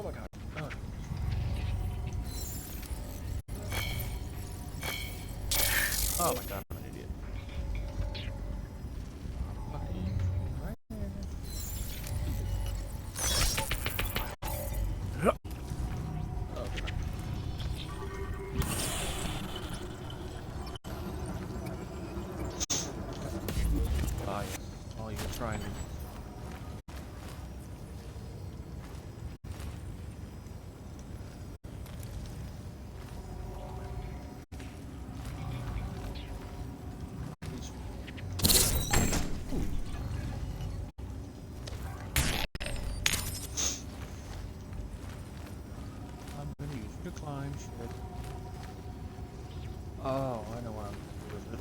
Oh my god. Oh. Oh my god, I'm an idiot. Fucking right there. Oh, god. Ah, yes. Oh, you're trying to. I'm gonna use you to climb shit. Oh, I know what I'm gonna do with it.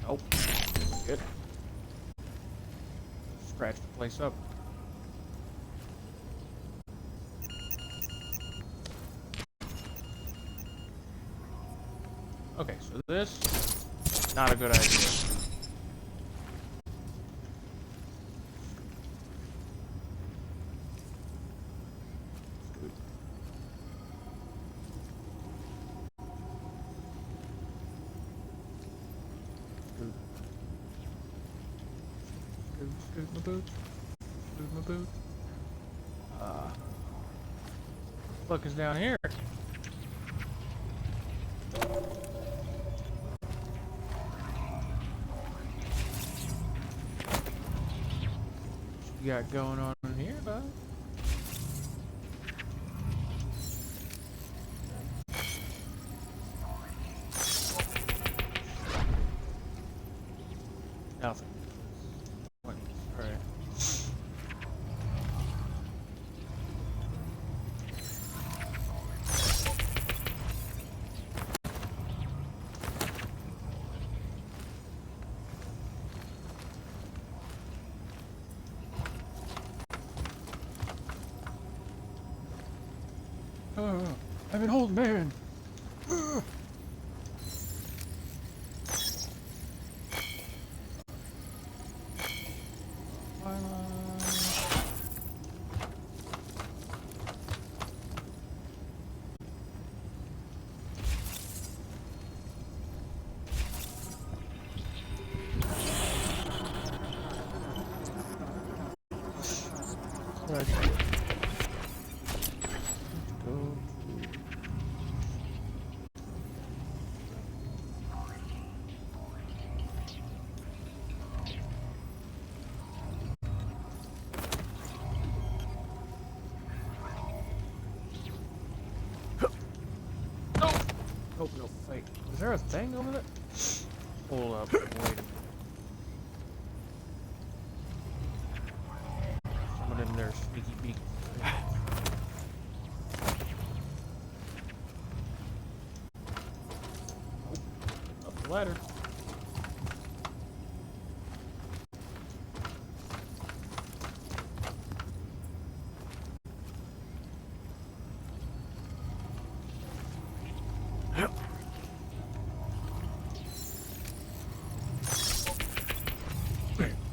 Nope. Good. Scratch the place up. Okay, so this, not a good idea. Scoot. Scoot. Scoot my boots. Scoot my boots. Fuck is down here? What you got going on in here, bud? Nothing. What? Alright. Oh, I'm an old man. Right. Let's go. Nope, nope, wait. Is there a thing over there? Hold up, wait a minute. Someone in there, sneaky beak. Oh, up the ladder.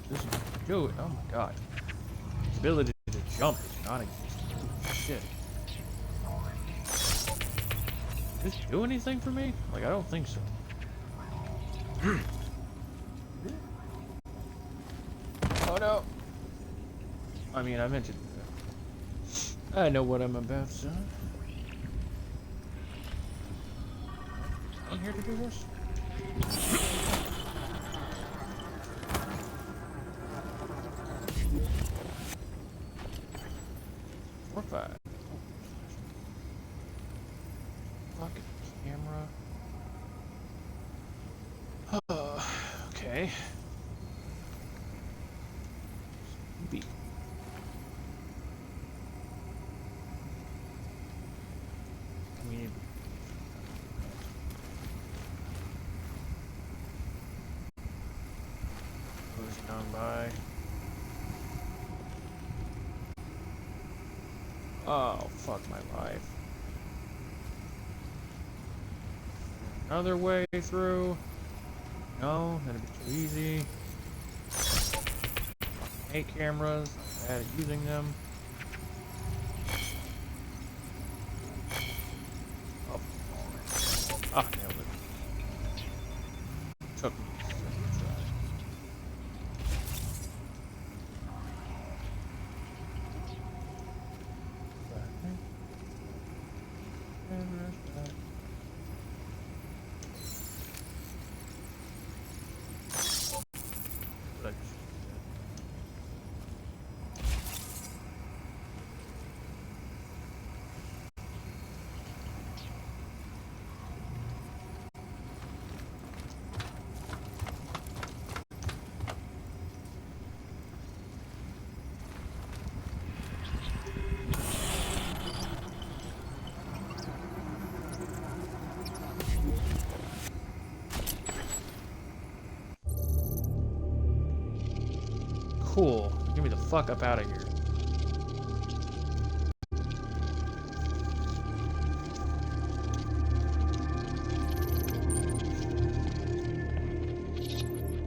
This is good. Oh my god. His ability to jump is non-existent. Shit. Does this do anything for me? Like, I don't think so. Oh no. I mean, I mentioned that. I know what I'm about, son. I'm here to do this. Or five. Pocket camera. Okay. B. We need. Closing on by. Oh, fuck my life. Another way through. No, that'd be too easy. hate cameras. I'm bad at using them. Oh, ah, nailed it. Took me a second try. Cool. Get me the fuck up out of here.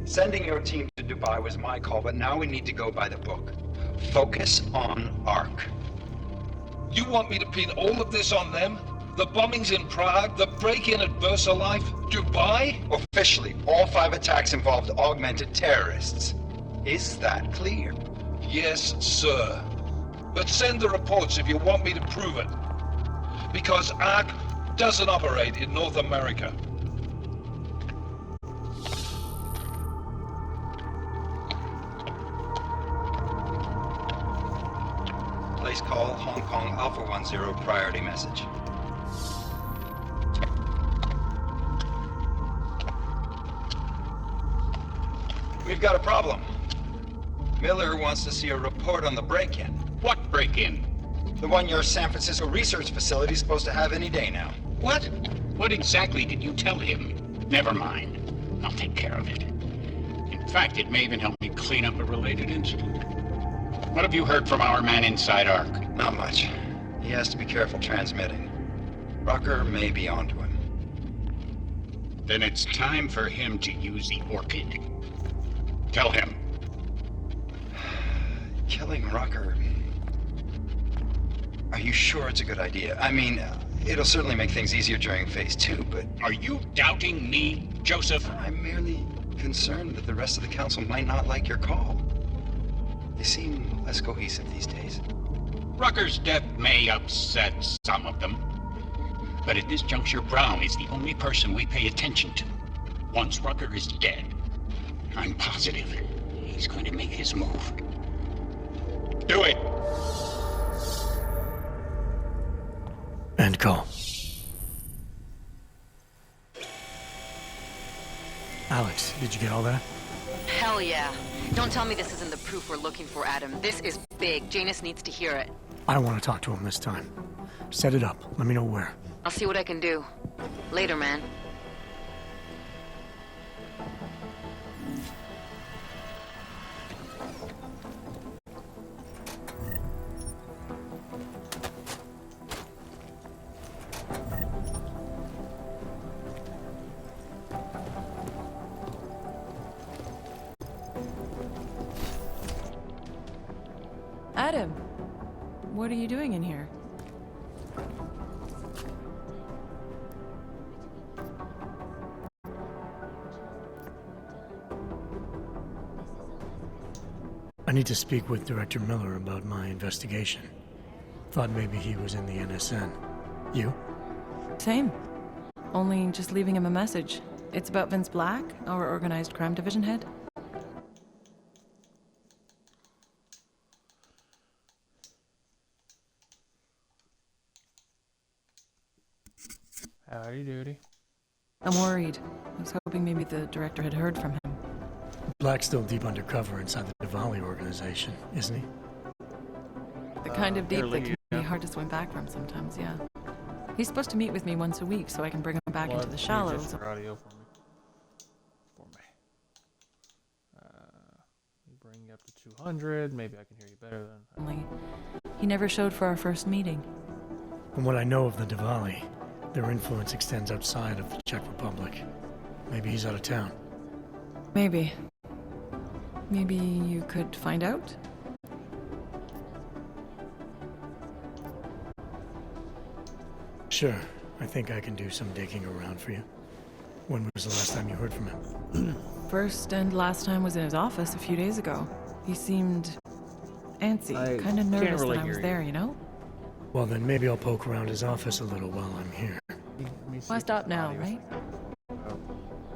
Sending your team to Dubai was my call, but now we need to go by the book. Focus on ARC. You want me to pin all of this on them? The bombings in Prague, the break-in at VersaLife, Dubai? Officially, all 5 attacks involved augmented terrorists. Is that clear? Yes, sir. But send the reports if you want me to prove it. Because ARC doesn't operate in North America. Place call Hong Kong Alpha 10 priority message. We've got a problem. Miller wants to see a report on the break-in. What break-in? The one your San Francisco research facility is supposed to have any day now. What? What exactly did you tell him? Never mind. I'll take care of it. In fact, it may even help me clean up a related incident. What have you heard from our man inside ARC? Not much. He has to be careful transmitting. Rucker may be onto him. Then it's time for him to use the Orchid. Tell him. Killing Rucker. Are you sure it's a good idea? I mean, it'll certainly make things easier during Phase 2, but... Are you doubting me, Joseph? I'm merely concerned that the rest of the council might not like your call. They seem less cohesive these days. Rucker's death may upset some of them. But at this juncture, Brown is the only person we pay attention to. Once Rucker is dead, I'm positive he's going to make his move. Do it! End call. Alex, did you get all that? Hell yeah. Don't tell me this isn't the proof we're looking for, Adam. This is big. Janus needs to hear it. I want to talk to him this time. Set it up. Let me know where. I'll see what I can do. Later, man. Adam, what are you doing in here? I need to speak with Director Miller about my investigation. Thought maybe he was in the NSN. You? Same. Only just leaving him a message. It's about Vince Black, our organized crime division head. Howdy doody. I'm worried. I was hoping maybe the director had heard from him. Black's still deep undercover inside the Diwali organization, isn't he? The kind of deep barely, that can yeah. be hard to swim back from sometimes, yeah. He's supposed to meet with me once a week so I can bring him back into the shallows. Adjust your audio for me. Bring you up to 200. Maybe I can hear you better then. Only he never showed for our first meeting. From what I know of the Diwali, their influence extends outside of the Czech Republic. Maybe he's out of town. Maybe. Maybe you could find out? Sure, I think I can do some digging around for you. When was the last time you heard from him? First and last time was in his office a few days ago. He seemed antsy, I kind of can't nervous really that I was hear there, you know? Well, then maybe I'll poke around his office a little while I'm here. Why stop now, right?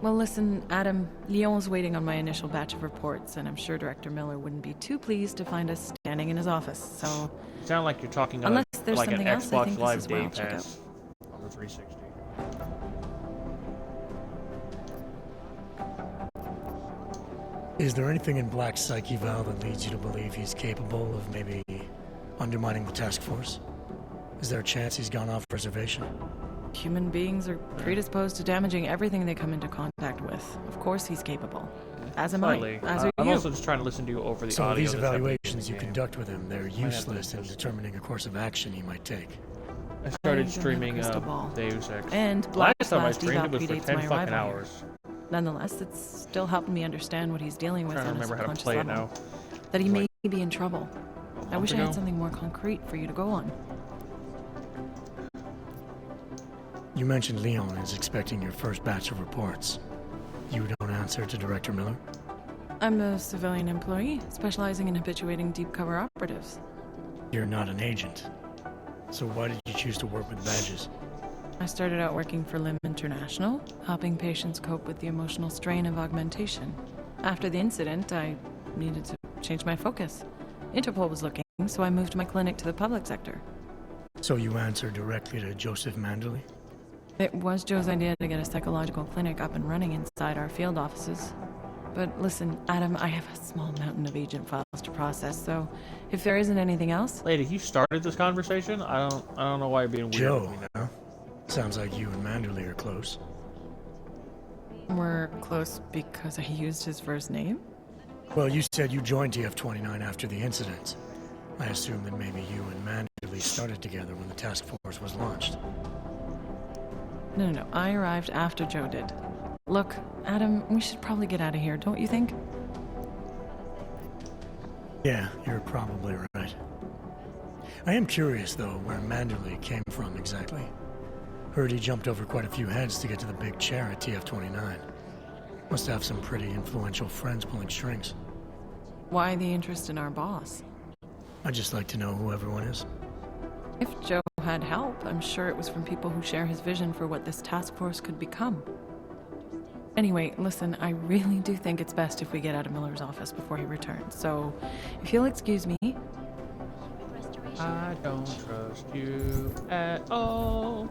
Well, listen, Adam, Leon's waiting on my initial batch of reports, and I'm sure Director Miller wouldn't be too pleased to find us standing in his office, so... You sound like you're talking Unless on there's like an something else, I Xbox think this Live is where Day I'll check Pass on the 360. Is there anything in Black's psyche, Val, that leads you to believe he's capable of maybe undermining the task force? Is there a chance he's gone off reservation? Human beings are predisposed to damaging everything they come into contact with. Of course he's capable. As am Slightly. I. As are I'm you. also just trying to listen to you over the So audio. these that's happening in the evaluations you game. conduct with him, they're have useless in this. determining a course of action he might take. I I started don't have a streaming crystal ball. Deus Ex. And Black's last time I last streamed it eval was for predates 10 my fucking arrival here. hours. Nonetheless, it's still helping me understand what he's dealing with I'm trying on to a remember how to subconscious play it level. now. That he It's may like be in trouble. I wish I ago. had something more concrete for you to go on. You mentioned Leon is expecting your first batch of reports. You don't answer to Director Miller? I'm a civilian employee, specializing in habituating deep cover operatives. You're not an agent. So why did you choose to work with badges? I started out working for LIM International, helping patients cope with the emotional strain of augmentation. After the incident, I needed to change my focus. Interpol was looking, so I moved my clinic to the public sector. So you answer directly to Joseph Manderley? It was Joe's idea to get a psychological clinic up and running inside our field offices. But listen, Adam, I have a small mountain of agent files to process, so if there isn't anything else... Lady, you started this conversation? I don't know why you're being weird Joe, with me now. huh? Sounds like you and Manderley are close. We're close because I used his first name? Well, you said you joined TF-29 after the incident. I assume that maybe you and Manderley started together when the task force was launched. No. I arrived after Joe did. Look, Adam, we should probably get out of here, don't you think? Yeah, you're probably right. I am curious, though, where Manderley came from exactly. Heard he jumped over quite a few heads to get to the big chair at TF-29. Must have some pretty influential friends pulling strings. Why the interest in our boss? I'd just like to know who everyone is. If Joe had help, I'm sure it was from people who share his vision for what this task force could become. Anyway, listen, I really do think it's best if we get out of Miller's office before he returns, so if you'll excuse me... I don't trust you at all.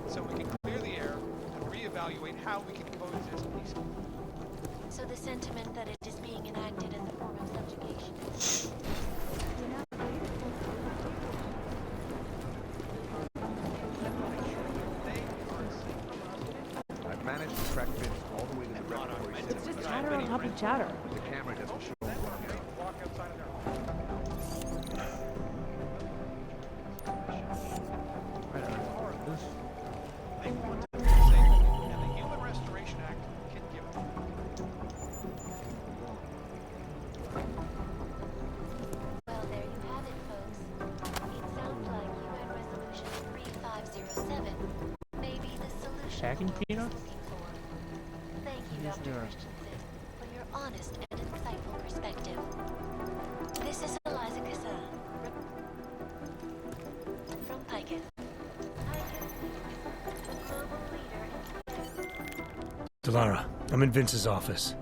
So we can clear the air and reevaluate how we can coexist peacefully. So the sentiment that it is being enacted in the form of subjugation. I've managed to track Vince all the way to the repertory cinema. It's just chatter on top of chatter. But the camera doesn't show walk outside of their home. They want to be safe, and the Human Restoration Act can give them. Well, there you have it, folks. It sounds like UN Resolution 3507 may be the solution Hacking to what we're peanuts? looking for. Thank you, Yes, Dr. they are. Christensen, for your honest and insightful perspective. This is Eliza Kassan, from Piken. Global leader in Delara, I'm in Vince's office.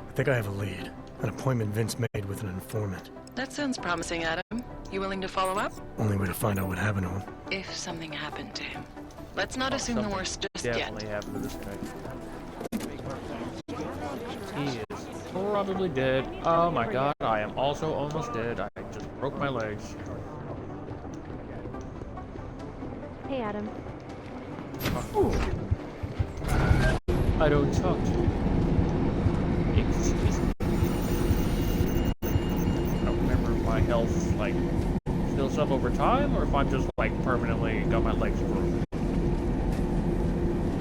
I think I have a lead. An appointment Vince made with an informant. That sounds promising, Adam. You willing to follow up? Only way to find out what happened to him. If something happened to him. Let's not assume the worst just yet. Definitely happened to this guy. probably dead. Oh my god, I am also almost dead. I just broke my legs. Hey, Adam. I don't talk to you. Excuse me. I don't remember if my health, like, fills up over time, or if I'm just, like, permanently got my legs broken.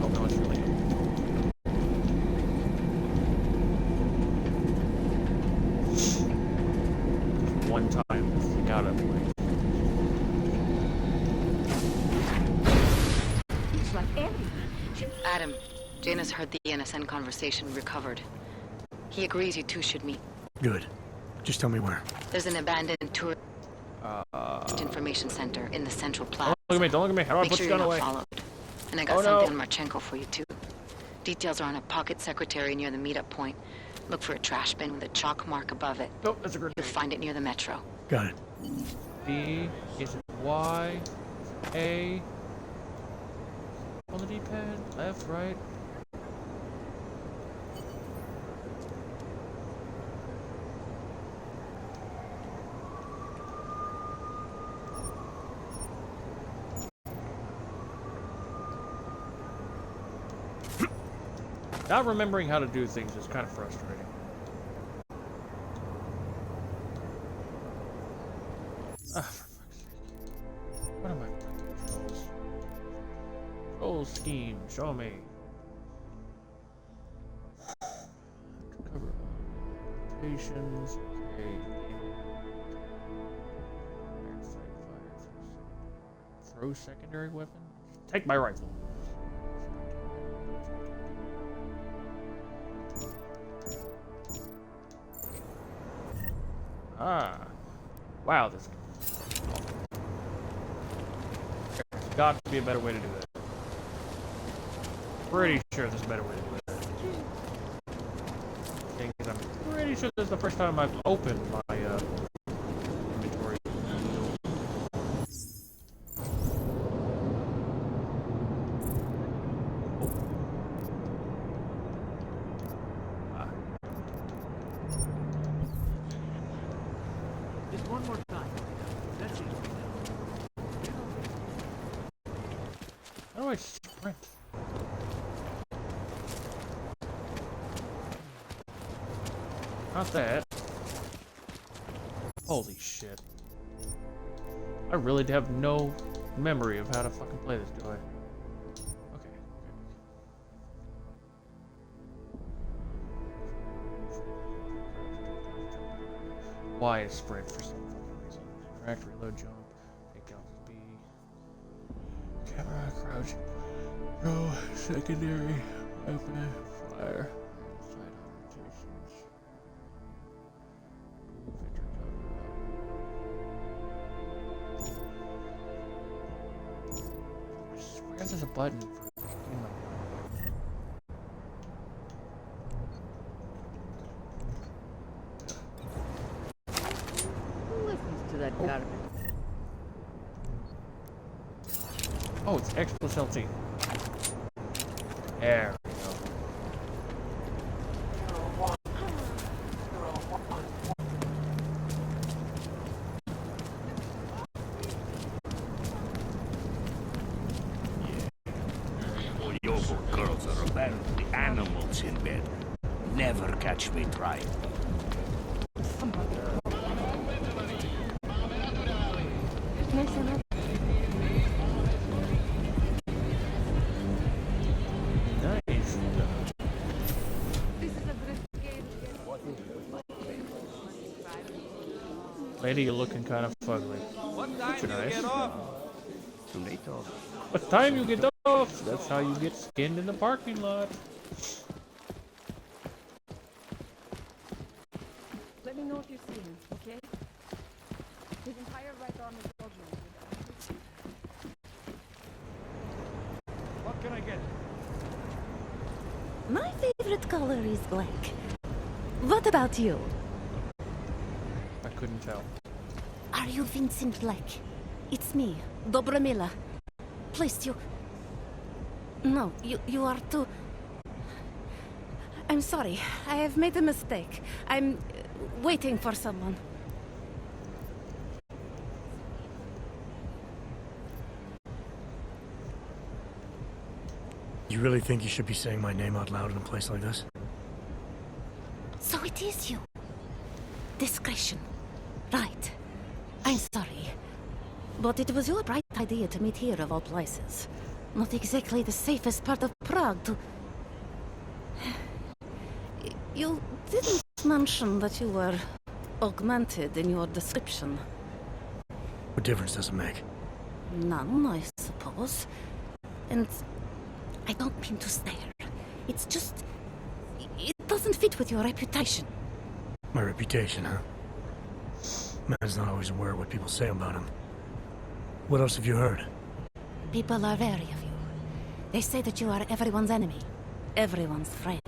Oh no, it's really one time, got it. Adam, Janus heard the NSN conversation we recovered. He agrees you two should meet. Good. Just tell me where. There's an abandoned tourist information center in the central plaza. Don't look at me, don't look at me. How do I Make put sure you you're gun not away? followed. And I got something on Marchenko for you too. Details are on a pocket secretary near the meetup point. Look for a trash bin with a chalk mark above it. Nope, that's a grenade. You'll find it near the metro. Got it. B, is it Y, A, on the D-pad, left, right. Not remembering how to do things is kind of frustrating. Ah, for fuck's sake. What am I playing? Controls. Control scheme, show me. Cover limitations. Okay. Throw secondary weapon. Take my rifle. Ah. Wow, this there's got to be a better way to do that. Pretty sure there's a better way to do that. Thing is, I'm pretty sure this is the first time I've opened my inventory. Just one more time. That's it. How do I sprint? Not that. Holy shit. I really have no memory of how to fucking play this, do I? Okay. Y is sprint for some fucking reason. Correct, reload, jump, take down B. Camera, crouch, row, secondary, weapon, fire, side orientations. Move, enter cover. I swear there's a button for getting my Who listens to that garbage? Oh, it's X plus LT. There we go. Oyoko girls are apparently animals in bed. Never catch me trying. Nice. Lady, you're looking kind of fugly. What time do you nice. get off? Tomato. What time you get off? That's how you get skinned in the parking lot. Let me know if you see him, okay? His entire right arm is bulging. What can I get? My favorite color is black. What about you? I couldn't tell. Are you Vincent Black? It's me, Dobramila. Please, you... No, you are too... I'm sorry. I have made a mistake. I'm waiting for someone. You really think you should be saying my name out loud in a place like this? So it is you. Discretion. Right. I'm sorry. But it was your bright idea to meet here of all places. Not exactly the safest part of Prague to... You didn't mention that you were augmented in your description. What difference does it make? None, I suppose. And I don't mean to stare. It's just... It doesn't fit with your reputation. My reputation, huh? Man's not always aware of what people say about him. What else have you heard? People are wary of you. They say that you are everyone's enemy. Everyone's friend.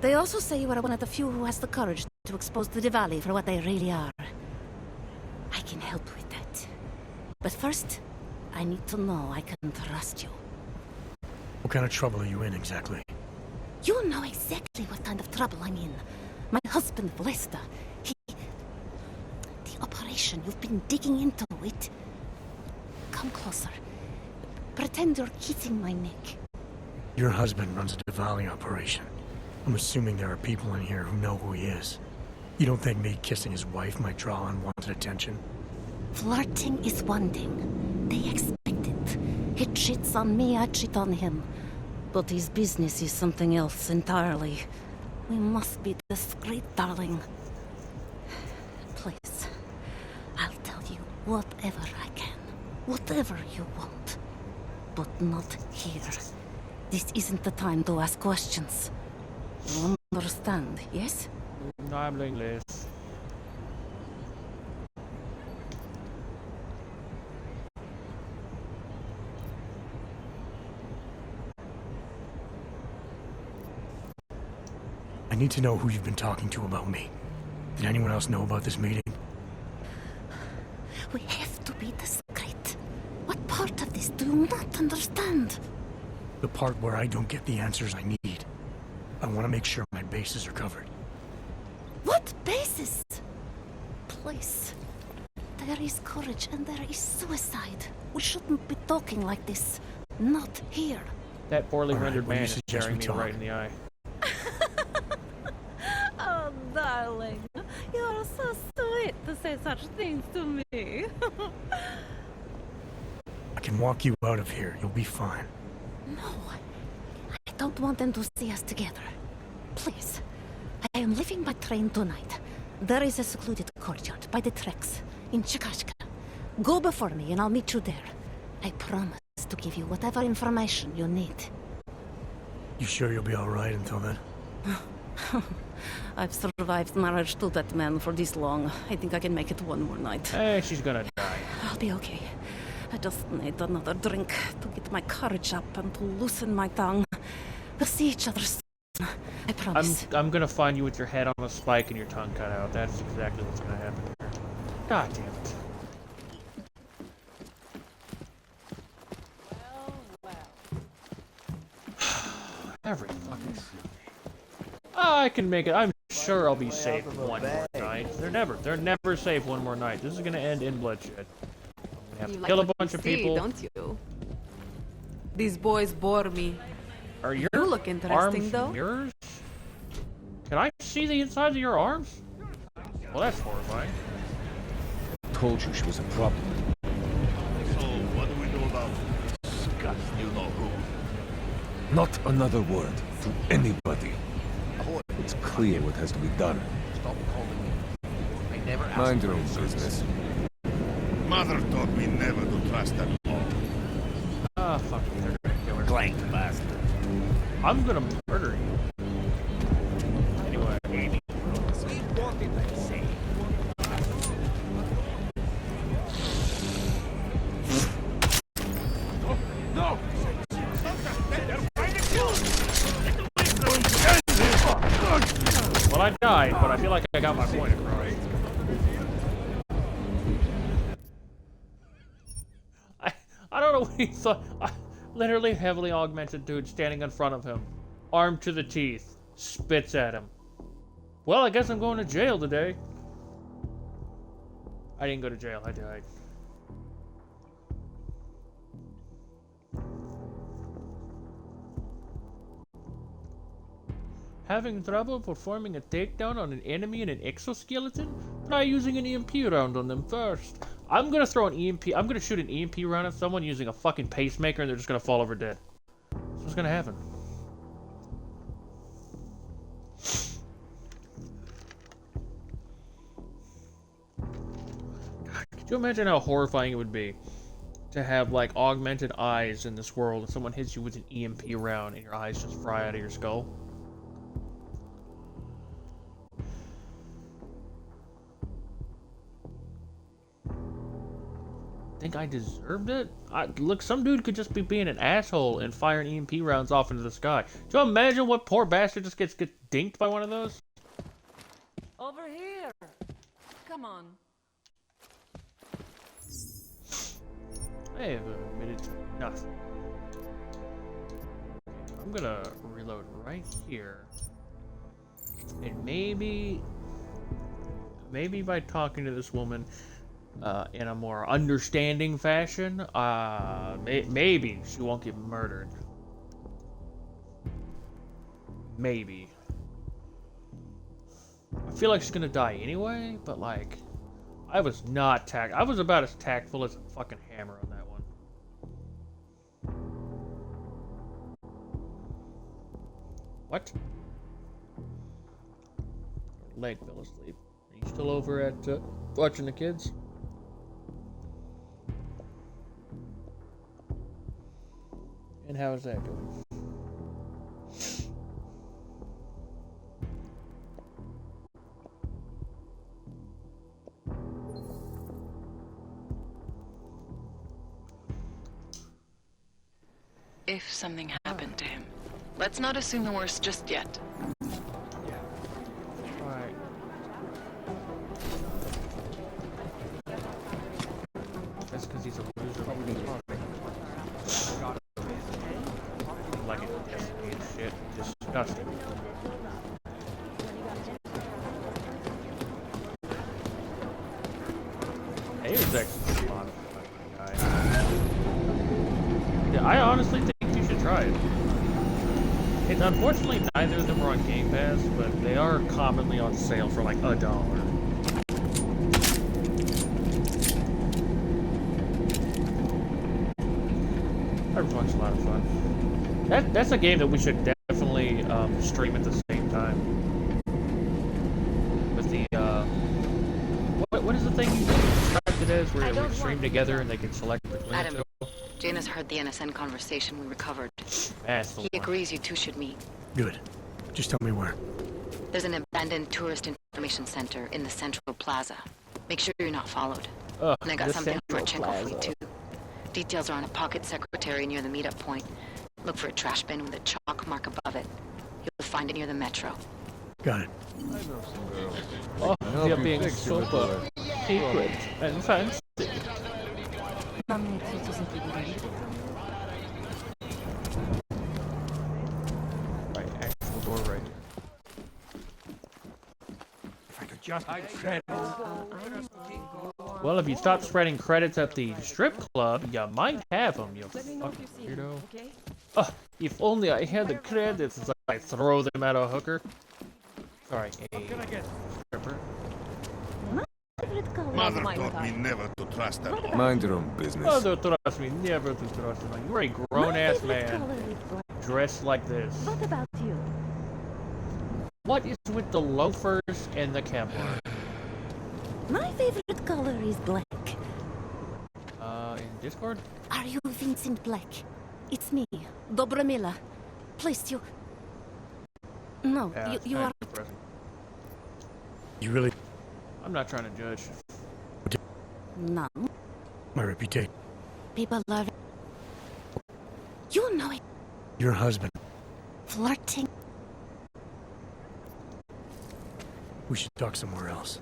They also say you are one of the few who has the courage to expose the Diwali for what they really are. I can help with that. But first, I need to know I can trust you. What kind of trouble are you in, exactly? You know exactly what kind of trouble I'm in. My husband, Lester, The operation, you've been digging into it. Come closer. Pretend you're kissing my neck. Your husband runs a Diwali operation. I'm assuming there are people in here who know who he is. You don't think me kissing his wife might draw unwanted attention? Flirting is one thing. They expect it. He cheats on me, I cheat on him. But his business is something else entirely. We must be discreet, darling. Please, I'll tell you whatever I can. Whatever you want. But not here. This isn't the time to ask questions. You understand, yes? No hablo inglés. I need to know who you've been talking to about me. Did anyone else know about this meeting? We have to be discreet. What part of this do you not understand? The part where I don't get the answers I need. I want to make sure my bases are covered. What basis? Please. There is courage and there is suicide. We shouldn't be talking like this. Not here. That poorly rendered well, man you is suggest staring we me talk. right in the eye. Oh, darling. You're so sweet to say such things to me. I can walk you out of here. You'll be fine. No. I don't want them to see us together. Please. I am leaving by train tonight. There is a secluded courtyard by the tracks in Chikashka. Go before me and I'll meet you there. I promise to give you whatever information you need. You sure you'll be alright until then? I've survived marriage to that man for this long. I think I can make it one more night. Hey, she's gonna die. I'll be okay. I just need another drink to get my courage up and to loosen my tongue. We'll see each other soon. I promise. I'm gonna find you with your head on a spike and your tongue cut out. That's exactly what's gonna happen here. God damn it. Every fucking I can make it. I'm sure I'll be safe one more night. They're never safe one more night. This is gonna end in bloodshed. We have to kill a bunch of people. Don't you? These boys bore me. Are your You look interesting, arms though. yours? Can I see the insides of your arms? Well, that's horrifying. Told you she was a problem. So, what do we do about Scott, you know who? Not another word to anybody. It's clear what has to be done. Stop calling me. I never asked Mind for your own your service. business. Mother taught me never to trust them all. Ah, fuck you, they're gonna kill her. Blank bastard. I'm gonna murder you. Anyway. What did I say? No! Well, I died, but I feel like I got my point across. I don't know what he thought. Literally heavily augmented dude standing in front of him. armed to the teeth, spits at him. Well, I guess I'm going to jail today. I didn't go to jail, I died. Having trouble performing a takedown on an enemy in an exoskeleton? Try using an EMP round on them first. I'm gonna throw an EMP, I'm gonna shoot an EMP round at someone using a fucking pacemaker and they're just gonna fall over dead. That's what's gonna happen. God, could you imagine how horrifying it would be to have like augmented eyes in this world and someone hits you with an EMP round and your eyes just fry out of your skull? Think I deserved it? Look, some dude could just be being an asshole and firing EMP rounds off into the sky. Do you imagine what poor bastard just gets dinked by one of those? Over here. Come on. I have admitted to nothing. I'm gonna reload right here. And maybe by talking to this woman in a more understanding fashion, maybe she won't get murdered. Maybe. I feel like she's gonna die anyway, but like, I was about as tactful as a fucking hammer on that one. What? Leg fell asleep. Are you still over at watching the kids? And how is that going? If something happened to him, let's not assume the worst just yet. Alright. That's because he's a loser. Like it, shit. Disgusting. He was actually a lot of fun, guy. Yeah, I honestly think you should try it. It's unfortunately neither of them are on Game Pass, but they are commonly on sale for like $1. Everyone's a lot of fun. That's a game that we should definitely stream at the same time. With the what is the thing you described it as, where we stream together and they can select between the two? Jana's heard the NSN conversation we recovered. That's the He one. agrees you two should meet. Good. Just tell me where. There's an abandoned tourist information center in the Central Plaza. Make sure you're not followed. And I got something for Chenko for you too. Details are on a pocket secretary near the meetup point. Look for a trash bin with a chalk mark above it. You'll find it near the metro. Got it. Oh, you're being so secret and fancy. Right, actual door right here. If I could just shred. Well, if you stop spreading credits at the strip club, you might have them, you fucking weirdo. If only I had the credits as I throw them at a hooker. Sorry, a stripper. Mother taught me never to trust her. Mind your own business. Mother trust me, never to trust me. You're a grown-ass man, dressed like this. What about you? What is with the loafers and the Kevlar? My favorite color is black. In Discord? Are you Vincent Black? It's me, Dobramila. Please, you... No, Yeah, you are... depressing. You really... I'm not trying to judge. No. My reputation. People are... You know it. Your husband. Flirting. We should talk somewhere else.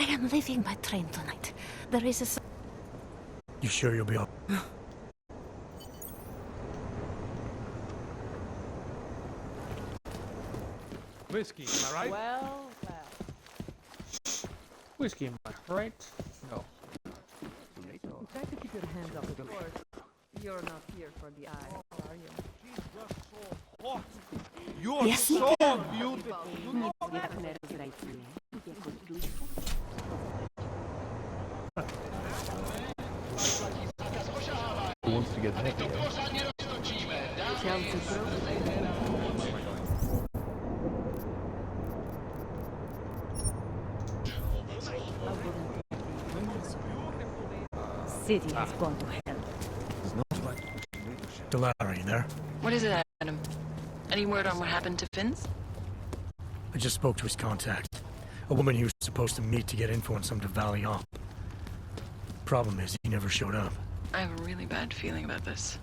I am leaving by train tonight. There is a... You sure you'll be all... Whiskey, am I right? Well. Whiskey, am I right? No. Try to keep your hands up. Of course, you're not here for the eye, are you? She's just so hot. You're Yes, so beautiful. You know that? Who wants to get happy? City has gone to hell. Delara, are you there? What is it, Adam? Any word on what happened to Finn's? I just spoke to his contact. A woman he was supposed to meet to get info on some Valley op. Problem is, he never showed up. I have a really bad feeling about this.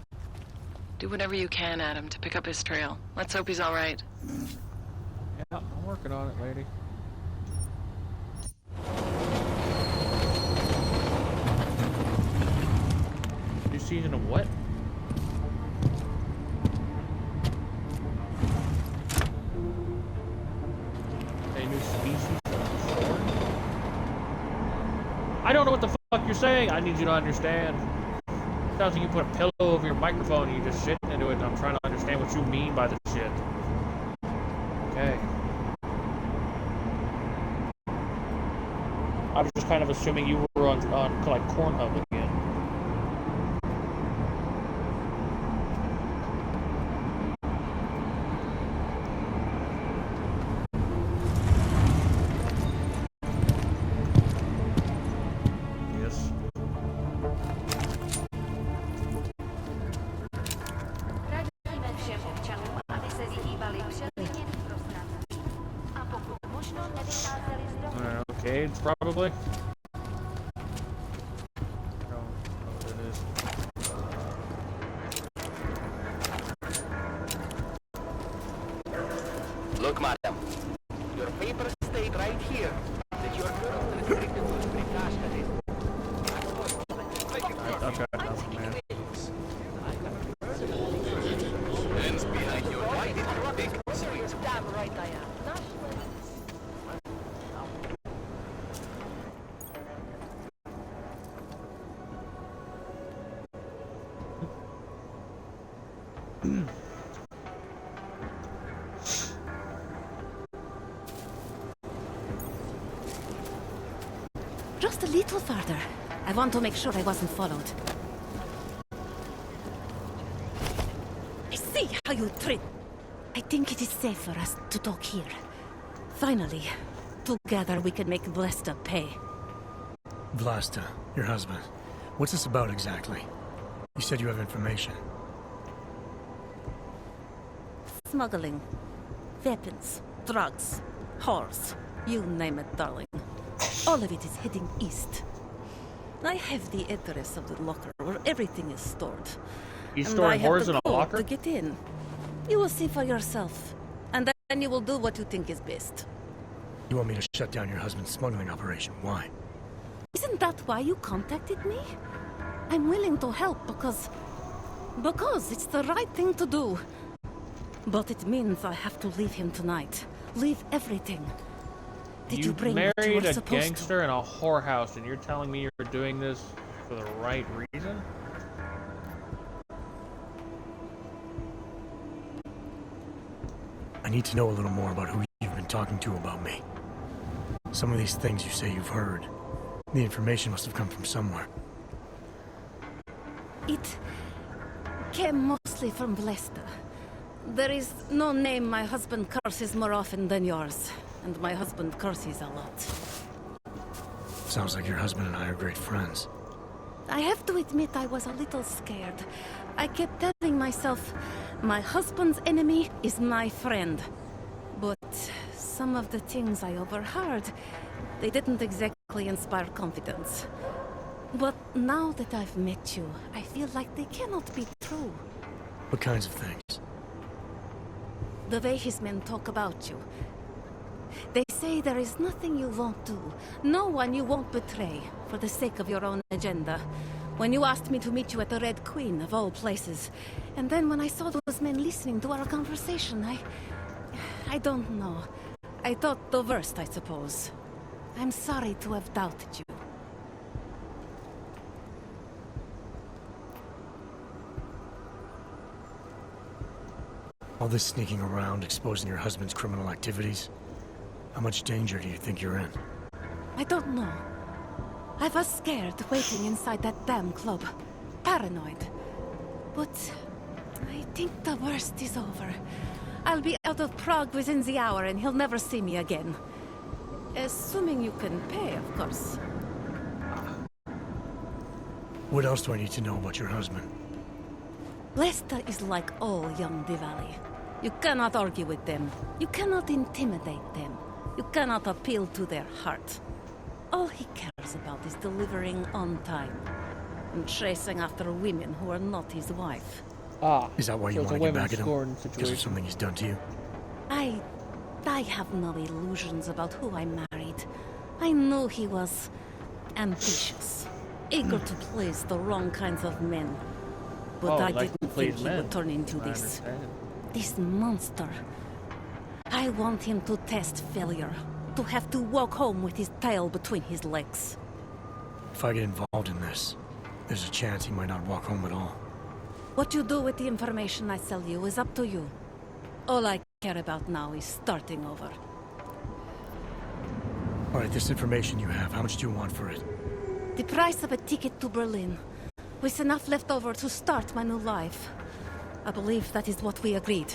Do whatever you can, Adam, to pick up his trail. Let's hope he's all right. Yeah, I'm working on it, lady. New season of what? A new species of sword? I don't know what the fuck you're saying. I need you to understand. Sounds like you put a pillow over your microphone and you just shit into it, and I'm trying to understand what you mean by the shit. Okay. I was just kind of assuming you were on like Pornhub again. Yes. Okay, it's probably. Look, madam. Your papers state right here that you are currently restricted to Prikashka. Okay, nothing, man. Hands behind your back. Damn right I am. Just a little further. I want to make sure I wasn't followed. I see how you treat. I think it is safe for us to talk here. Finally, together we can make Vlasta pay. Vlasta, your husband. What's this about exactly? You said you have information. Smuggling. Weapons. Drugs. Whores. You name it, darling. All of it is heading east. I have the address of the locker where everything is stored. He's storing whores in a locker? To get in. You will see for yourself. And then you will do what you think is best. You want me to shut down your husband's smuggling operation? Why? Isn't that why you contacted me? I'm willing to help because it's the right thing to do. But it means I have to leave him tonight. Leave everything. Did you bring what you married were a supposed gangster in a whorehouse, and you're telling me you're doing this for the right reason? I need to know a little more about who you've been talking to about me. Some of these things you say you've heard. The information must have come from somewhere. It came mostly from Vlasta. There is no name my husband curses more often than yours. And my husband curses a lot. Sounds like your husband and I are great friends. I have to admit I was a little scared. I kept telling myself, my husband's enemy is my friend. But some of the things I overheard, they didn't exactly inspire confidence. But now that I've met you, I feel like they cannot be true. What kinds of things? The way his men talk about you. They say there is nothing you won't do, no one you won't betray, for the sake of your own agenda. When you asked me to meet you at the Red Queen, of all places, and then when I saw those men listening to our conversation, I I don't know. I thought the worst, I suppose. I'm sorry to have doubted you. All this sneaking around, exposing your husband's criminal activities. How much danger do you think you're in? I don't know. I was scared waiting inside that damn club. Paranoid. But I think the worst is over. I'll be out of Prague within the hour and he'll never see me again. Assuming you can pay, of course. What else do I need to know about your husband? Lester is like all young Diwali. You cannot argue with them. You cannot intimidate them. You cannot appeal to their heart. All he cares about is delivering on time. And chasing after women who are not his wife. Is that why you want to get back at him? Because of something he's done to you? I have no illusions about who I married. I knew he was ambitious, eager to please the wrong kinds of men. But I didn't think he would turn into this monster. I want him to test failure, to have to walk home with his tail between his legs. If I get involved in this, there's a chance he might not walk home at all. What you do with the information I sell you is up to you. All I care about now is starting over. All right, this information you have, how much do you want for it? The price of a ticket to Berlin, with enough left over to start my new life. I believe that is what we agreed.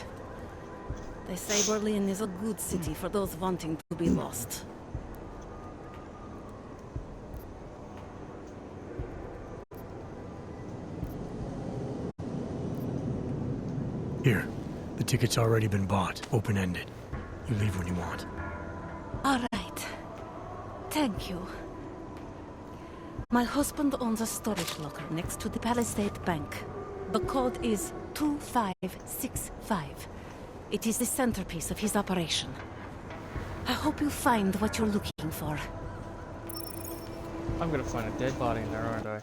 They say Berlin is a good city for those wanting to be lost. Here, the ticket's already been bought, open-ended. You leave when you want. All right. Thank you. My husband owns a storage locker next to the Palisade Bank. The code is 2565. It is the centerpiece of his operation. I hope you find what you're looking for. I'm gonna find a dead body in there, aren't I?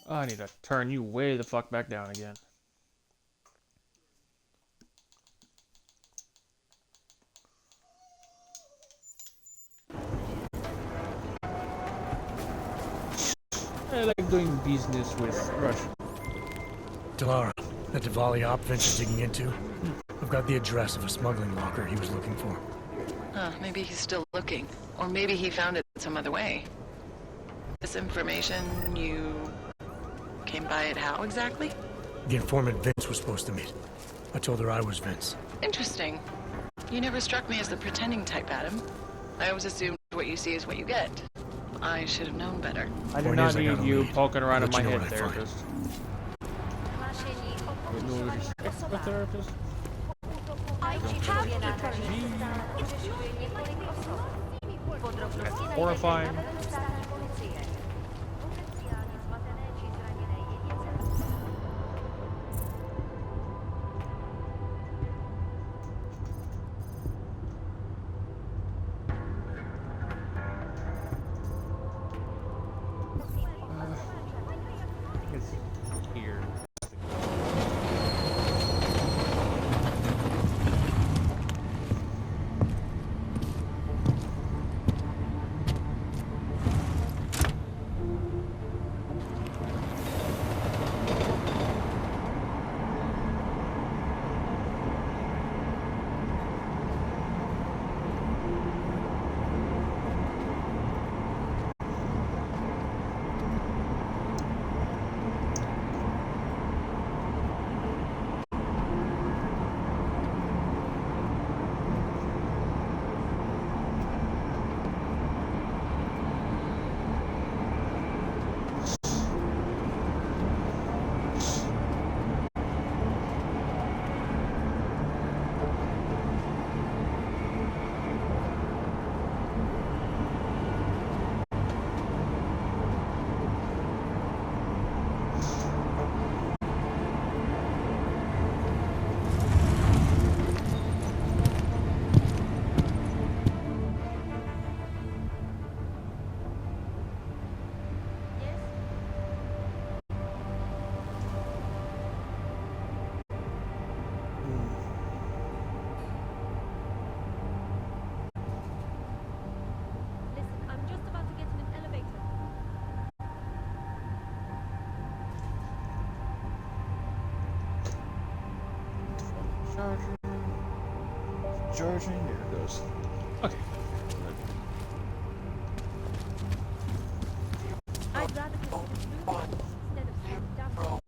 I need to turn you way the fuck back down again. I like doing business with Russia. Delara, that Diwali op Vince is digging into? I've got the address of a smuggling locker he was looking for. Maybe he's still looking. Or maybe he found it some other way. This information, you came by it how exactly? The informant Vince was supposed to meet. I told her I was Vince. Interesting. You never struck me as the pretending type, Adam. I always assumed what you see is what you get. I should have known better. I do not need you poking around in my head, therapist. Extra therapist? That's horrifying. It's here. charging. There it goes. Okay. I'd rather just use instead of daunting.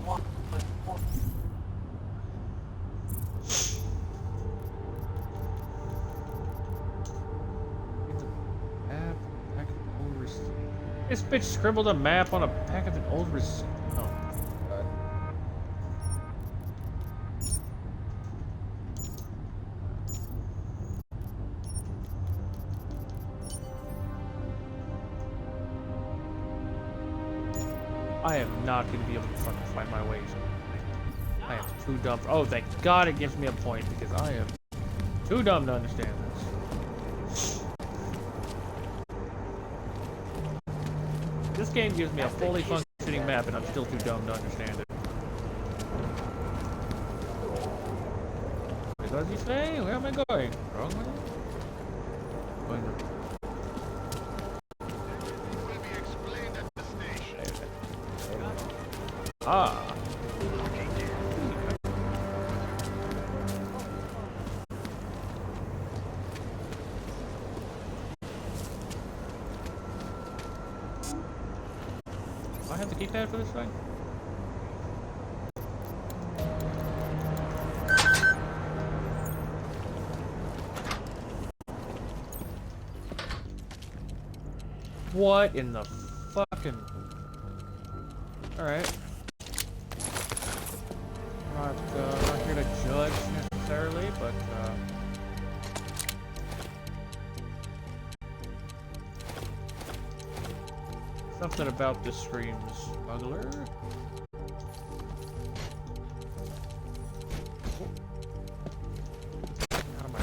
This bitch scribbled a map on a back of an old receipt. Oh, God. I am not going to be able to fucking find my ways. I am too dumb. Oh, thank God it gives me a point because I am too dumb to understand this. This game gives me a fully functioning map and I'm still too dumb to understand it. What does he say? Where am I going? Wrong way? Going right. Ah. Do I have the keypad for this thing? What in the fucking... Alright. Not here to judge necessarily, but something about this screams smuggler. How am I?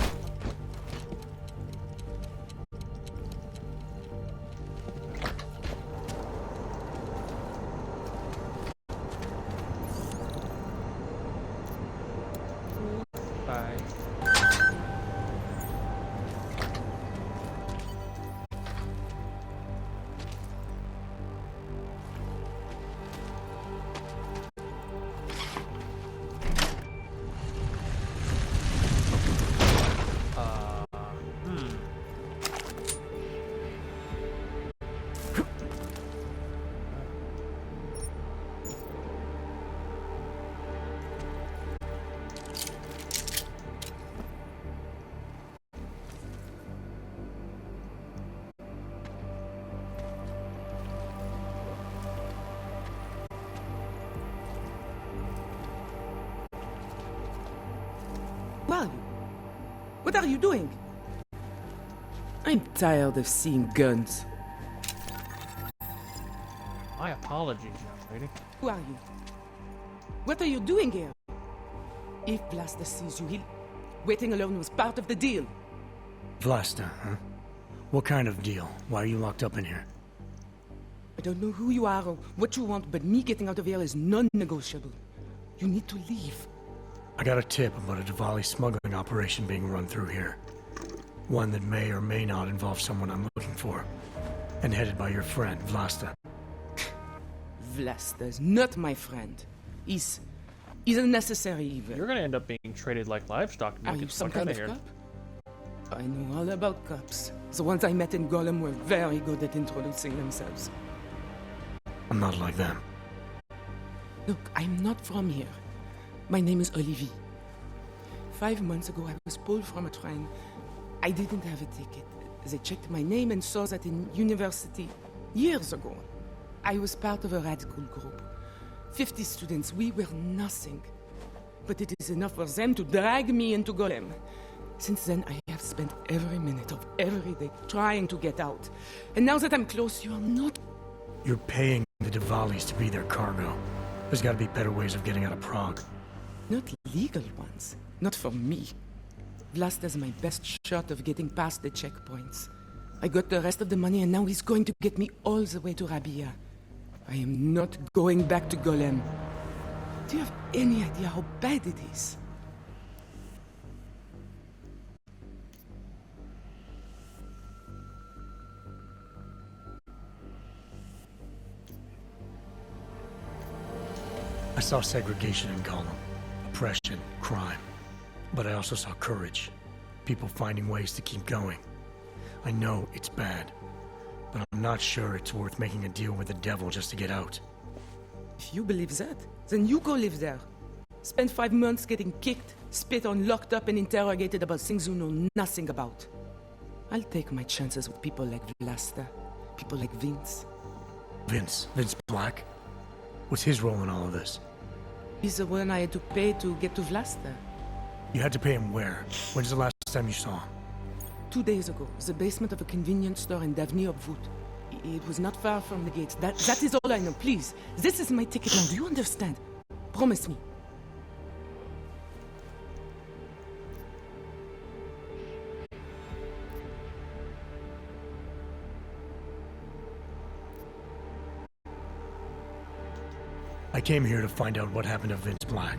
Well, what are you doing? I'm tired of seeing guns. My apologies, young lady. Who are you? What are you doing here? If Vlasta sees you, waiting alone was part of the deal. Vlasta, huh? What kind of deal? Why are you locked up in here? I don't know who you are or what you want, but me getting out of here is non-negotiable. You need to leave. I got a tip about a Diwali smuggling operation being run through here. One that may or may not involve someone I'm looking for. And headed by your friend, Vlasta. Vlasta's not my friend. He's unnecessary evil. You're gonna end up being traded like livestock. Are you some kind of cop? I know all about cops. The ones I met in Golem were very good at introducing themselves. I'm not like them. Look, I'm not from here. My name is Olivier. 5 months ago, I was pulled from a train. I didn't have a ticket. They checked my name and saw that in university years ago. I was part of a radical group. 50 students, we were nothing. But it is enough for them to drag me into Golem. Since then, I have spent every minute of every day trying to get out. And now that I'm close, you are not... You're paying the Diwalis to be their cargo. There's gotta be better ways of getting out of Prague. Not legal ones. Not for me. Vlasta's my best shot of getting past the checkpoints. I got the rest of the money and now he's going to get me all the way to Rabia. I am not going back to Golem. Do you have any idea how bad it is? I saw segregation in Gollum, oppression, crime. But I also saw courage, People finding ways to keep going. I know it's bad, but I'm not sure it's worth making a deal with the devil just to get out. If you believe that, then you go live there. Spend 5 months getting kicked, spit on, locked up, and interrogated about things you know nothing about. I'll take my chances with people like Vlasta, people like Vince. Vince Black? What's his role in all of this? He's the one I had to pay to get to Vlasta. You had to pay him where? When's the last time you saw him? 2 days ago, the basement of a convenience store in Davni Obvut. It was not far from the gates. That is all I know. Please, this is my ticket now. Do you understand? Promise me. I came here to find out what happened to Vince Black.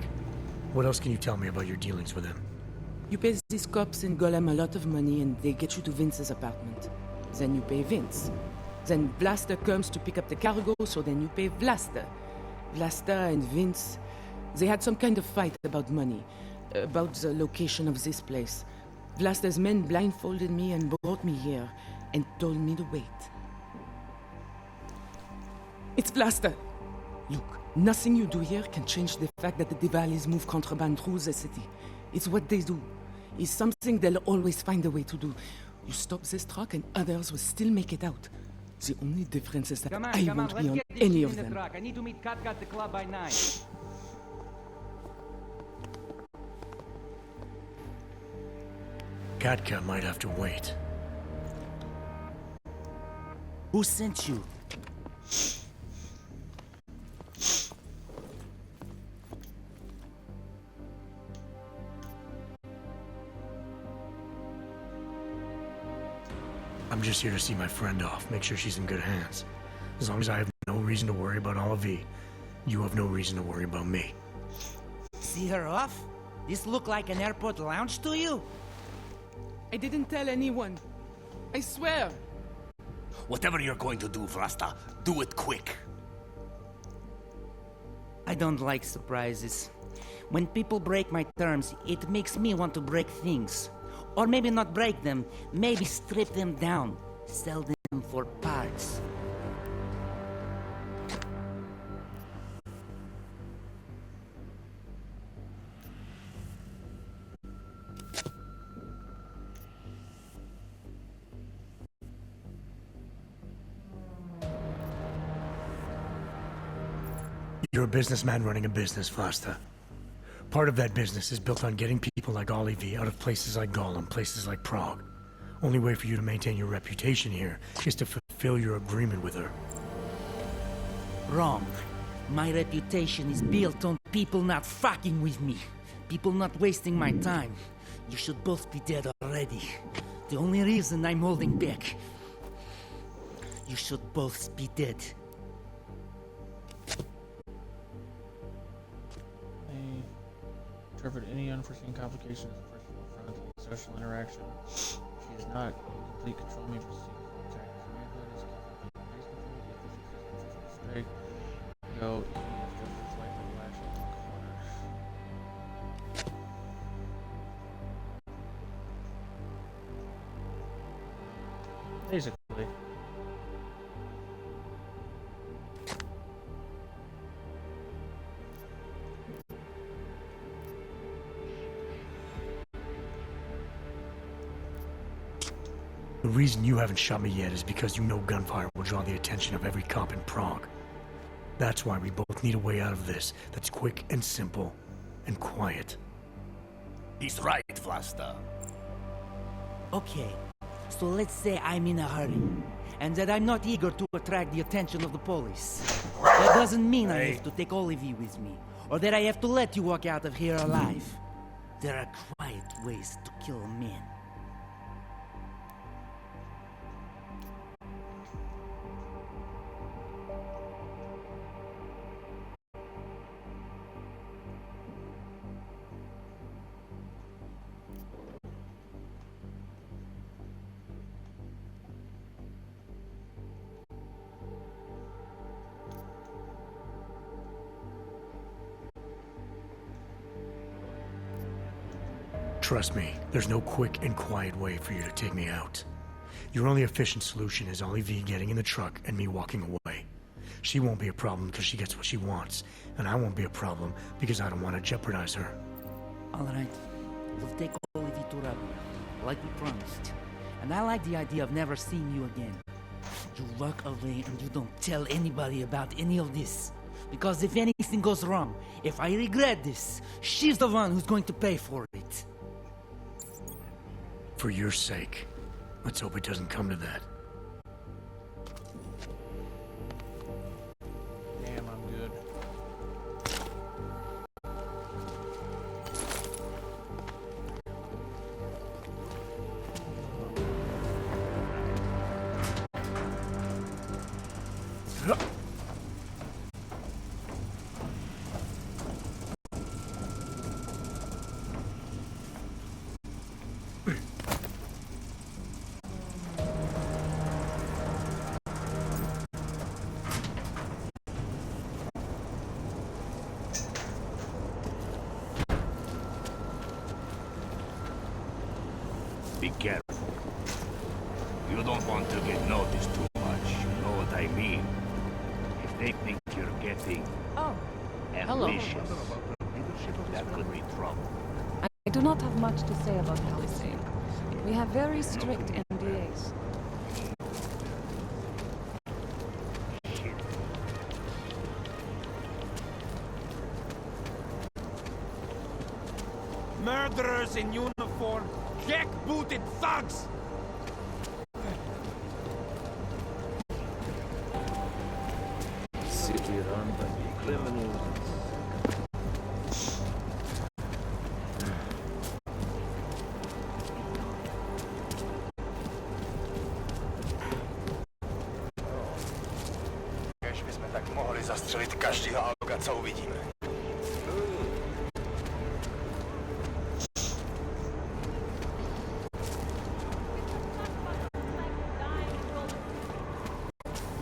What else can you tell me about your dealings with him? You pay these cops in Golem a lot of money and they get you to Vince's apartment. Then you pay Vince. Then Blaster comes to pick up the cargo, so then you pay Blaster. Blaster and Vince, they had some kind of fight about money, about the location of this place. Blaster's men blindfolded me and brought me here and told me to wait. It's Blaster. Look, nothing you do here can change the fact that the Diwalis move contraband through the city. It's what they do. It's something they'll always find a way to do. You stop this truck and others will still make it out. The only difference is that I won't be on any of them. I need to meet Katka at the club by 9. Katka might have to wait. Who sent you? I'm just here to see my friend off, make sure she's in good hands. As long as I have no reason to worry about Olivier, you have no reason to worry about me. See her off? This look like an airport lounge to you? I didn't tell anyone. I swear. Whatever you're going to do, Vlasta, do it quick. I don't like surprises. When people break my terms, it makes me want to break things. Or maybe not break them, maybe strip them down, sell them for parts. You're a businessman running a business, Vlasta. Part of that business is built on getting people like Olivier out of places like Golem, places like Prague. Only way for you to maintain your reputation here is to fulfill your agreement with her. Wrong. My reputation is built on people not fucking with me. People not wasting my time. You should both be dead already. The only reason I'm holding back. You should both be dead. Covered any unforeseen complications of personal friendly social interaction. She is not in complete control of me for seeing contact. Her manhood is mistake. Go, he is just as likely to latch into the corner. Basically. The reason you haven't shot me yet is because you know gunfire will draw the attention of every cop in Prague. That's why we both need a way out of this that's quick and simple and quiet. He's right, Vlasta. Okay, so let's say I'm in a hurry, and that I'm not eager to attract the attention of the police. That doesn't mean I have to take Olivier with me, or that I have to let you walk out of here alive. There are quiet ways to kill a man. Trust me, there's no quick and quiet way for you to take me out. Your only efficient solution is Ollie V getting in the truck and me walking away. She won't be a problem because she gets what she wants, and I won't be a problem because I don't want to jeopardize her. All right. We'll take Olivier to Rabia, like we promised. And I like the idea of never seeing you again. You walk away and you don't tell anybody about any of this. Because if anything goes wrong, if I regret this, she's the one who's going to pay for it. For your sake, let's hope it doesn't come to that. Damn, I'm good. Be careful. You don't want to get noticed too much, you know what I mean? If they think you're getting ambitious, that could be trouble. I do not have much to say about Palisade. We have very strict NDAs. Murderers in uniform! Jack-booted thugs! City run by criminals. Kež bychom tak mohli zastřelit každého aloga, co uvidíme.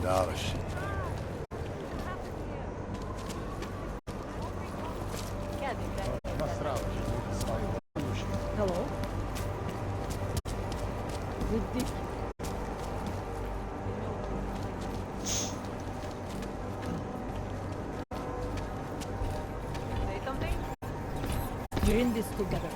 Další. Hello? Ridiculous. Say something? We're in this together.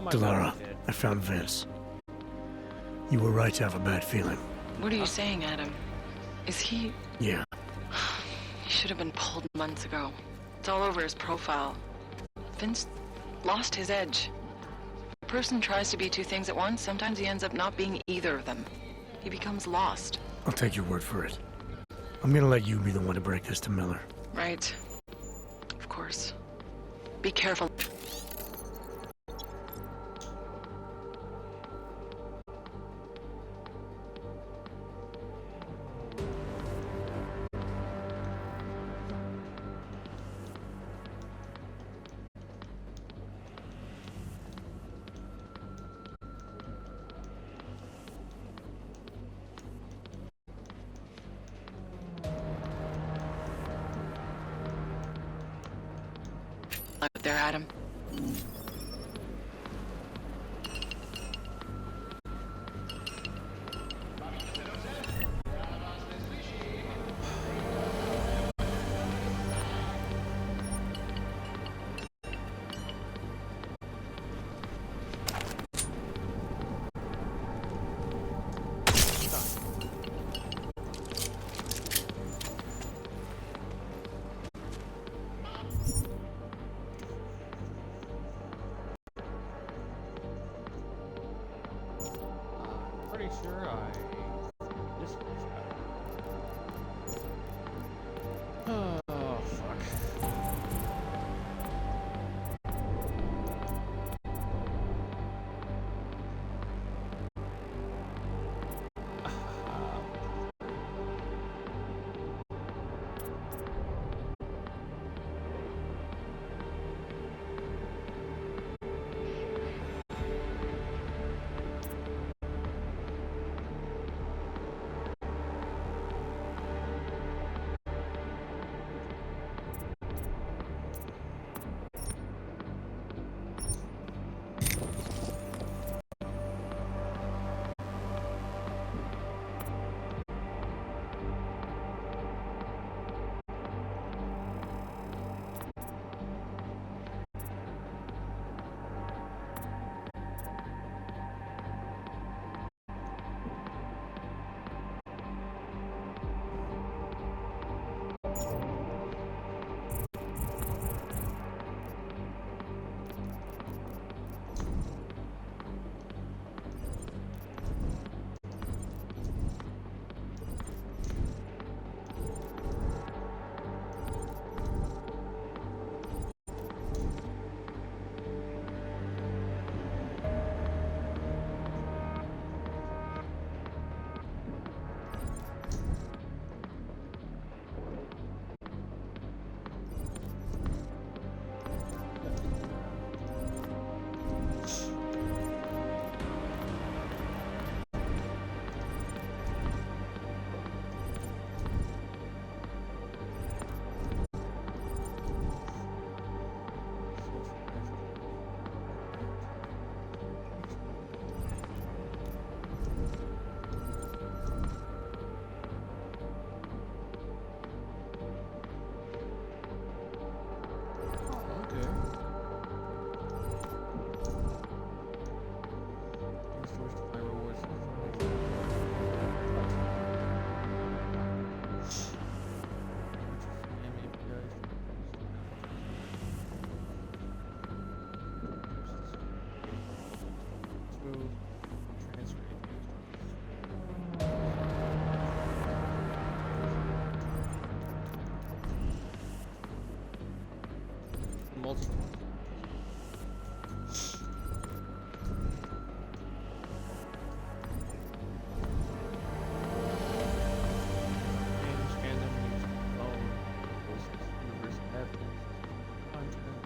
Delara, I found Vince. You were right to have a bad feeling. What are you saying, Adam? Is he... Yeah. He should have been pulled months ago. It's all over his profile. Vince lost his edge. A person tries to be two things at once, sometimes he ends up not being either of them. He becomes lost. I'll take your word for it. I'm gonna let you be the one to break this to Miller. Right. Of course. Be careful. Out there, Adam. Pretty sure this was multiple. Scan them using phone. Universe evidence. Content.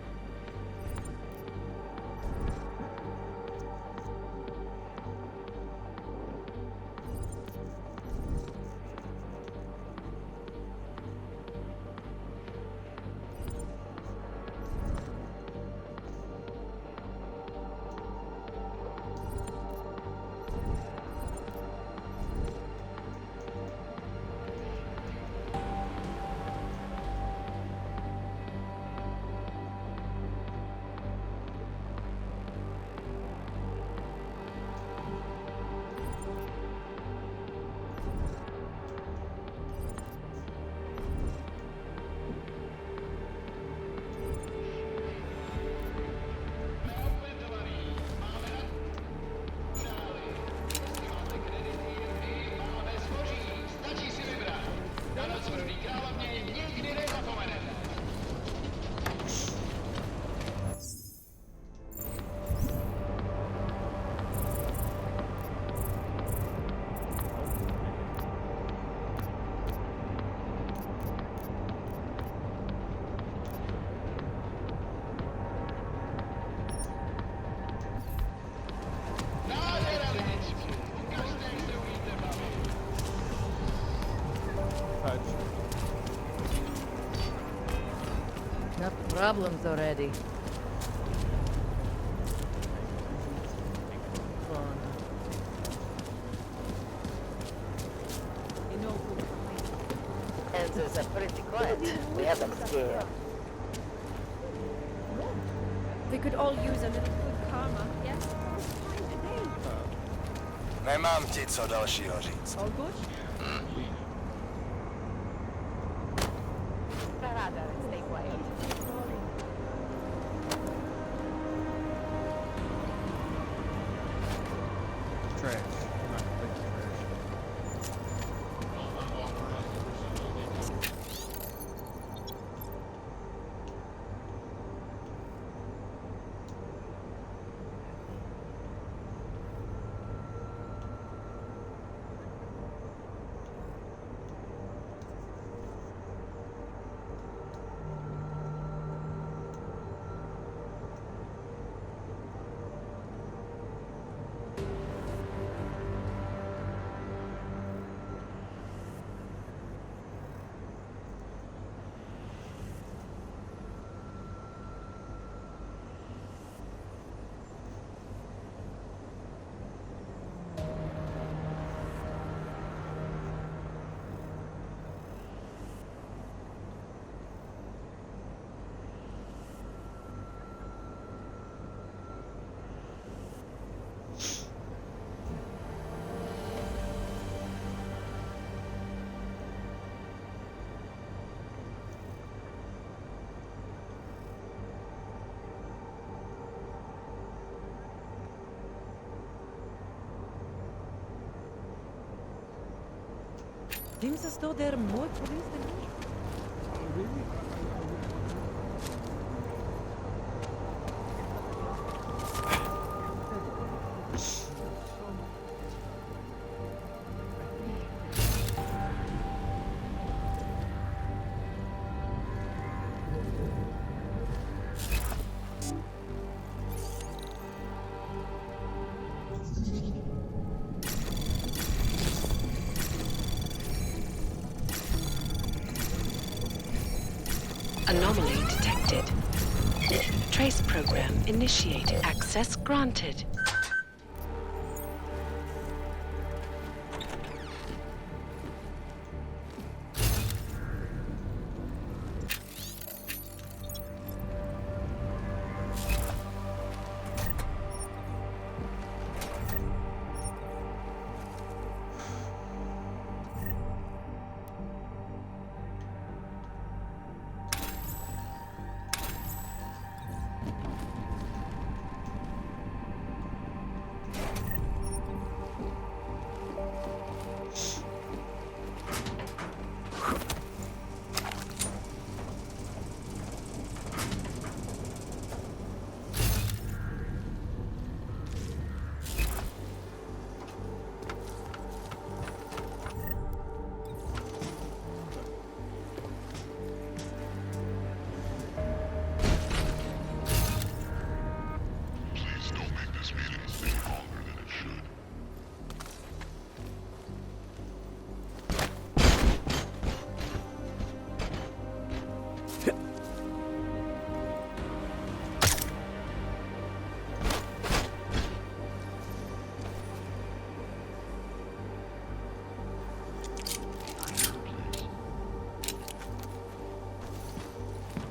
Enough problems already. Answers are pretty quiet. We haven't scared. We could all use a little good karma, yes? Nemám ti co dalšího říct. All good? Stay quiet. Trash. I'm not gonna pick trash. Seems as though there are more police than usual. Anomaly detected. Trace program initiated. Access granted.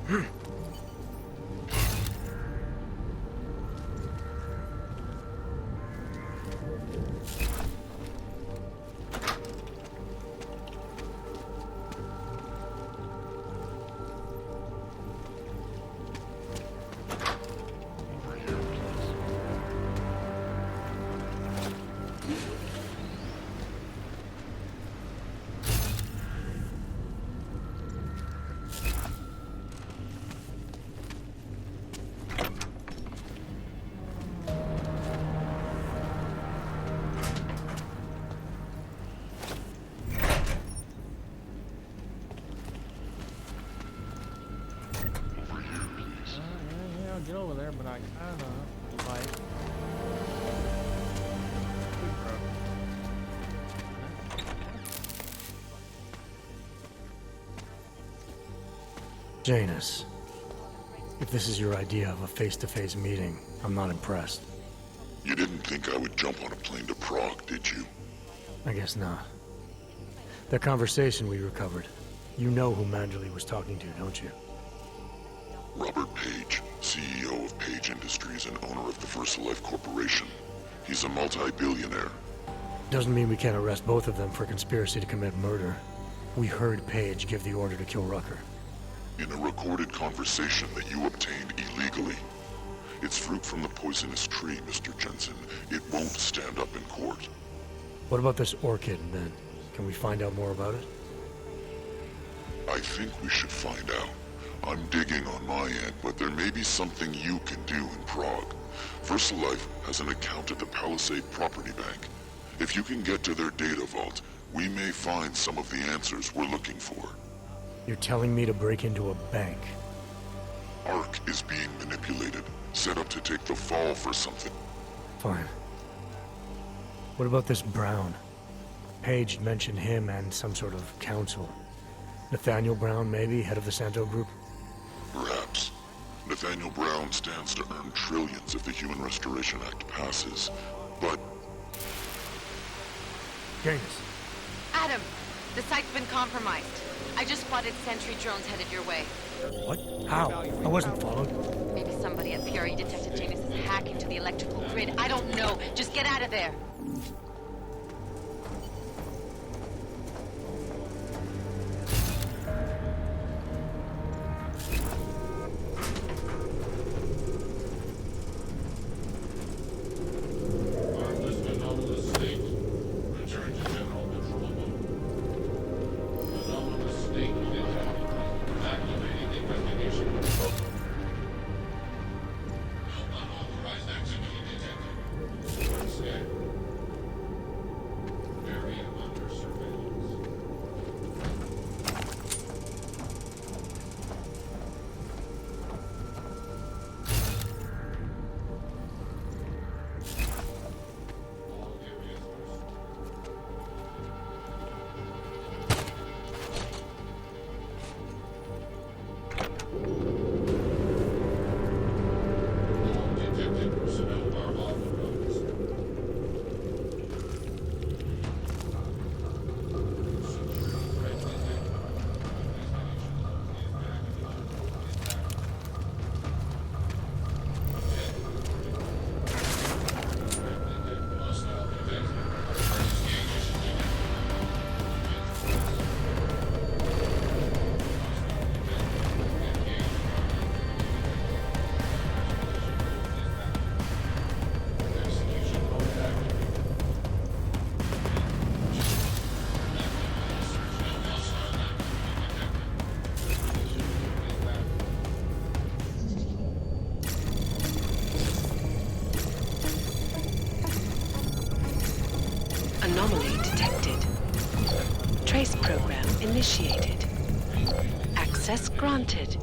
Yeah, I'll get over there, but I kinda like. Janus, if this is your idea of a face-to-face meeting, I'm not impressed. You didn't think I would jump on a plane to Prague, did you? I guess not. That conversation we recovered, you know who Manderley was talking to, don't you? Robert Page, CEO of Page Industries and owner of the VersaLife Corporation. He's a multi-billionaire. Doesn't mean we can't arrest both of them for conspiracy to commit murder. We heard Page give the order to kill Rucker. In a recorded conversation that you obtained illegally. It's fruit from the poisonous tree, Mr. Jensen. It won't stand up in court. What about this orchid, then? Can we find out more about it? I think we should find out. I'm digging on my end, but there may be something you can do in Prague. VersaLife has an account at the Palisade Property Bank. If you can get to their data vault, we may find some of the answers we're looking for. You're telling me to break into a bank? ARC is being manipulated, set up to take the fall for something. Fine. What about this Brown? Page mentioned him and some sort of council. Nathaniel Brown, maybe, head of the Santo Group? Perhaps. Nathaniel Brown stands to earn trillions if the Human Restoration Act passes, but... Janus. Adam, the site's been compromised. I just spotted sentry drones headed your way. What? How? I wasn't followed. Maybe somebody at PRE detected Janus's hack into the electrical grid. I don't know. Just get out of there. Anomaly detected. Trace program initiated. Access granted.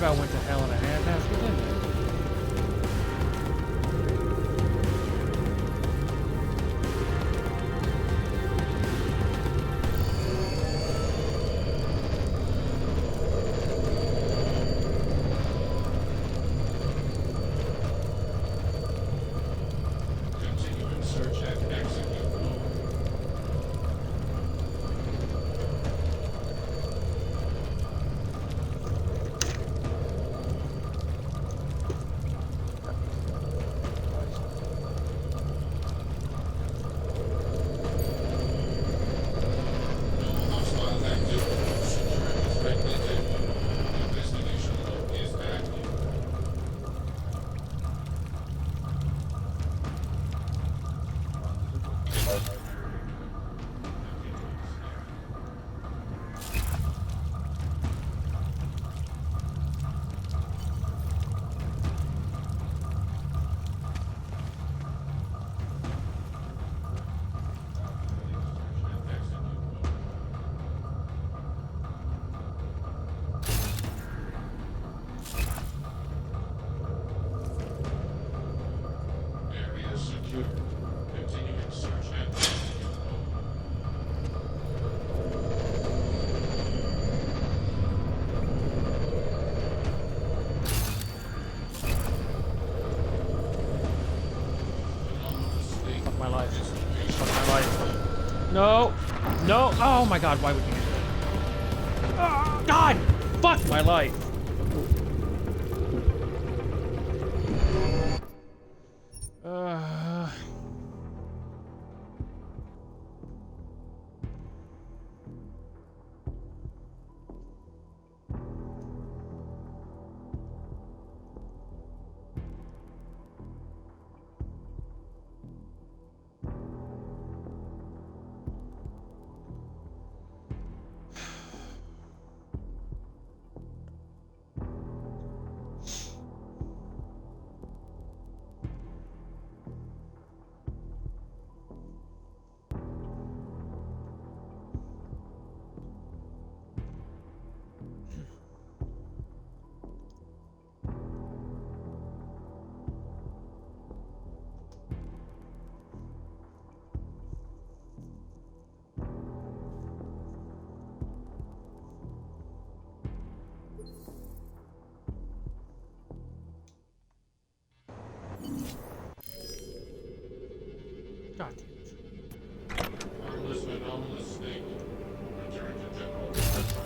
I went to hell in a handbasket, didn't I? Continuing search and execute mode. Fuck my life. Fuck my life. No! No! Oh my god, why would you do that? Oh, God! Fuck my life! God damn it. Harmless anomalous snake. Return to general detention.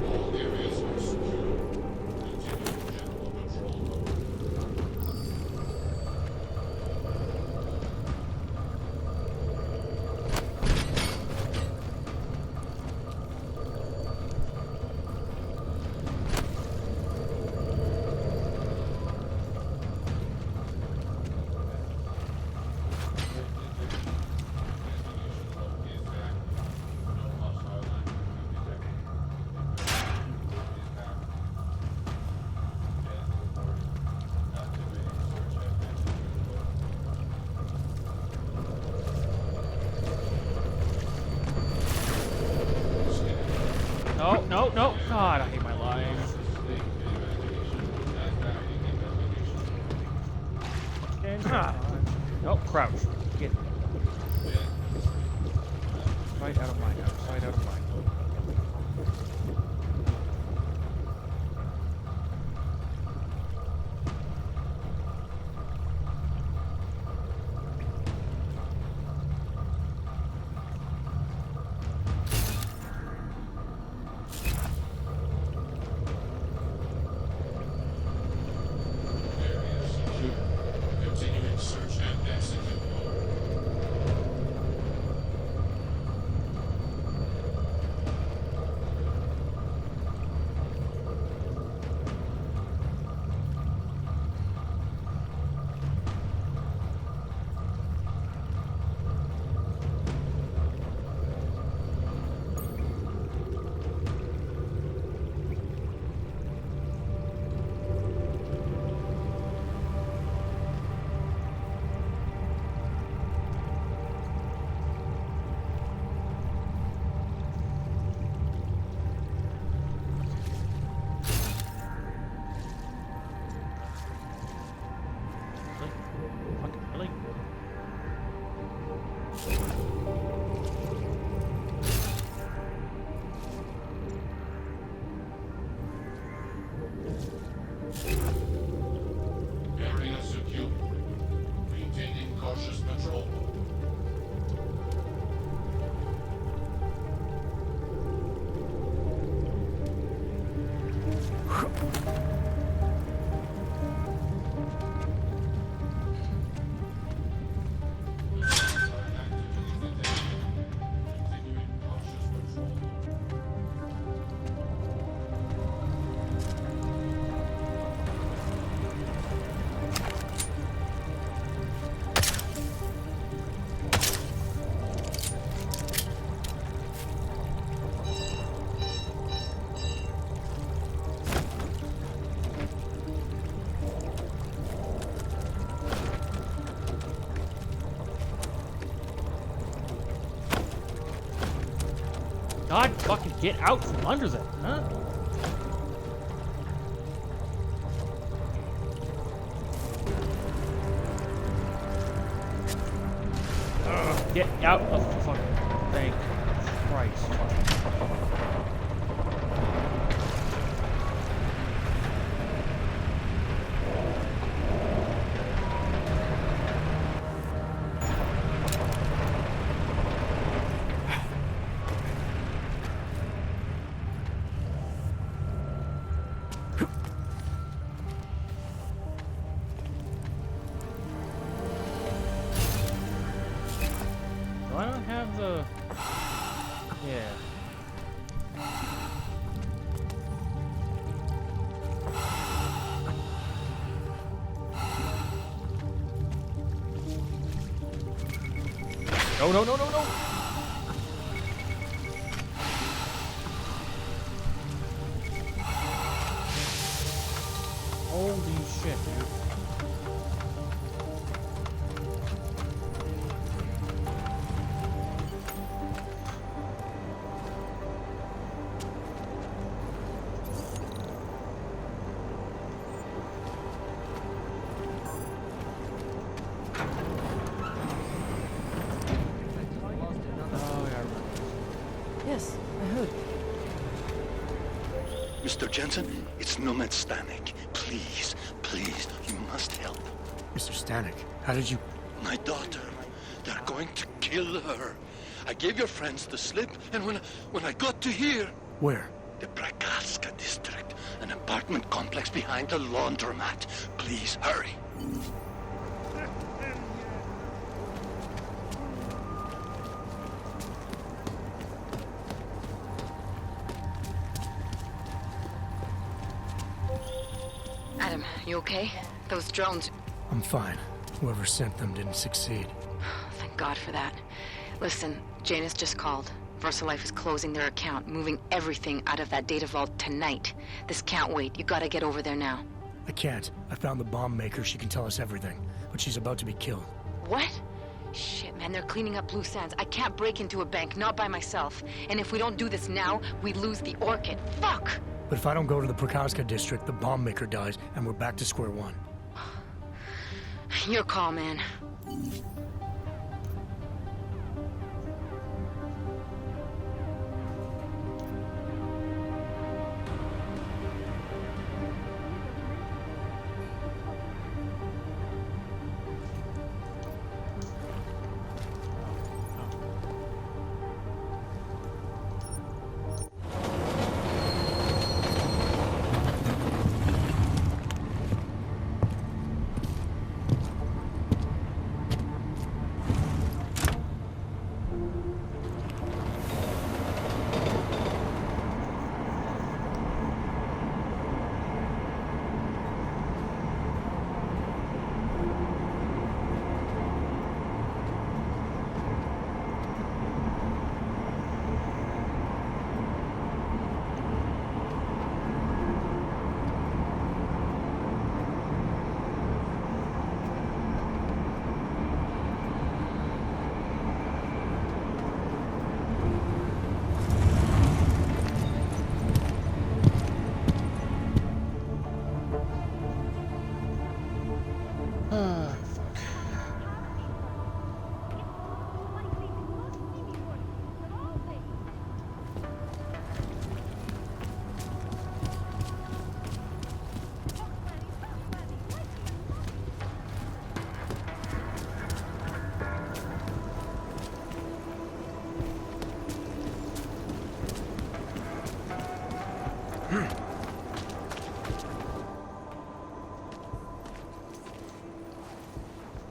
All areas are secure. Continue general patrol mode. No, no, no! God, I hate my life. No, crouch. Get right out of my house. Right out of my house. Continuing search and execute mode. God, fucking get out from under that, huh? Get out of the fucking thing. Christ. I don't have the... Yeah. No, no, no, no, no! Holy shit, dude. Yes, I heard. Mr. Jensen, it's Nomad Stanek. Please, please, you must help. Mr. Stanek, how did you... My daughter. They're going to kill her. I gave your friends the slip, and when I got to here... Where? The Prakaska district. An apartment complex behind the laundromat. Please, hurry. Adam, you okay? Those drones... I'm fine. Whoever sent them didn't succeed. Thank God for that. Listen, Janus just called. VersaLife is closing their account, moving everything out of that data vault tonight. This can't wait. You gotta get over there now. I can't. I found the bomb maker. She can tell us everything. But she's about to be killed. What? Shit, man, they're cleaning up loose ends. I can't break into a bank, not by myself. And if we don't do this now, we lose the Orchid. Fuck! But if I don't go to the Prakaska district, the bomb maker dies, and we're back to square one. Your call, man.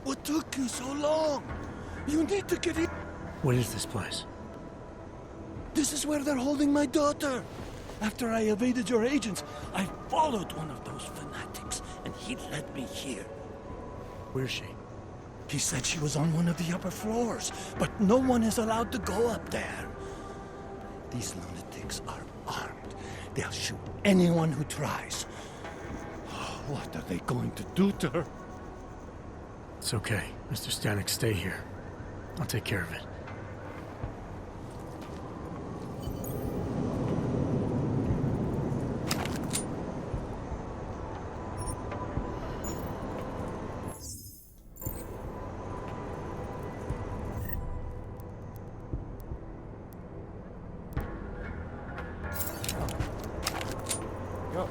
What took you so long? You need to get in. What is this place? This is where they're holding my daughter. After I evaded your agents, I followed one of those fanatics, and he led me here. Where's she? He said she was on one of the upper floors, but no one is allowed to go up there. These lunatics are armed. They'll shoot anyone who tries. What are they going to do to her? It's okay. Mr. Stanek, stay here. I'll take care of it. go.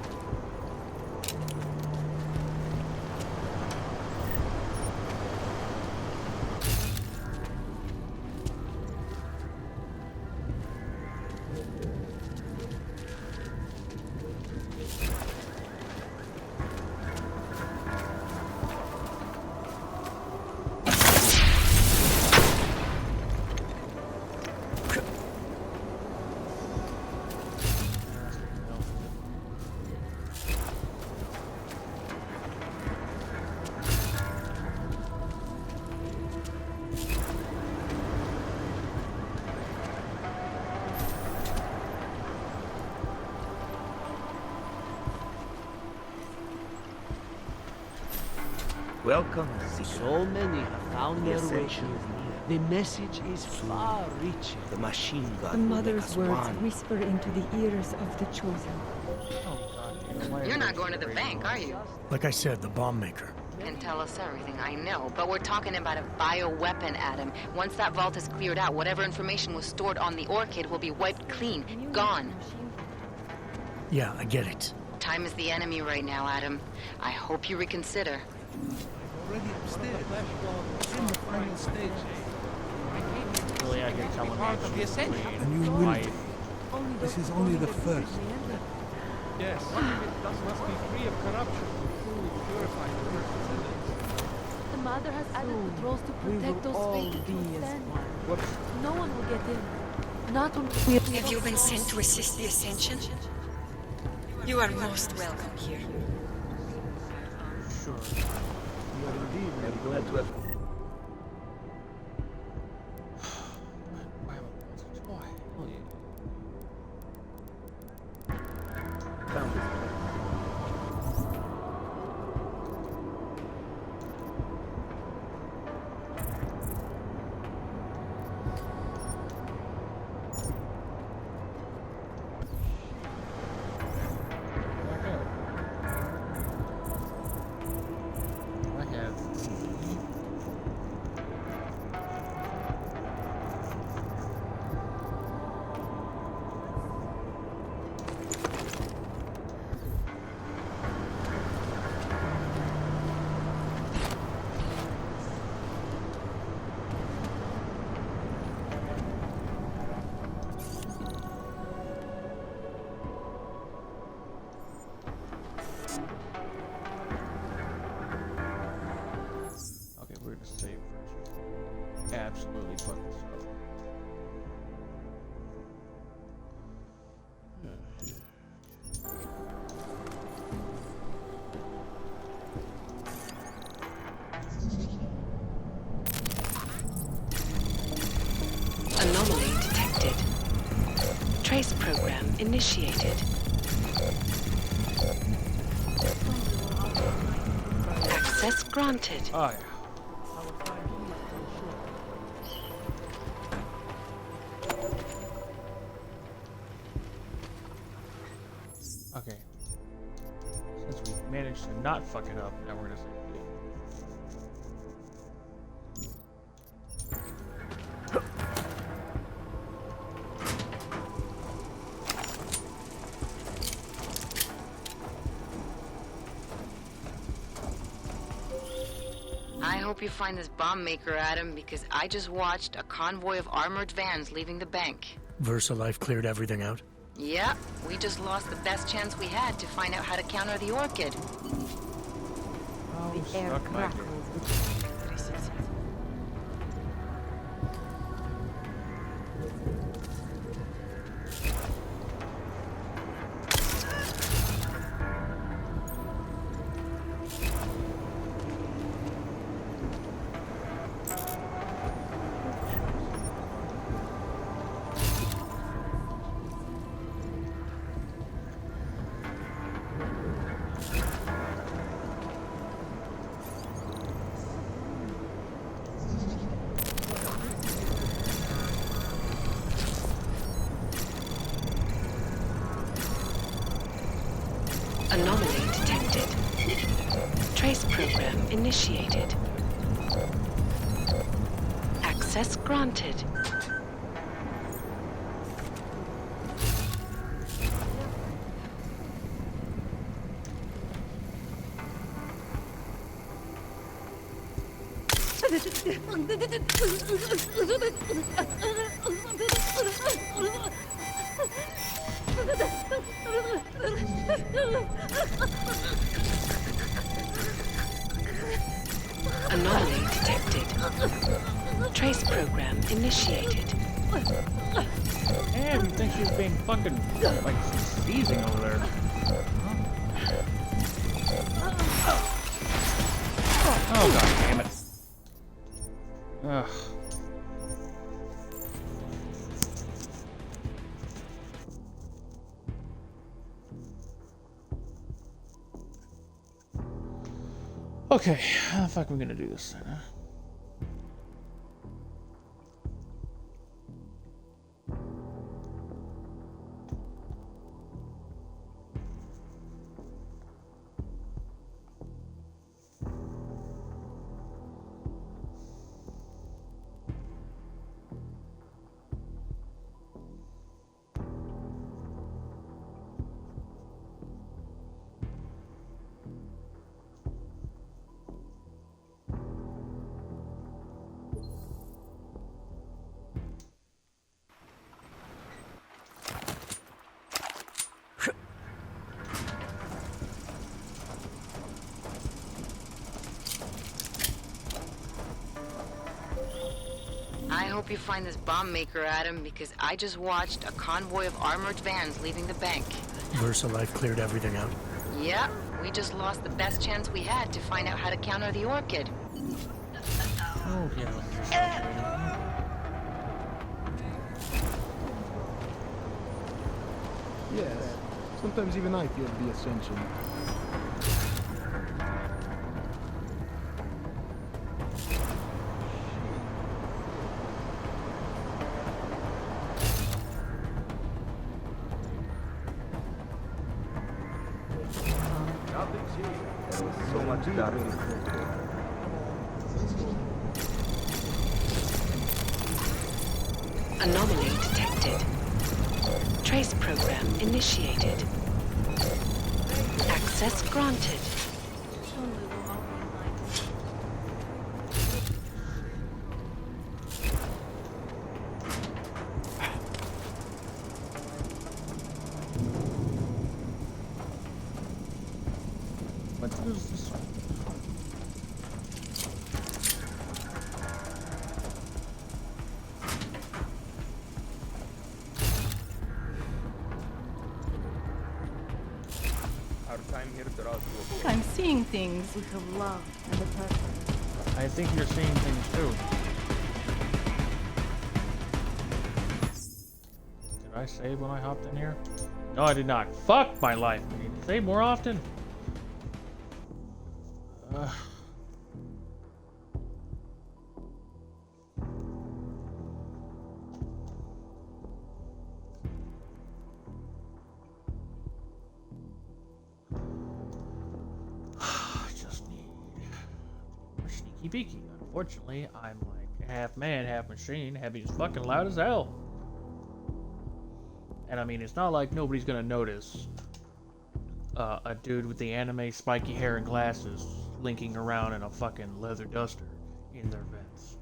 Welcome. So many have found their way here. The message is far richer. The machine gun. The will make mother's us words one. whisper into the ears of the chosen. You're not going to the bank, are you? Like I said, the bomb maker. And tell us everything, I know. But we're talking about a bioweapon, Adam. Once that vault is cleared out, whatever information was stored on the Orchid will be wiped clean. Gone. Yeah, I get it. Time is the enemy right now, Adam. I hope you reconsider. Already upstairs. In the final stage. Really, I can tell him Part of the ascension. And you will. This is only the first. Yes, one of it must be free of corruption to fully purify the person's innards. The mother has added patrols to protect those faithful to stand. No one will get in. Not when we Have you been sent to assist the Ascension? You are most welcome here. Sure. You are indeed very glad to have. Absolutely fucking so. Anomaly detected. Trace program initiated. Access granted. Oh, yeah. Okay. Since we managed to not fuck it up, now we're gonna say I hope you find this bomb maker, Adam, because I just watched a convoy of armored vans leaving the bank. VersaLife cleared everything out? Yep, we just lost the best chance we had to find out how to counter the Orchid. The air crackles with electricity. Anomaly detected. Trace program initiated. Access granted. Anomaly detected. Trace program initiated. Damn, you think she's being fucking, like, seizing over there. Oh, god damn it. Ugh. Okay, how the fuck are we gonna do this then, huh? I hope you find this bomb maker, Adam, because I just watched a convoy of armored vans leaving the bank. VersaLife cleared everything out. Yep, we just lost the best chance we had to find out how to counter the orchid. Oh, yeah. Yes. Sometimes even I feel the ascension. So much darkness. Anomaly detected. Trace program initiated. Access granted. What is this? Our time here draws to a I think I'm seeing things with the love and the purpose. I think you're seeing things too. Did I save when I hopped in here? No, I did not. Fuck my life. I need to save more often. Just need more sneaky beaky. Unfortunately, I'm like half man, half machine, heavy as fucking loud as hell. And I mean, it's not like nobody's gonna notice a dude with the anime spiky hair and glasses linking around in a fucking leather duster in their vents.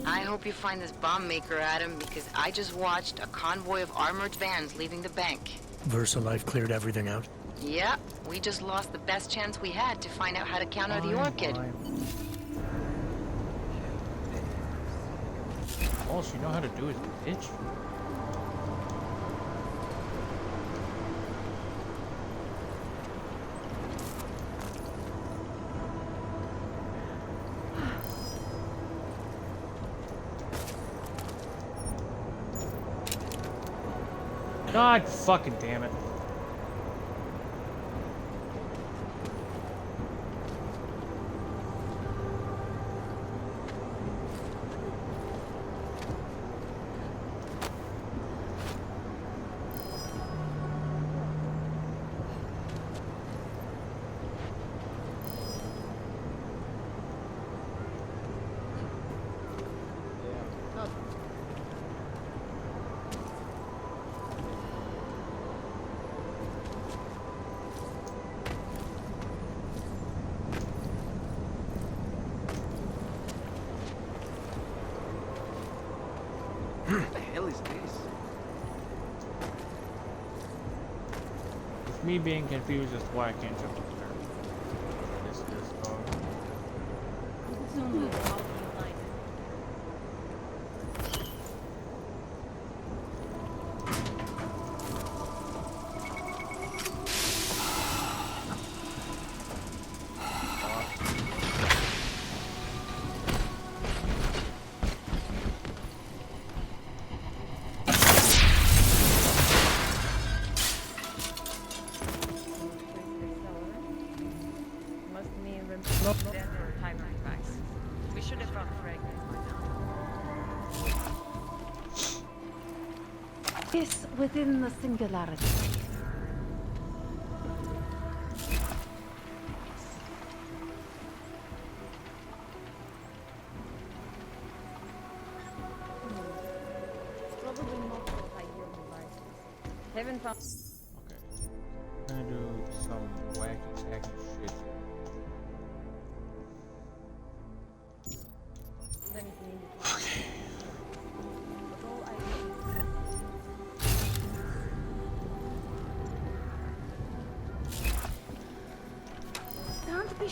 I hope you find this bomb maker, Adam, because I just watched a convoy of armored vans leaving the bank. VersaLife cleared everything out. Yep, we just lost the best chance we had to find out how to counter the orchid. All she know how to do is bitch. God fucking damn it. me being confused as to why I can't jump up there. This is We should have found fragments by now. Yes, within the singularity. Probably multiple high-yield devices. Haven't found. okay. I'm gonna do some wacky tacky shit. Okay. Don't be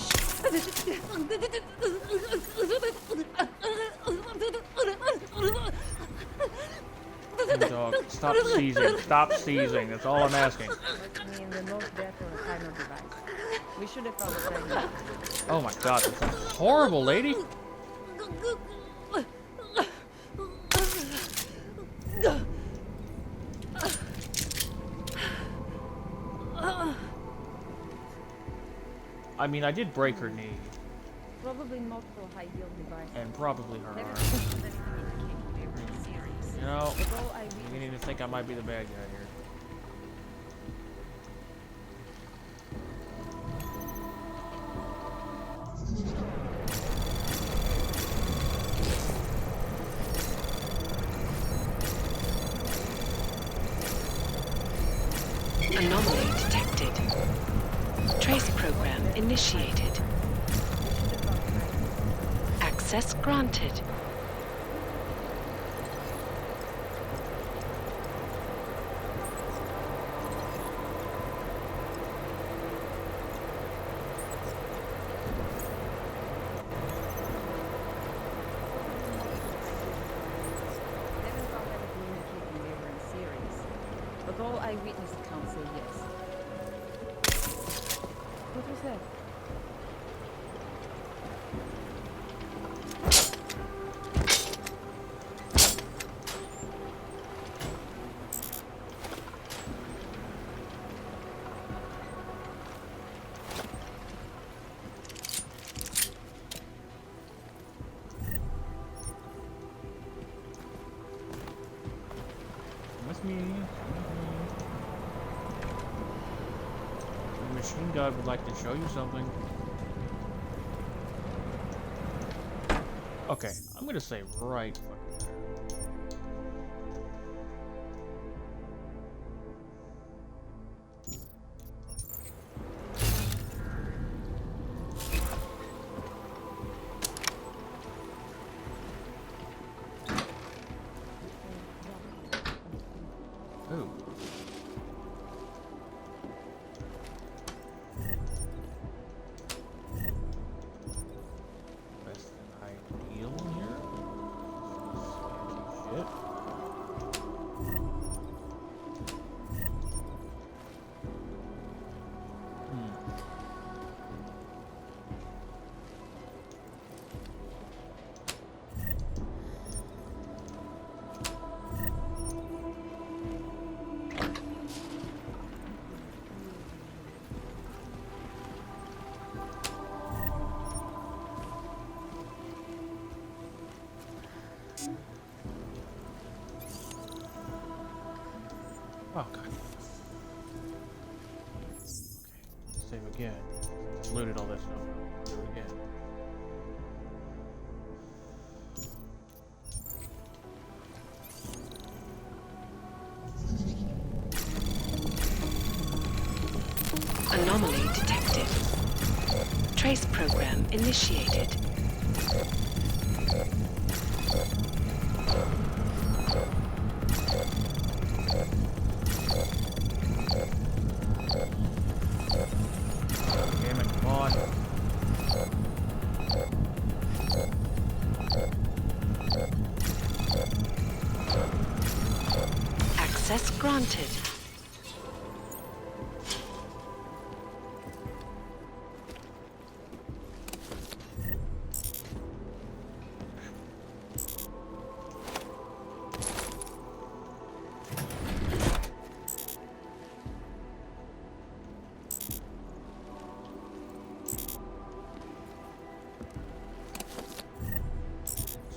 Dog, stop seizing. Stop seizing. That's all I'm asking. Me in the most better timer device. We should have found fragments. Oh my god, that sounds horrible, lady. I mean, I did break her knee. Probably multiple high-yield devices. And probably her arm. You know, I'm beginning to think I might be the bad guy here. Anomaly detected. Trace program initiated. Access granted. But all eyewitness accounts say yes. What was that? With me. The machine god would like to show you something. Okay, I'm gonna say right fucking there. Ooh. Less than ideal here. Sketchy shit. Oh god. Okay, save again. Looted all that stuff. Do it again. Anomaly detected. Trace program initiated. granted.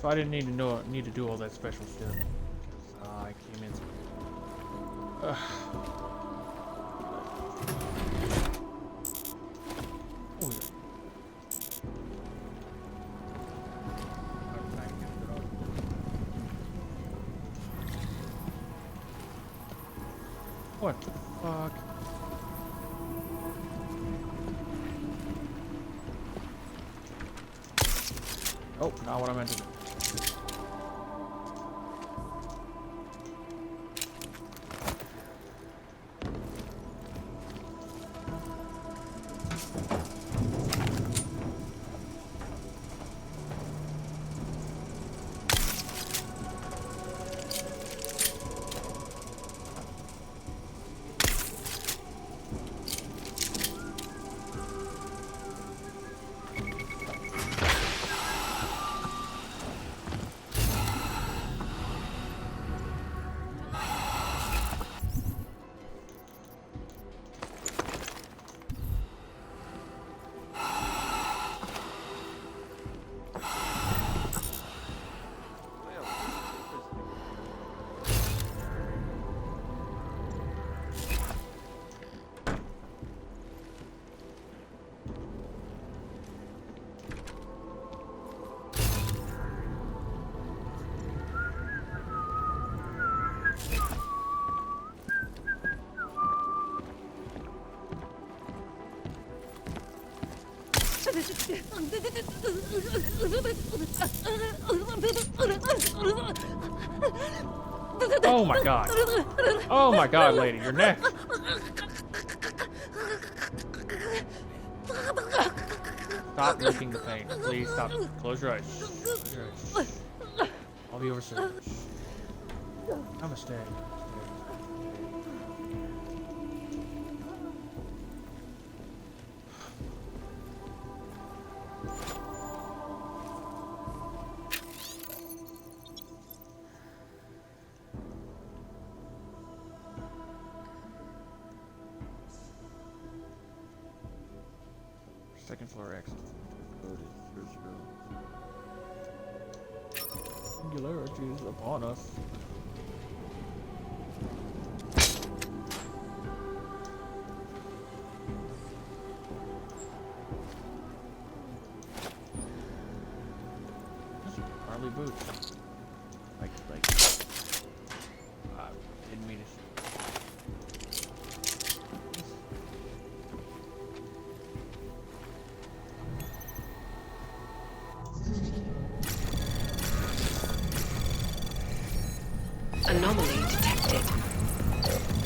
So I didn't need to do all that special shit. I came in. Oh, yeah. What the fuck? Oh, not what I meant to do. Oh my god. Oh my god, lady, your neck. Stop licking the paint. Please stop. Close your eyes. Close your eyes. I'll be over soon. Namaste. Second floor exit. Code is 00. Singularity is upon us. Harley boots. Like, didn't mean to. Anomaly detected.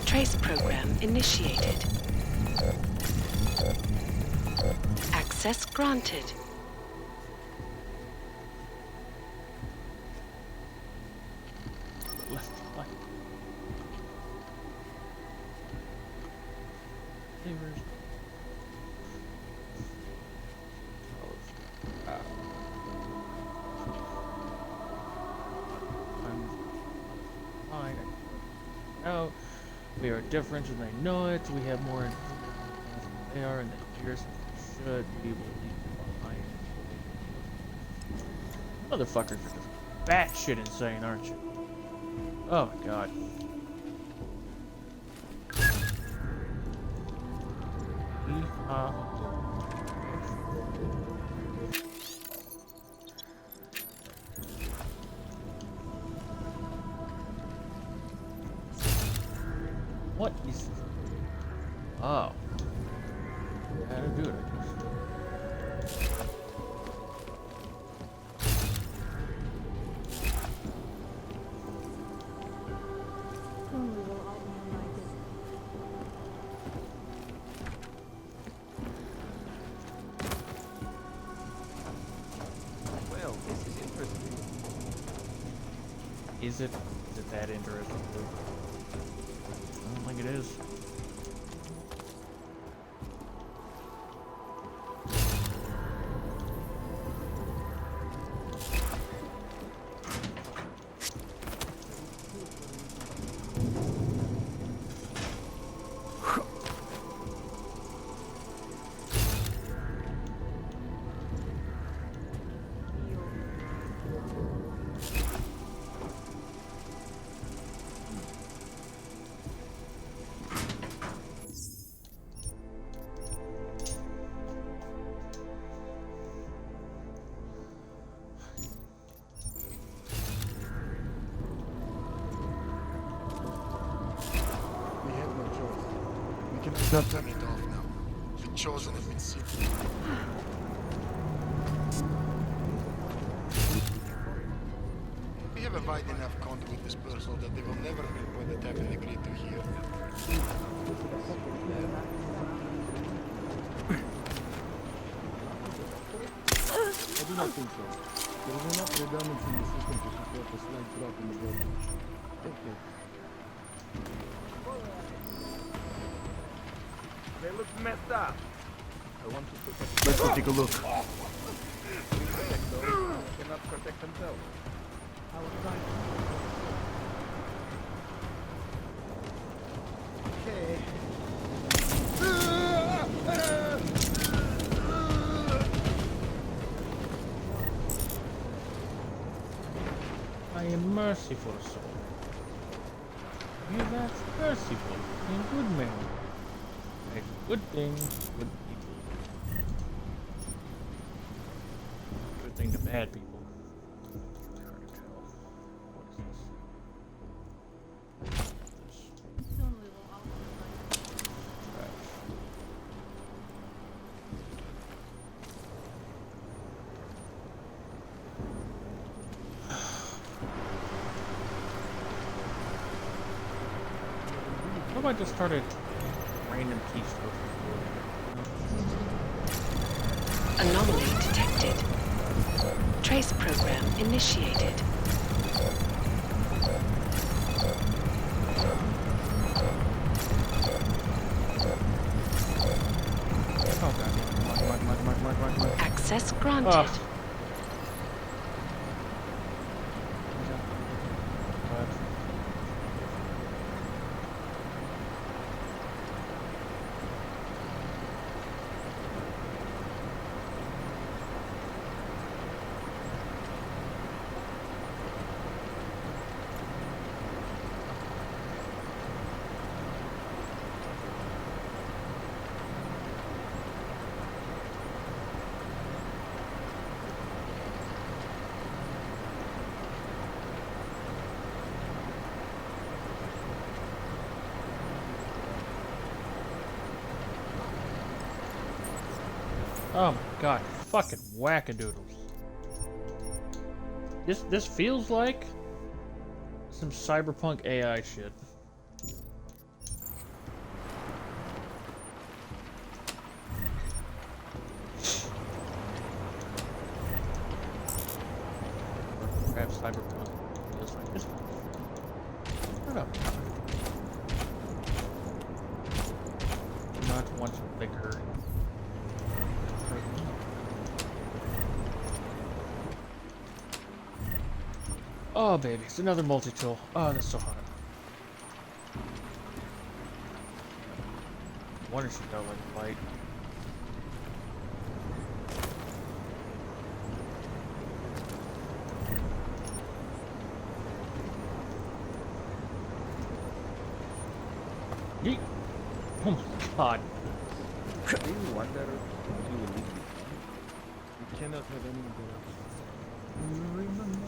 Trace program initiated. Access granted. Left, left. Levers. Out. We are different and they know it. We have more information than they are, and the years should we will leave behind. Motherfuckers are just batshit insane, aren't you? Oh my god. What is this? Oh. How to do it, I guess. Well, this is interesting. Is it that interesting? it is. Not turn it off now. The chosen have been sealed. We have a wide enough conduit dispersal that they will never hear what the Tavern agreed to hear. I do not think so. There is enough redundancy in the system to support a slight drop in the voltage. Okay. They look messed up. I want to protect. Let's go take a look. We protect those who cannot protect themselves. Okay. I am merciful soul. You that merciful and good man. Makes good things, good people. Good thing to bad people. It's hard to tell. What is this? Trash. What if I just started random keystrokes? Anomaly detected. Trace program initiated. Access granted. Oh my god, fucking wackadoodles. This feels like some cyberpunk AI shit. Perhaps cyberpunk feels like this. Shut up. Not want to liquor. Oh baby, it's another multi-tool. Oh, that's so hot. Wonder if she don't like light. Yeet. Oh my god. Do you wonder if you will leave me? You cannot have any interruption. Remember?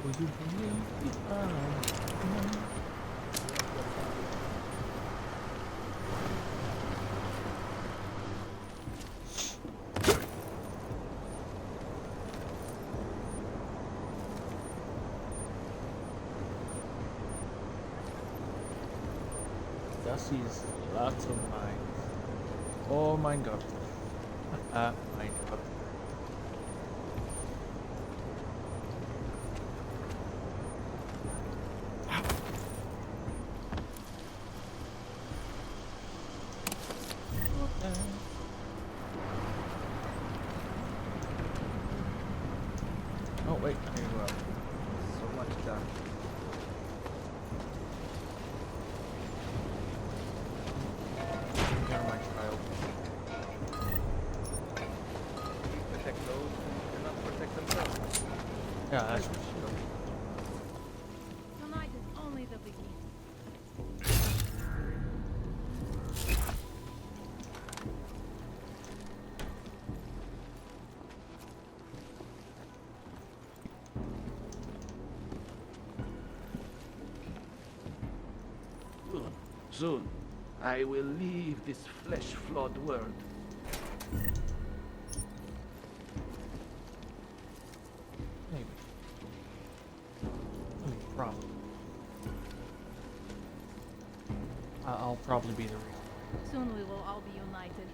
Would you believe it? Das ist lots of mine. Oh mein Gott. Mein Gott. Yeah, that's what she does. Tonight is only the beginning. Soon, I will leave this flesh-flawed world. Maybe. Probably. I'll probably be the reason. Soon we will all be united.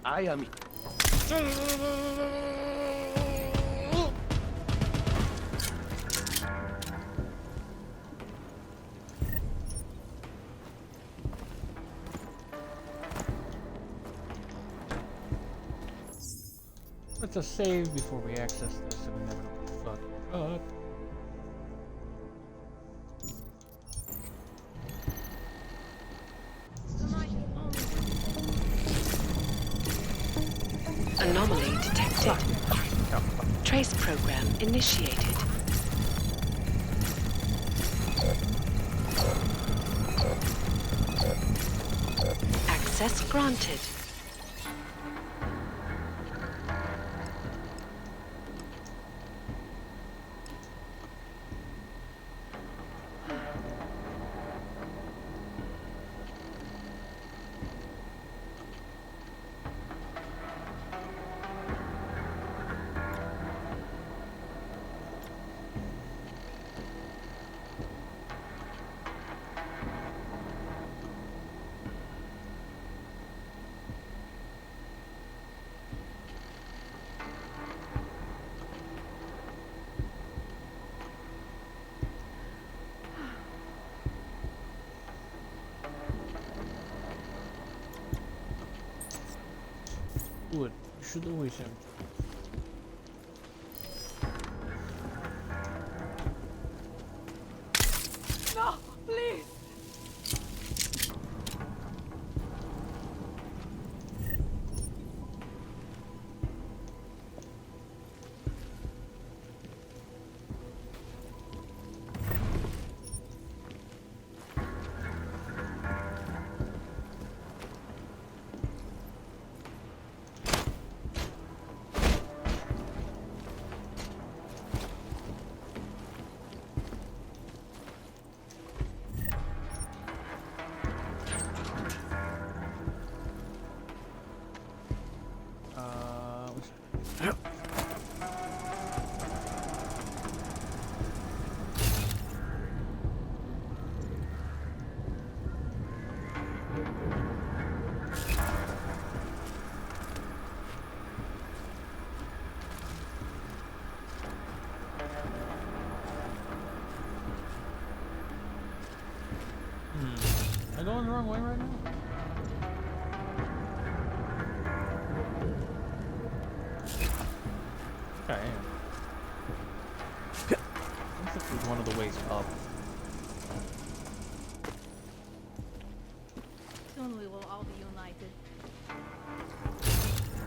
I am... Let's just save before we access this and we never know what the fuck up. Anomaly detected. Trace program initiated. Access granted. Good. You should always have. No, please. Am I going the wrong way right now? I am. I think this was one of the ways up. Soon we will all be united.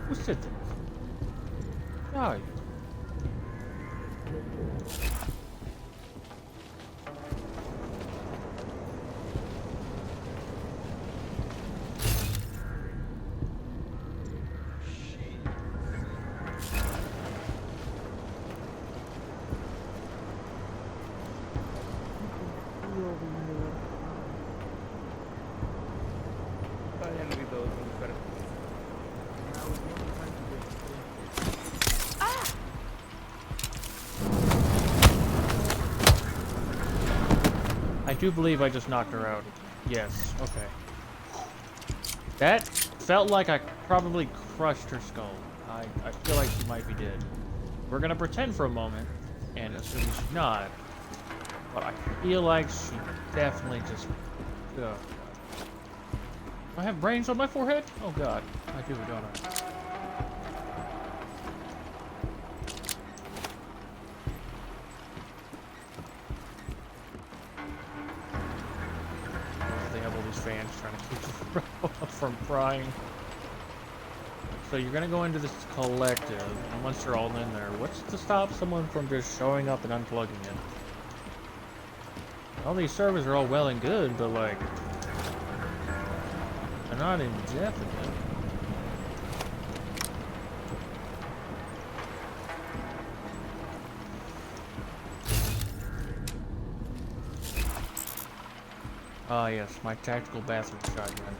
Who said that? Die. I envy those in better. I do believe I just knocked her out. Yes, okay. That felt like I probably crushed her skull. I feel like she might be dead. We're gonna pretend for a moment and assume she's not. But I feel like she definitely just... Oh, God. Do I have brains on my forehead? Oh god, I do, don't I? from prying. So you're gonna go into this collective, and once you're all in there, what's to stop someone from just showing up and unplugging it? All these servers are all well and good, but like, they're not in jeopardy. Ah yes, my tactical bathroom shotgun.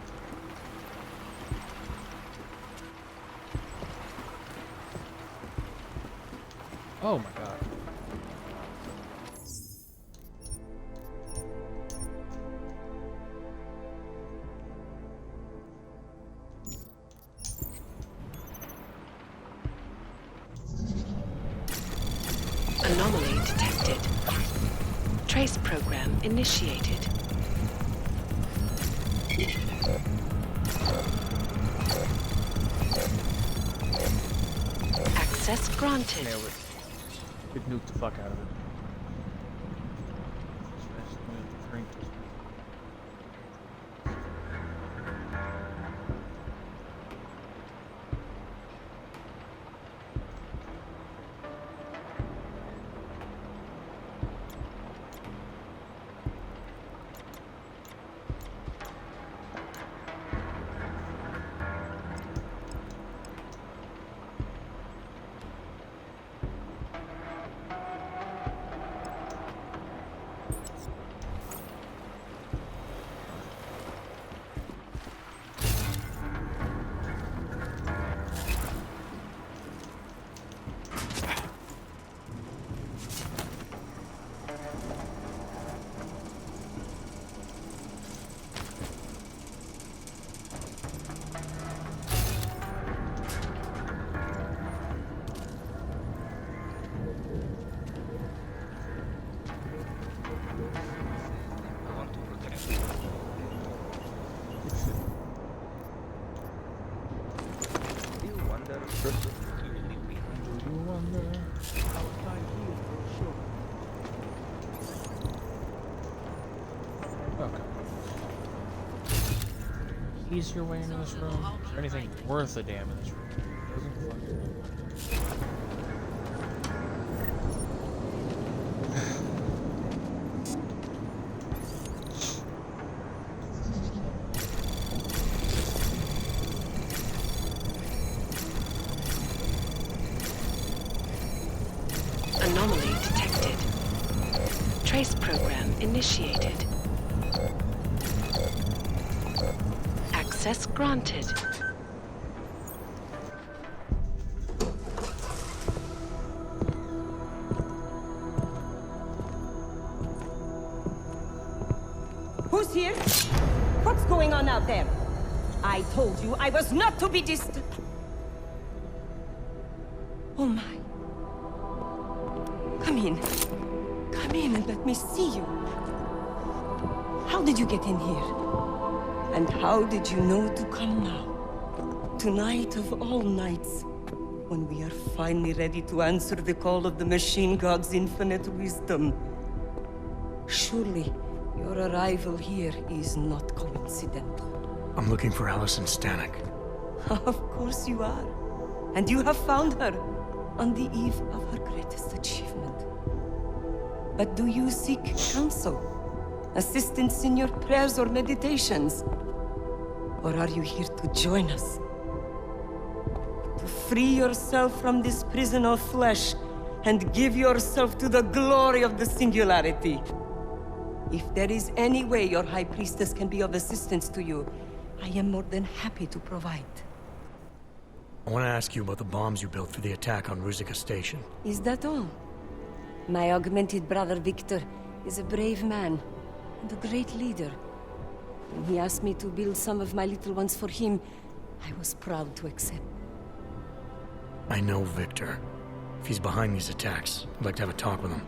Oh my god. Anomaly detected. Trace program initiated. Access granted. Nailed it. Could nuke the fuck out of it. Drink. Ease your way into this room. Is there anything worth a damn in this room? Anomaly detected. Trace program initiated. Access granted. Who's here? What's going on out there? I told you I was not to be disturbed. Oh my. Come in. Come in and let me see you. How did you get in here? And how did you know to come now? Tonight of all nights, when we are finally ready to answer the call of the machine god's infinite wisdom. Surely, your arrival here is not coincidental. I'm looking for Allison Stanek. Of course you are. And you have found her on the eve of her greatest achievement. But do you seek counsel? Assistance in your prayers or meditations? Or are you here to join us? To free yourself from this prison of flesh and give yourself to the glory of the singularity. If there is any way your High Priestess can be of assistance to you, I am more than happy to provide. I want to ask you about the bombs you built for the attack on Ruzicka Station. Is that all? My augmented brother Victor is a brave man and a great leader. When he asked me to build some of my little ones for him, I was proud to accept. I know Victor. If he's behind these attacks, I'd like to have a talk with him.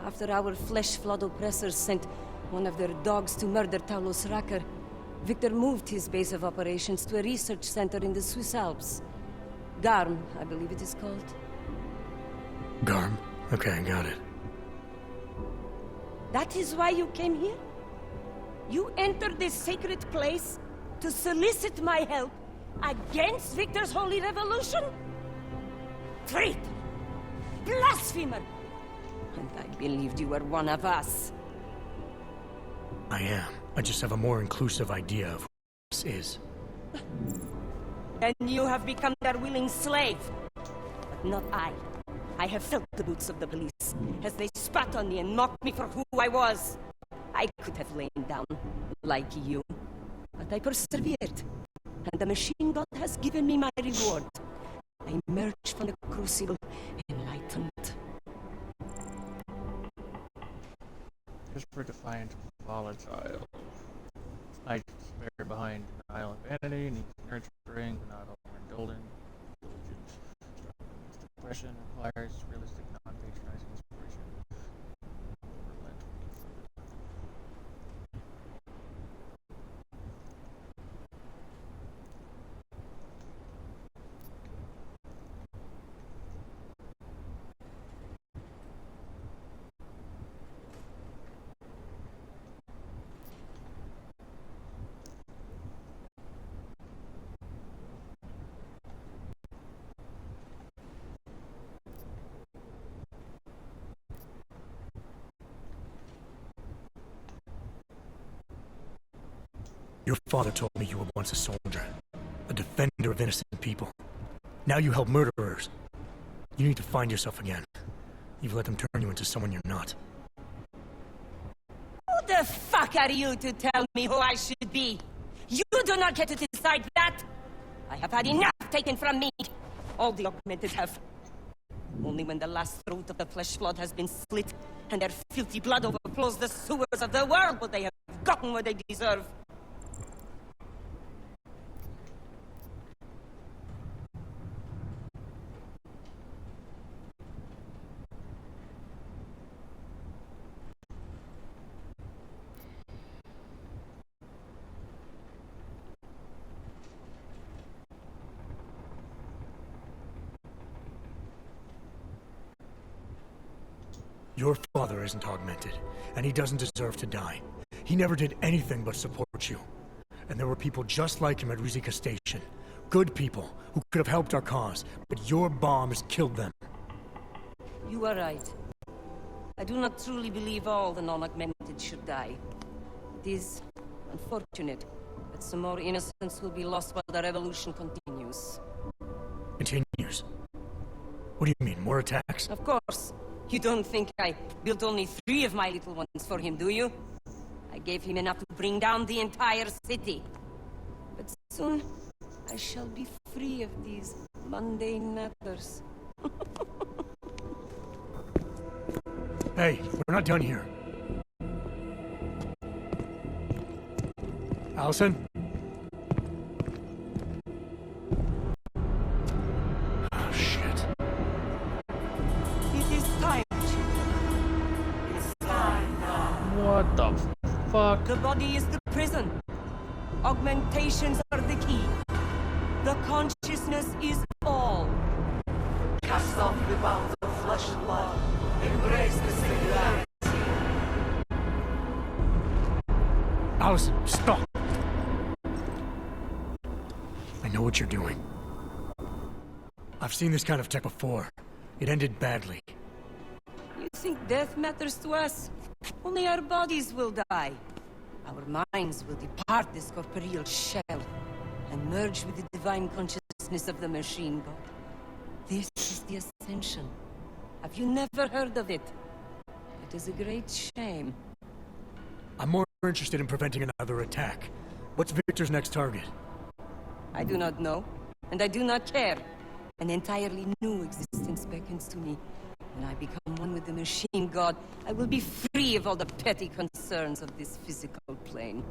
After our flesh-flood oppressors sent one of their dogs to murder Talos Racker, Victor moved his base of operations to a research center in the Swiss Alps. Garm, I believe it is called. Garm? Okay, got it. That is why you came here? You entered this sacred place To solicit my help against Victor's holy revolution? Traitor! Blasphemer! And I believed you were one of us. I am. I just have a more inclusive idea of who this is. And you have become their willing slave. But not I. I have felt the boots of the police as they spat on me and mocked me for who I was. I could have lain down, like you. But I persevered. And the machine god has given me my reward. I emerged from the crucible enlightened. Christopher Defiant, volatile. I despair behind denial and vanity, needs nurturing, not overindulgent. Depression requires realistic, non-patronizing inspiration. Relent when confronted. Your father told me you were once a soldier, a defender of innocent people. Now you help murderers. You need to find yourself again. You've let them turn you into someone you're not. Who the fuck are you to tell me who I should be? You do not get to decide that! I have had enough taken from me! All the augmented have. Only when the last throat of the flesh flood has been slit and their filthy blood overflows the sewers of the world will they have gotten what they deserve. Your father isn't augmented, and he doesn't deserve to die. He never did anything but support you. And there were people just like him at Ruzicka Station. Good people who could have helped our cause, but your bombs killed them. You are right. I do not truly believe all the non-augmented should die. It is unfortunate that some more innocents will be lost while the revolution continues. Continues? What do you mean, more attacks? Of course. You don't think I built only 3 of my little ones for him, do you? I gave him enough to bring down the entire city. But soon, I shall be free of these mundane matters. Hey, we're not done here. Allison? Oh, shit. It is time, children. It's time now. What the fuck? The body is the prison. Augmentations are the key. The consciousness is all. Cast off the bounds of flesh and blood. Embrace the singularity. Allison, stop! I know what you're doing. I've seen this kind of tech before. It ended badly. You think death matters to us? Only our bodies will die. Our minds will depart this corporeal shell and merge with the divine consciousness of the machine god. This is the Ascension. Have you never heard of it? It is a great shame. I'm more interested in preventing another attack. What's Victor's next target? I do not know, and I do not care. An entirely new existence beckons to me. When I become one with the machine god, I will be free of all the petty concerns of this physical plane.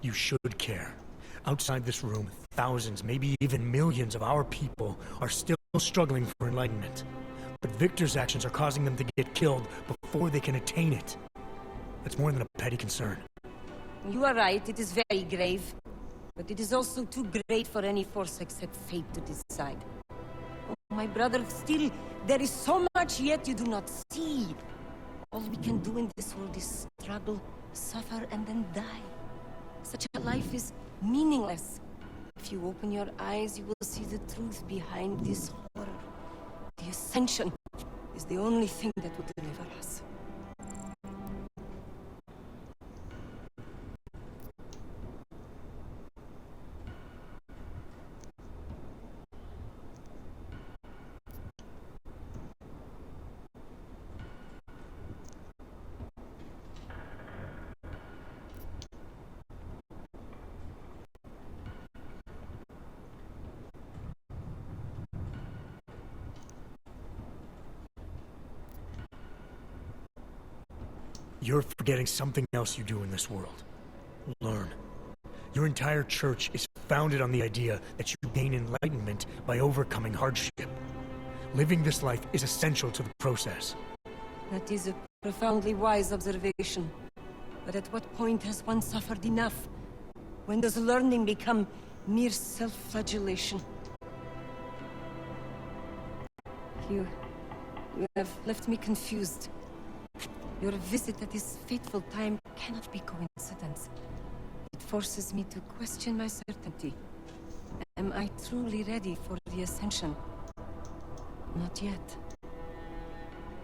You should care. Outside this room, thousands, maybe even millions of our people are still struggling for enlightenment. But Victor's actions are causing them to get killed before they can attain it. That's more than a petty concern. You are right, it is very grave. But it is also too great for any force except fate to decide. Oh, my brother, still, there is so much yet you do not see. All we can do in this world is struggle, suffer, and then die. Such a life is meaningless. If you open your eyes, you will see the truth behind this horror. The Ascension is the only thing that will deliver us. You're forgetting something else you do in this world. Learn. Your entire church is founded on the idea that you gain enlightenment by overcoming hardship. Living this life is essential to the process. That is a profoundly wise observation. But at what point has one suffered enough? When does learning become mere self-flagellation? You have left me confused. Your visit at this fateful time cannot be coincidence. It forces me to question my certainty. Am I truly ready for the Ascension? Not yet.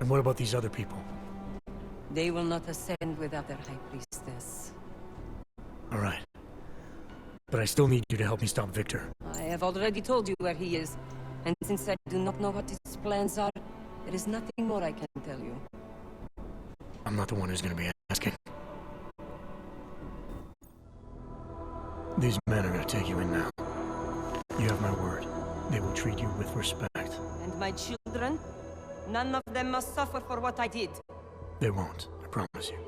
And what about these other people? They will not ascend without their High Priestess. All right. But I still need you to help me stop Victor. I have already told you where he is. And since I do not know what his plans are, there is nothing more I can tell you. I'm not the one who's going to be asking. These men are going to take you in now. You have my word. They will treat you with respect. And my children? None of them must suffer for what I did. They won't, I promise you.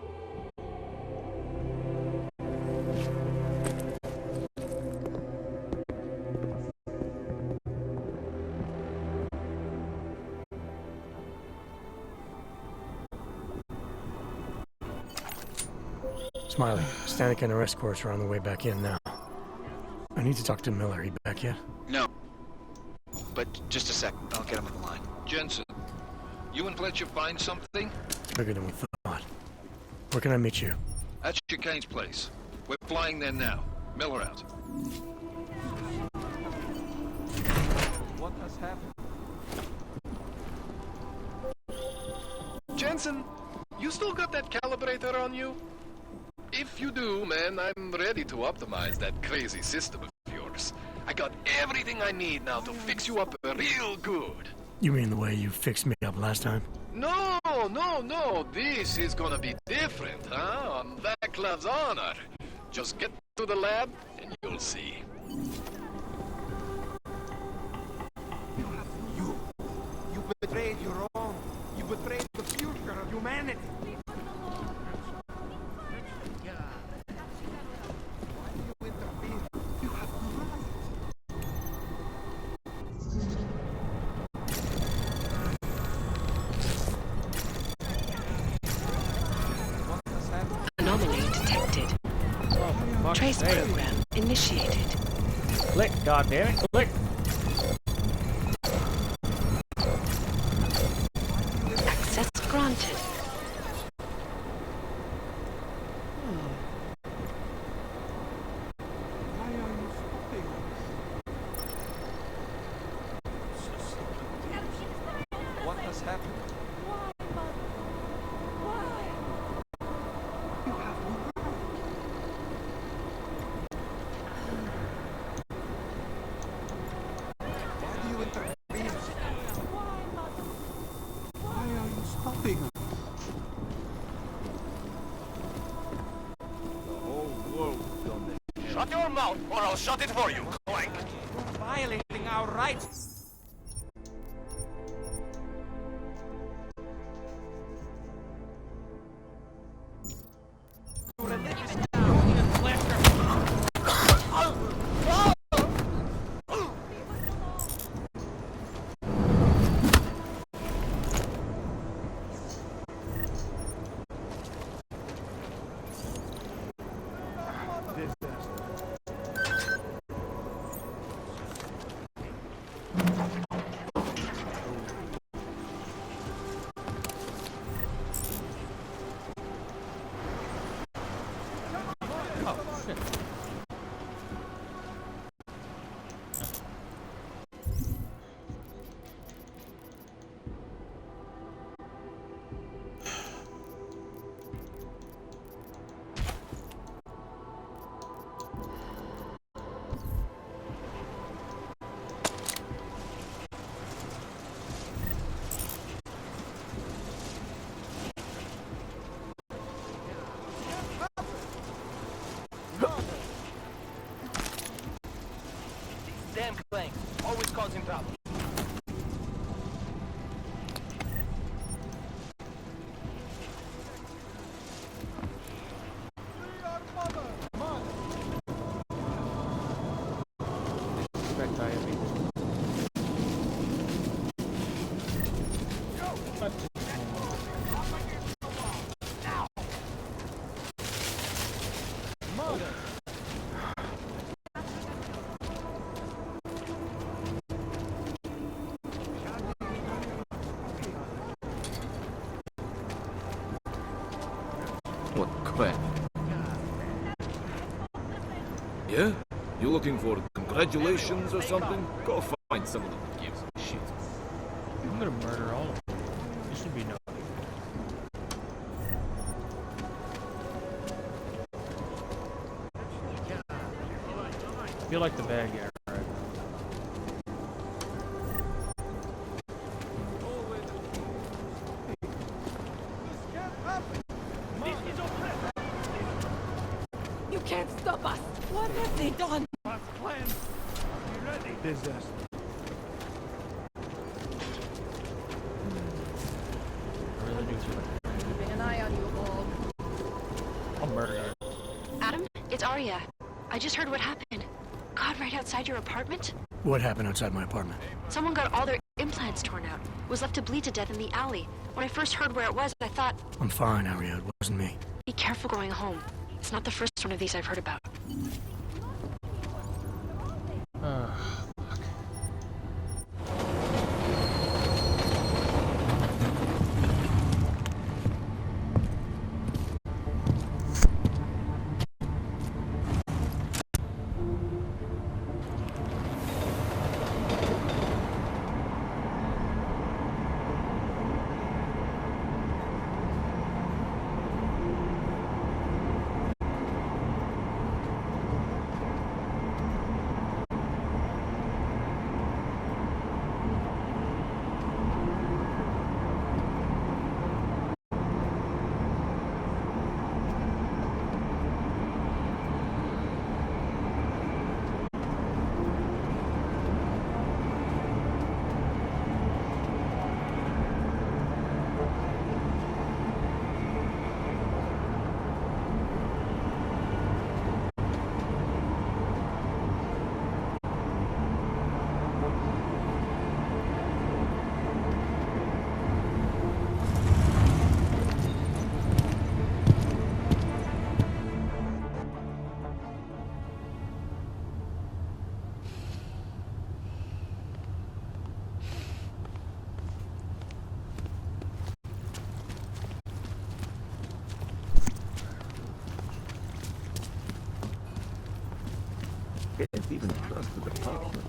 Smiley, Stanek and her escorts are on the way back in now. I need to talk to Miller. He back yet? No. But just a sec. I'll get him on the line. Jensen, you and Fletcher find something? Bigger than we thought. Where can I meet you? At Chicane's place. We're flying there now. Miller out. What has happened? Jensen, you still got that calibrator on you? If you do, man, I'm ready to optimize that crazy system of yours. I got everything I need now to fix you up real good. You mean the way you fixed me up last time? No. This is gonna be different, huh? On Vaclav's honor. Just get to the lab and you'll see. You betrayed your own. You betrayed the future of humanity. Anomaly detected. Trace program initiated. Click, goddammit, click! Access granted. What has happened? Shut your mouth, or I'll shut it for you, Clank! You're violating our rights! shit. Damn claims, always causing problems. Expect I am What crap? Yeah? You looking for congratulations or something? Go find someone who gives a shit. I'm gonna murder all of them. You should be no. I feel like the bad guy right now. You can't stop us! What have they done? Plan. Are you ready? Disaster. I really do feel like Keeping an eye on you, Hog. I'll murder her. Adam, it's Arya. I just heard what happened. God, right outside your apartment? What happened outside my apartment? Someone got all their implants torn out. Was left to bleed to death in the alley. When I first heard where it was, I thought... I'm fine, Arya. It wasn't me. Be careful going home. It's not the first one of these I've heard about. Can't even trust the department.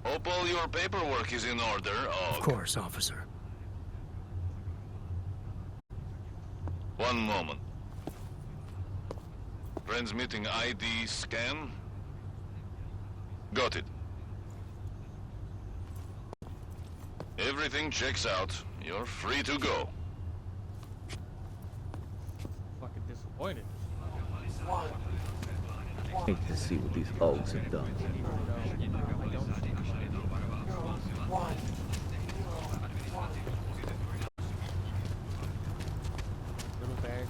Hope all your paperwork is in order. Of course, officer. One moment. Transmitting ID scan. Got it. Everything checks out. You're free to go. disappointed. Hate to see what these Ogs have done. Little bag.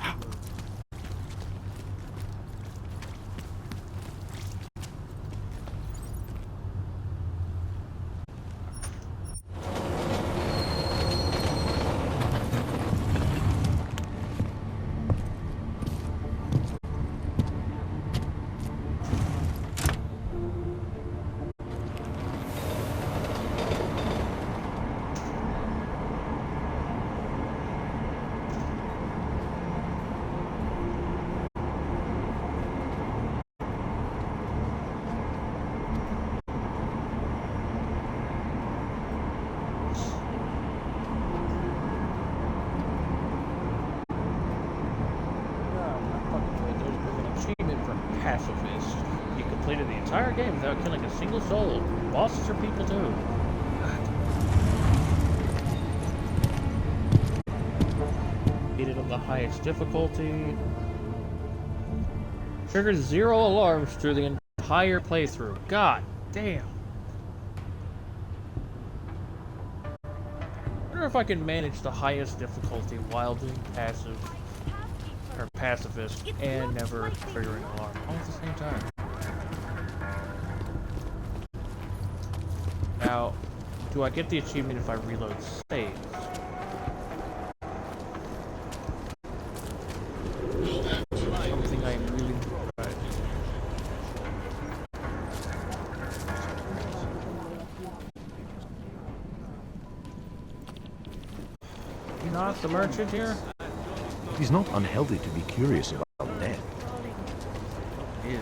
Pacifist. You completed the entire game without killing a single soul. Bosses are people too. Beat it on the highest difficulty. Triggered 0 alarms through the entire playthrough. God damn. I wonder if I can manage the highest difficulty while doing passive or pacifist and never triggering alarm all at the same time. Now, do I get the achievement if I reload saves? Something I really tried. You not the merchant here? It is not unhealthy to be curious about death. It is.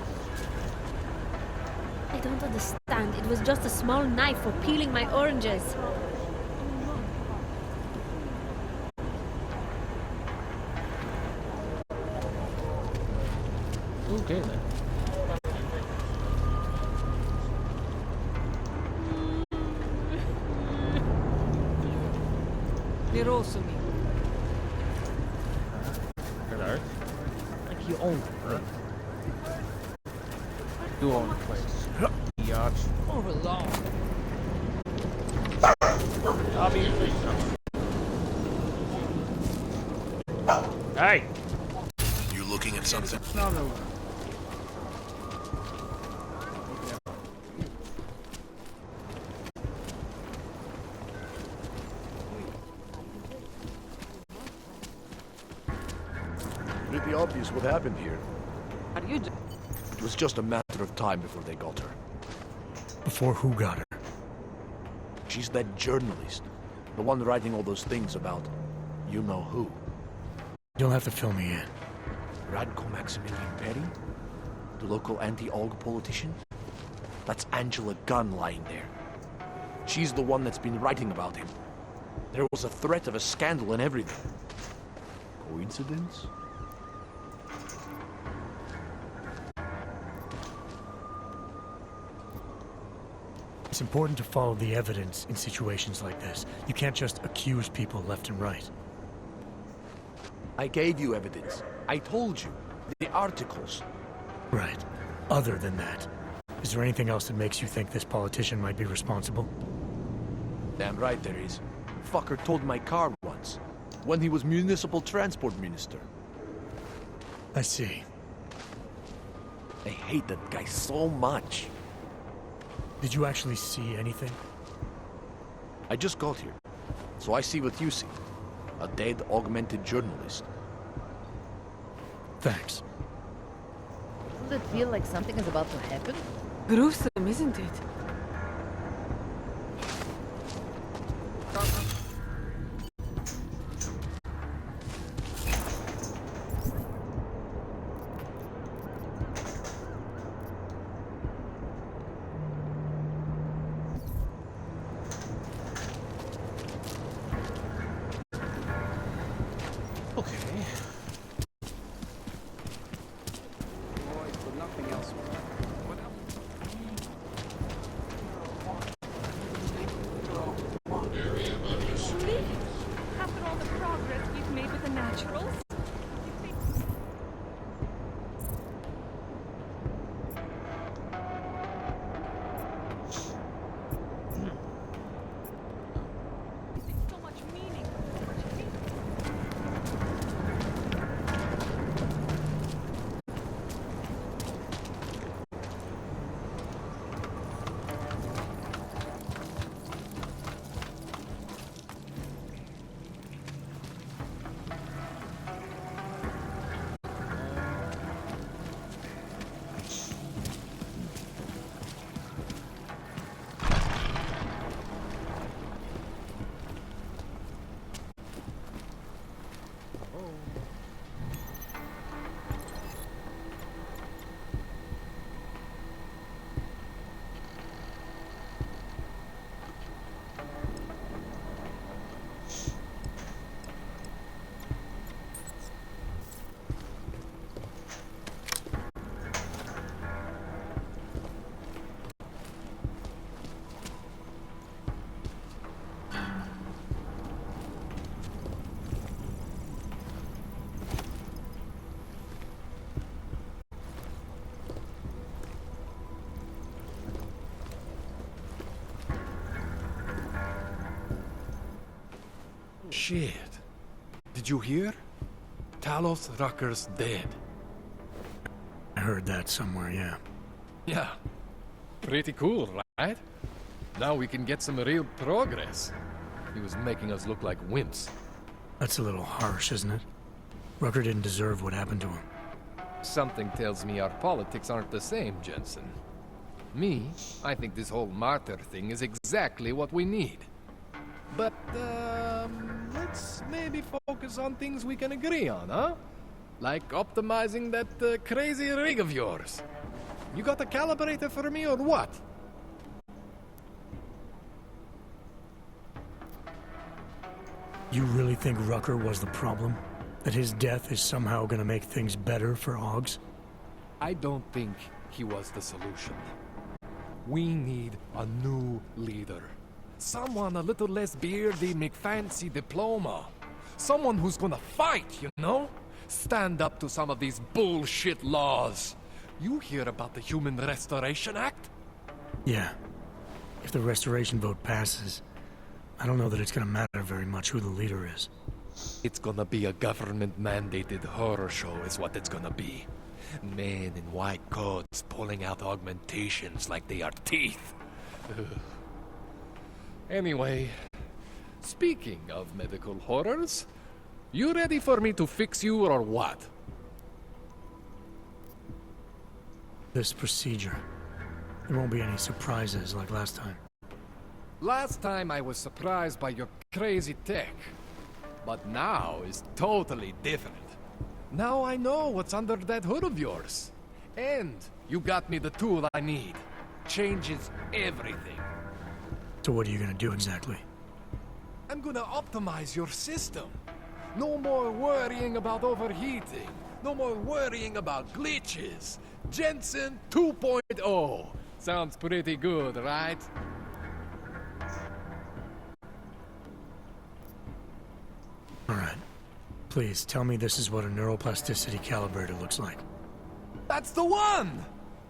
I don't understand. It was just a small knife for peeling my oranges. Okay then. Mirosumi. Like you own the place. You own the place. Yacht. Over long. Obviously so. Hey! You looking at something? No. Pretty obvious what happened here. Are you? It was just a matter of time before they got her. Before who got her? She's that journalist. The one writing all those things about you know who. You'll have to fill me in. Radko Maximilian Perry? The local anti-Olg politician? That's Angela Gunn lying there. She's the one that's been writing about him. There was a threat of a scandal and everything. Coincidence? It's important to follow the evidence in situations like this. You can't just accuse people left and right. I gave you evidence. I told you. The articles. Right. Other than that, is there anything else that makes you think this politician might be responsible? Damn right there is. Fucker towed my car once, when he was municipal transport minister. I see. I hate that guy so much. Did you actually see anything? I just got here, so I see what you see. A dead, augmented journalist. Thanks. Doesn't it feel like something is about to happen? Gruesome, isn't it? Shit. Did you hear? Talos Rucker's dead. I heard that somewhere, yeah. Yeah. Pretty cool, right? Now we can get some real progress. He was making us look like wimps. That's a little harsh, isn't it? Rucker didn't deserve what happened to him. Something tells me our politics aren't the same, Jensen. Me, I think this whole martyr thing is exactly what we need. But, let's maybe focus on things we can agree on, huh? Like optimizing that crazy rig of yours. You got a calibrator for me or what? You really think Rucker was the problem? That his death is somehow gonna make things better for Augs? I don't think he was the solution. We need a new leader. Someone a little less beardy, McFancy diploma. Someone who's gonna fight, you know? Stand up to some of these bullshit laws. You hear about the Human Restoration Act? Yeah. If the restoration vote passes, I don't know that it's gonna matter very much who the leader is. It's gonna be a government-mandated horror show is what it's gonna be. Men in white coats pulling out augmentations like they are teeth. Ugh. Anyway, speaking of medical horrors, you ready for me to fix you or what? This procedure. There won't be any surprises like last time. Last time I was surprised by your crazy tech. But now is totally different. Now I know what's under that hood of yours. And you got me the tool I need. Changes everything. So what are you gonna do exactly? I'm gonna optimize your system. No more worrying about overheating. No more worrying about glitches. Jensen 2.0. Sounds pretty good, right? Alright. Please, tell me this is what a neuroplasticity calibrator looks like. That's the one!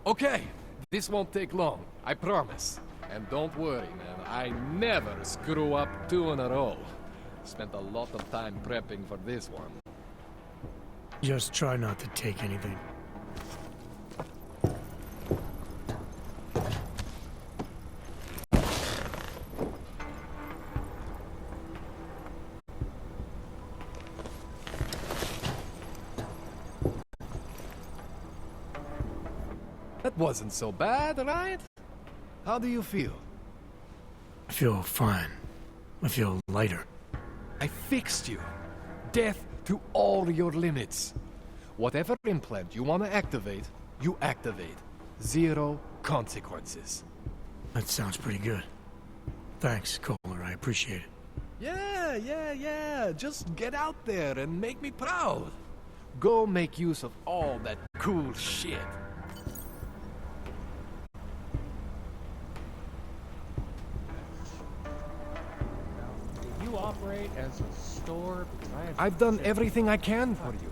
Okay, this won't take long, I promise. And don't worry, man, I never screw up 2 in a row. Spent a lot of time prepping for this one. Just try not to take anything. That wasn't so bad, right? How do you feel? I feel fine. I feel lighter. I fixed you. Death to all your limits. Whatever implant you want to activate, you activate. 0 consequences. That sounds pretty good. Thanks, Kohler. I appreciate it. Yeah. Just get out there and make me proud. Go make use of all that cool shit. You operate as a store? I've done everything I can for you.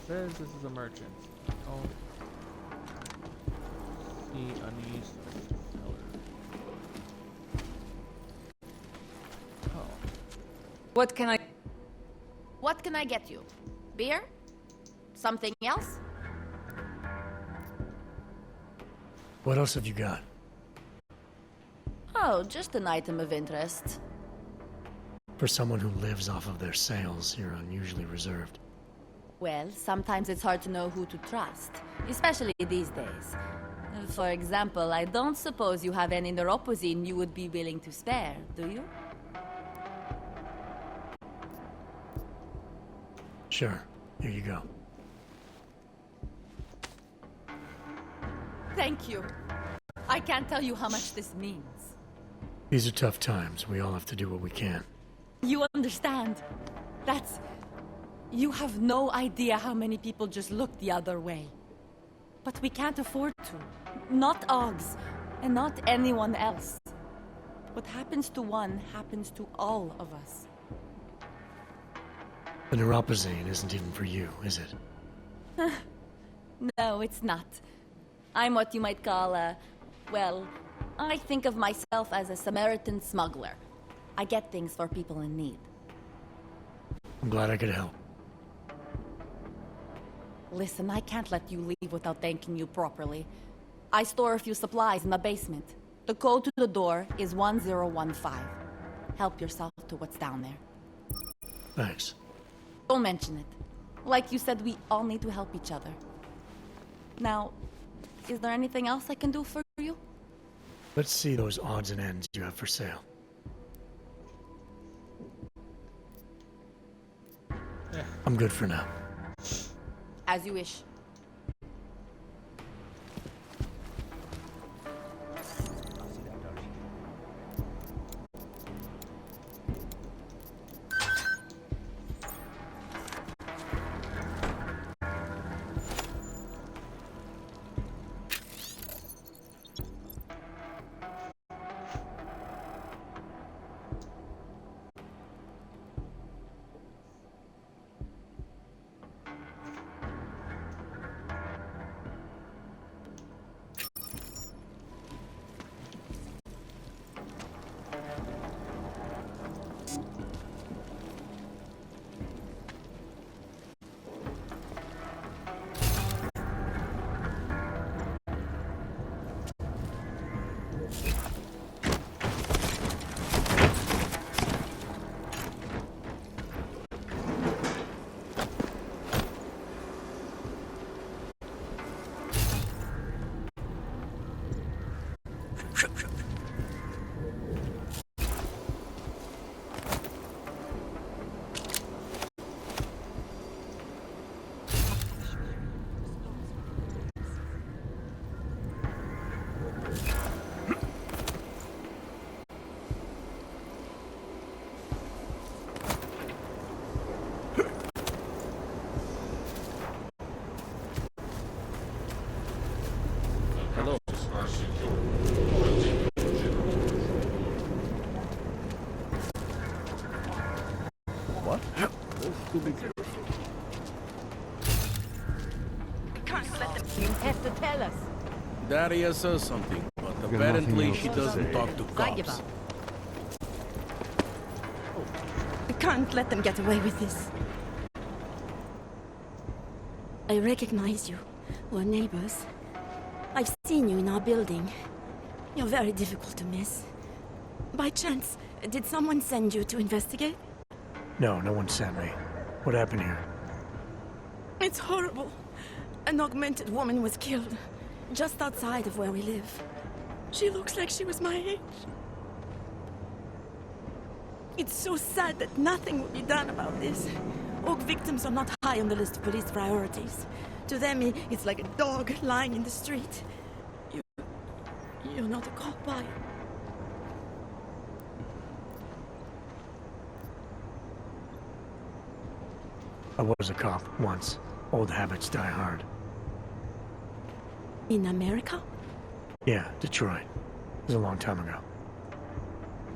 Says this is a merchant. Oh. See unease seller. Oh. What can I get you? Beer? Something else? What else have you got? Oh, just an item of interest. For someone who lives off of their sales, you're unusually reserved. Well, sometimes it's hard to know who to trust, especially these days. For example, I don't suppose you have any neuropozyne you would be willing to spare, do you? Sure. Here you go. Thank you. I can't tell you how much this means. These are tough times. We all have to do what we can. You understand? That's... You have no idea how many people just look the other way. But we can't afford to. Not Oggs, and not anyone else. What happens to one happens to all of us. The neuropozyne isn't even for you, is it? No, it's not. I'm what you might call a... Well, I think of myself as a Samaritan smuggler. I get things for people in need. I'm glad I could help. Listen, I can't let you leave without thanking you properly. I store a few supplies in the basement. The code to the door is 1015. Help yourself to what's down there. Thanks. Don't mention it. Like you said, we all need to help each other. Now, is there anything else I can do for you? Let's see those odds and ends you have for sale. I'm good for now. As you wish. You have to tell us. Daria says something, but apparently she doesn't talk to cops. We can't let them get away with this. I recognize you. We're neighbors. I've seen you in our building. You're very difficult to miss. By chance, did someone send you to investigate? No, no one sent me. What happened here? It's horrible. An augmented woman was killed, just outside of where we live. She looks like she was my age. It's so sad that nothing will be done about this. Orc victims are not high on the list of police priorities. To them, it's like a dog lying in the street. You're not a cop, are you? I was a cop once. Old habits die hard. In America? Yeah, Detroit. It was a long time ago.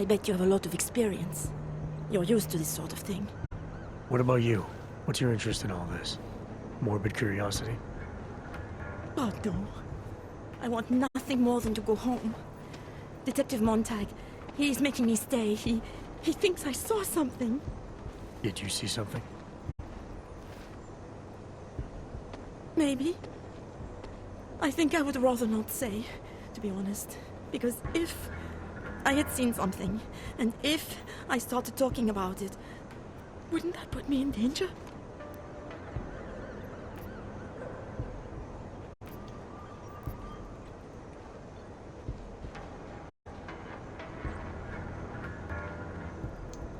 I bet you have a lot of experience. You're used to this sort of thing. What about you? What's your interest in all this? Morbid curiosity? Oh, no. I want nothing more than to go home. Detective Montag, he's making me stay. He thinks I saw something. Did you see something? Maybe. I think I would rather not say, to be honest. Because if I had seen something, and if I started talking about it, wouldn't that put me in danger?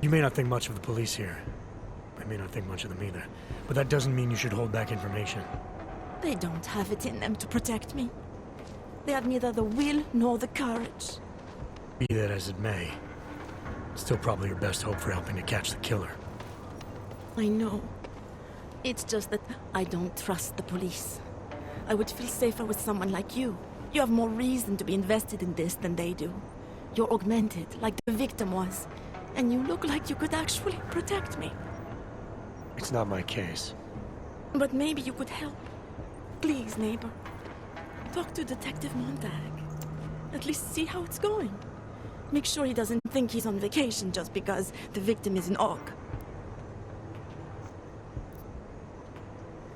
You may not think much of the police here. I may not think much of them either. But that doesn't mean you should hold back information. They don't have it in them to protect me. They have neither the will nor the courage. Be that as it may, still probably your best hope for helping to catch the killer. I know. It's just that I don't trust the police. I would feel safer with someone like you. You have more reason to be invested in this than they do. You're augmented, like the victim was. And you look like you could actually protect me. It's not my case. But maybe you could help. Please, neighbor. Talk to Detective Montag. At least see how it's going. Make sure he doesn't think he's on vacation just because the victim is an Og.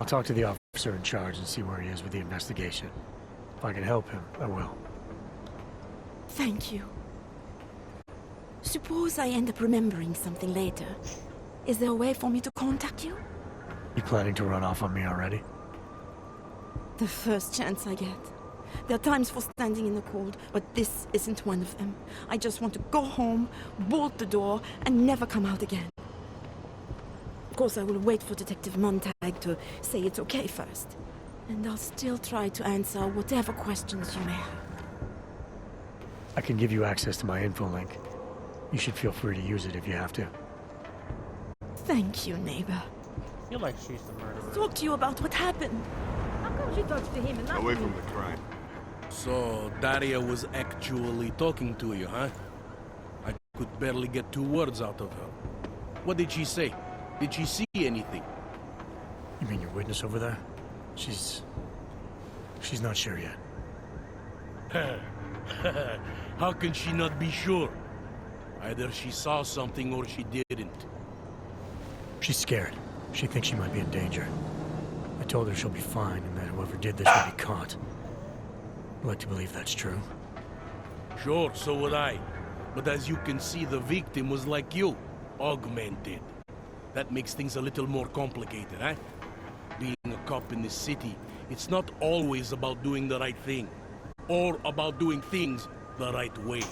I'll talk to the officer in charge and see where he is with the investigation. If I can help him, I will. Thank you. Suppose I end up remembering something later. Is there a way for me to contact you? You planning to run off on me already? The first chance I get. There are times for standing in the cold, but this isn't one of them. I just want to go home, bolt the door, and never come out again. Of course, I will wait for Detective Montag to say it's okay first. And I'll still try to answer whatever questions you may have. I can give you access to my info link. You should feel free to use it if you have to. Thank you, neighbor. I feel like she's the murderer. Talk to you about what happened. How come she talks to him and not Away me? from the crime. So, Daria was actually talking to you, huh? I could barely get 2 words out of her. What did she say? Did she see anything? You mean your witness over there? She's not sure yet. How can she not be sure? Either she saw something or she didn't. She's scared. She thinks she might be in danger. I told her she'll be fine and that whoever did this will be caught. I'd like to believe that's true. Sure, so would I. But as you can see, the victim was like you, augmented. That makes things a little more complicated, eh? Being a cop in this city, it's not always about doing the right thing. Or about doing things the right way.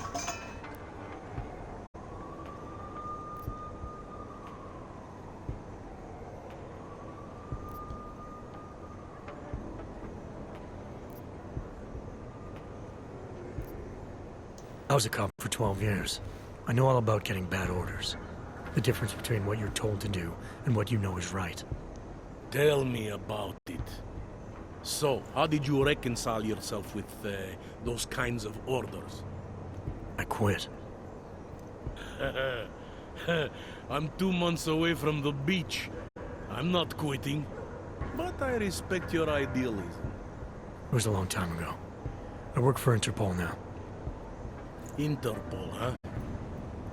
I was a cop for 12 years. I know all about getting bad orders. The difference between what you're told to do and what you know is right. Tell me about it. So, how did you reconcile yourself with those kinds of orders? I quit. I'm 2 months away from the beach. I'm not quitting. But I respect your idealism. It was a long time ago. I work for Interpol now. Interpol, huh?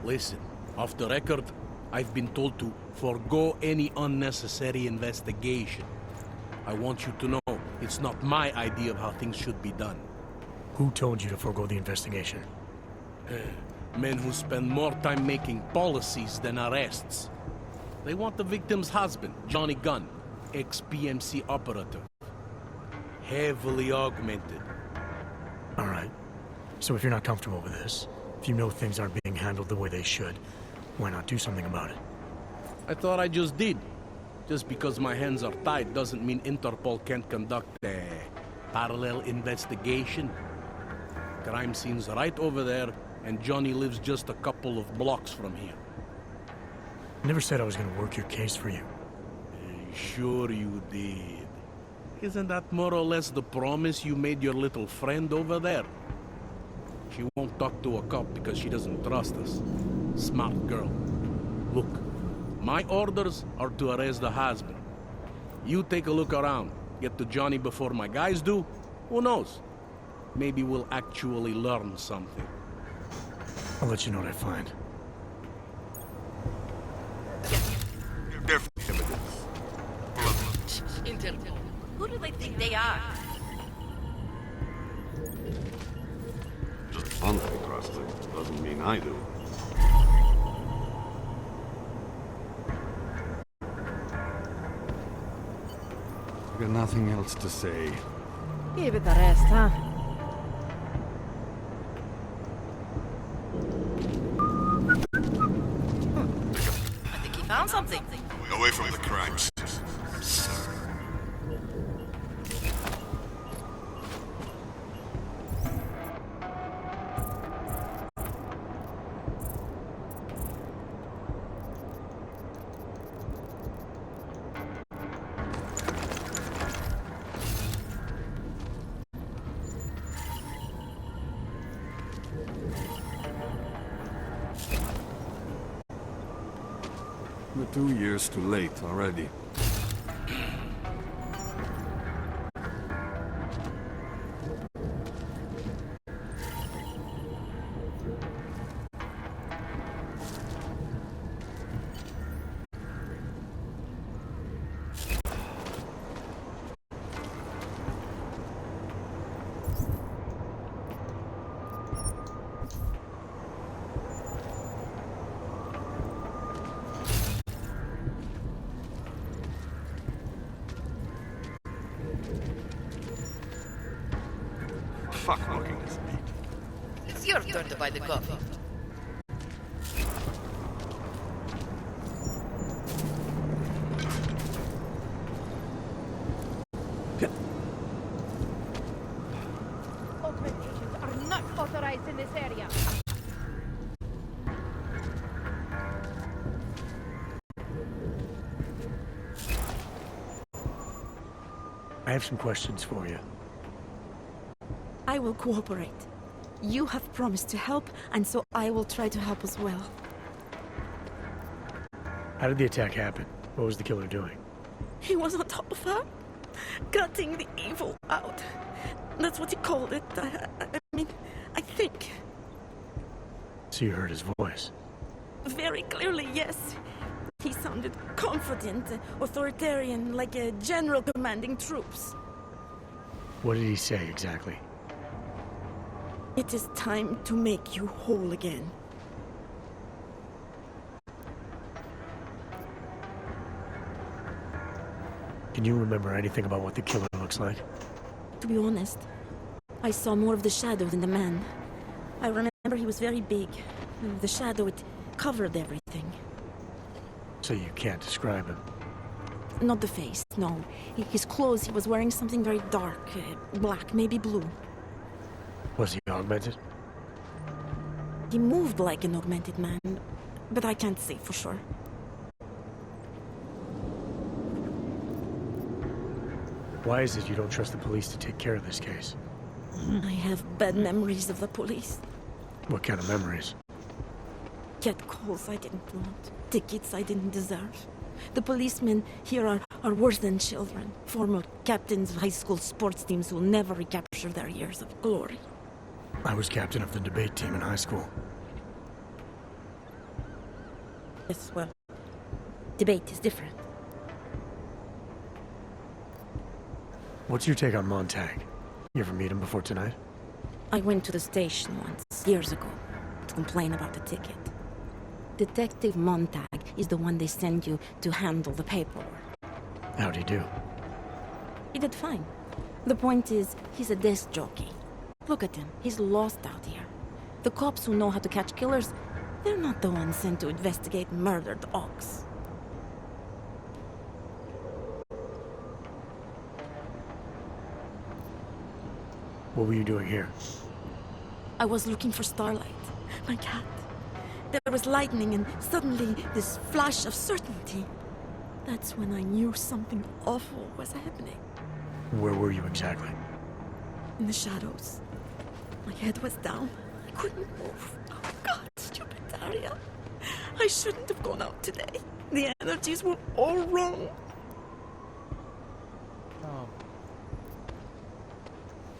Listen, off the record, I've been told to forgo any unnecessary investigation. I want you to know, it's not my idea of how things should be done. Who told you to forego the investigation? Men who spend more time making policies than arrests. They want the victim's husband, Johnny Gunn, ex-PMC operative. Heavily augmented. All right. So if you're not comfortable with this, if you know things aren't being handled the way they should, why not do something about it? I thought I just did. Just because my hands are tied doesn't mean Interpol can't conduct a parallel investigation. Crime scene's right over there, and Johnny lives just a couple of blocks from here. I never said I was going to work your case for you. Sure you did. Isn't that more or less the promise you made your little friend over there? She won't talk to a cop because she doesn't trust us. Smart girl. Look, my orders are to arrest the husband. You take a look around. Get to Johnny before my guys do. Who knows? Maybe we'll actually learn something. I'll let you know what I find. Interpol. Who do they think they are? Just bump across it doesn't mean I do. Got nothing else to say. Give it a rest, huh? I think he found something. Away from the crimes. We're 2 years too late already. Fuck walking this beat. It's your turn to buy the coffee. Augmentations are not authorized in this area. I have some questions for you. I will cooperate. You have promised to help, and so I will try to help as well. How did the attack happen? What was the killer doing? He was on top of her, gutting the evil out. That's what he called it. I mean, I think. So you heard his voice? Very clearly, yes. He sounded confident, authoritarian, like a general commanding troops. What did he say exactly? It is time to make you whole again. Can you remember anything about what the killer looks like? To be honest, I saw more of the shadow than the man. I remember he was very big. The shadow, it covered everything. So you can't describe him? Not the face, no. His clothes, he was wearing something very dark, black, maybe blue. Was he augmented? He moved like an augmented man, but I can't say for sure. Why is it you don't trust the police to take care of this case? I have bad memories of the police. What kind of memories? Get calls I didn't want, tickets I didn't deserve. The policemen here are worse than children. Former captains of high school sports teams who will never recapture their years of glory. I was captain of the debate team in high school. Yes, well, debate is different. What's your take on Montag? You ever meet him before tonight? I went to the station once, years ago, to complain about the ticket. Detective Montag is the one they send you to handle the paperwork. How'd he do? He did fine. The point is, he's a desk jockey. Look at him, he's lost out here. The cops who know how to catch killers, they're not the ones sent to investigate murdered ox. What were you doing here? I was looking for Starlight, my cat. There was lightning and suddenly this flash of certainty. That's when I knew something awful was happening. Where were you exactly? In the shadows. My head was down. I couldn't move. Oh God, stupid Daria. I shouldn't have gone out today. The energies were all wrong. Oh.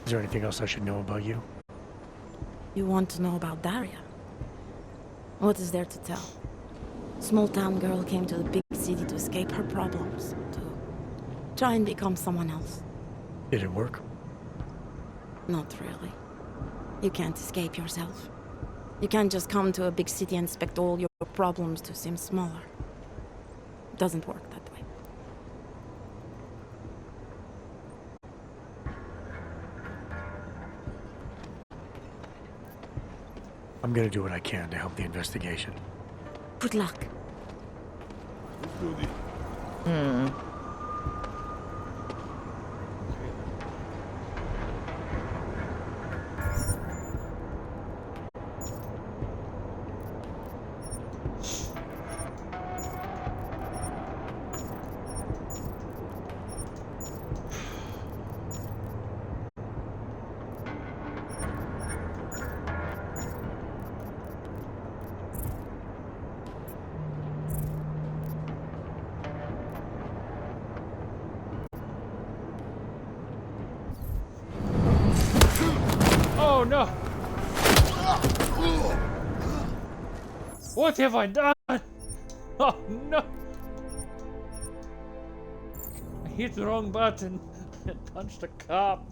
Is there anything else I should know about you? You want to know about Daria? What is there to tell? Small town girl came to the big city to escape her problems, to try and become someone else. Did it work? Not really. You can't escape yourself. You can't just come to a big city and expect all your problems to seem smaller. It doesn't work that way. I'm gonna do what I can to help the investigation. Good luck. Oh no! What have I done? Oh no! I hit the wrong button and punched a cop.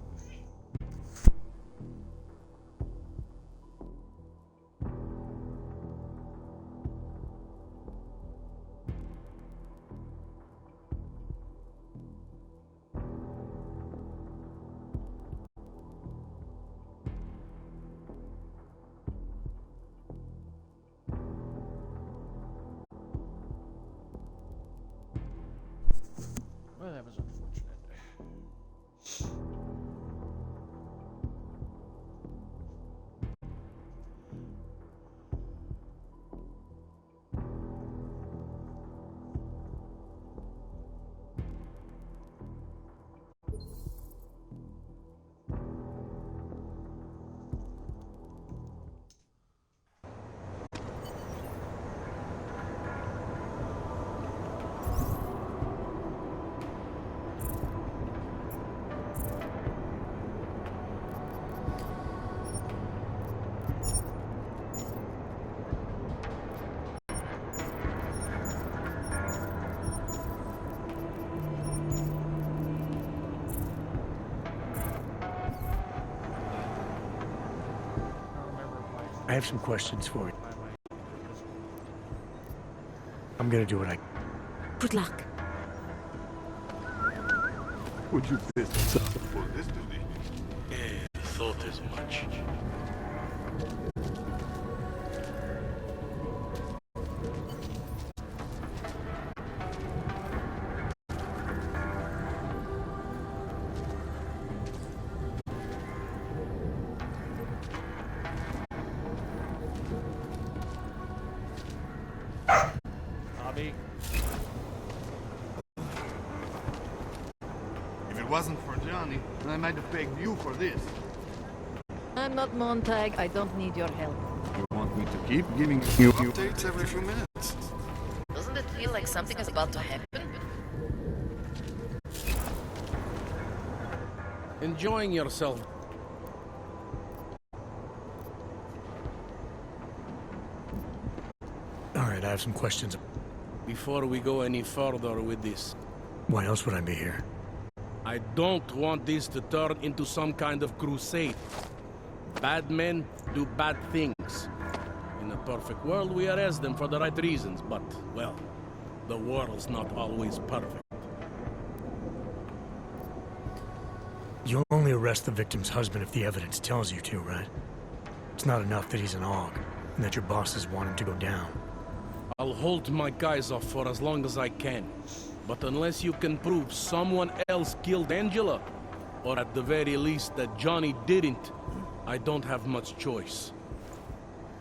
Well, that was unfortunate. I have some questions for you. I'm gonna do what I... Good luck. Would you piss for this duty? Yeah, thought as much. Bobby. If it wasn't for Johnny, then I might have begged you for this. I'm not Montag. I don't need your help. You want me to keep giving you updates every few minutes? Doesn't it feel like something is about to happen? Enjoying yourself. Alright, I have some questions. Before we go any further with this, Why else would I be here? I don't want this to turn into some kind of crusade. Bad men do bad things. In a perfect world, we arrest them for the right reasons, but, well, the world's not always perfect. You'll only arrest the victim's husband if the evidence tells you to, right? It's not enough that he's an AUG, and that your bosses want him to go down. I'll hold my guys off for as long as I can. But unless you can prove someone else killed Angela, or at the very least that Johnny didn't, I don't have much choice.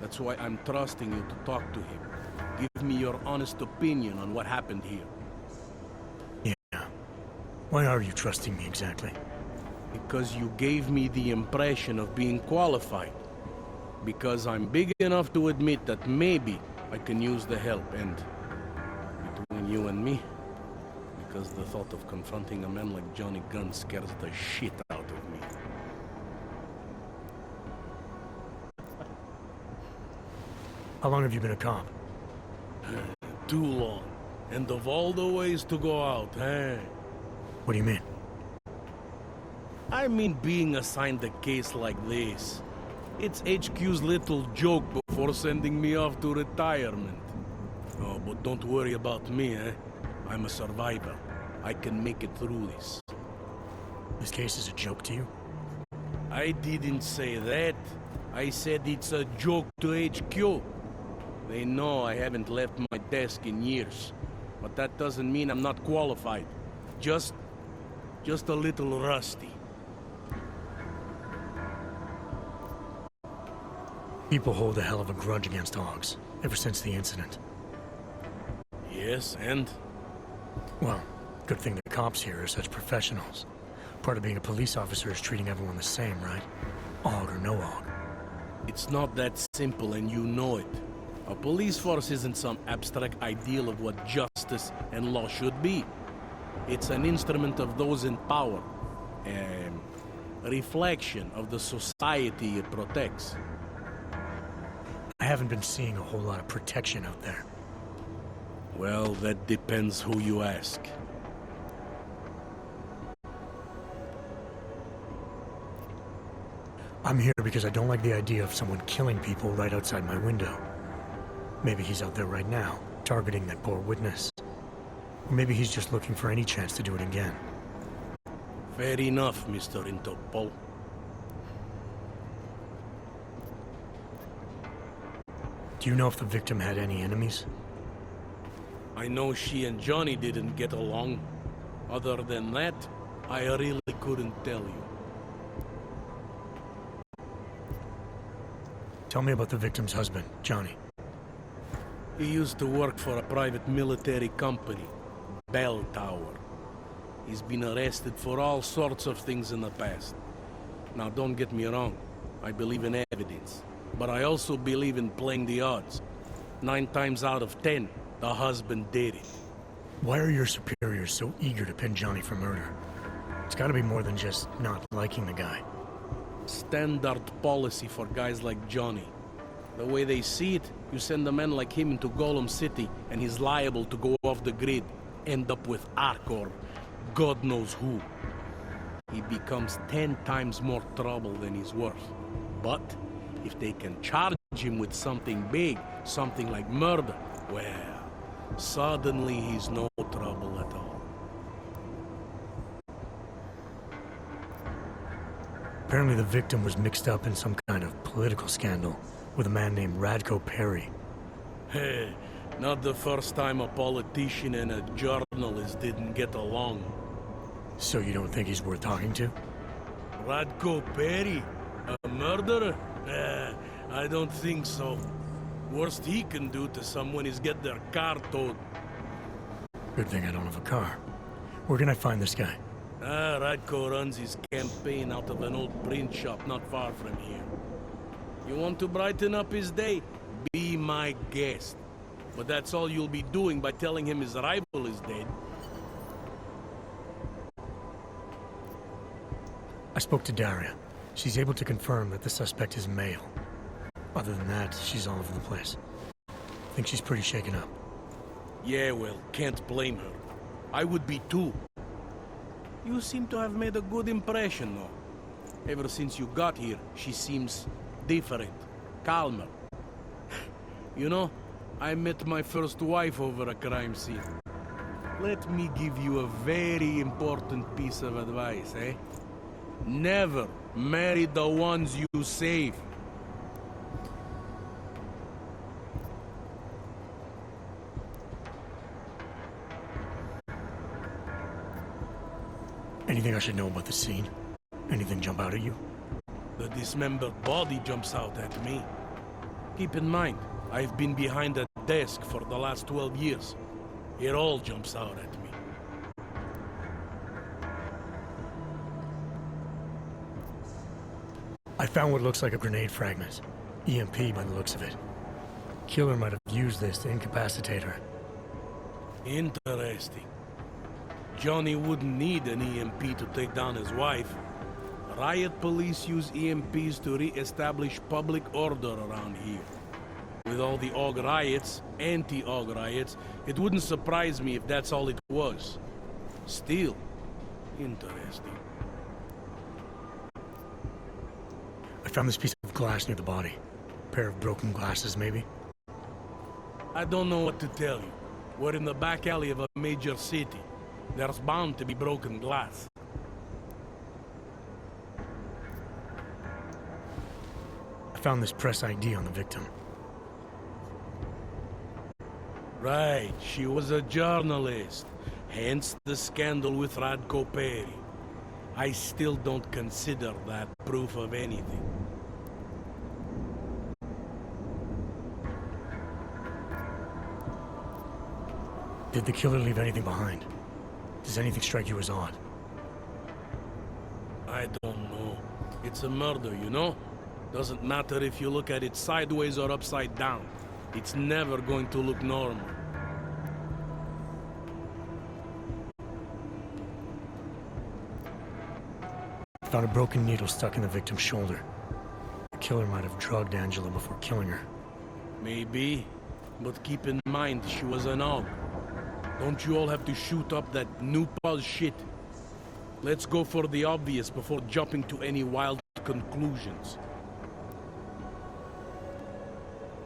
That's why I'm trusting you to talk to him. Give me your honest opinion on what happened here. Yeah. Why are you trusting me exactly? Because you gave me the impression of being qualified. Because I'm big enough to admit that maybe I can use the help, and between you and me, because the thought of confronting a man like Johnny Gunn scares the shit out of me. How long have you been a cop? Too long. And of all the ways to go out, eh? What do you mean? I mean being assigned a case like this. It's HQ's little joke before sending me off to retirement. Oh, but don't worry about me, eh? I'm a survivor. I can make it through this. This case is a joke to you? I didn't say that. I said it's a joke to HQ. They know I haven't left my desk in years. But that doesn't mean I'm not qualified. Just a little rusty. People hold a hell of a grudge against dogs, ever since the incident. Yes, and? Well, good thing the cops here are such professionals. Part of being a police officer is treating everyone the same, right? Og or no Og. It's not that simple, and you know it. A police force isn't some abstract ideal of what justice and law should be. It's an instrument of those in power. A reflection of the society it protects. I haven't been seeing a whole lot of protection out there. Well, that depends who you ask. I'm here because I don't like the idea of someone killing people right outside my window. Maybe he's out there right now, targeting that poor witness. Or maybe he's just looking for any chance to do it again. Fair enough, Mr. Interpol. Do you know if the victim had any enemies? I know she and Johnny didn't get along. Other than that, I really couldn't tell you. Tell me about the victim's husband, Johnny. He used to work for a private military company, Bell Tower. He's been arrested for all sorts of things in the past. Now, don't get me wrong. I believe in evidence. But I also believe in playing the odds. 9 times out of 10, the husband did it. Why are your superiors so eager to pin Johnny for murder? It's gotta be more than just not liking the guy. Standard policy for guys like Johnny. The way they see it, you send a man like him into Golem City, and he's liable to go off the grid, end up with Ark or God knows who. He becomes 10 times more trouble than he's worth. But if they can charge him with something big, something like murder, well, suddenly he's no trouble at all. Apparently the victim was mixed up in some kind of political scandal with a man named Radko Perry. Hey, not the first time a politician and a journalist didn't get along. So you don't think he's worth talking to? Radko Perry? A murderer? I don't think so. Worst he can do to someone is get their car towed. Good thing I don't have a car. Where can I find this guy? Radko runs his campaign out of an old print shop not far from here. You want to brighten up his day? Be my guest. But that's all you'll be doing by telling him his rival is dead. I spoke to Daria. She's able to confirm that the suspect is male. Other than that, she's all over the place. I think she's pretty shaken up. Yeah, well, can't blame her. I would be too. You seem to have made a good impression, though. Ever since you got here, she seems different, calmer. You know, I met my first wife over a crime scene. Let me give you a very important piece of advice, eh? Never marry the ones you save. Anything I should know about the scene? Anything jump out at you? The dismembered body jumps out at me. Keep in mind, I've been behind a desk for the last 12 years. It all jumps out at me. I found what looks like a grenade fragment. EMP by the looks of it. Killer might have used this to incapacitate her. Interesting. Johnny wouldn't need an EMP to take down his wife. Riot police use EMPs to re-establish public order around here. With all the AUG riots, anti-AUG riots, it wouldn't surprise me if that's all it was. Still, interesting. I found this piece of glass near the body. A pair of broken glasses, maybe? I don't know what to tell you. We're in the back alley of a major city. There's bound to be broken glass. I found this press ID on the victim. Right, she was a journalist. Hence the scandal with Radko Perry. I still don't consider that proof of anything. Did the killer leave anything behind? Does anything strike you as odd? I don't know. It's a murder, you know? Doesn't matter if you look at it sideways or upside down. It's never going to look normal. Found a broken needle stuck in the victim's shoulder. The killer might have drugged Angela before killing her. Maybe, but keep in mind she was an og. Don't you all have to shoot up that new pause shit? Let's go for the obvious before jumping to any wild conclusions.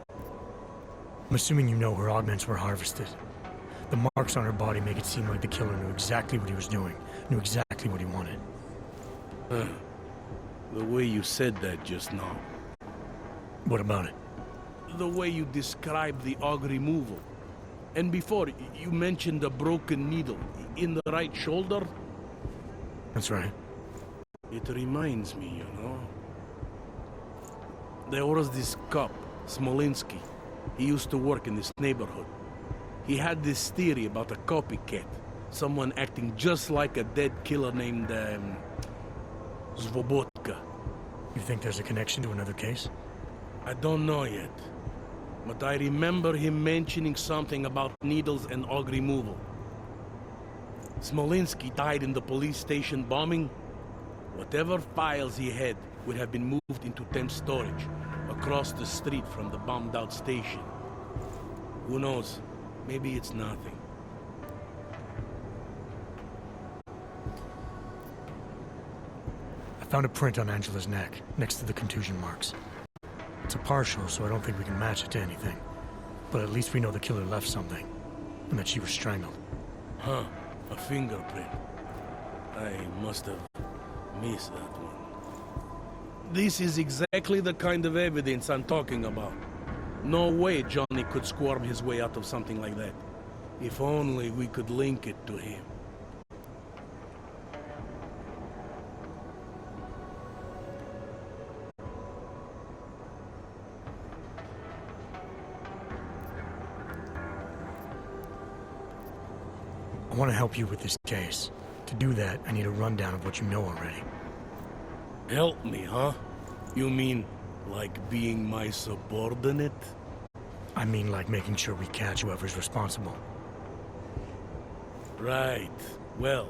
I'm assuming you know her augments were harvested. The marks on her body make it seem like the killer knew exactly what he was doing, knew exactly what he wanted. The way you said that just now. What about it? The way you described the og removal. And before, you mentioned a broken needle in the right shoulder? That's right. It reminds me, you know. There was this cop, Smolinski. He used to work in this neighborhood. He had this theory about a copycat. Someone acting just like a dead killer named, Svobotka. You think there's a connection to another case? I don't know yet. But I remember him mentioning something about needles and og removal. Smolinski died in the police station bombing. Whatever files he had would have been moved into temp storage, across the street from the bombed-out station. Who knows? Maybe it's nothing. I found a print on Angela's neck, next to the contusion marks. It's a partial, so I don't think we can match it to anything. But at least we know the killer left something, and that she was strangled. Huh, a fingerprint. I must have missed that one. This is exactly the kind of evidence I'm talking about. No way Johnny could squirm his way out of something like that. If only we could link it to him. I want to help you with this case. To do that, I need a rundown of what you know already. Help me, huh? You mean, like being my subordinate? I mean like making sure we catch whoever's responsible. Right. Well,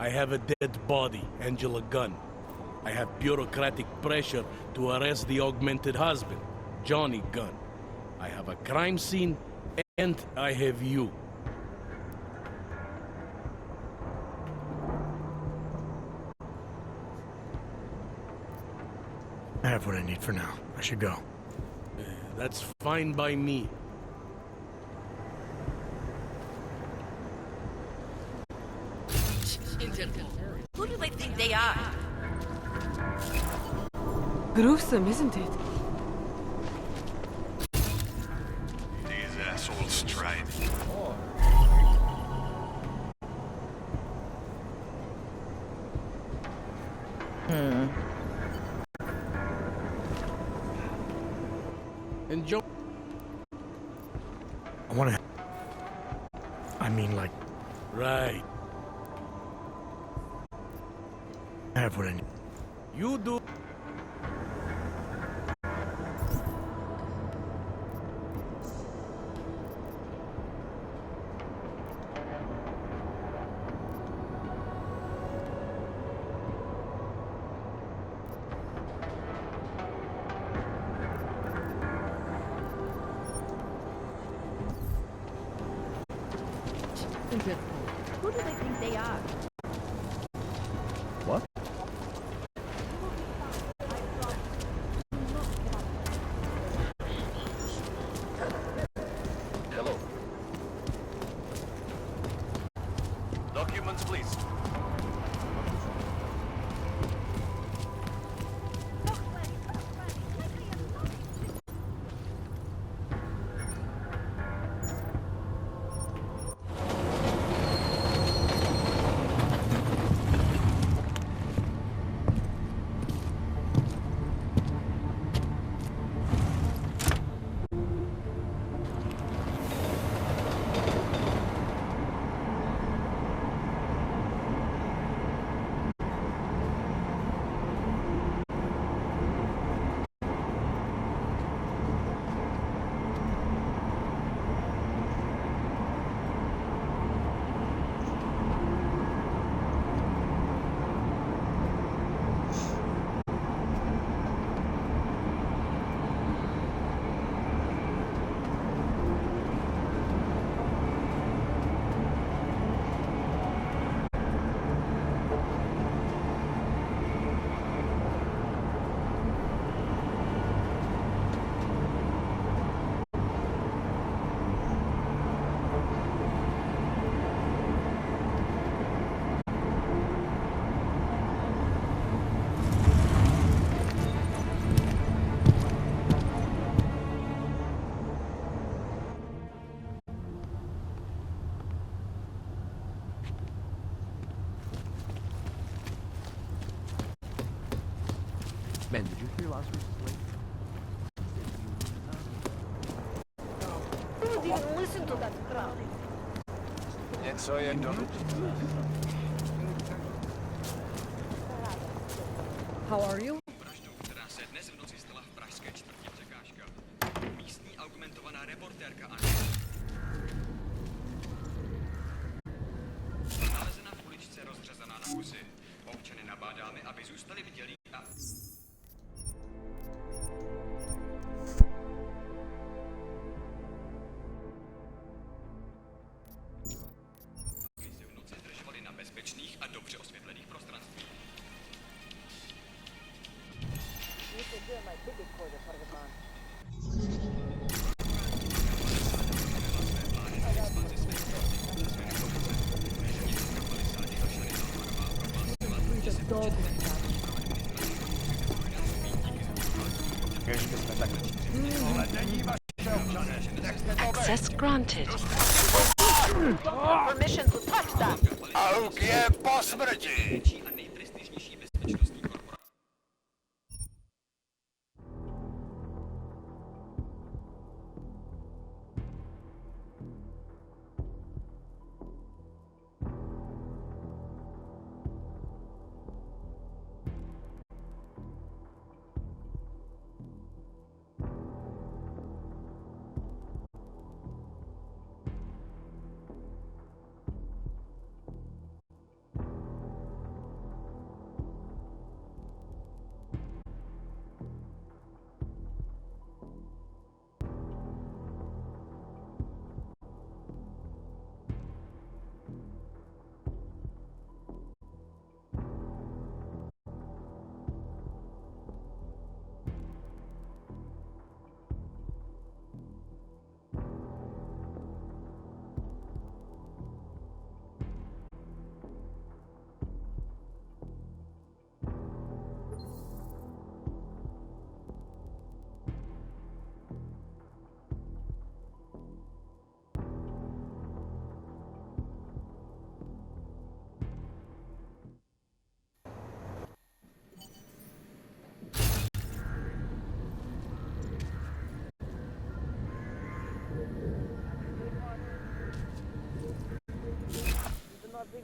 I have a dead body, Angela Gunn. I have bureaucratic pressure to arrest the augmented husband, Johnny Gunn. I have a crime scene, and I have you. I have what I need for now. I should go. That's fine by me. Who do they think they are? Gruesome, isn't it? These assholes tried. Enjoy. I want to... I mean like... Right. I have what I need. You do. Who do they think they are? What? Man, did you hear last week's play? Who didn't listen to that crowd? Něco je donutit. How are you? Která se dnes v noci stala v pražské čtvrti překážka. Místní augmentovaná reportérka Anna nalezena v uličce rozřezaná na kusy. Občany nabádáme, aby zůstali bdělí a... se v noci zdržovali na bezpečných a dobře osvětlených prostranstvích. Access granted. Permission to touch that. Auk je po smrti.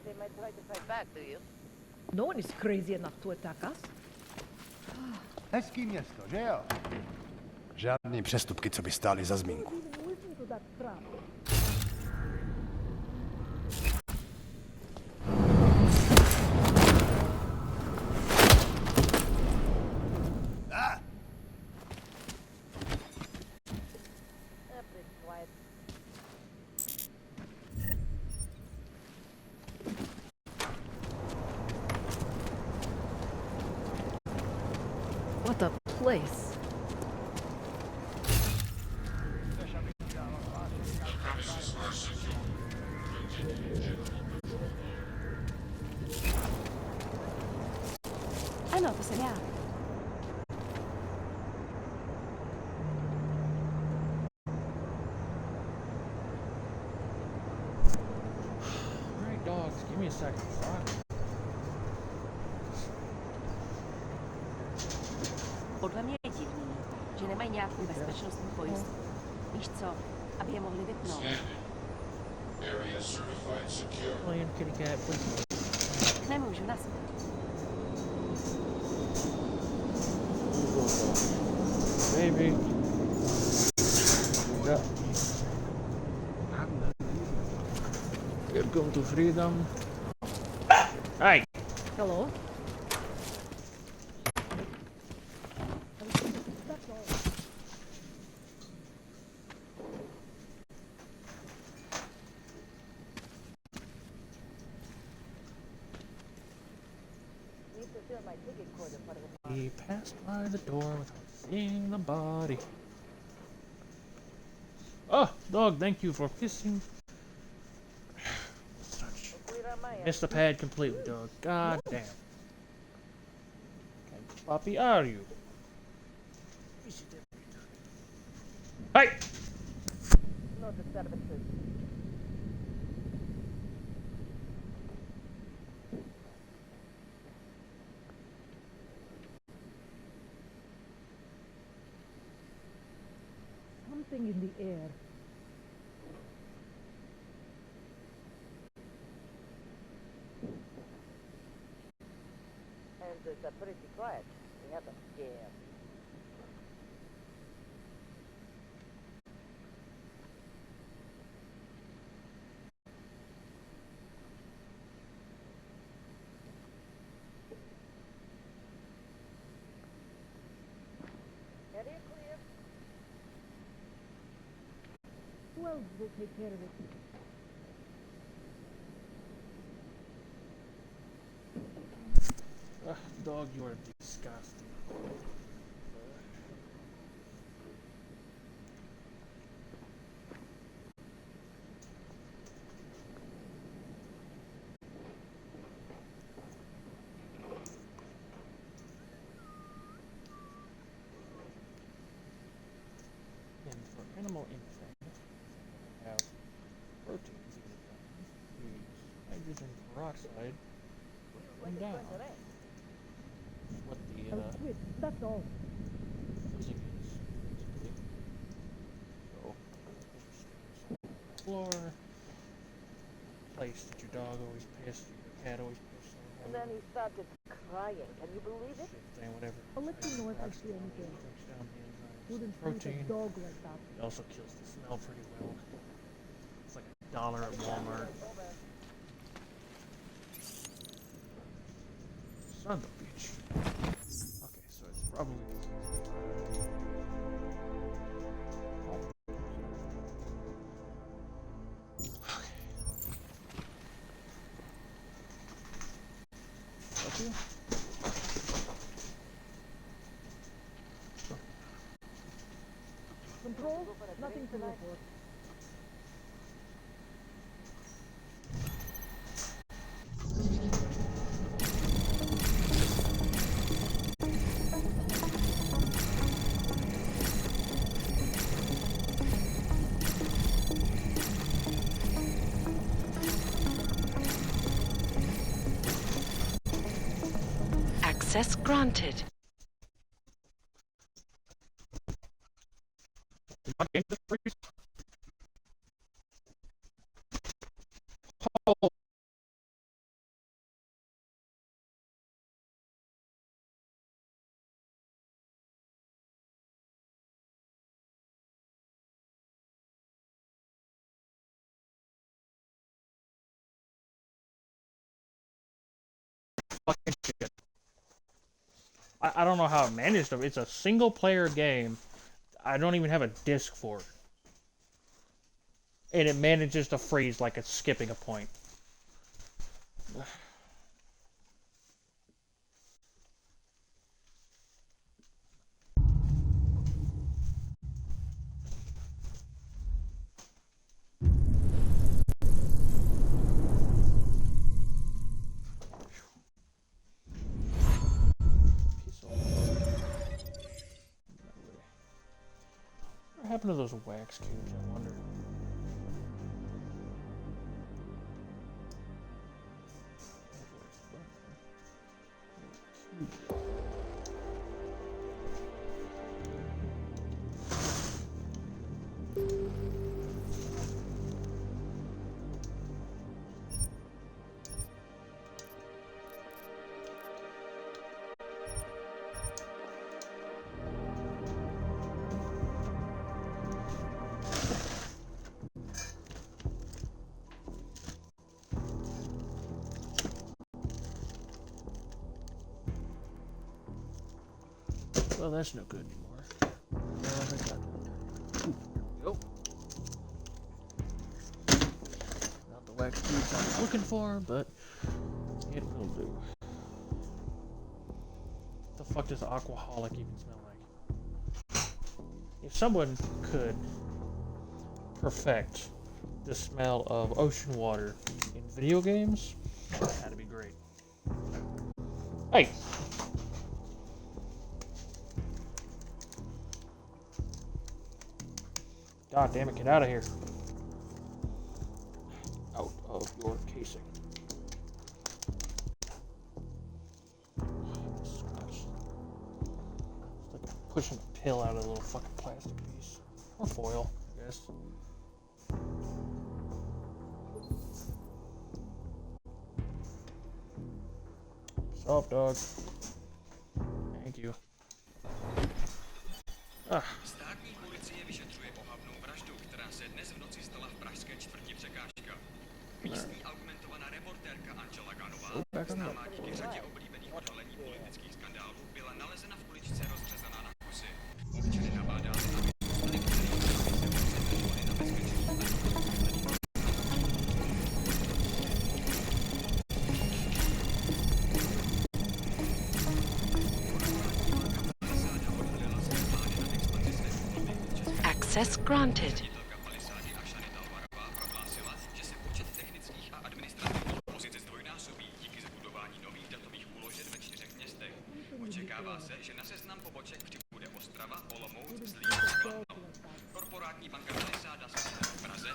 They might try to fight back, do you? No one is crazy enough to attack us. Hezký město, že jo? Žádný přestupky, co by stály za zmínku. Listen to that crowd. What a place. Ano, to jsem já. Alright, dogs, give me a second. Fuck. Podle mě je divný, že nemají nějakou bezpečnostní pojistku. Víš co, aby je mohli vypnout. Alien kitty cat, please. Nemůžu nasmět. Baby. Yeah. Welcome to freedom. Hey. Hello. He passed by the door without seeing the body. Oh, dog, thank you for kissing. Missed the pad completely, dog. God damn. What kind of puppy are you? Hey! No disturbances. air. And it's pretty quiet. We have a scare. Area clear. Who else will take care of it? Ugh, dog, you are disgusting. And for animal infant, we have proteins in the diet. Use hydrogen peroxide. Put them down. What the I'll quit, that's all. physics is, basically. So, floor, place that your dog always pissed, your cat always pissed on. And then he started crying. Can you believe it? Thing, whatever. I'll let you know if I see anything. Wouldn't treat a dog like that. It also kills the smell pretty well. It's like $1 at Walmart. Son of a bitch. Okay, so it's probably... Okay. Up here? Control? Nothing to report. Access granted. Oh. Fucking shit. I don't know how it managed to. It's a single player game. I don't even have a disc for it. And it manages to freeze like it's skipping a point. What happened to those wax cubes, I wonder? Well, that's no good anymore. Ooh, there we go. Not the wax cubes I was looking for, but it will do. What the fuck does Aquaholic even smell like? If someone could perfect the smell of ocean water in video games, that'd be great. Hey! God damn it, get out of here. Out of your casing. It's like pushing a pill out of a little fucking plastic piece. Or foil, I guess. Sup, dog? Thank you. Státní policie vyšetřuje ohavnou vraždu, která se dnes v noci stala v pražské čtvrti Překážka. Místní augmentovaná reportérka Angela Gunnová, známá díky řadě oblíbených odhalení politických skandálů, byla nalezena v uličce rozřezaná na kusy. Občany nabádá, aby zůstali k na bezpečí. Access granted. Že se počet technických a administrativních pozic zdvojnásobí díky zabudování nových datových úložek ve 4 městech. Očekává se, že na seznam poboček přibude Ostrava, Olomouc, Zlín a Kladno. Korporátní banka 50 se v Praze.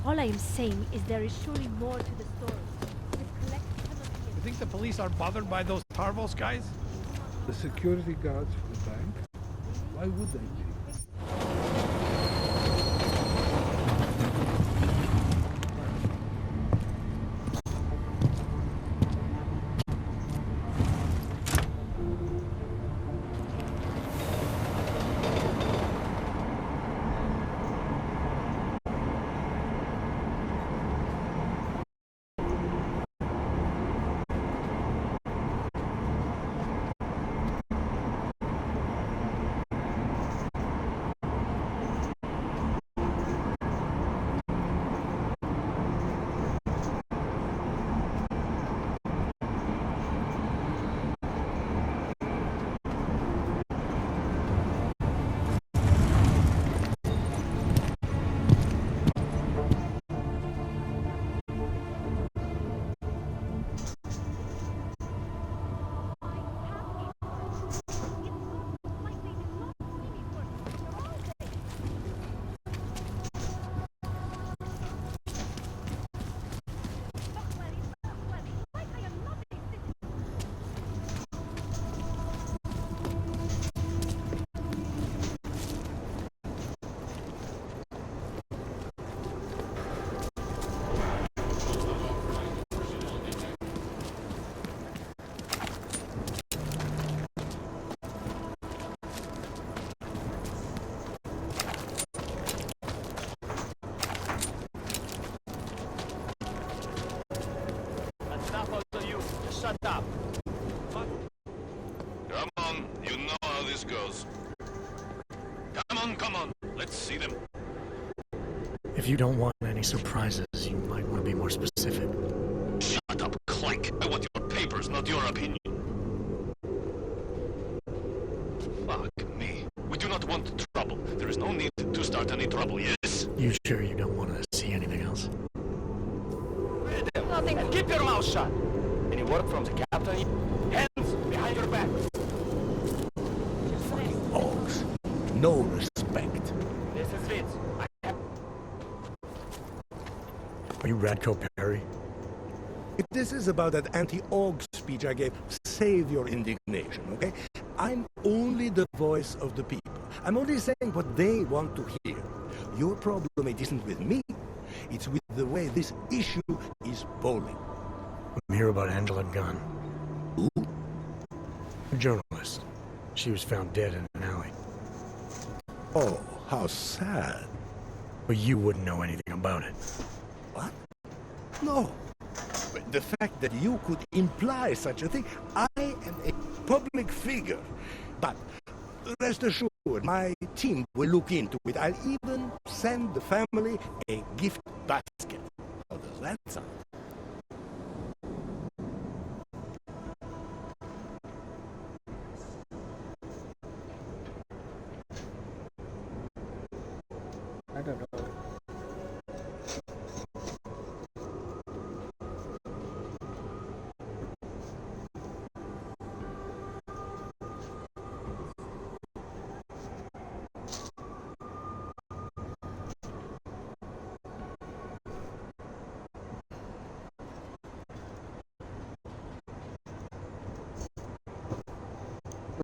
All I am saying is there is surely more to the story. You think the police are bothered by those Tarvos guys? The security guards for the bank? Why would they be? this goes. Come on, let's see them. If you don't want any surprises, you might want to be more specific. Shut up, Clank. I want your papers, not your opinion. Fuck me. We do not want trouble. There is no need to start any trouble, yes? You sure you don't want to see anything else? Nothing. And keep your mouth shut. Any word from the captain? Hands behind your back. Ogs. No respect. This is Vince. Are you Radko Perry? If this is about that anti-Aug speech I gave, save your indignation, okay? I'm only the voice of the people. I'm only saying what they want to hear. Your problem, it isn't with me. It's with the way this issue is bowling. I'm here about Angela Gunn. Who? A journalist. She was found dead in an alley. Oh, how sad. But you wouldn't know anything about it. What? No. But the fact that you could imply such a thing, I am a public figure. But rest assured, my team will look into it. I'll even send the family a gift basket. How does that sound? I don't know.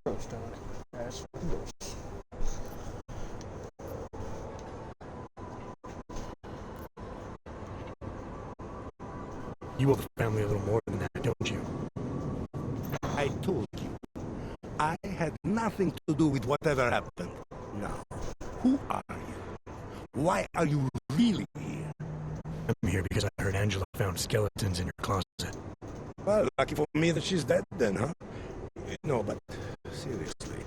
Gross, dog. That's gross. You owe the family a little more than that, don't you? I told you. I had nothing to do with whatever happened. Now, who are you? Why are you really here? I'm here because I heard Angela found skeletons in your closet. Well, lucky for me that she's dead then, huh? No, but seriously,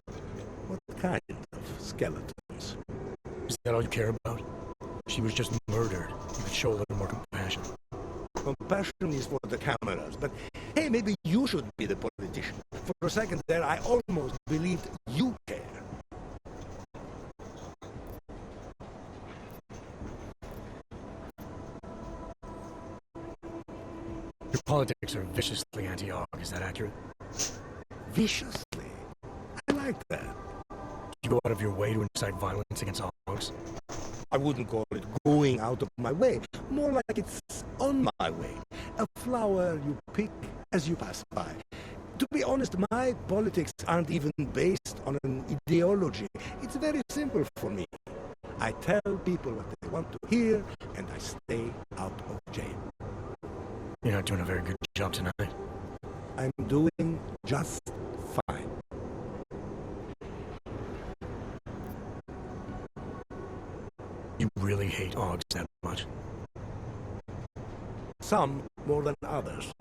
what kind of skeletons? Is that all you care about? She was just murdered. You could show a little more compassion. Compassion is for the cameras, but hey, maybe you should be the politician. For a second there, I almost believed you care. Your politics are viciously anti-Aug, is that accurate? Viciously? I like that. You go out of your way to incite violence against Augs? I wouldn't call it going out of my way. More like it's on my way. A flower you pick as you pass by. To be honest, my politics aren't even based on an ideology. It's very simple for me. I tell people what they want to hear, and I stay out of jail. You're not doing a very good job tonight. I'm doing just fine. You really hate Augs that much? Some more than others.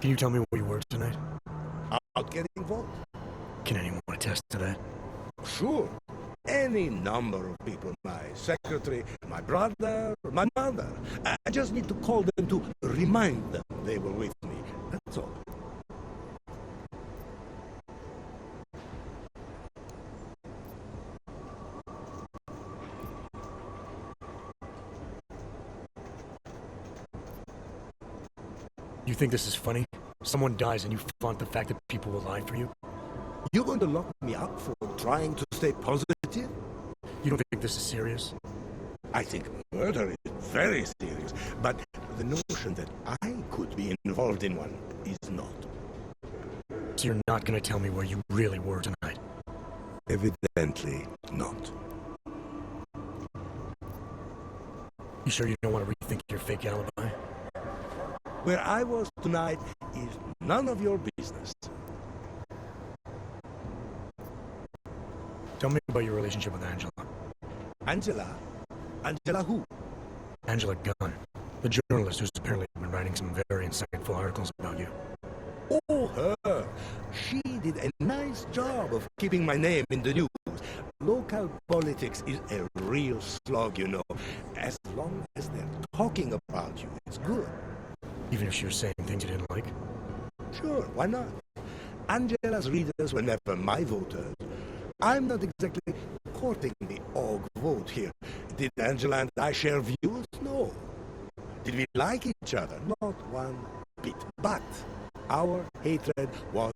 Can you tell me where you were tonight? Out getting involved. Can anyone attest to that? Sure. Any number of people. My secretary, my brother, my mother. I just need to call them to remind them they were with me. That's all. You think this is funny? Someone dies and you flaunt the fact that people will lie for you? You're going to lock me up for trying to stay positive? You don't think this is serious? I think murder is very serious, but the notion that I could be involved in one is not. So you're not going to tell me where you really were tonight? Evidently not. You sure you don't want to rethink your fake alibi? Where I was tonight is none of your business. Tell me about your relationship with Angela. Angela? Angela who? Angela Gunn, the journalist who's apparently been writing some very insightful articles about you. Oh, keeping my name in the news. Local politics is a real slog, you know. As long as they're talking about you, it's good. Even if she was saying things you didn't like? Sure, why not? Angela's readers were never my voters. I'm not exactly courting the Og vote here. Did Angela and I share views? No. Did we like each other? Not one bit. But our hatred was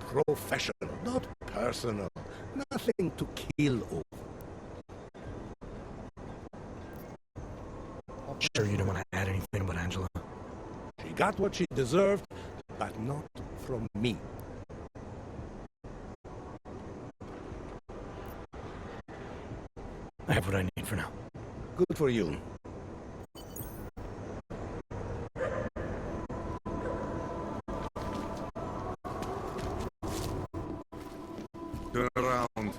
professional, not personal. Nothing to kill over. Sure you don't want to add anything about Angela? She got what she deserved, but not from me. I have what I need for now. Good for you. Turn around.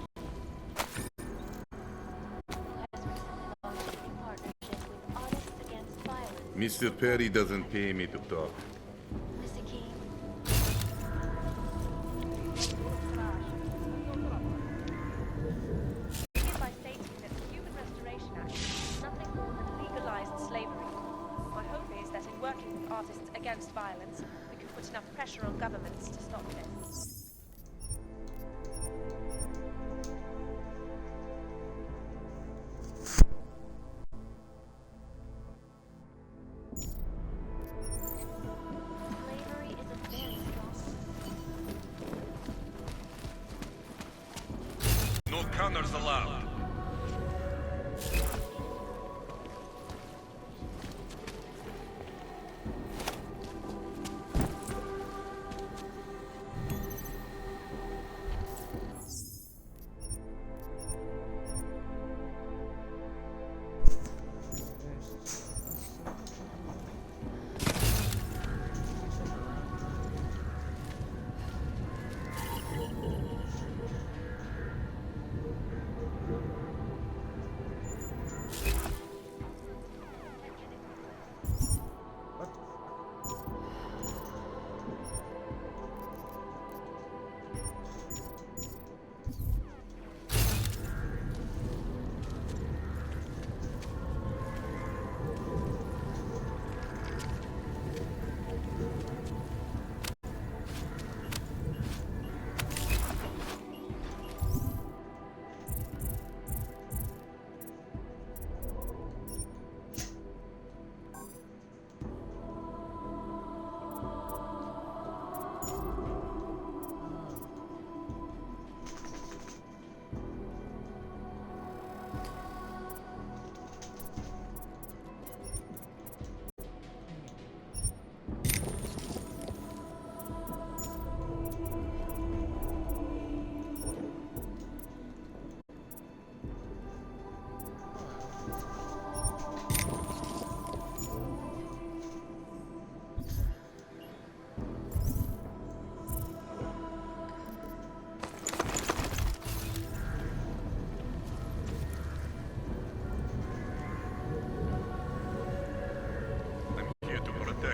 Mr. Perry doesn't pay me to talk. By stating that the Human Restoration Act is nothing more than legalized slavery. My hope is that in working with artists against violence, we can put enough pressure on governments to stop this. No counters allowed.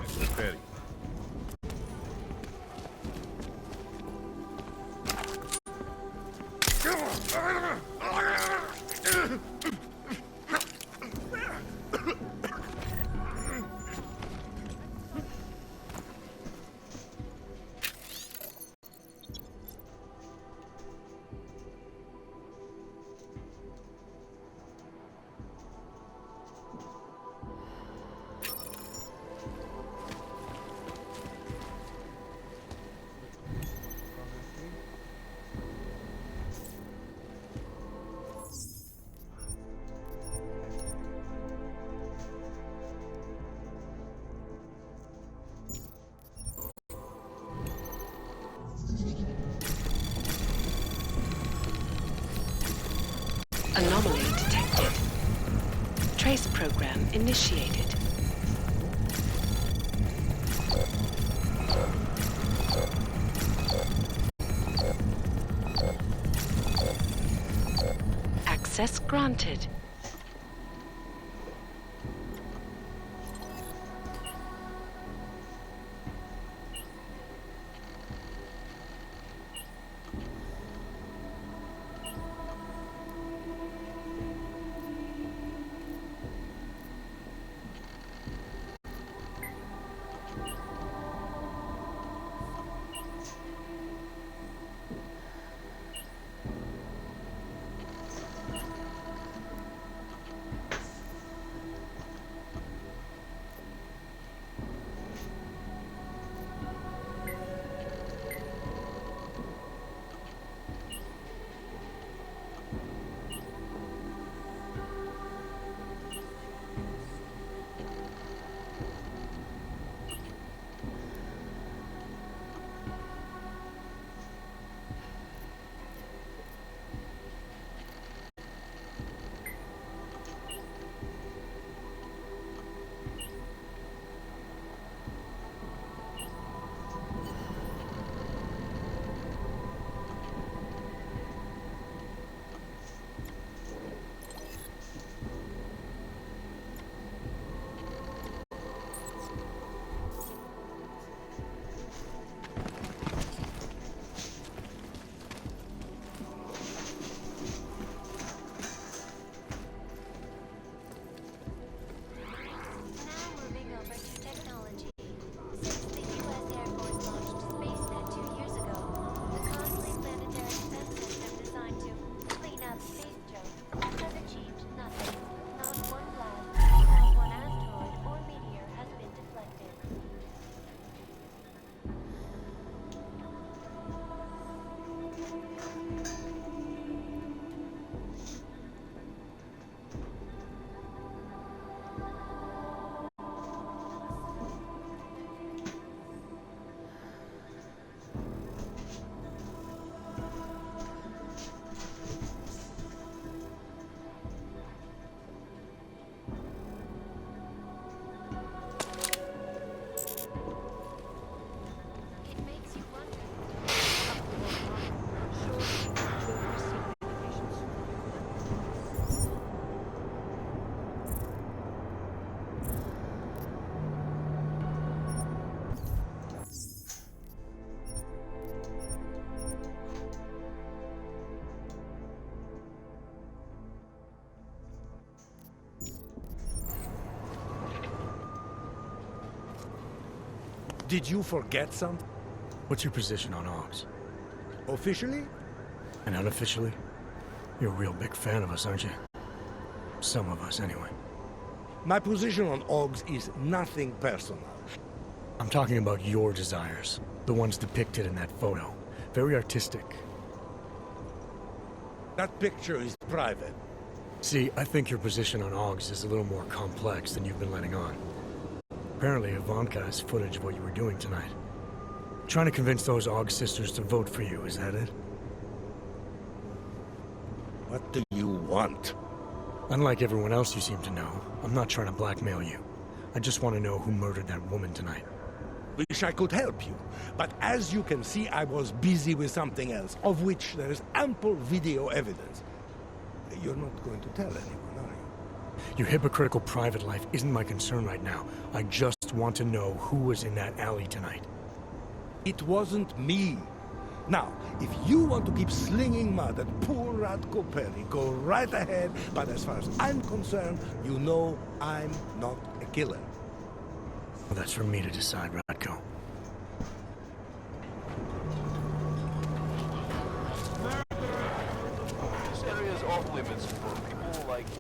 Mr. Perry. Anomaly detected. Trace program initiated. Access granted. Did you forget something? What's your position on Augs? Officially? And unofficially? You're a real big fan of us, aren't you? Some of us, anyway. My position on Augs is nothing personal. I'm talking about your desires. The ones depicted in that photo. Very artistic. That picture is private. See, I think your position on Augs is a little more complex than you've been letting on. Apparently, Ivanka has footage of what you were doing tonight. Trying to convince those Augs sisters to vote for you, is that it? What do you want? Unlike everyone else you seem to know, I'm not trying to blackmail you. I just want to know who murdered that woman tonight. Wish I could help you, but as you can see, I was busy with something else, of which there is ample video evidence. You're not going to tell anyone, are you? Your hypocritical private life isn't my concern right now. I just want to know who was in that alley tonight. It wasn't me. Now, if you want to keep slinging mud at poor Radko Perry, go right ahead, but as far as I'm concerned, you know I'm not a killer. Well, that's for me to decide, Radko. This area is off limits for people like you.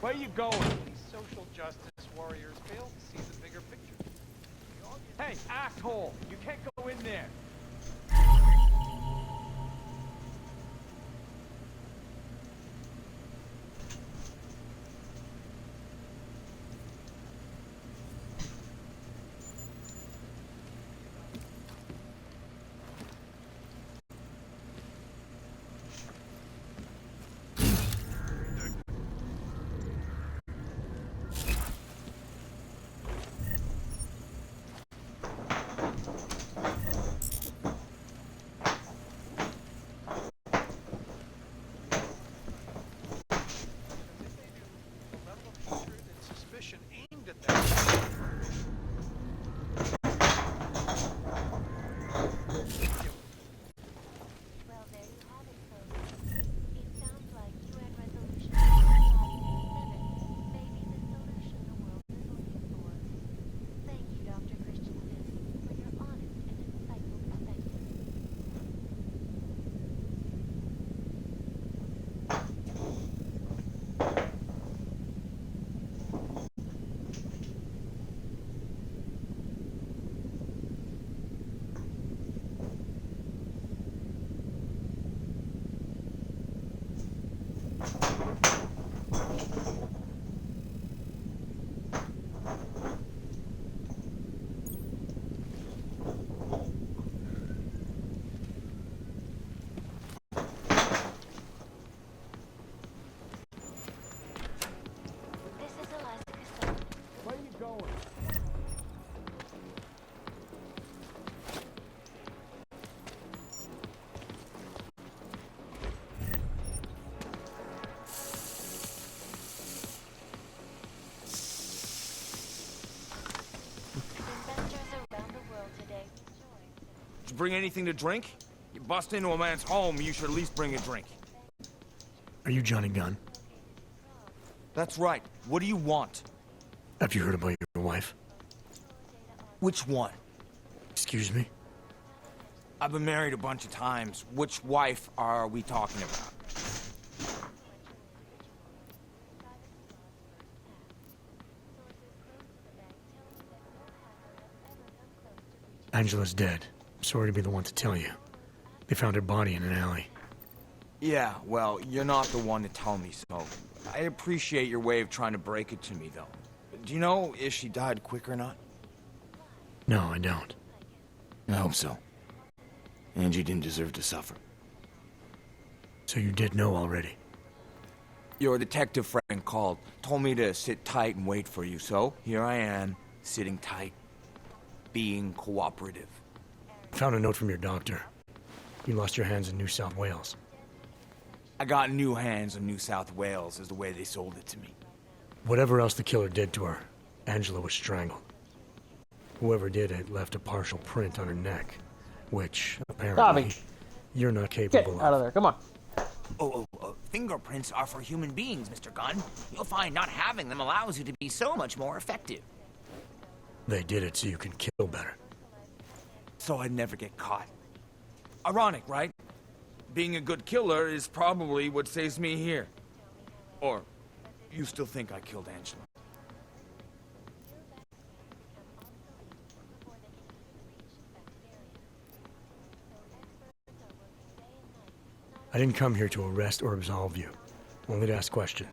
Where you going? These social justice warriors fail to see the bigger picture. Hey, asshole! You can't go in there! bring anything to drink? You bust into a man's home, you should at least bring a drink. Are you Johnny Gunn? That's right. What do you want? Have you heard about your wife? Which one? Excuse me? I've been married a bunch of times. Which wife are we talking about? Angela's dead. I'm sorry to be the one to tell you. They found her body in an alley. Yeah, well, you're not the one to tell me so. I appreciate your way of trying to break it to me, though. Do you know if she died quick or not? No, I don't. I hope so. Angie didn't deserve to suffer. So you did know already? Your detective friend called, told me to sit tight and wait for you, so here I am, sitting tight, being cooperative. Found a note from your doctor. You lost your hands in New South Wales. I got new hands in New South Wales, is the way they sold it to me. Whatever else the killer did to her, Angela was strangled. Whoever did it left a partial print on her neck, which, apparently, you're not capable of. Get out of there, come on. Fingerprints are for human beings, Mr. Gunn. You'll find not having them allows you to be so much more effective. They did it so you can kill better. So I'd never get caught. Ironic, right? Being a good killer is probably what saves me here. Or, you still think I killed Angela? I didn't come here to arrest or absolve you. Only to ask questions.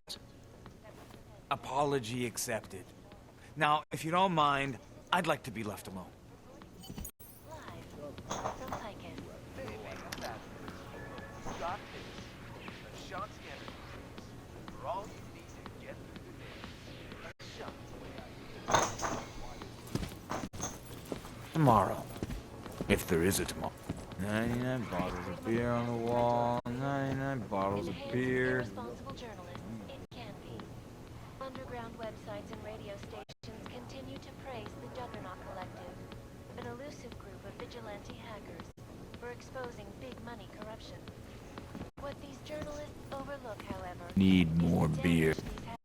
Apology accepted. Now, if you don't mind, I'd like to be left alone. Tomorrow. If there is a tomorrow. 99 bottles of beer on the wall, 99 bottles of beer. Responsible journalist, it can be. Underground websites and radio stations continue to praise the Juggernaut Collective, an elusive group of vigilante hackers, for exposing big money corruption. What these journalists overlook, however, Need more beer.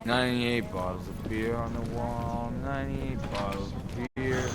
98 bottles of beer on the wall, 98 bottles of beer.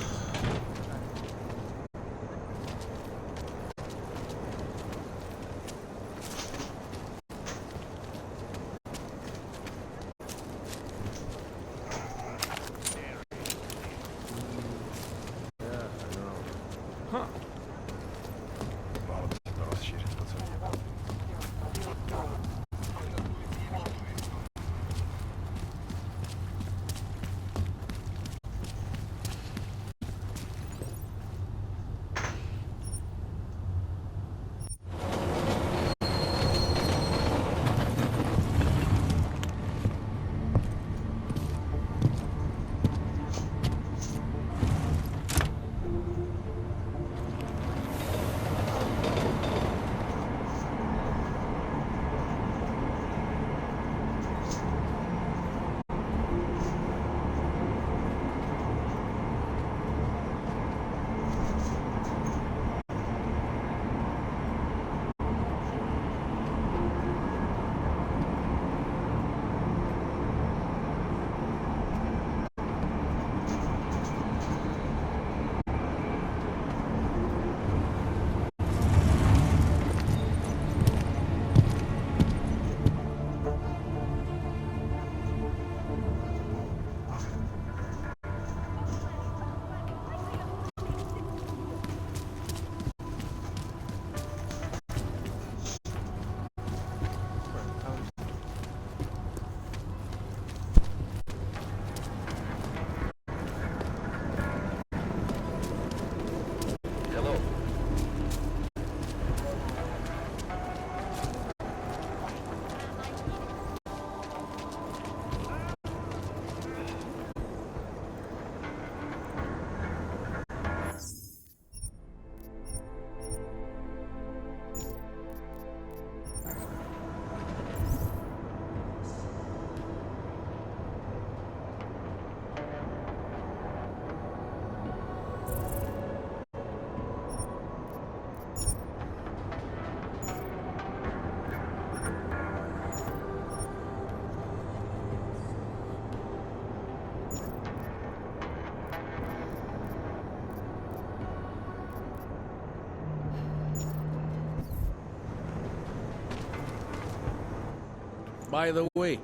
By the way,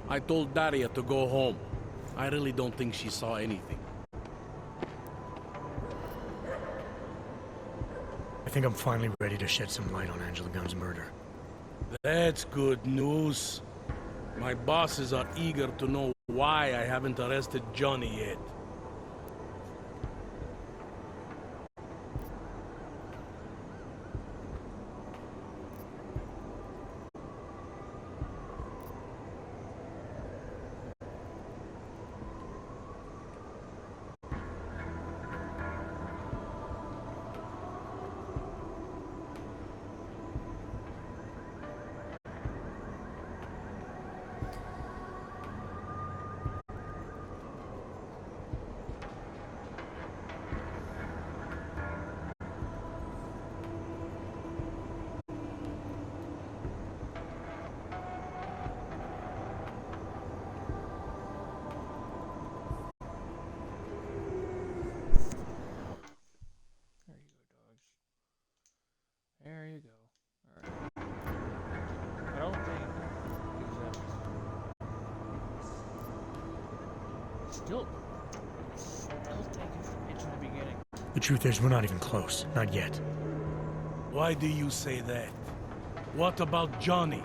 I told Daria to go home. I really don't think she saw anything. I think I'm finally ready to shed some light on Angela Gunn's murder. That's good news. My bosses are eager to know why I haven't arrested Johnny yet. There you go. Alright. I don't think it was that. Still taking some hits in the beginning. The truth is, we're not even close. Not yet. Why do you say that? What about Johnny?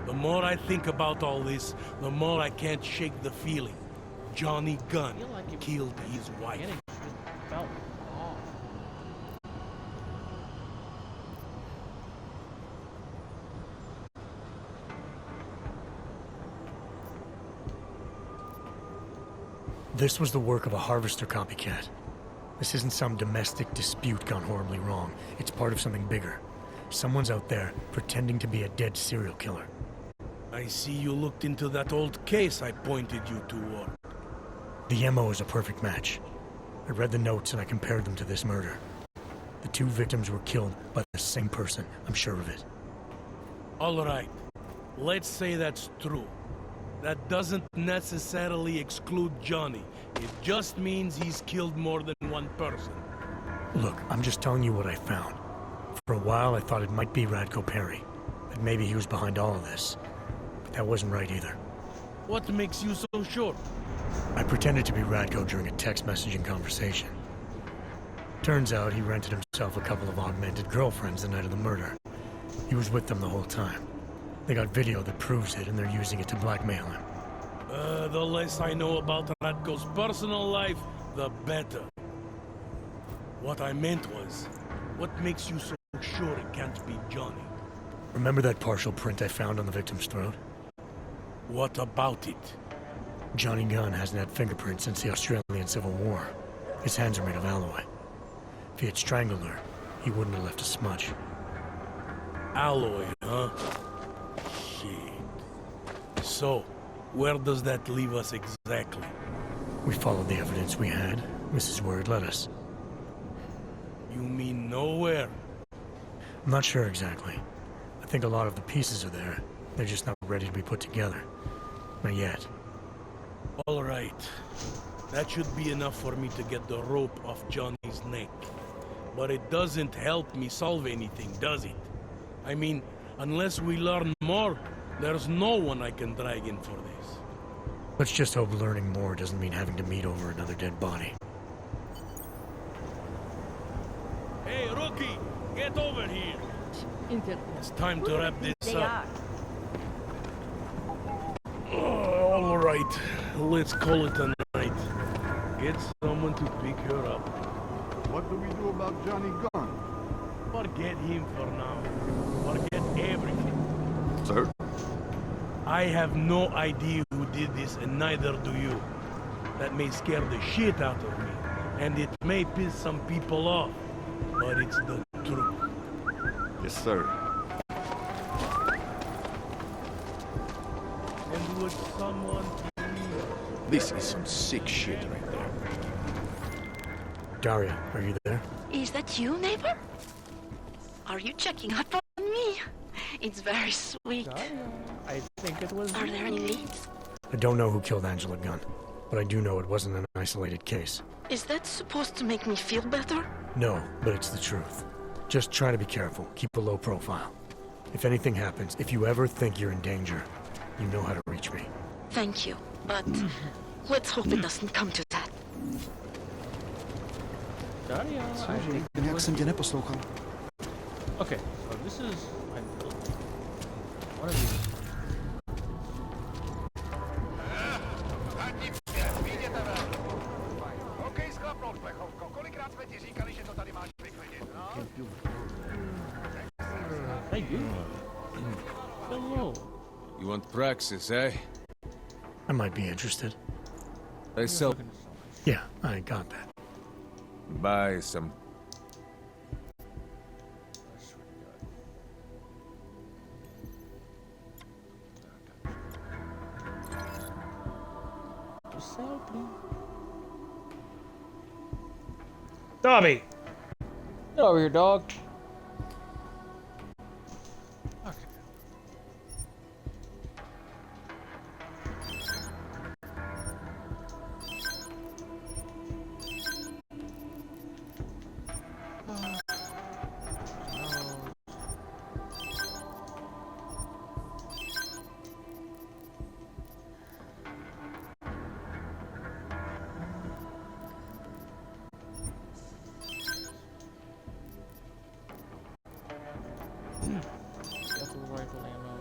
The more I think about all this, the more I can't shake the feeling. Johnny Gunn killed his wife. Felt off. This was the work of a harvester copycat. This isn't some domestic dispute gone horribly wrong. It's part of something bigger. Someone's out there pretending to be a dead serial killer. I see you looked into that old case I pointed you toward. The MO is a perfect match. I read the notes and I compared them to this murder. The two victims were killed by the same person, I'm sure of it. All right. Let's say that's true. That doesn't necessarily exclude Johnny. It just means he's killed more than one person. Look, I'm just telling you what I found. For a while, I thought it might be Radko Perry. That maybe he was behind all of this. But that wasn't right either. What makes you so sure? I pretended to be Radko during a text messaging conversation. Turns out he rented himself a couple of augmented girlfriends the night of the murder. He was with them the whole time. They got video that proves it, and they're using it to blackmail him. The less I know about Radko's personal life, the better. What I meant was, what makes you so sure it can't be Johnny? Remember that partial print I found on the victim's throat? What about it? Johnny Gunn hasn't had fingerprints since the Australian Civil War. His hands are made of alloy. If he had strangled her, he wouldn't have left a smudge. Alloy, huh? Shit. So, where does that leave us exactly? We followed the evidence we had. This is where it led us. You mean nowhere? I'm not sure exactly. I think a lot of the pieces are there. They're just not ready to be put together. Not yet. All right. That should be enough for me to get the rope off Johnny's neck. But it doesn't help me solve anything, does it? I mean, unless we learn more, there's no one I can drag in for this. Let's just hope learning more doesn't mean having to meet over another dead body. Hey, rookie! Get over here! It's time to wrap this up. All right, let's call it a night. Get someone to pick her up. What do we do about Johnny Gunn? Forget him for now. Forget everything. Sir? I have no idea who did this, and neither do you. That may scare the shit out of me, and it may piss some people off, but it's the truth. Yes, sir. And would someone please... This is some sick shit right there. Daria, are you there? Is that you, neighbor? Are you checking up on me? It's very sweet. I think it was. Are there any leads? I don't know who killed Angela Gunn, but I do know it wasn't an isolated case. Is that supposed to make me feel better? No, but it's the truth. Just try to be careful. Keep a low profile. If anything happens, if you ever think you're in danger, You know how to reach me. Thank you, but let's hope it doesn't come to that. Jak jsem tě neposlouchal. Okay, so this is my build. One of these. Hey, you. Hello. You want praxis, eh? I might be interested. They sell. Yeah, I got that. Buy some. Dobby! Get over here, dog. Okay. Rifle ammo.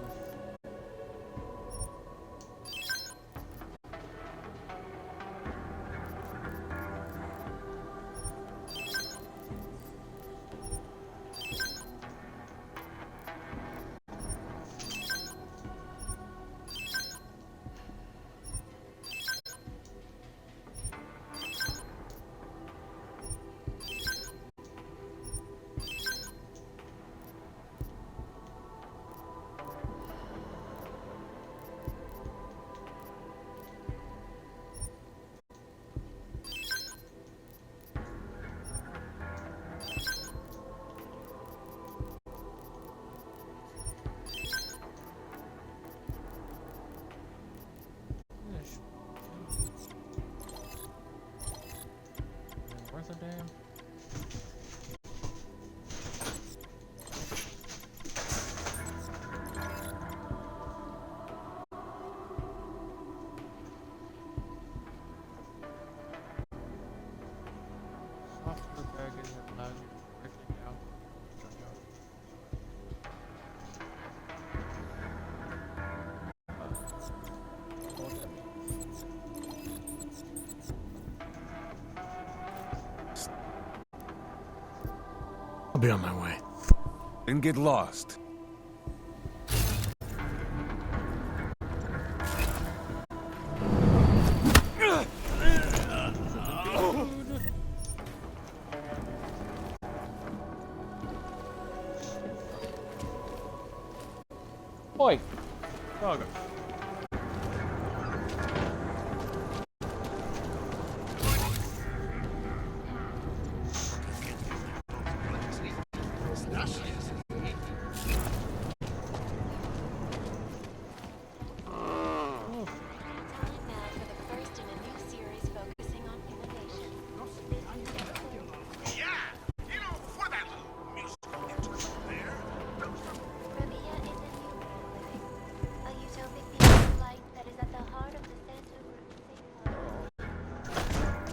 Worth a damn. Software package that allows you to quickly down. I'll be on my way. Didn't get lost. Oi! Dog.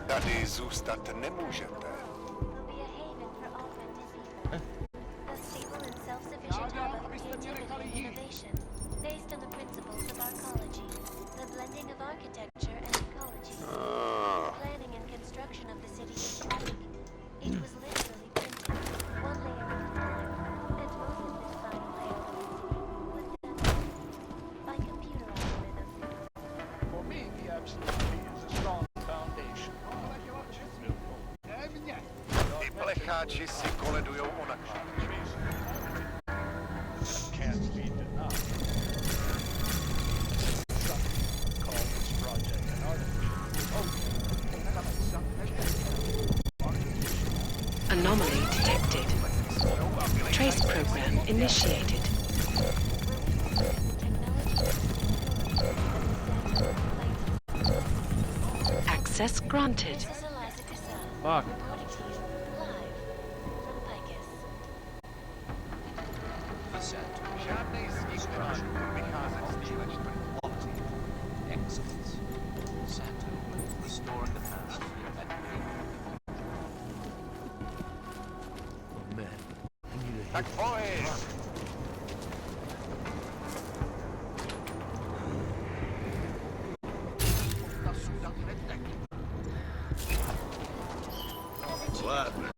Tady zůstat nemůžete. Based on the principles of arcology, the blending of architecture and ecology. Planning and construction of the city is unique. It was literally printed, one layer at a time, and most of the defining layout of the city was done by computer algorithms. For me, the absolute key is a strong foundation. Ty plecháči si koledujou o nakládači. Can't be denied. Some call this project an artificial. Anomaly detected. Trace program initiated. Access granted. Fuck. Žádnej z nich nemůže vycházet z téhle čtvrtí. Tak pojď! Ладно.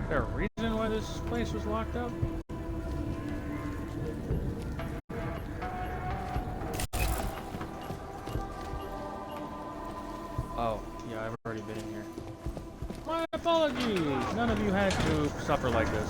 Is there a reason why this place was locked up? Oh, yeah, I've already been in here. My apologies! None of you had to suffer like this.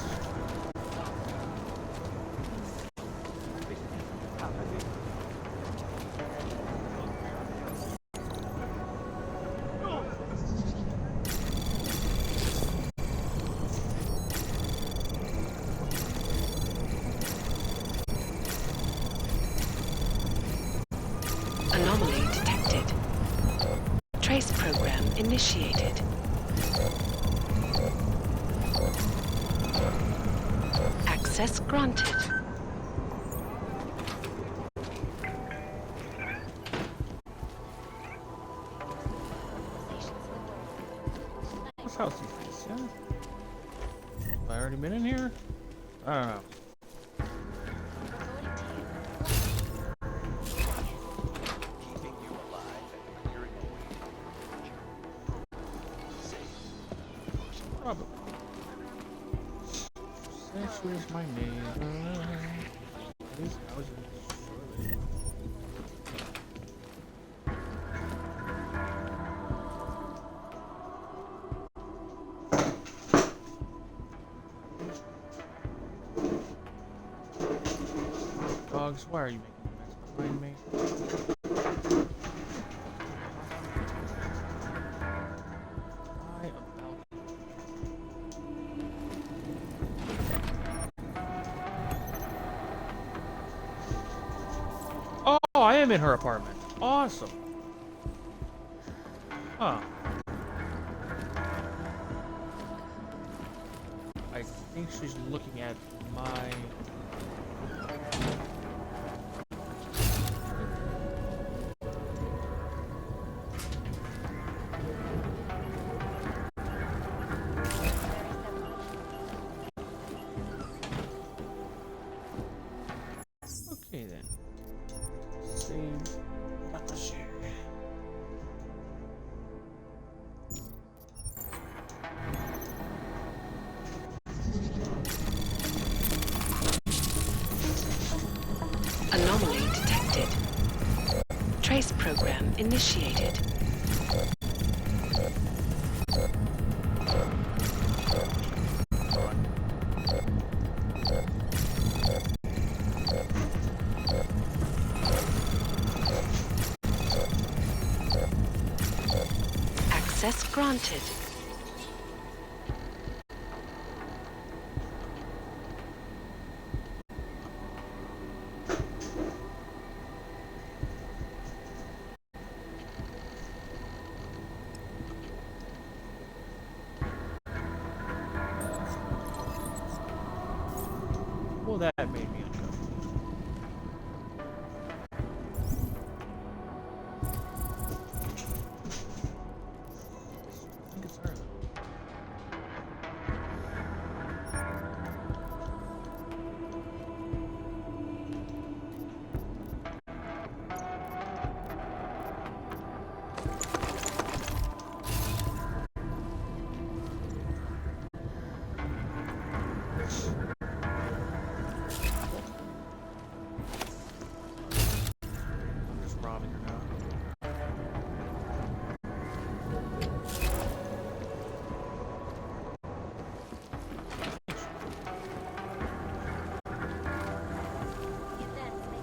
Anomaly detected. Trace program initiated. Access granted. What's house you face, yeah? Have I already been in here? I don't know. Probably. This is my neighbor. These houses, surely. Dogs, why are you making a mess behind me? Oh, I am in her apartment. Awesome. Huh. I think she's looking at my... Okay then. Save. Got the share. Anomaly detected. Trace program initiated. Access granted. Well, that made me uncomfortable. I think it's her.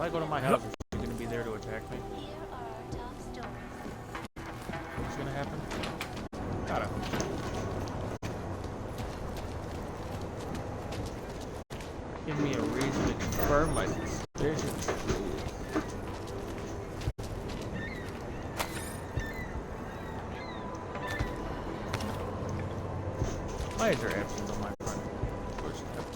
I go to my house, is she gonna be there to attack me? What's gonna happen? Gotta. Give me a reason to confirm my suspicions. Why is there absence on my front? Of course you have.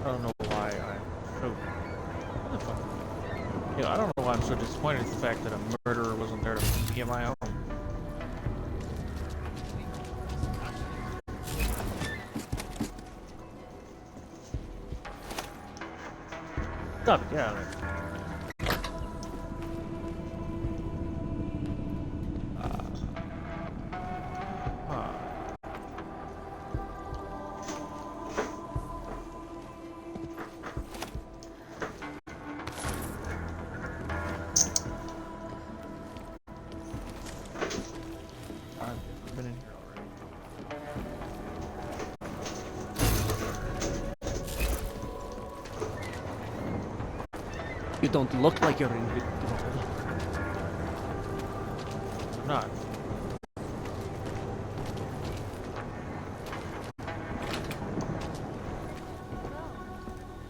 I don't know why I'm so... What the fuck? Yeah, I don't know why I'm so disappointed at the fact that a murderer wasn't there to be in my own. Stop it, get out of there. I've been in here already. You don't look like you're invincible. I'm not.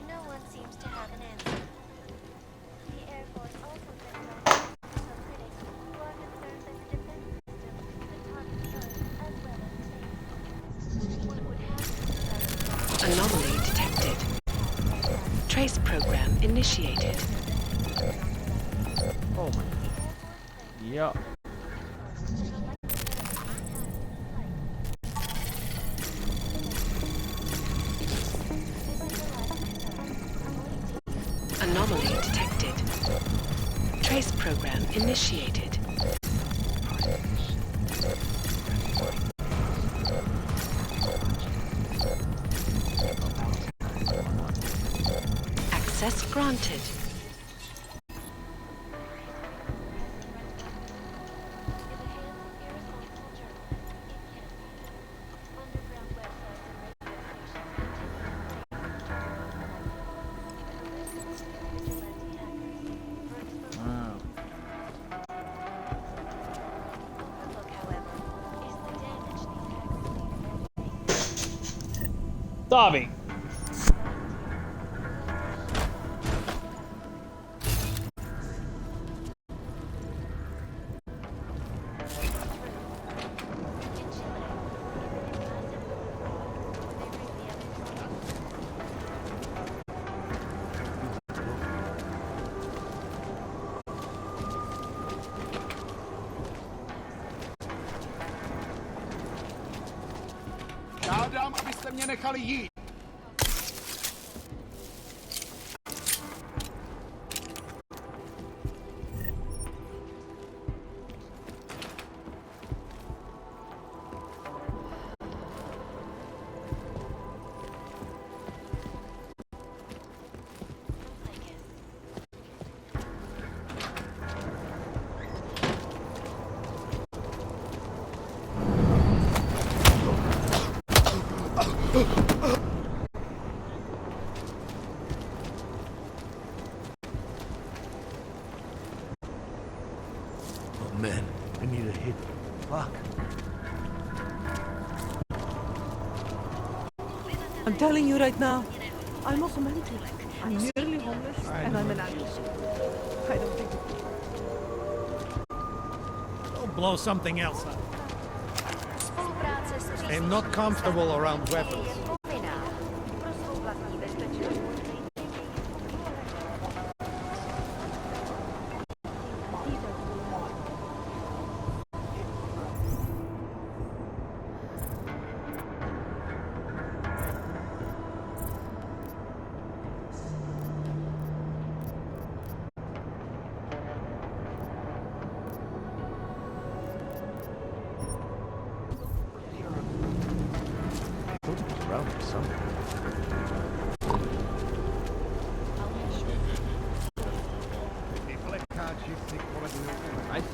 No one seems to have an answer. The Air Force also sent notice to some critics who are concerned that the defense system could target the Earth as well as space. What would happen? Anomaly detected. Trace program initiated. Oh my. Yeah. Anomaly detected. Trace program initiated. Access granted. Dobby. Žádám, abyste mě nechali jít. Oh man, I need a hit. Fuck. I'm telling you right now, I'm also mental. I'm nearly homeless, and I'm an addict. I don't think... Go blow something else up. I'm not comfortable around weapons. I see.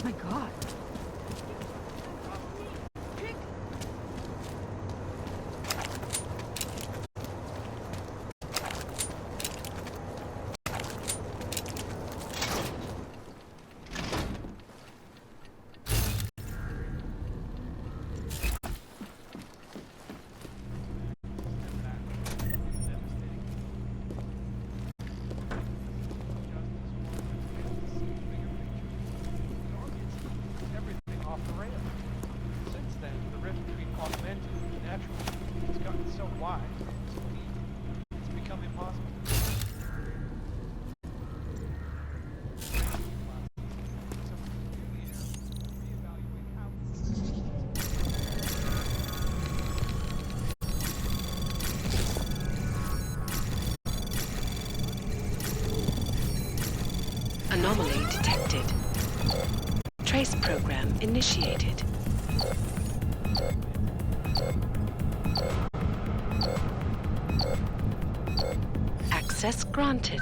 My God. Everything off the rails. Since then, the rift between augmented and natural has gotten so wide, so deep, it's become impossible. Anomaly detected. Trace program initiated. Access granted.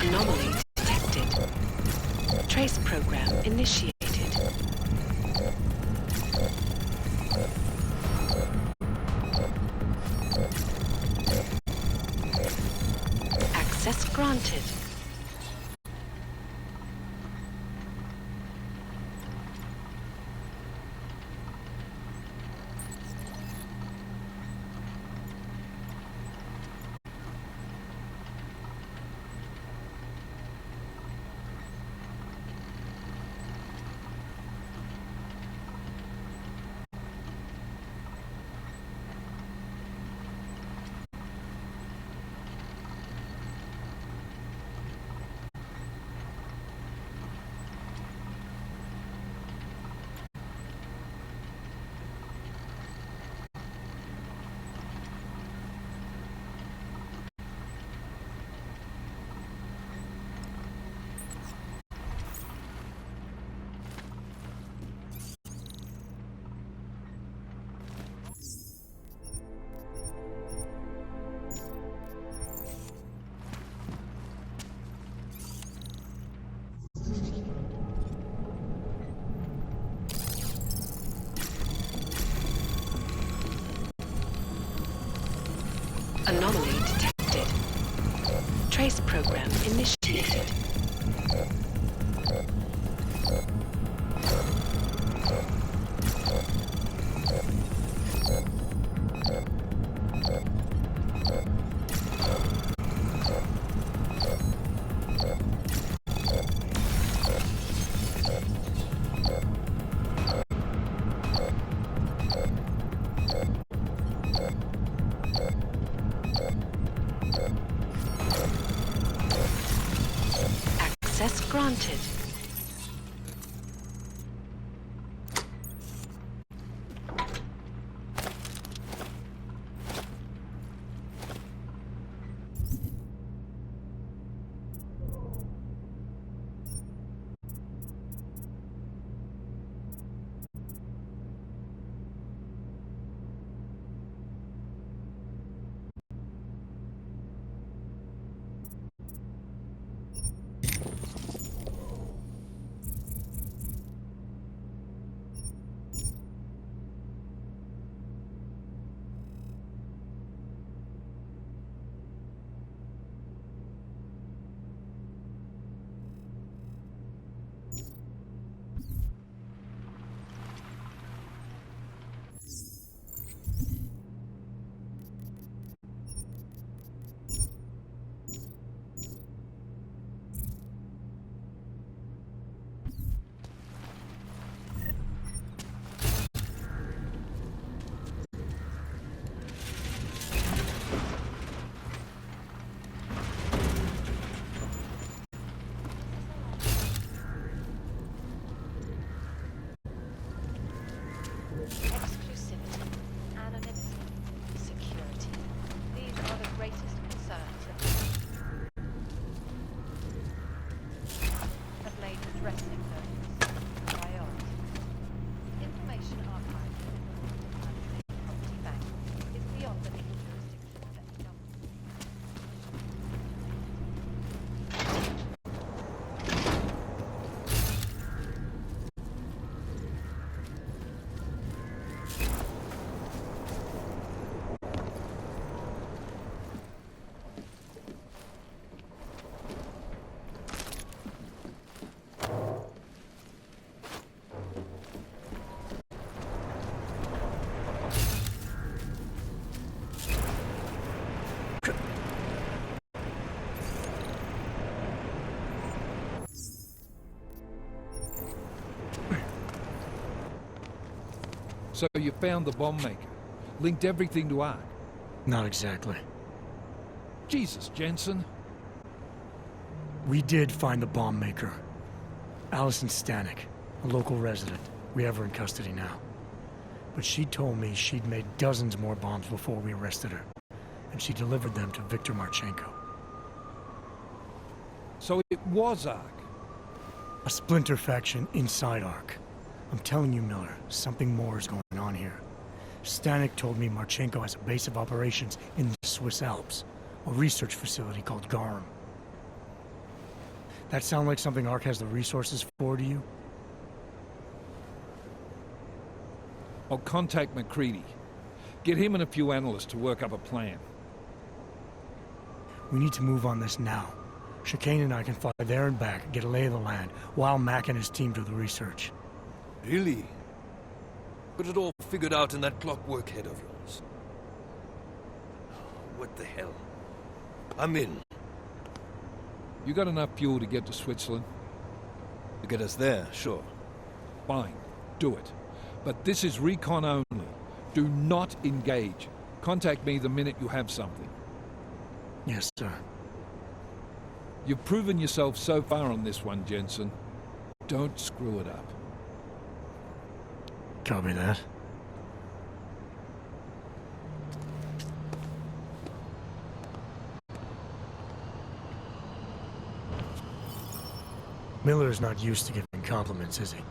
Anomaly detected. Trace program initiated. Access granted. Anomaly detected. Trace program initiated. Access granted. Exclusivity, anonymity, security. These are the greatest concerns have made addressing those a priority. Information archived in the Property Bank is beyond the legal jurisdiction of any government. So you found the bomb maker. Linked everything to Ark. Not exactly. Jesus, Jensen. We did find the bomb maker. Allison Stanek, a local resident. We have her in custody now. But she told me she'd made dozens more bombs before we arrested her. And she delivered them to Viktor Marchenko. So it was Ark? A splinter faction inside Ark. I'm telling you, Miller, something more is going on here. Stanek told me Marchenko has a base of operations in the Swiss Alps, a research facility called Garum. That sound like something Ark has the resources for to you? I'll contact McCready. Get him and a few analysts to work up a plan. We need to move on this now. Chicane and I can fly there and back, get a lay of the land, while Mac and his team do the research. Really? Got it all figured out in that clockwork head of yours. What the hell? I'm in. You got enough fuel to get to Switzerland? To get us there, sure. Fine, do it. But this is recon only. Do not engage. Contact me the minute you have something. Yes, sir. You've proven yourself so far on this one, Jensen. Don't screw it up. Copy that. Miller's not used to giving compliments, is he?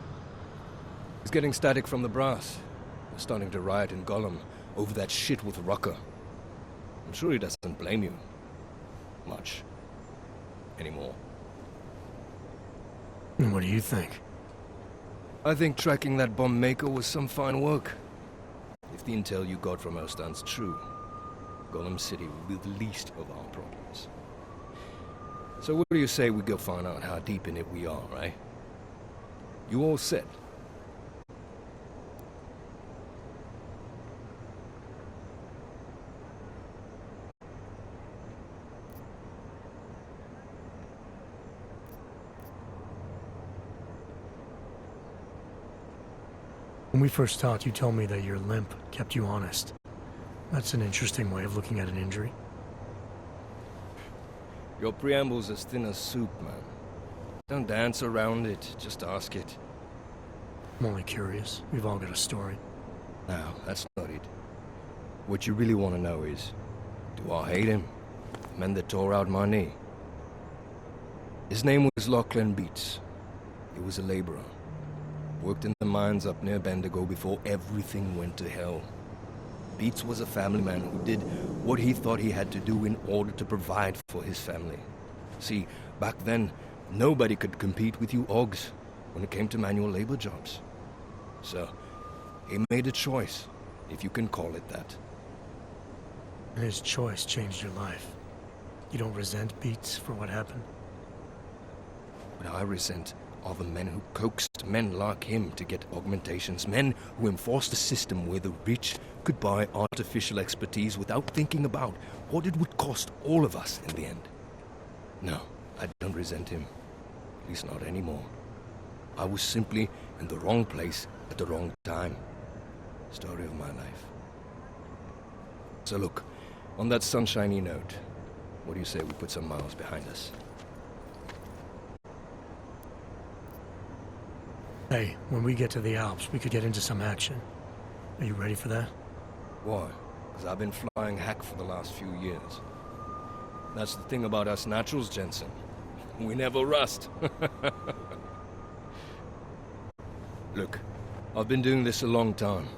He's getting static from the brass. They're starting to riot in Gollum over that shit with Rucker. I'm sure he doesn't blame you. Much. Anymore. And what do you think? I think tracking that bomb maker was some fine work. If the intel you got from Ostand's true. Gollum City will be the least of our problems. So what do you say we go find out how deep in it we are, right? You all set? When we first talked, you told me that your limp kept you honest. That's an interesting way of looking at an injury. Your preamble's as thin as soup, man. Don't dance around it, just ask it. I'm only curious. We've all got a story. No, that's not it. What you really want to know is, do I hate him? The man that tore out my knee. His name was Lachlan Beats. He was a laborer. Worked in the mines up near Bendigo before everything went to hell. Beats was a family man who did what he thought he had to do in order to provide for his family. See, back then, nobody could compete with you Oggs when it came to manual labor jobs. So, he made a choice, if you can call it that. And his choice changed your life. You don't resent Beats for what happened? What I resent are the men who coaxed men like him to get augmentations, men who enforced a system where the rich could buy artificial expertise without thinking about what it would cost all of us in the end. No, I don't resent him. At least not anymore. I was simply in the wrong place at the wrong time. Story of my life. So look, on that sunshiny note, what do you say we put some miles behind us? Hey, when we get to the Alps, we could get into some action. Are you ready for that? Why? Because I've been flying hack for the last few years. That's the thing about us naturals, Jensen. We never rust. Look, I've been doing this a long time.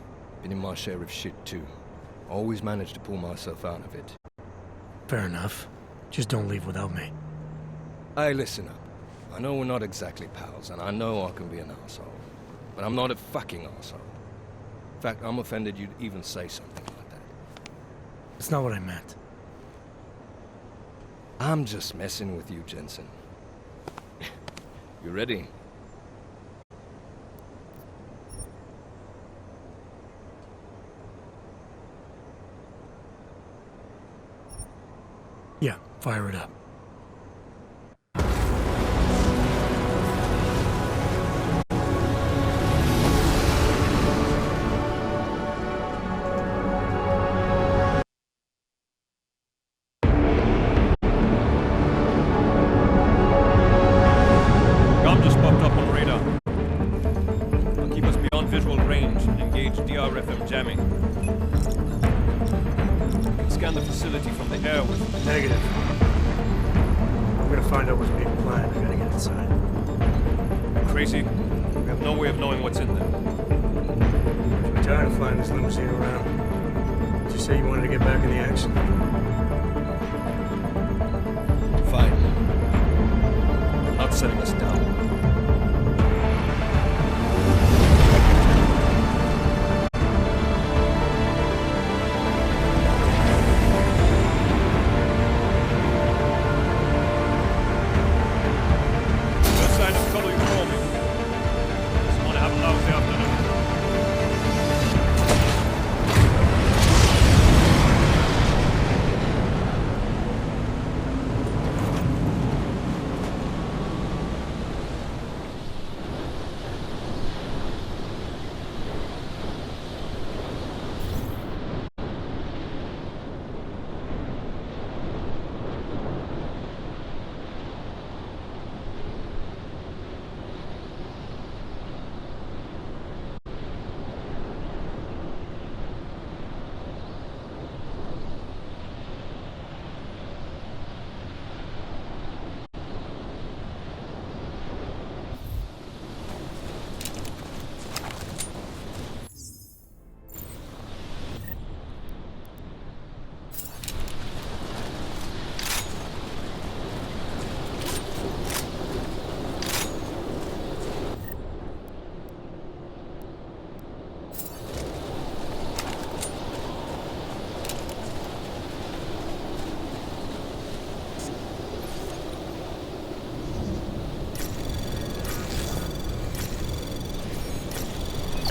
Been in my share of shit too. Always managed to pull myself out of it. Fair enough. Just don't leave without me. Hey, listen up. I know we're not exactly pals, and I know I can be an asshole. But I'm not a fucking asshole. In fact, I'm offended you'd even say something like that. That's not what I meant. I'm just messing with you, Jensen. You ready? Yeah, fire it up. Gum just popped up on radar. I'll keep us beyond visual range and engage DRFM jamming. Scan the facility from the air with... Negative. I'm gonna find out what's being planned. I gotta get inside. Crazy? We have no way of knowing what's in there. I'm tired of flying this limousine around. Did you say you wanted to get back in the action? Fine. I'm not setting us down.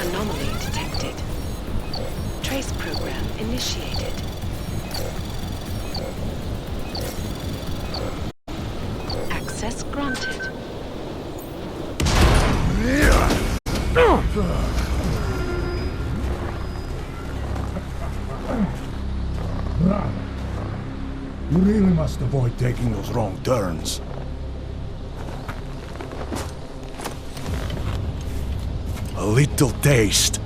Anomaly detected. Trace program initiated. Access granted. You really must avoid taking those wrong turns. A little taste,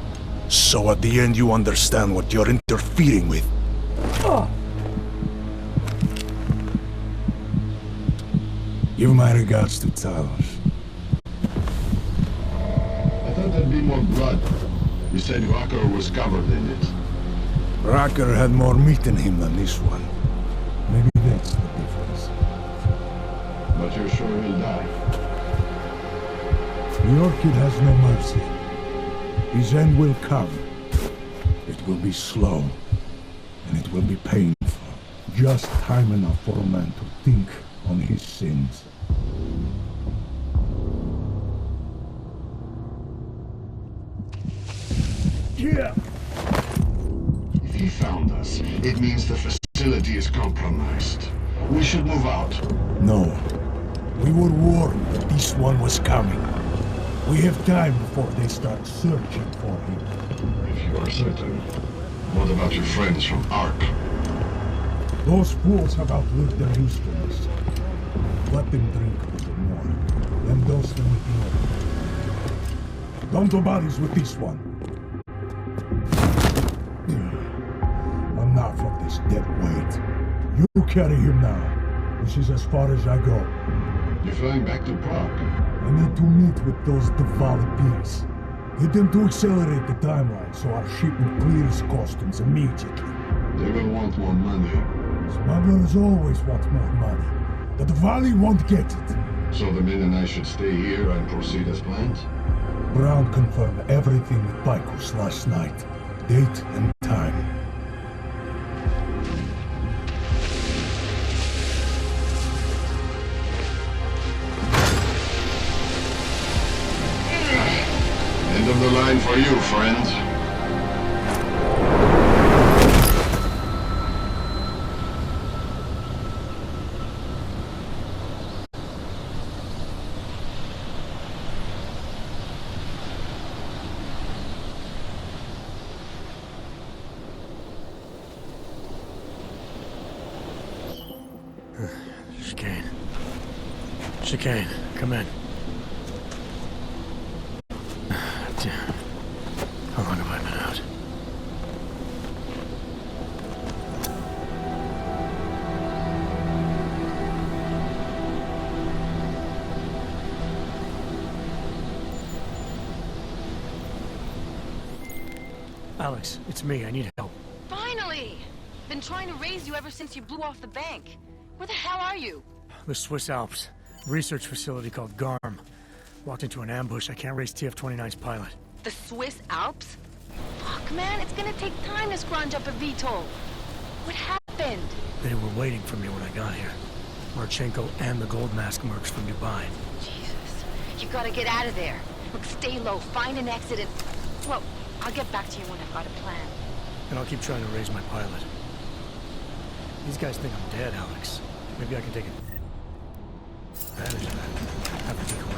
so at the end you understand what you're interfering with. Give my regards to Talos. I thought there'd be more blood. You said Rocker was covered in it. Rocker had more meat in him than this one. Maybe that's the difference. But you're sure he'll die? The Orchid has no mercy. His end will come. It will be slow, and it will be painful. Just time enough for a man to think on his sins. Yeah! If he found us, it means the facility is compromised. We should move out. No. We were warned that this one was coming. We have time before they start searching for him. If you are certain, what about your friends from Ark? Those fools have outlived their usefulness. Let them drink a little more, then dose them with the other. Don't do bodies with this one. Enough of this dead weight. You carry him now. This is as far as I go. You're flying back to Prague? I need to meet with those Diwali pigs. Get them to accelerate the timeline so our shipment clears customs immediately. They will want more money. Smugglers always want more money. The Diwali won't get it. So the men and I should stay here and proceed as planned? Brown confirmed everything with Picos last night. Date and time. End of the line for you, friend. Chicane, come in. Damn. How long have I been out? Alex, it's me. I need help. Finally! Been trying to raise you ever since you blew off the bank. Where the hell are you? The Swiss Alps. Research facility called GARM. Walked into an ambush. I can't raise TF-29's pilot. The Swiss Alps? Fuck, man, it's gonna take time to scrounge up a VTOL. What happened? They were waiting for me when I got here. Marchenko and the Gold Mask mercs from Dubai. Jesus. You gotta get out of there. Look, stay low, find an exit and... Well, I'll get back to you when I've got a plan. And I'll keep trying to raise my pilot. These guys think I'm dead, Alex. Maybe I can take advantage of that. Have to take around.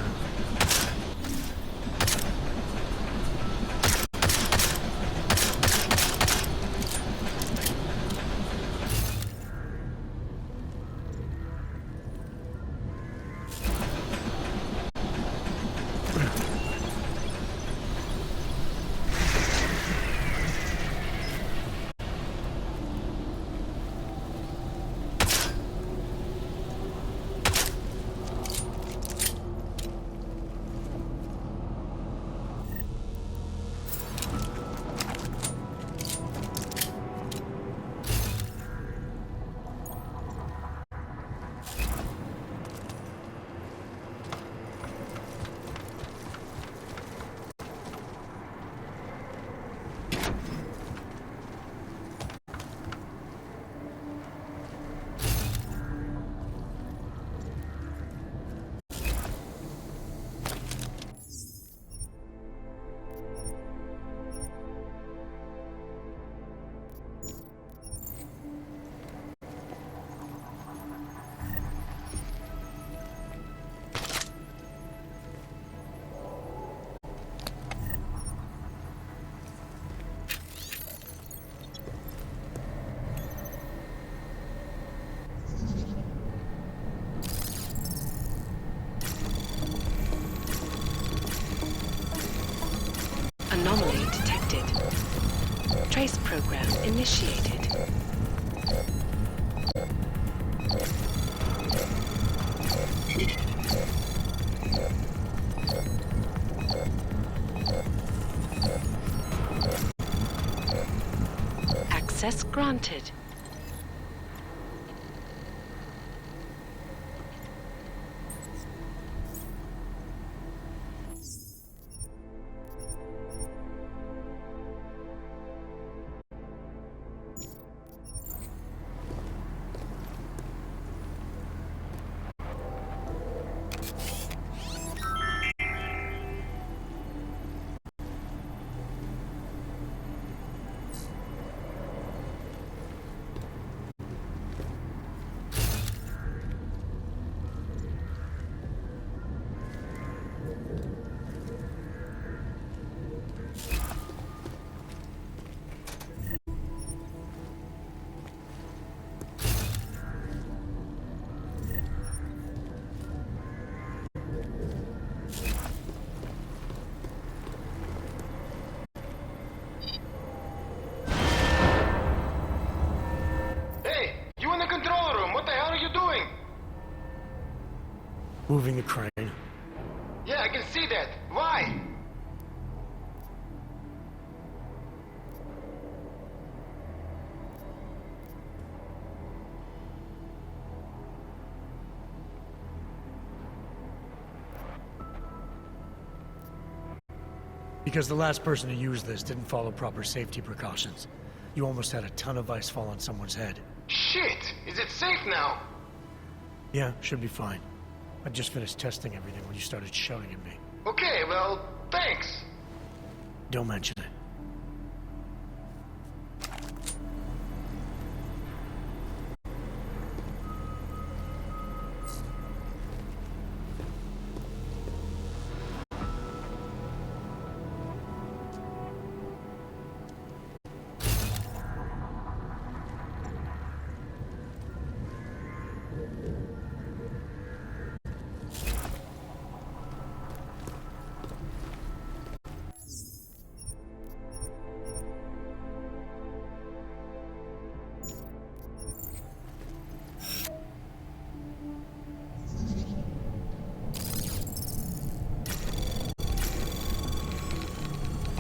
Anomaly detected. Trace program initiated. Access granted. Moving the crane. Yeah, I can see that. Why? Because the last person to use this didn't follow proper safety precautions. You almost had a ton of ice fall on someone's head. Shit! Is it safe now? Yeah, should be fine. I just finished testing everything when you started shouting at me. Okay, well, thanks. Don't mention it.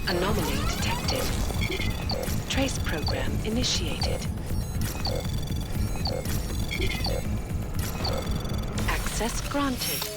Anomaly detected. Trace program initiated. Access granted.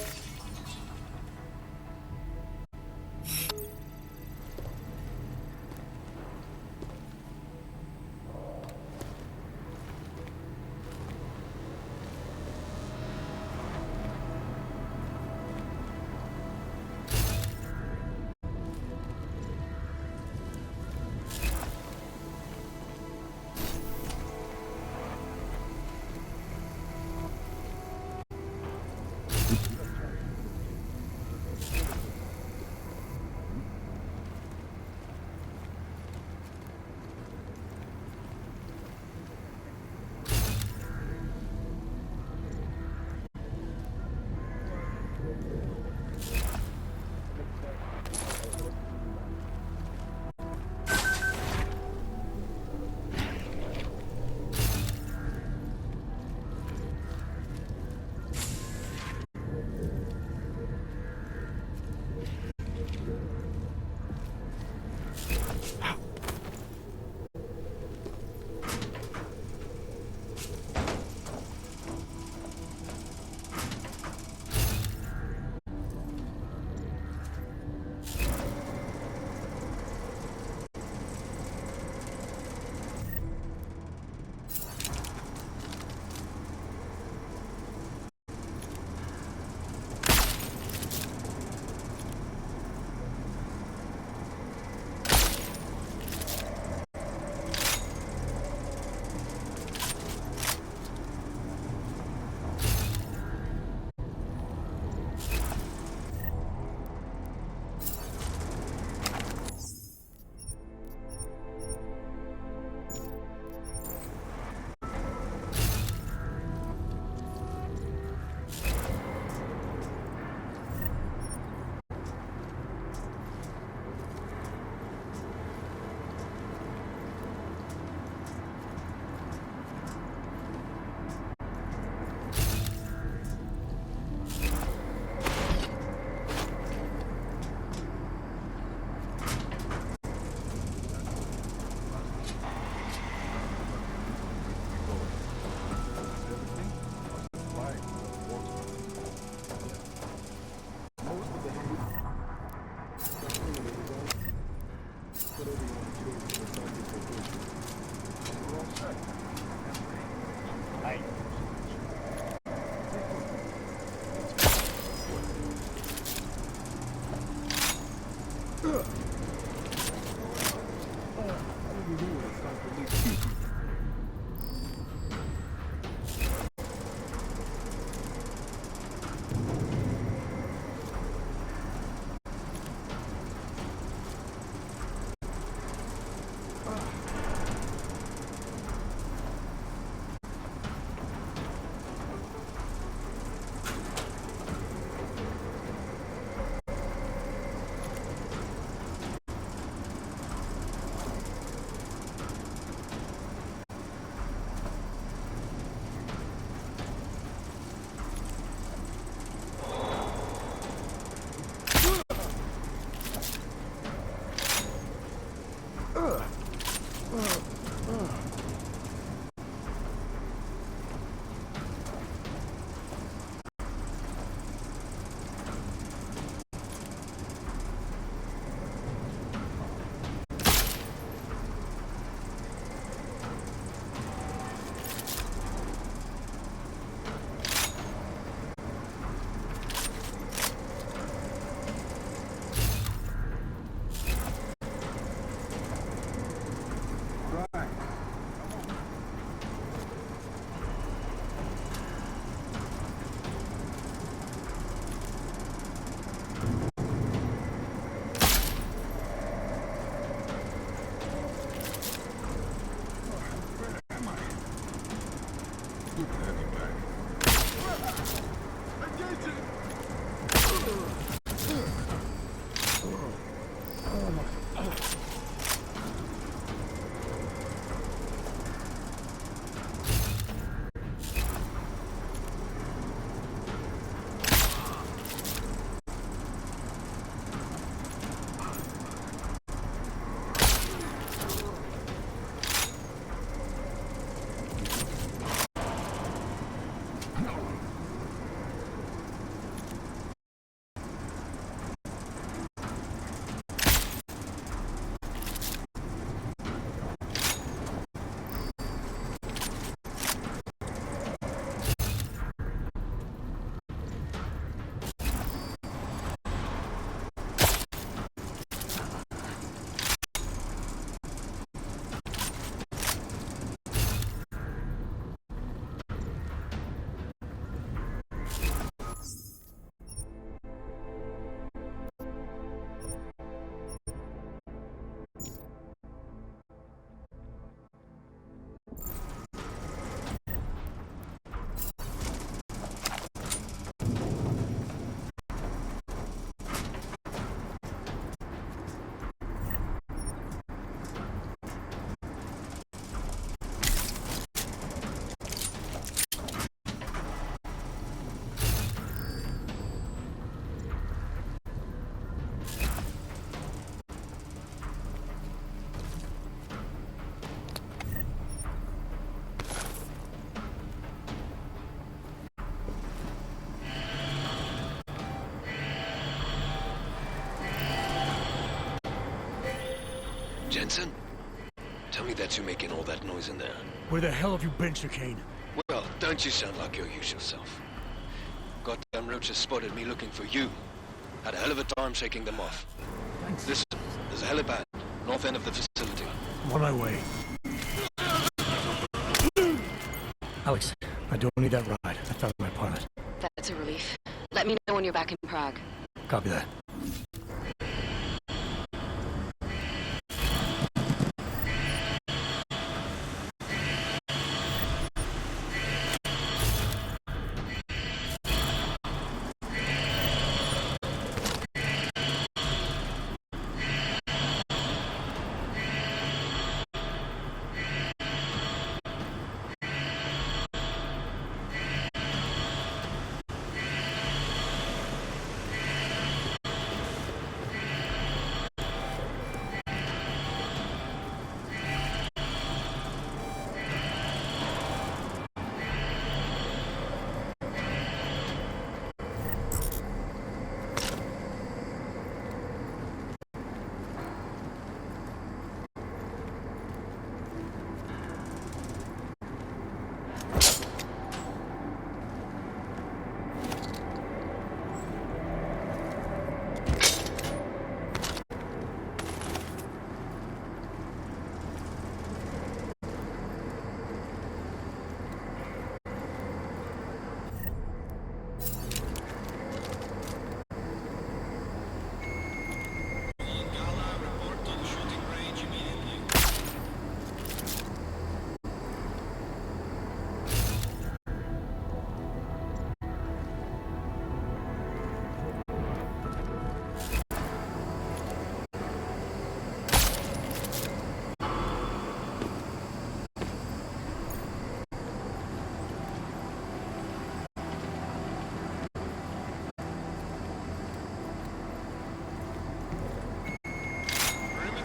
Jensen? Tell me that you're making all that noise in there. Where the hell have you been, Chicane? Well, don't you sound like your usual self. Goddamn roaches spotted me looking for you. Had a hell of a time shaking them off. Thanks. Listen, there's a helipad, north end of the facility. I'm on my way. Alex, I don't need that ride. I found my pilot. That's a relief. Let me know when you're back in Prague. Copy that.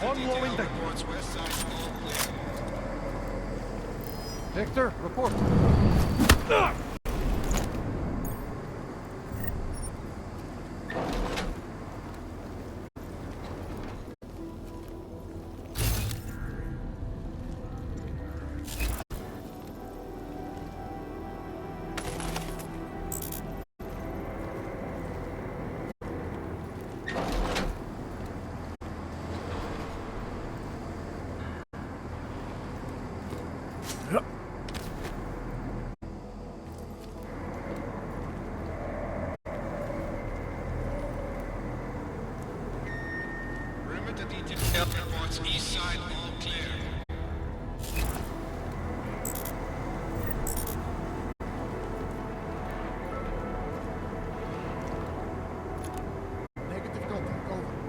Ongoing Victor, report. Perimeter detail reports east side all clear. Negative contact, over.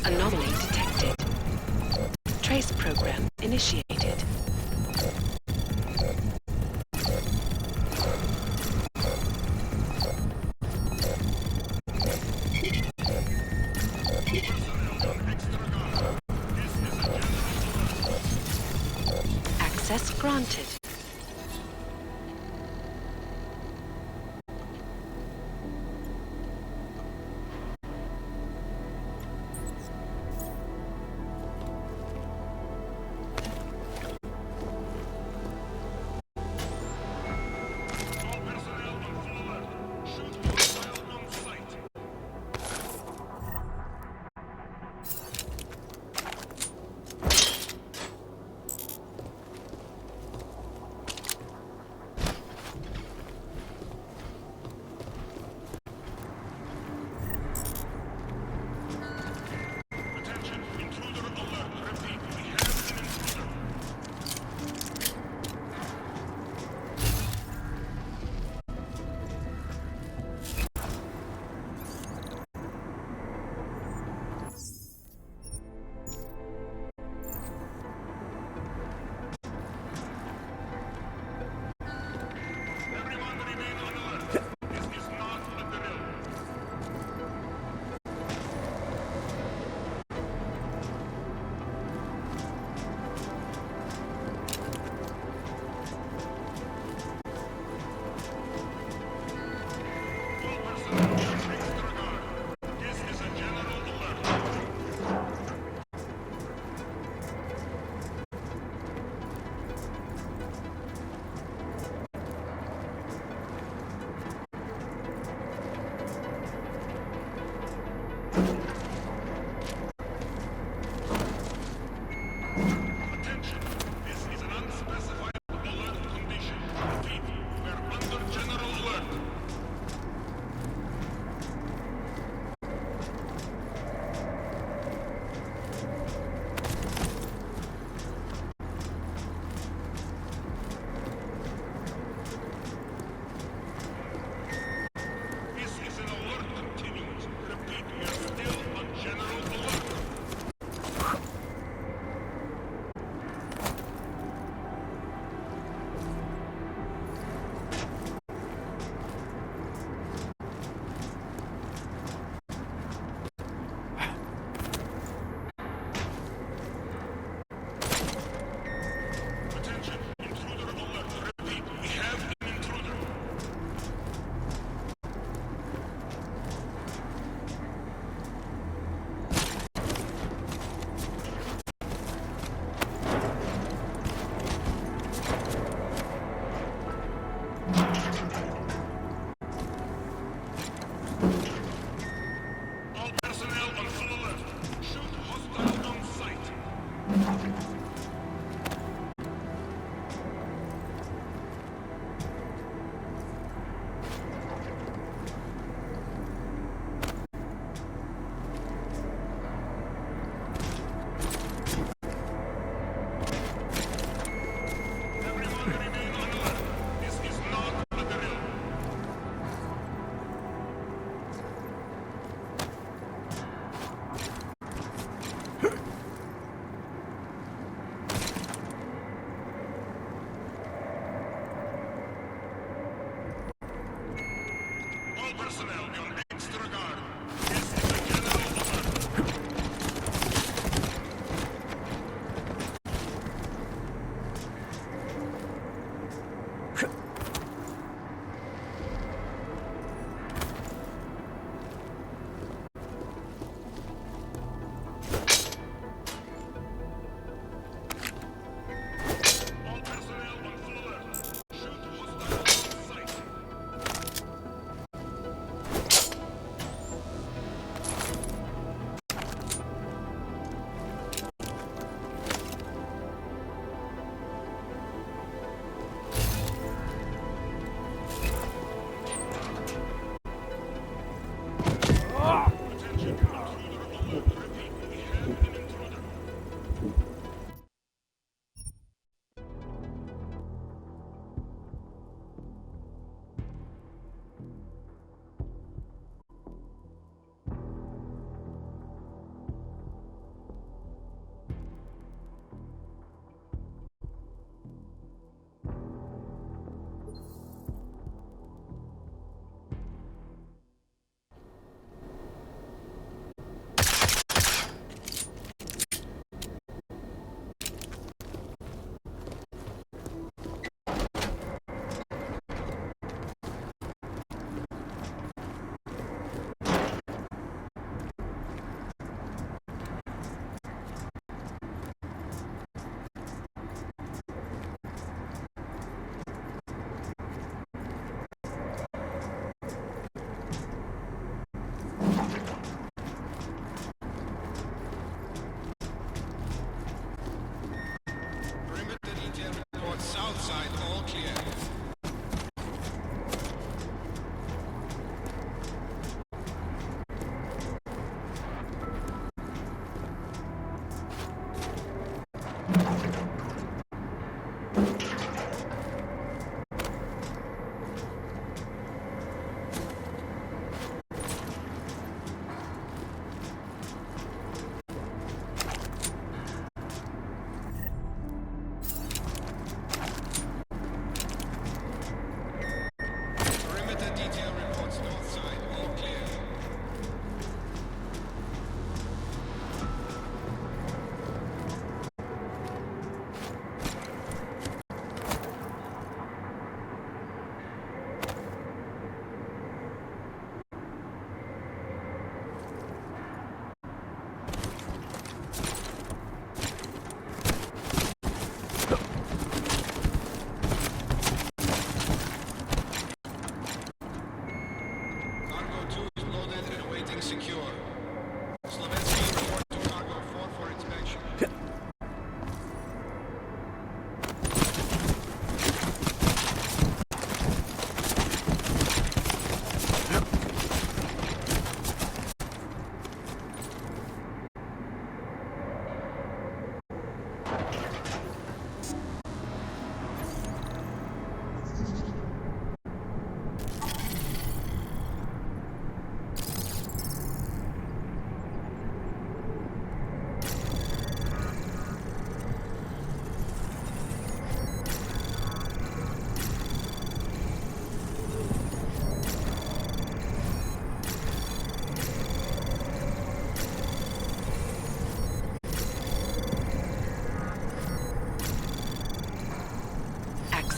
Anomaly detected. Trace program initiated. Access granted.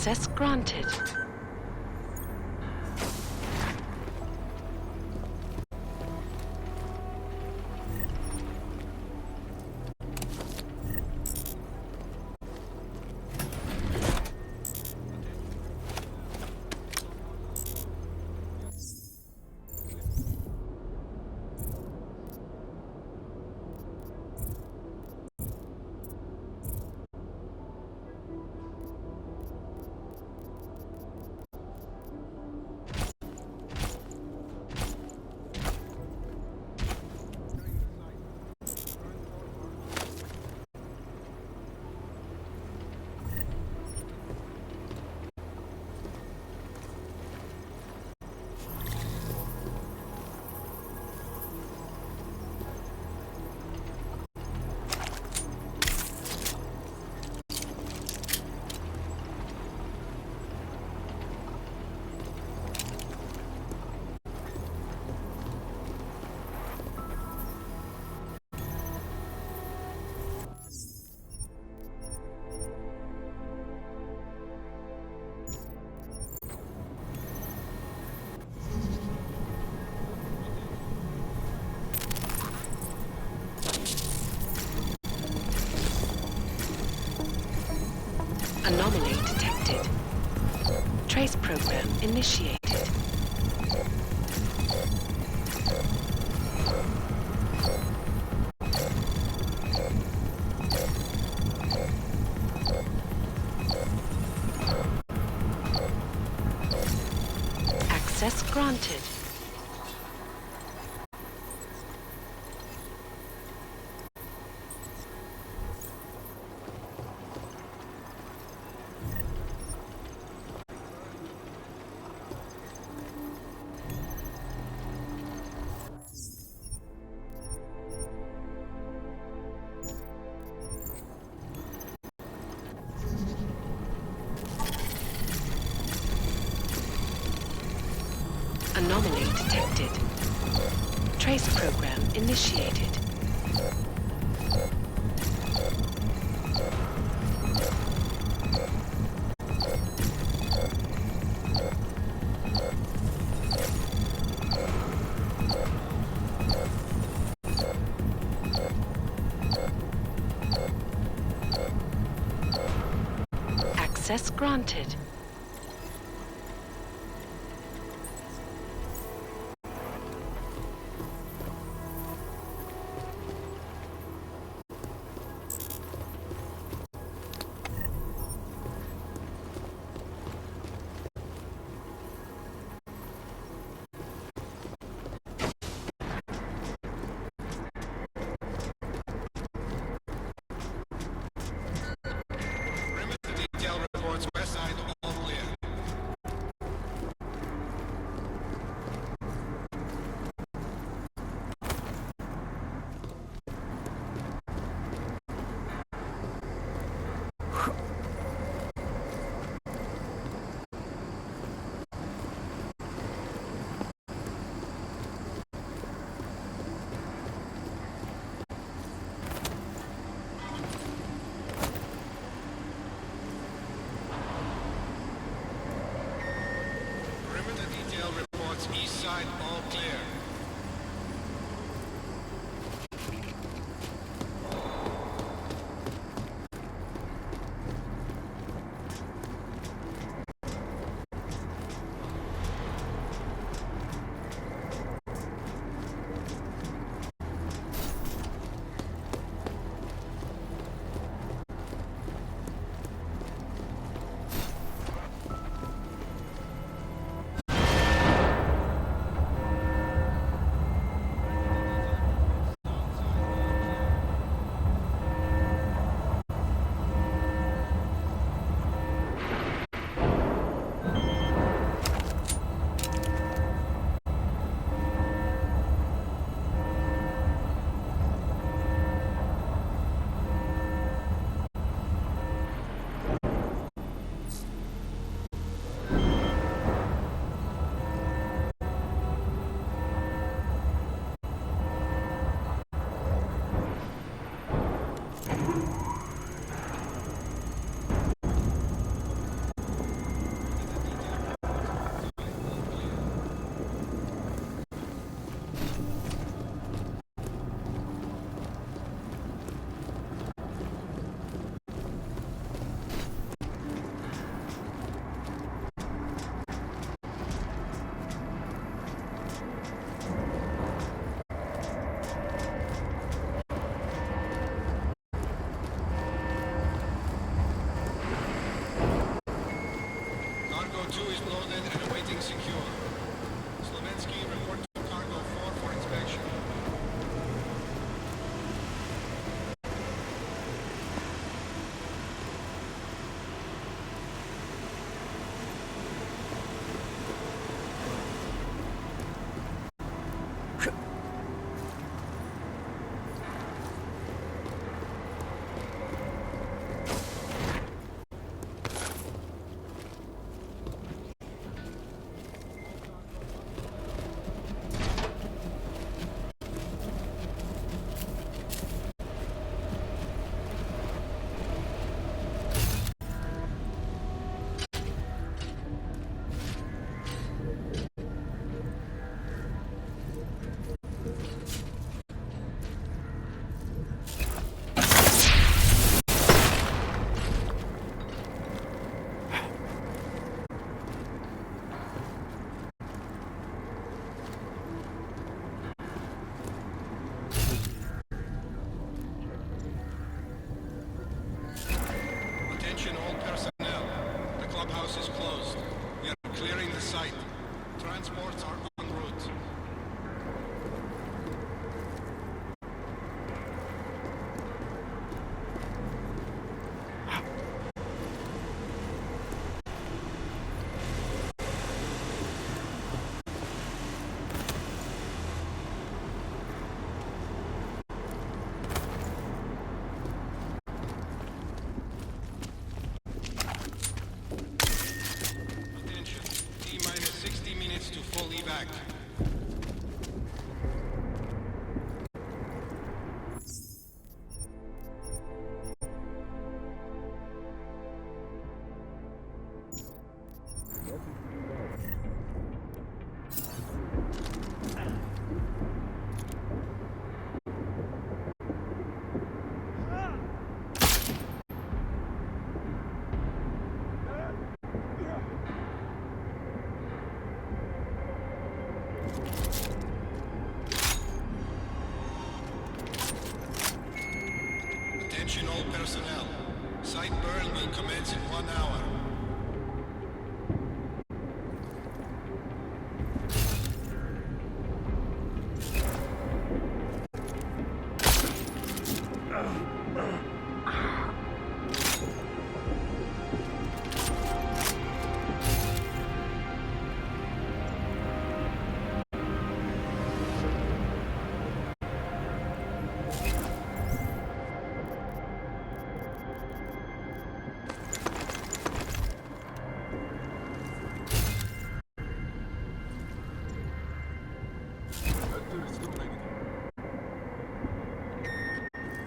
Access granted. Anomaly detected. Trace program initiated. Access granted. Anomaly detected. Trace program initiated. Access granted. Detail reports west side Cargo 2 is loaded and awaiting secure. Slovensky, report to Cargo 4 for inspection. Attention all personnel. The clubhouse is closed. We are clearing the site. Transports are en route. Attention. T-minus 60 minutes to full evac. Attention all personnel. Site burn will commence in 1 hour.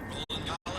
Roland Gala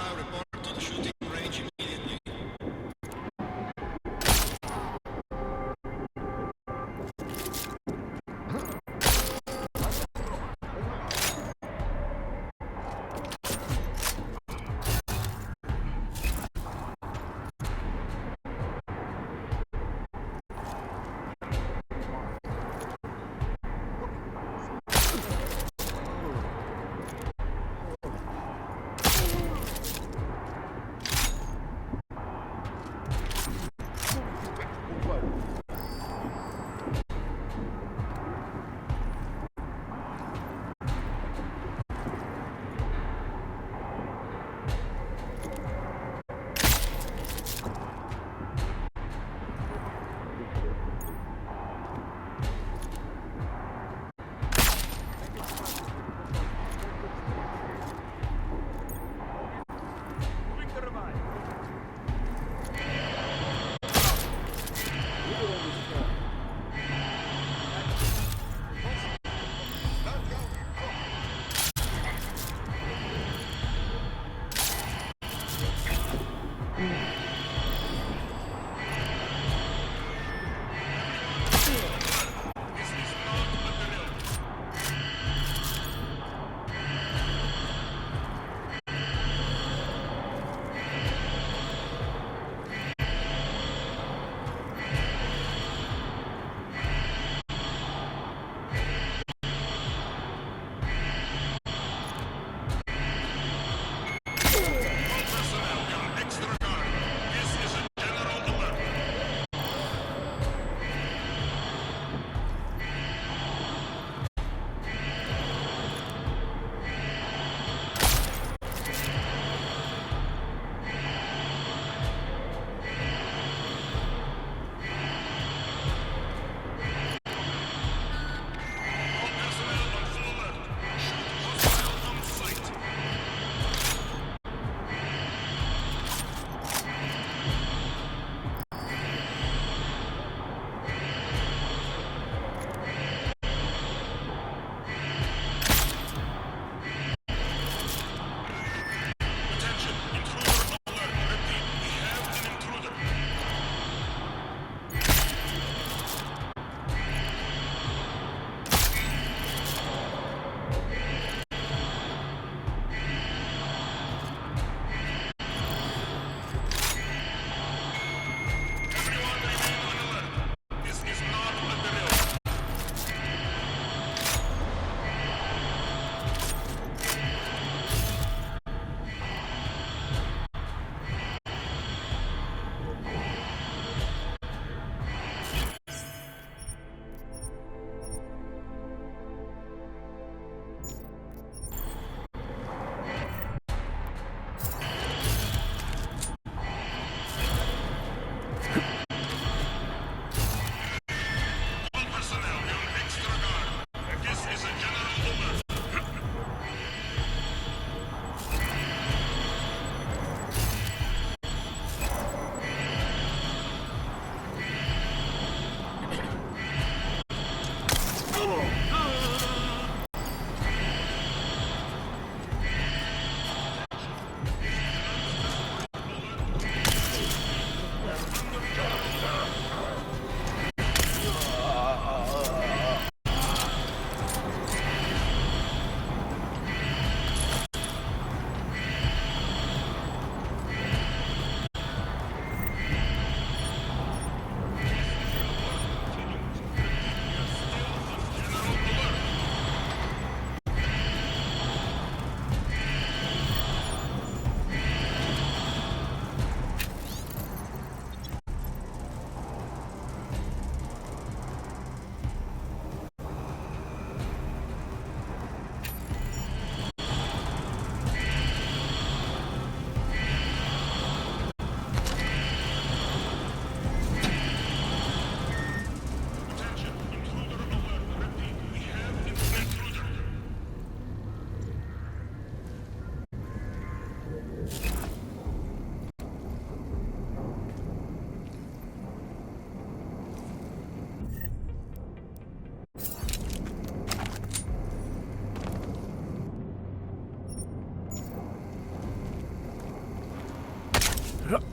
Perimeter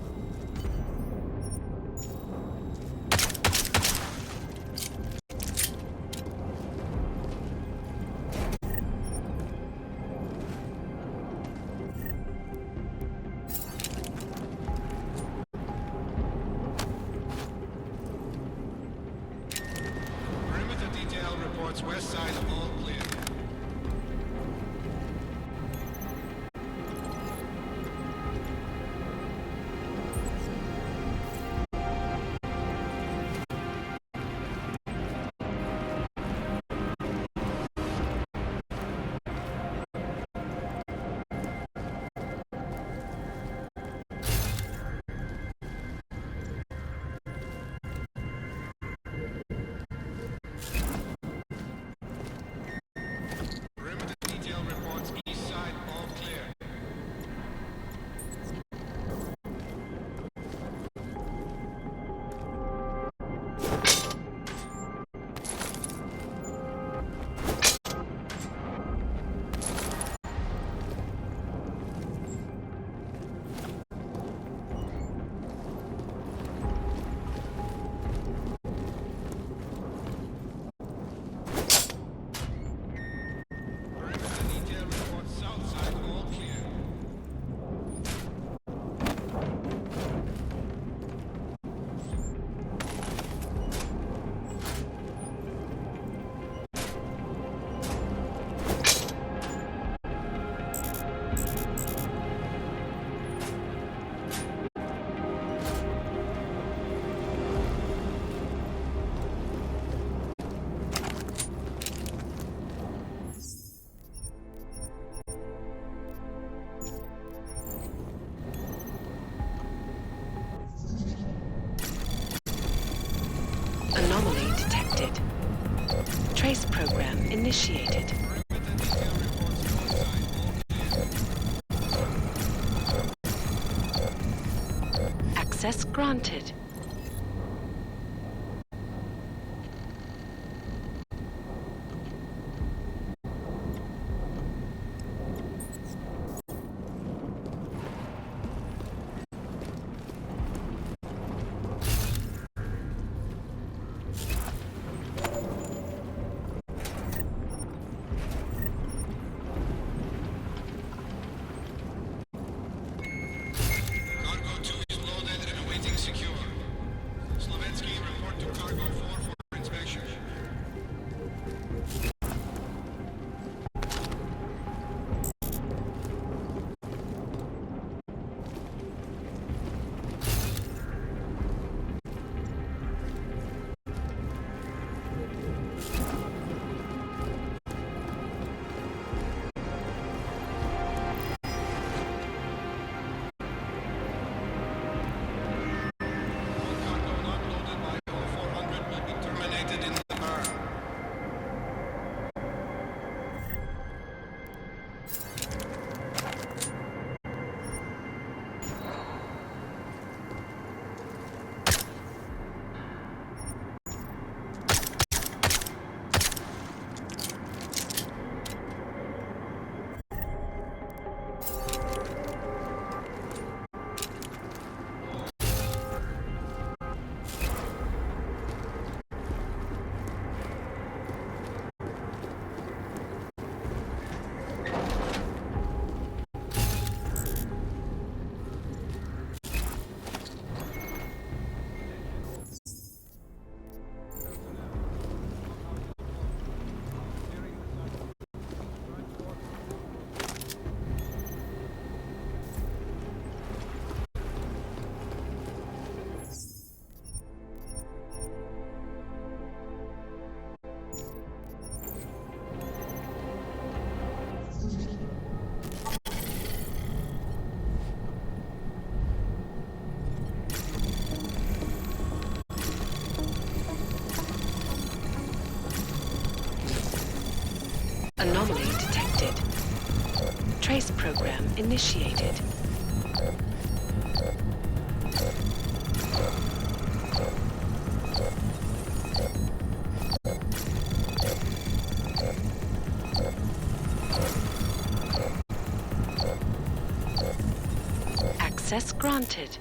detail reports west side all clear. Perimeter detail reports east side all clear. Perimeter detail reports south side all clear. Anomaly detected. Trace program initiated. Access granted. Cargo 2 is loaded and awaiting secure. Slovensky, report to Cargo 4 for inspection. Cargo not loaded by 0400 will be terminated in the burn. Anomaly detected. Trace program initiated. Access granted.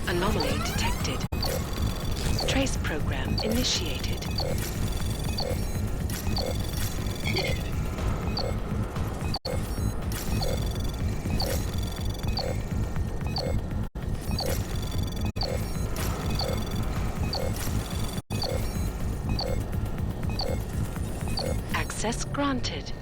Anomaly detected. Trace program initiated. Access granted.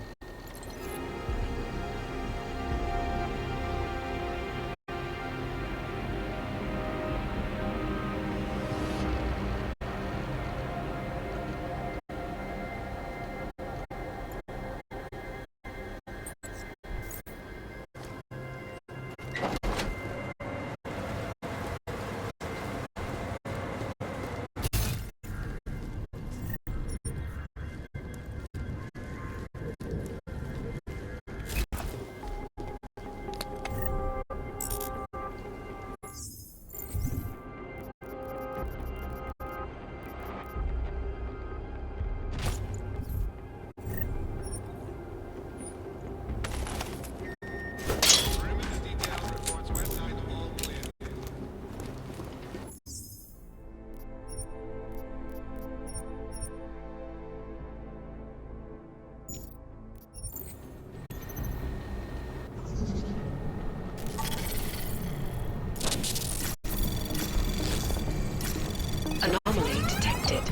Anomaly detected.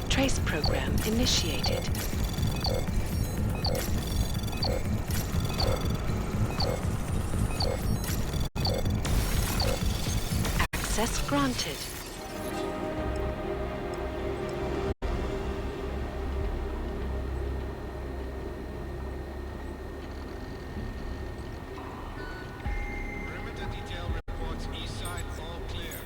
Trace program initiated. Access granted. Perimeter detail reports east side all clear.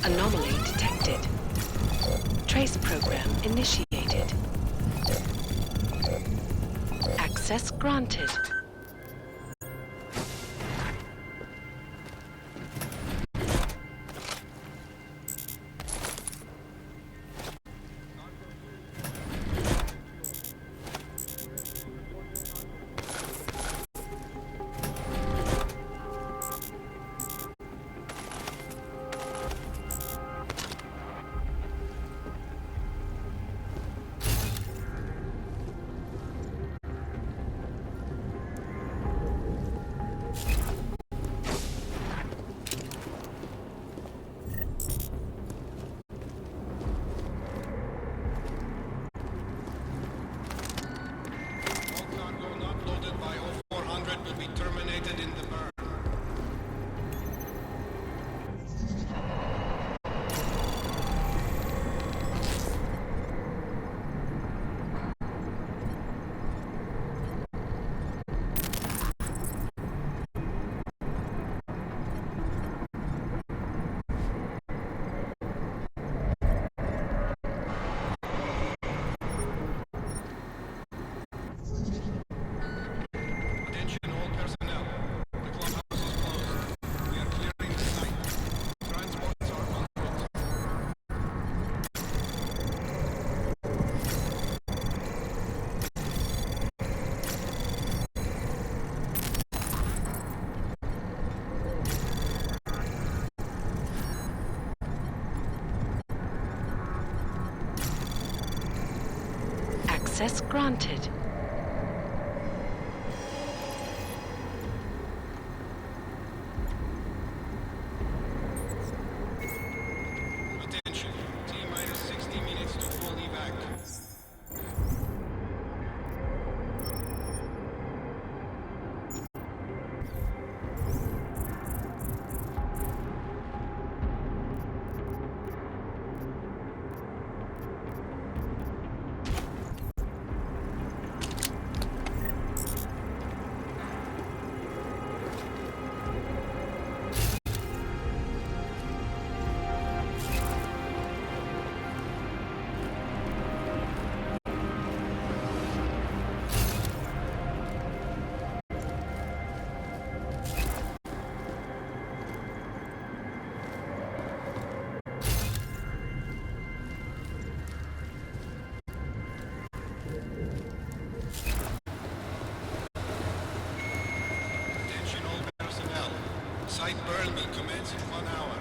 Anomaly detected. Trace program initiated. Access granted. Access granted. Attention. T-minus 60 minutes to full evac. Site burn will commence in 1 hour.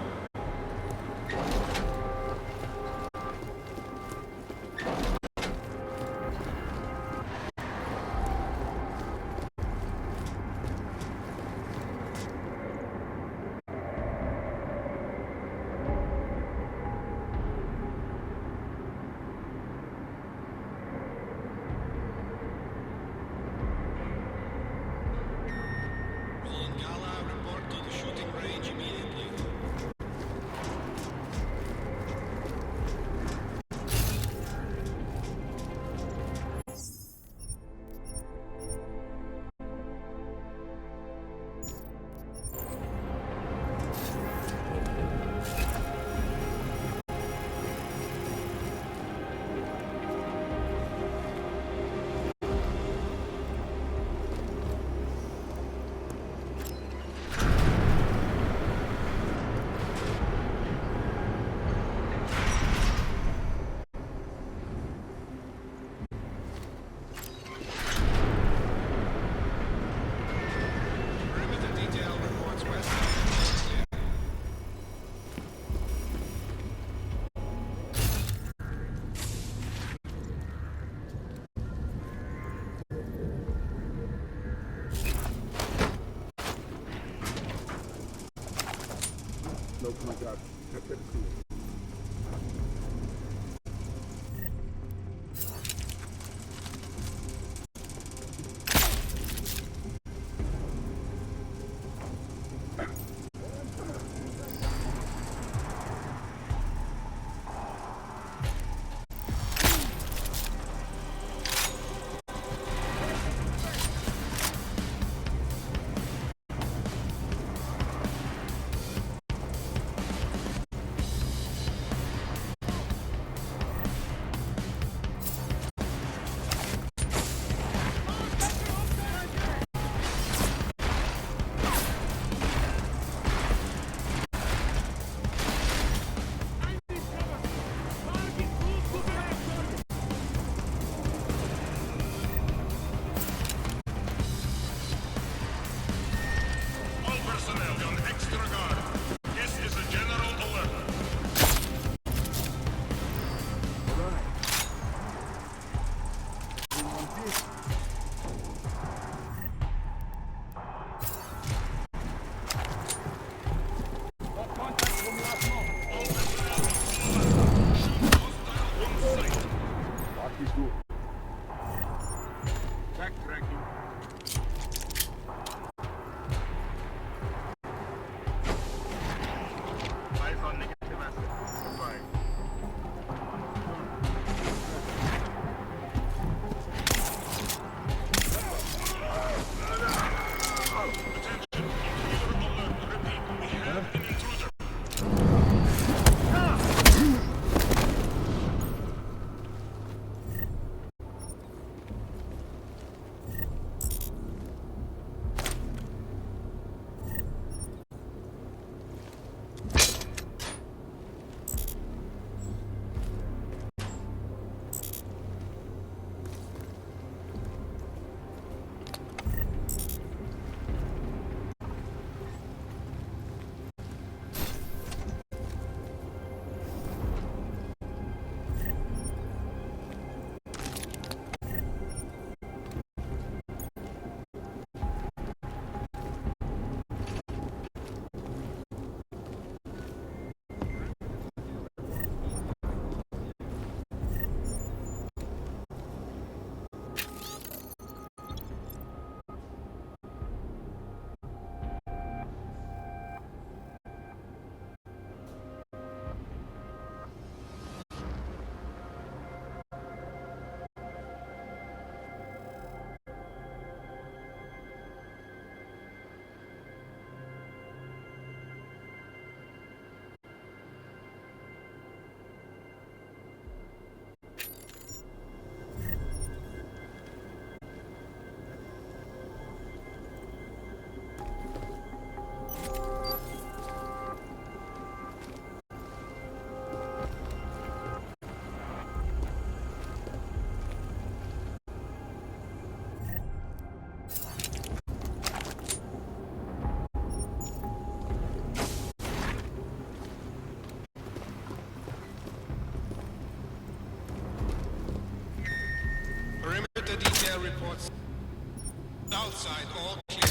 No contact. Detected crew. Backtracking. Eyes on negative asset. Goodbye. Perimeter detail reports. Outside, all clear.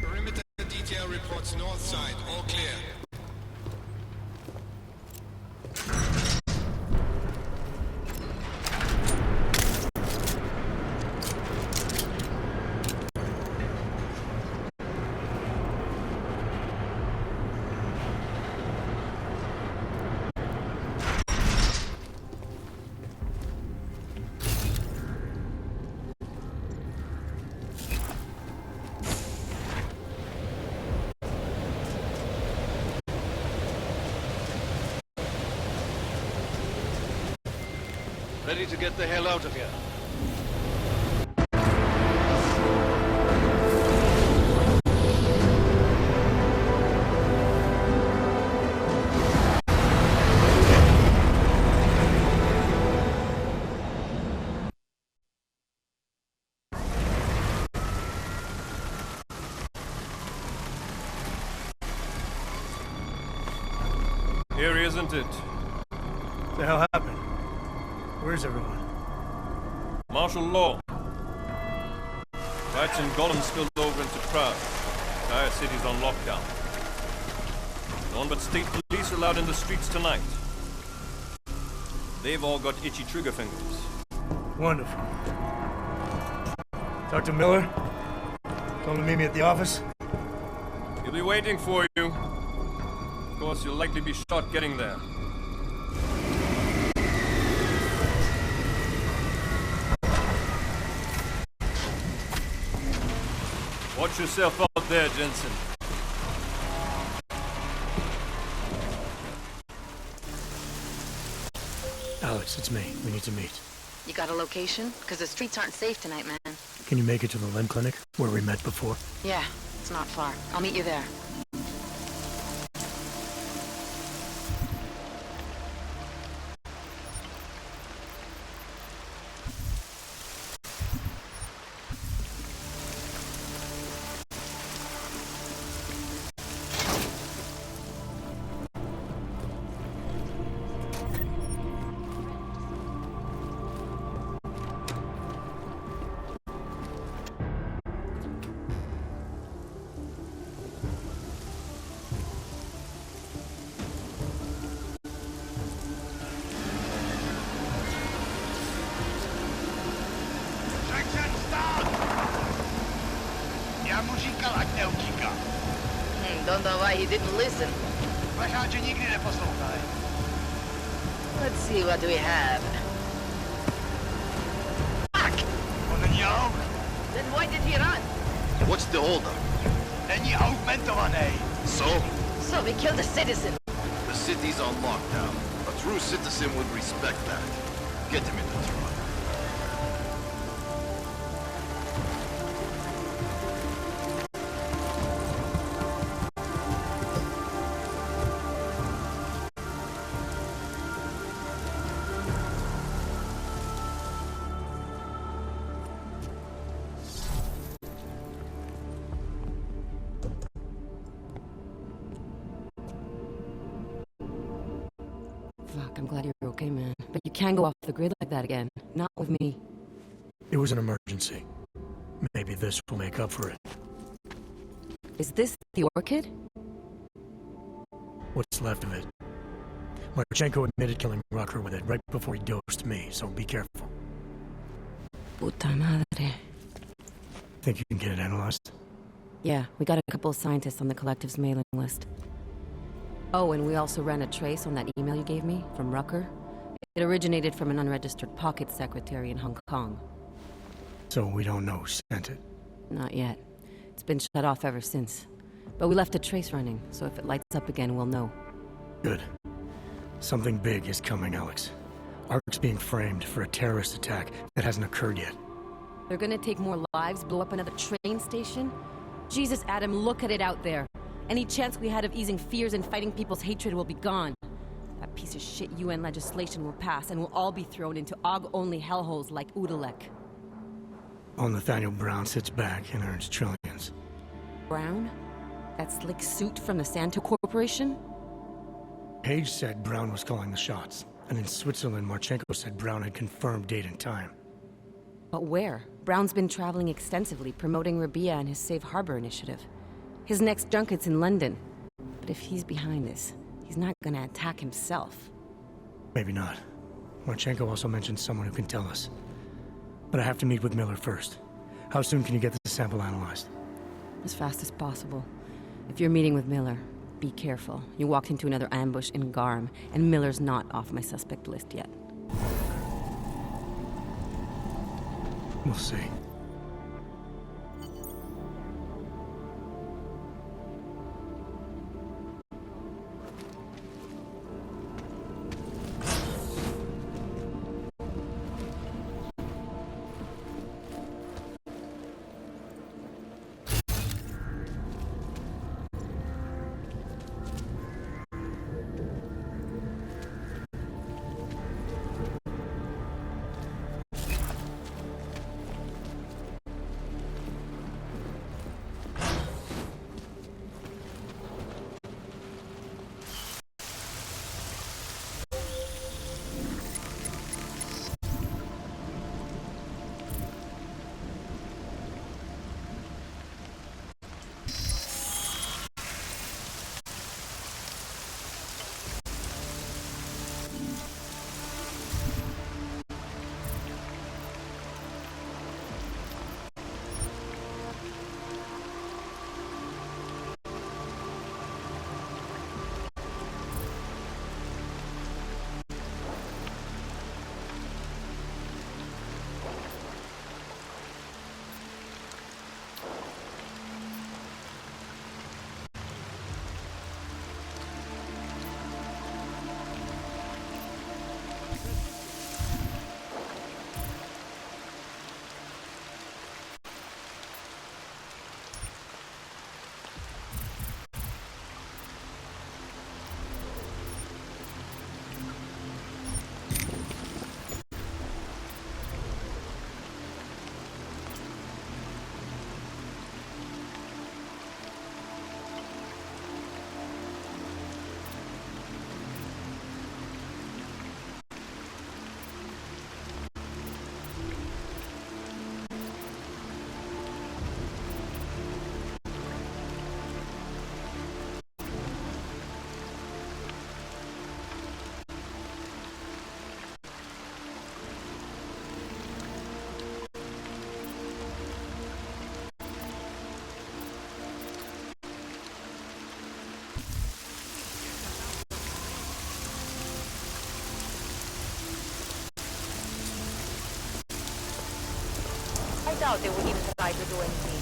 Perimeter detail reports north side, all clear. Ready to get the hell out of here. Here, isn't it? What the hell happened? Where's everyone? Martial law. Riots in Gollum spilled over into Prague. Entire city's on lockdown. No one but state police allowed in the streets tonight. They've all got itchy trigger fingers. Wonderful. Dr. Miller? Told him to meet me at the office? He'll be waiting for you. Of course, you'll likely be shot getting there. Watch yourself out there, Jensen. Alex, it's me. We need to meet. You got a location? Because the streets aren't safe tonight, man. Can you make it to the limb clinic, where we met before? Yeah, it's not far. I'll meet you there. Don't know why he didn't listen. Let's see what we have. Fuck! Then why did he run? What's the holdup? So? So we killed a citizen. The city's on lockdown. A true citizen would respect that. Get him in the truck. Fuck, I'm glad you're okay, man. But you can't go off the grid like that again. Not with me. It was an emergency. Maybe this will make up for it. Is this the orchid? What's left of it. Marchenko admitted killing Rucker with it right before he dosed me, so be careful. Puta madre. Think you can get it analyzed? Yeah, we got a couple of scientists on the collective's mailing list. Oh, and we also ran a trace on that email you gave me from Rucker. It originated from an unregistered pocket secretary in Hong Kong. So we don't know who sent it? Not yet. It's been shut off ever since. But we left a trace running, so if it lights up again, we'll know. Good. Something big is coming, Alex. Ark's being framed for a terrorist attack that hasn't occurred yet. They're gonna take more lives, blow up another train station? Jesus, Adam, look at it out there. Any chance we had of easing fears and fighting people's hatred will be gone. That piece of shit UN legislation will pass, and we'll all be thrown into AUG-only hellholes like Udalek. While Nathaniel Brown sits back and earns trillions. Brown? That slick suit from the Santo Corporation? Page said Brown was calling the shots, and in Switzerland, Marchenko said Brown had confirmed date and time. But where? Brown's been traveling extensively, promoting Rabia and his Safe Harbor initiative. His next junket's in London. But if he's behind this, he's not gonna attack himself. Maybe not. Marchenko also mentioned someone who can tell us. But I have to meet with Miller first. How soon can you get the sample analyzed? As fast as possible. If you're meeting with Miller, be careful. You walked into another ambush in Garm, and Miller's not off my suspect list yet. We'll see. doubt they would even try to do anything.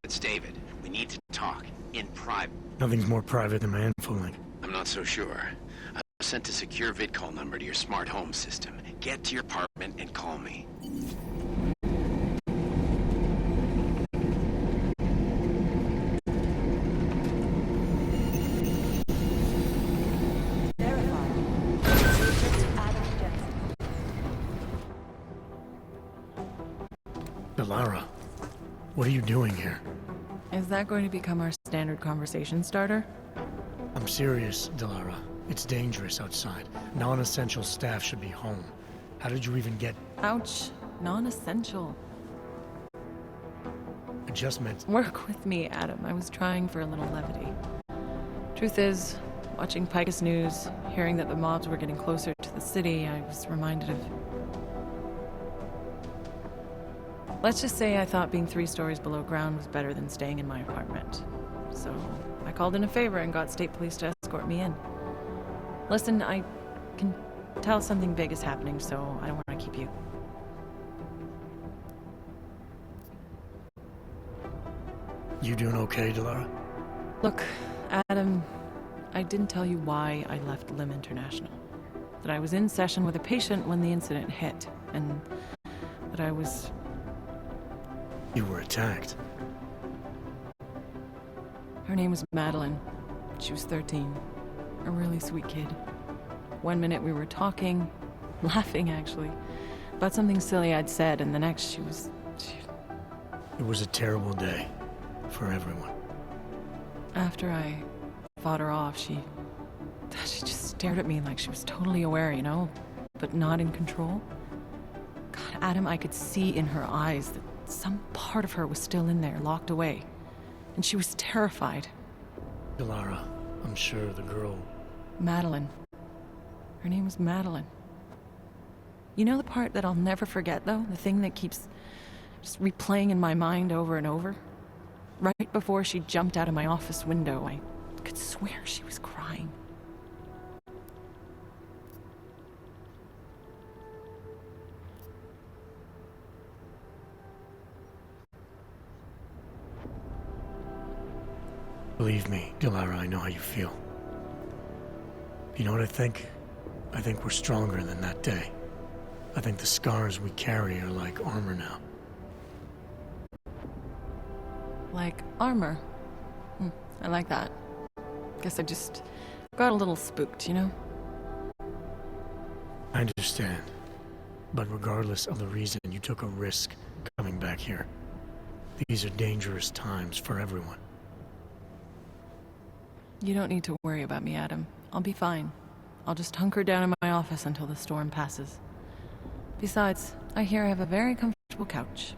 It's David. We need to talk. In private. Nothing's more private than my info link. I'm not so sure. I sent a secure vidcall number to your smart home system. Get to your apartment and call me. Delara, what are you doing here? Is that going to become our standard conversation starter? I'm serious, Delara. It's dangerous outside. Non-essential staff should be home. How did you even get... Ouch. Non-essential. I just meant... Work with me, Adam. I was trying for a little levity. Truth is, watching Picus News, hearing that the mobs were getting closer to the city, I was reminded of... Let's just say I thought being 3 stories below ground was better than staying in my apartment. So I called in a favor and got state police to escort me in. Listen, I can tell something big is happening, so I don't want to keep you. You doing okay, Delara? Look, Adam, I didn't tell you why I left Lim International. That I was in session with a patient when the incident hit, and that I was... You were attacked. Her name was Madeline. She was 13. A really sweet kid. One minute we were talking, laughing actually, about something silly I'd said, and the next she was... It was a terrible day for everyone. After I fought her off, she just stared at me like she was totally aware, you know, but not in control. God, Adam, I could see in her eyes that some part of her was still in there, locked away. And she was terrified. Delara, I'm sure the girl... Madeline. Her name was Madeline. You know the part that I'll never forget, though? The thing that keeps just replaying in my mind over and over? Right before she jumped out of my office window, I could swear she was crying. Believe me, Delara, I know how you feel. You know what I think? I think we're stronger than that day. I think the scars we carry are like armor now. Like armor? I like that. Guess I just got a little spooked, you know? I understand. But regardless of the reason, you took a risk coming back here. These are dangerous times for everyone. You don't need to worry about me, Adam. I'll be fine. I'll just hunker down in my office until the storm passes. Besides, I hear I have a very comfortable couch.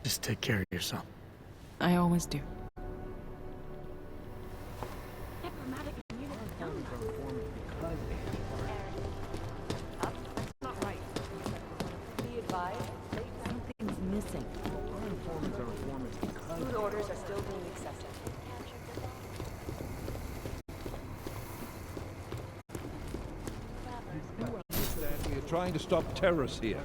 Just take care of yourself. I always do. That's not right. Be advised, trying to stop terrorists here.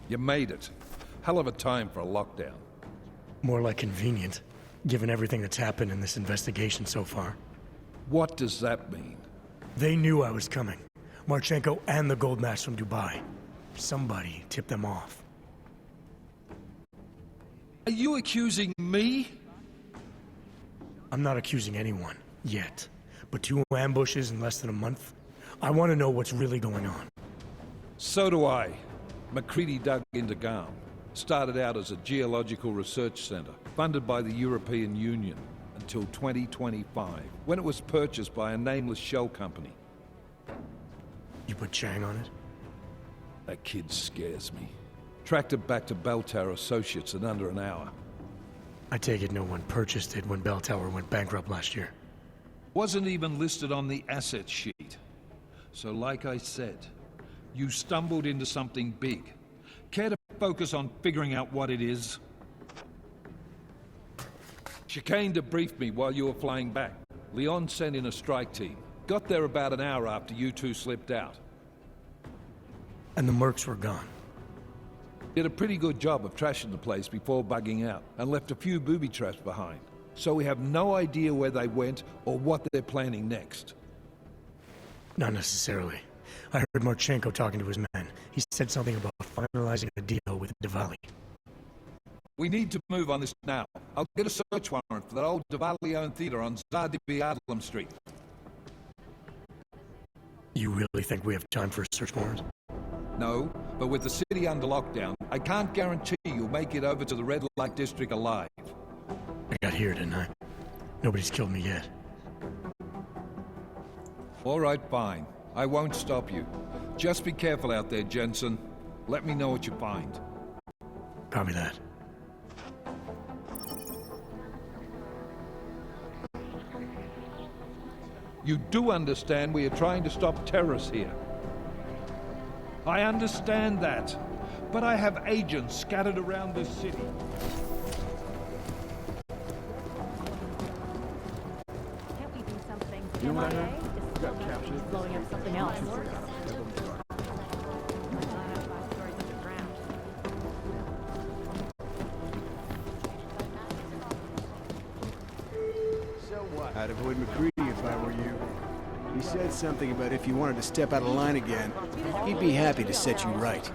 You made it. Hell of a time for a lockdown. More like convenient, given everything that's happened in this investigation so far. What does that mean? They knew I was coming. Marchenko and the gold mask from Dubai. Somebody tipped them off. Are you accusing me? I'm not accusing anyone, yet. But 2 ambushes in less than a month? I want to know what's really going on. So do I. MacCready dug into Garm. Started out as a geological research centre, funded by the European Union, until 2025, when it was purchased by a nameless shell company. You put Chang on it? That kid scares me. Tracked it back to Bell Tower Associates in under an hour. I take it no one purchased it when Bell Tower went bankrupt last year. Wasn't even listed on the asset sheet. So like I said, you stumbled into something big. Care to focus on figuring out what it is? Chicane debriefed me while you were flying back. Leon sent in a strike team. Got there about an hour after you two slipped out. And the mercs were gone. Did a pretty good job of trashing the place before bugging out, and left a few booby traps behind. So we have no idea where they went or what they're planning next. Not necessarily. I heard Marchenko talking to his man. He said something about finalizing a deal with Diwali. We need to move on this now. I'll get a search warrant for that old Diwali-owned theater on Zardibi Adlam Street. You really think we have time for a search warrant? No, but with the city under lockdown, I can't guarantee you'll make it over to the Red Light District alive. I got here, didn't I? Nobody's killed me yet. All right, fine. I won't stop you. Just be careful out there, Jensen. Let me know what you find. Copy that. You do understand we are trying to stop terrorists here. I understand that, but I have agents scattered around this city. Can't we do something? You know what I MIA heard? is Got captured. blowing up something else. So what? I'd avoid MacCready if I were you. He said something about if you wanted to step out of line again, he'd be happy to set you right.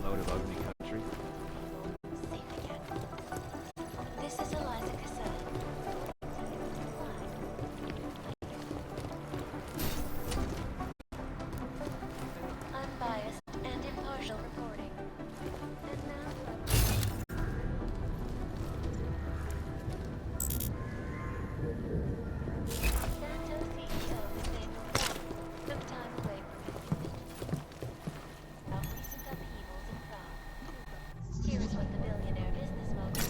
Load of ugly country. This is Eliza Cassell. Unbiased and impartial reporting. And now Santo CEO Daniel took time away from his about recent upheavals in Prague. Here is what the billionaire business mogul.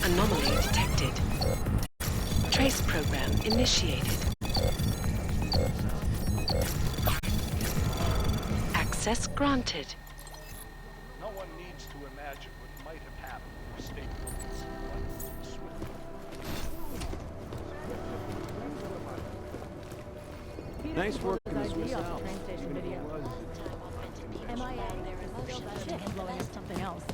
Anomaly detected. Trace program initiated. Access granted. No one needs to imagine what might have happened if state Nice work in the Swiss Alps. MIA, shit, and blowing up something else.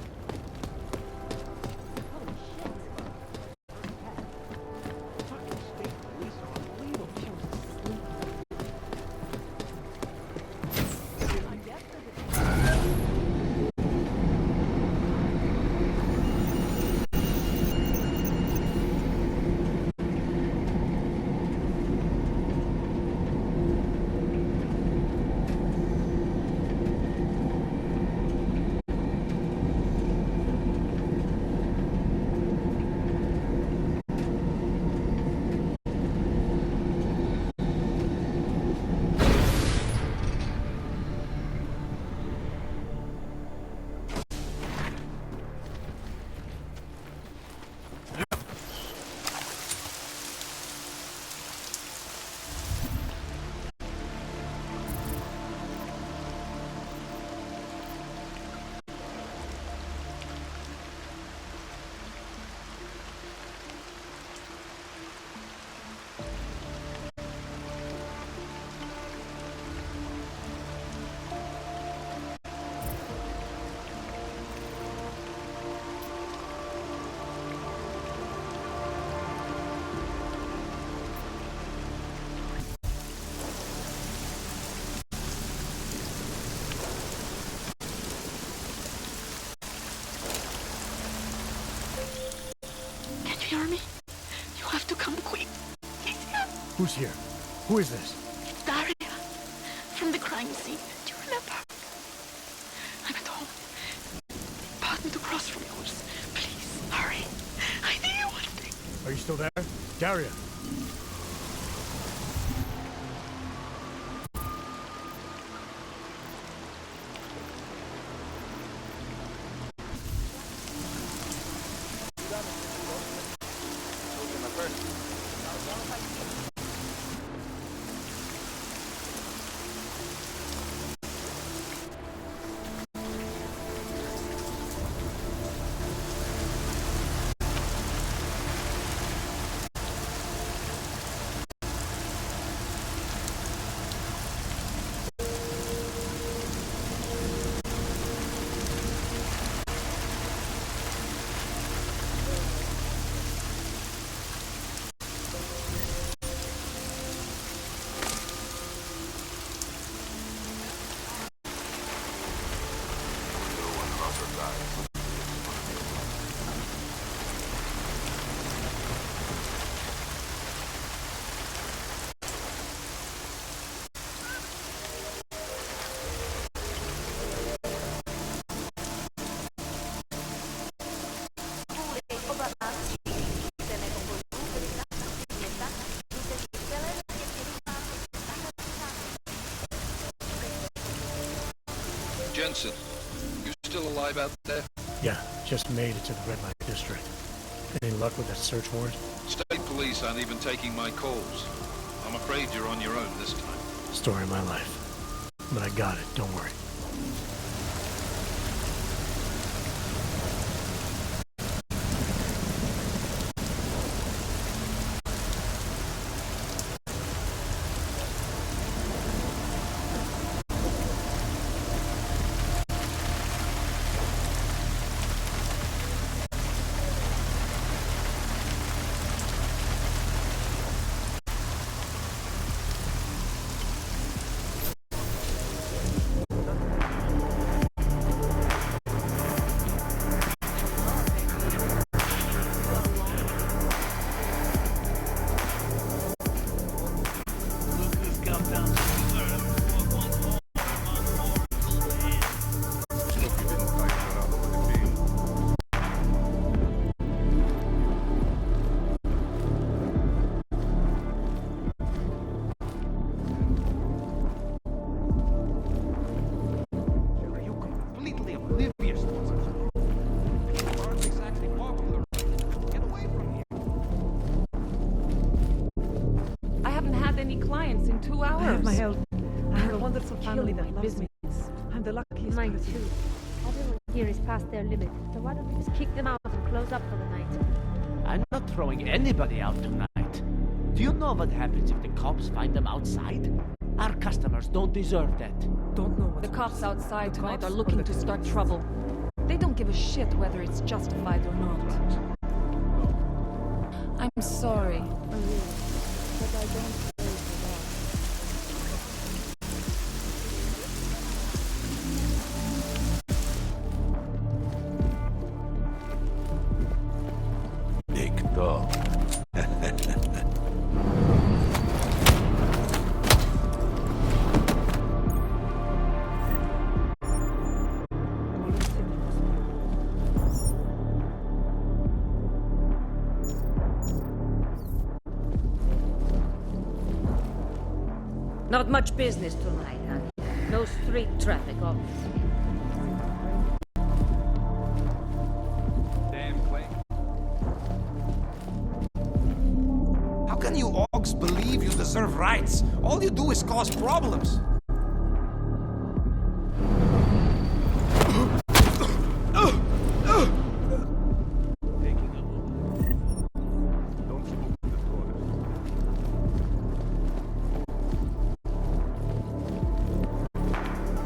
me? You have to come quick. He's here. Who's here? Who is this? Daria. From the crime scene. Do you remember? I'm at home. Apartment across from yours. Please, hurry. I need you one thing. Are you still there? Daria! Jensen, you still alive out there? Yeah, just made it to the red light district. Any luck with that search warrant? State police aren't even taking my calls. I'm afraid you're on your own this time. Story of my life. But I got it, don't worry. Clients in 2 hours. I have my health. I have a wonderful family that loves me. I'm the luckiest Mine person. too. Everyone here is past their limit, so why don't we just kick them out and close up for the night? I'm not throwing anybody out tonight. Do you know what happens if the cops find them outside? Our customers don't deserve that. Don't know what The cops outside tonight are cops looking or to the start trouble. They don't give a shit whether it's justified or not. I'm sorry. But I don't. Nikto. Not much business tonight, huh? No street traffic, obviously. Damn, Clay. How can you Augs believe you deserve rights? All you do is cause problems.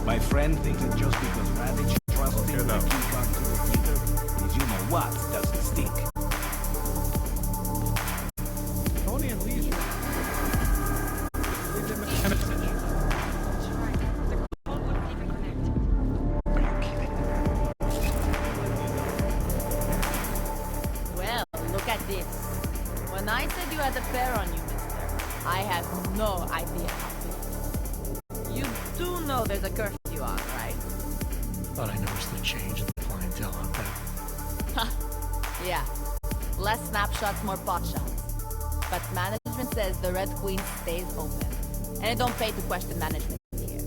My friend thinks that just because Ravage trusts him to keep on to the theater, is you know what doesn't stink. Tony and Leisure. Leave them a message. Well, look at this. You do know there's a curfew on, right? Thought I noticed the change in the clientele out there. Yeah. Less snapshots, more pot shots. But management says the Red Queen stays open. And it don't pay to question management here.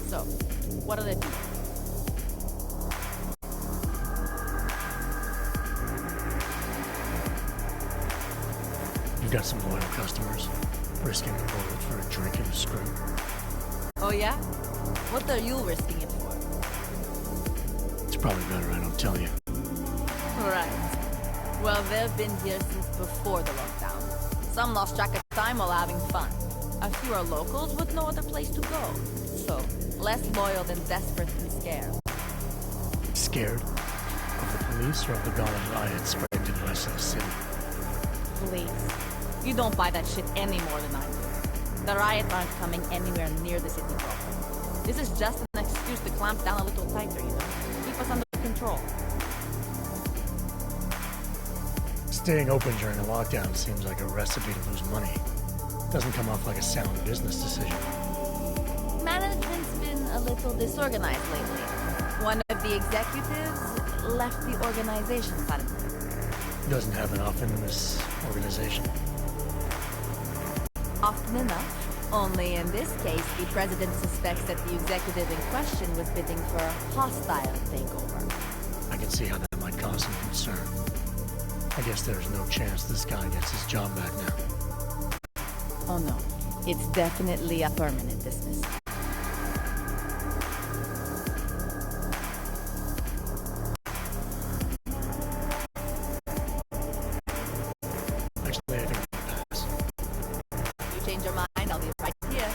So, what are they doing? You've got some loyal customers, risking the bullet for a drink and a screw. Oh yeah? What are you risking it for? It's probably better I don't tell you. Right. Well, they've been here since before the lockdown. Some lost track of time while having fun. A few are locals with no other place to go. So, less loyal than desperate and scared. Scared? Of the police or of the Gollum riot spreading to the rest of the city? Please. You don't buy that shit any more than I do. The riots aren't coming anywhere near the city proper. This is just an excuse to clamp down a little tighter, you know? Keep us under control. Staying open during a lockdown seems like a recipe to lose money. Doesn't come off like a sound business decision. Management's been a little disorganized lately. One of the executives left the organization suddenly. Doesn't happen often in this organization. Often enough. Only in this case, the president suspects that the executive in question was bidding for a hostile takeover. I can see how that might cause some concern. I guess there's no chance this guy gets his job back now. Oh no. It's definitely a permanent dismissal. Actually, I think I'll pass. You change your mind, I'll be right here.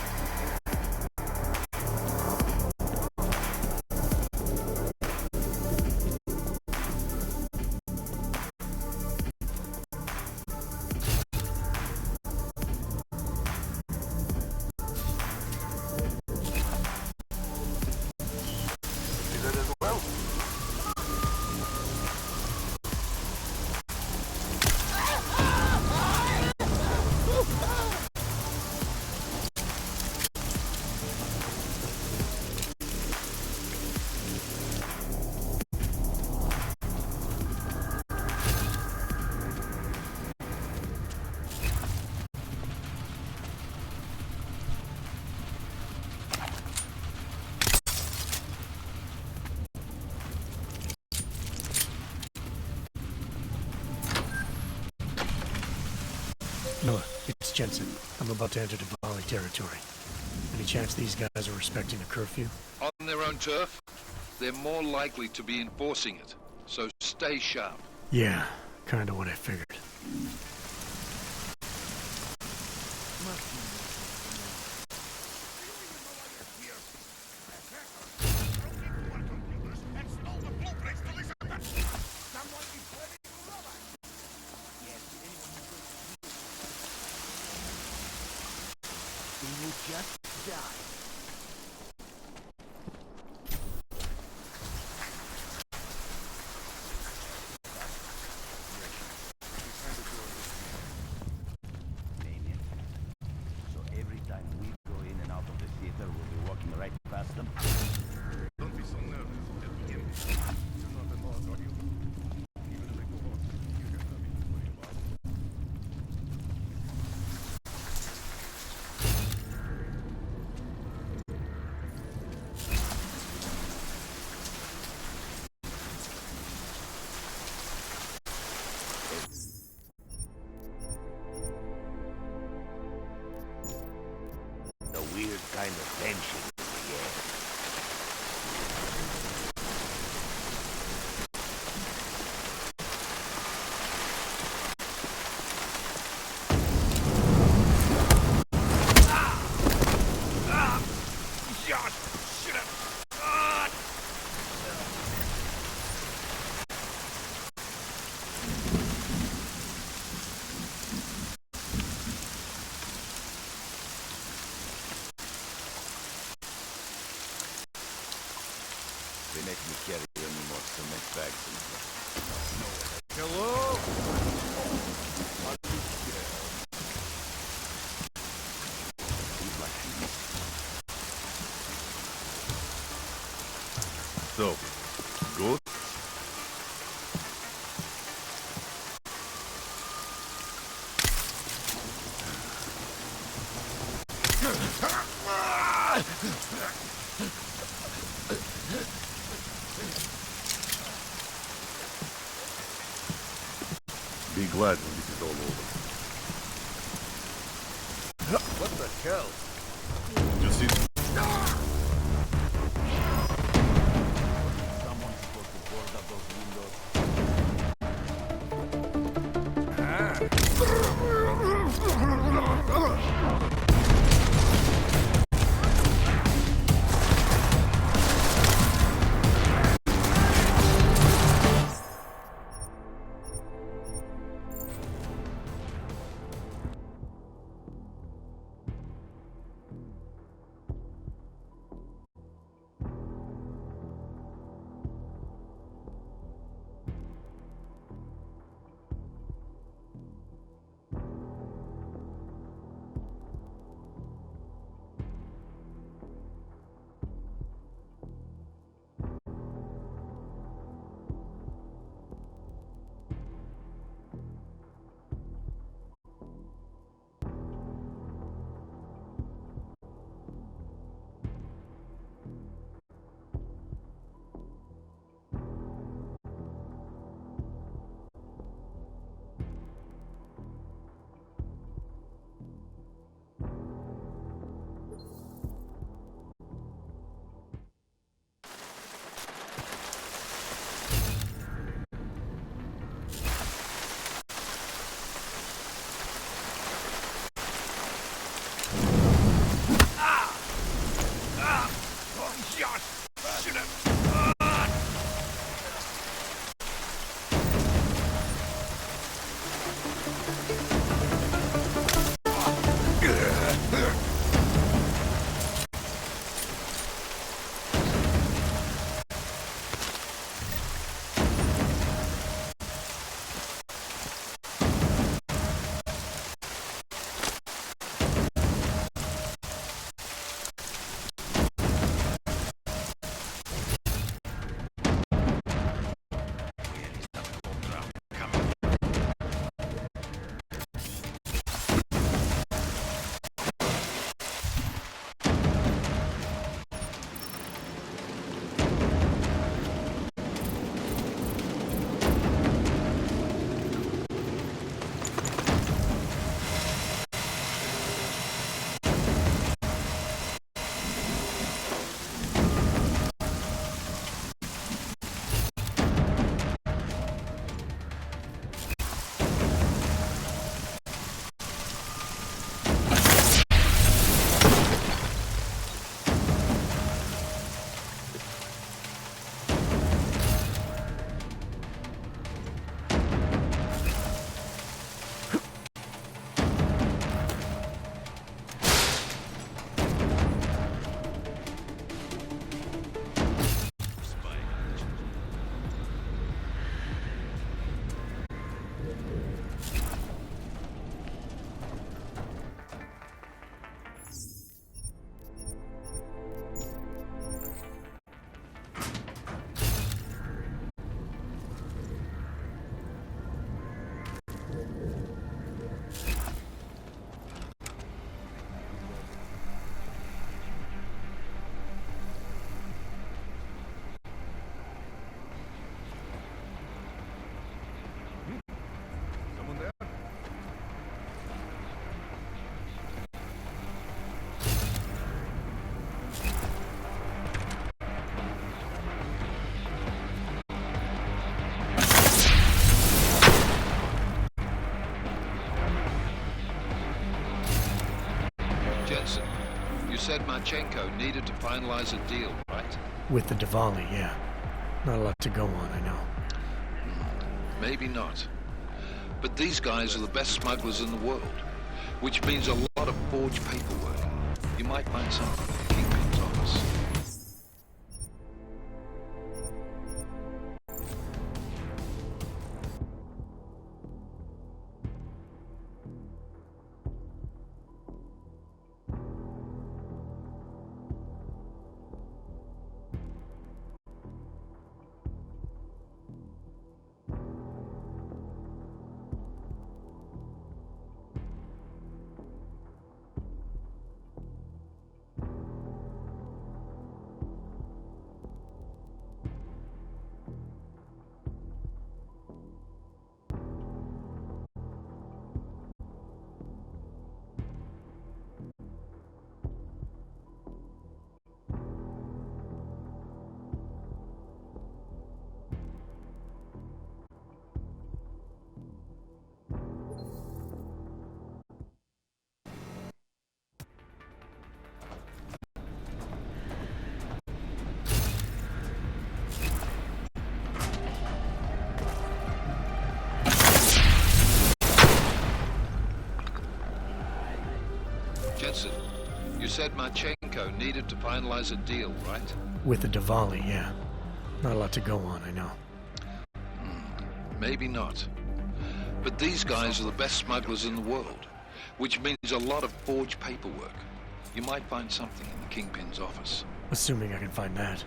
Noah, it's Jensen. I'm about to enter Diwali territory. Any chance these guys are respecting a curfew? On their own turf, they're more likely to be enforcing it. So stay sharp. Yeah, kinda what I figured. Just die. So every time we go in and out of the theater, we'll be walking right past them. Don't be so nervous. You're not the boss, are you? Even if they go on, you got nothing to worry about. A weird kind of tension in the air. They make me carry any more cement bags in here. Hello? He's like So, good? Be glad when this is all over. What the hell? Just sit. Someone's supposed to board up those windows. said Marchenko needed to finalize a deal, right? With the Diwali, yeah. Not a lot to go on, I know. Maybe not. But these guys are the best smugglers in the world, which means a lot of forged paperwork. You might find something in the Kingpin's office. said Marchenko needed to finalize a deal, right? With the Diwali, yeah. Not a lot to go on, I know. Maybe not. But these guys are the best smugglers in the world, which means a lot of forged paperwork. You might find something in the Kingpin's office. Assuming I can find that.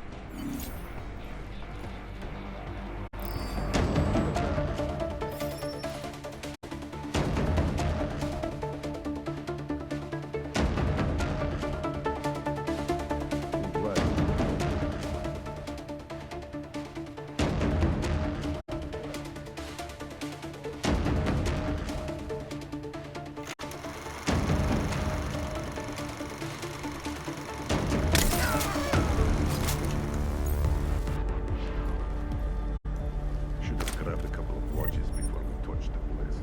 Grabbed a couple of watches before we touched the place.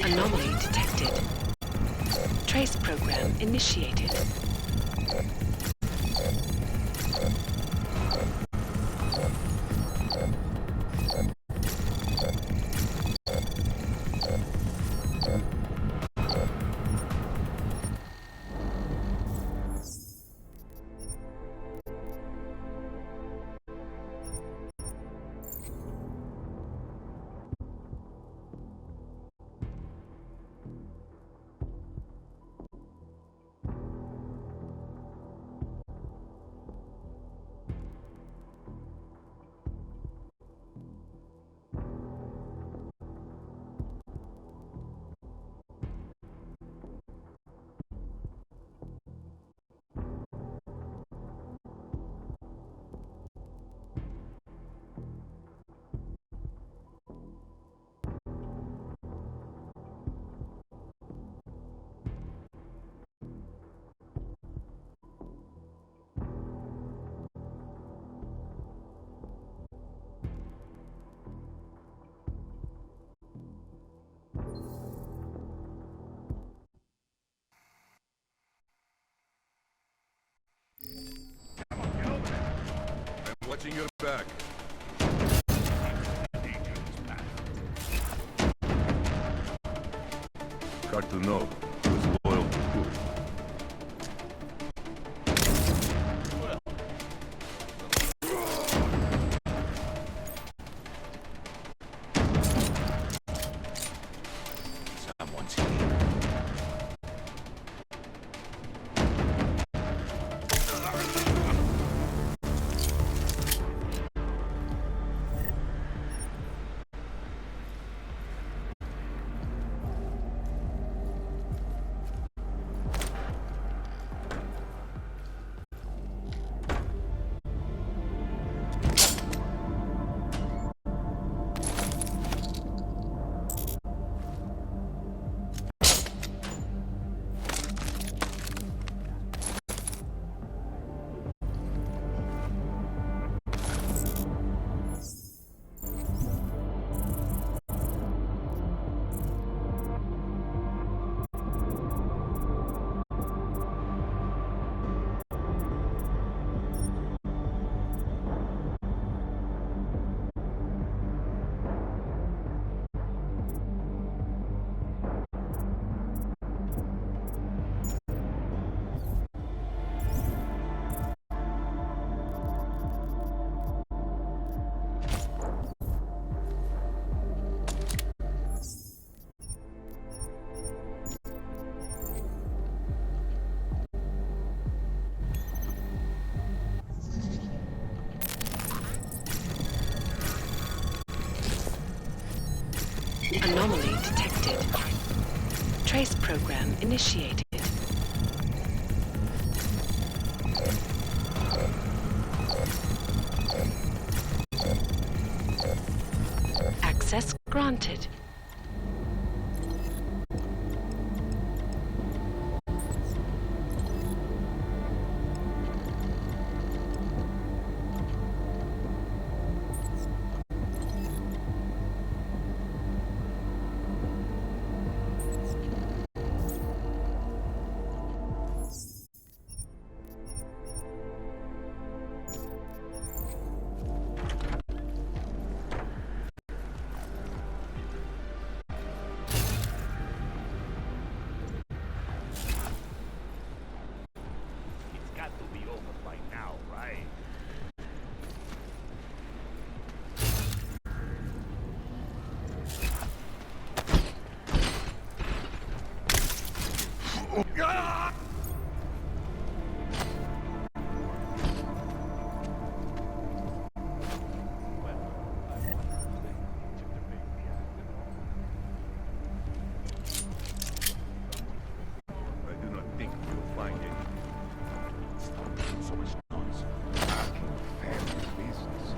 Anomaly detected. Trace program initiated. Watching your back. Hard to know who's loyal to who. Someone's here. Anomaly detected. Trace program initiated. Access granted. I do not think you'll find any. Stop making so much noise. Family business.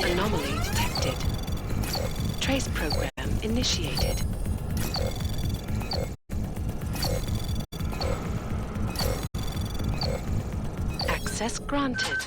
Anomaly detected. Trace program initiated. Access granted.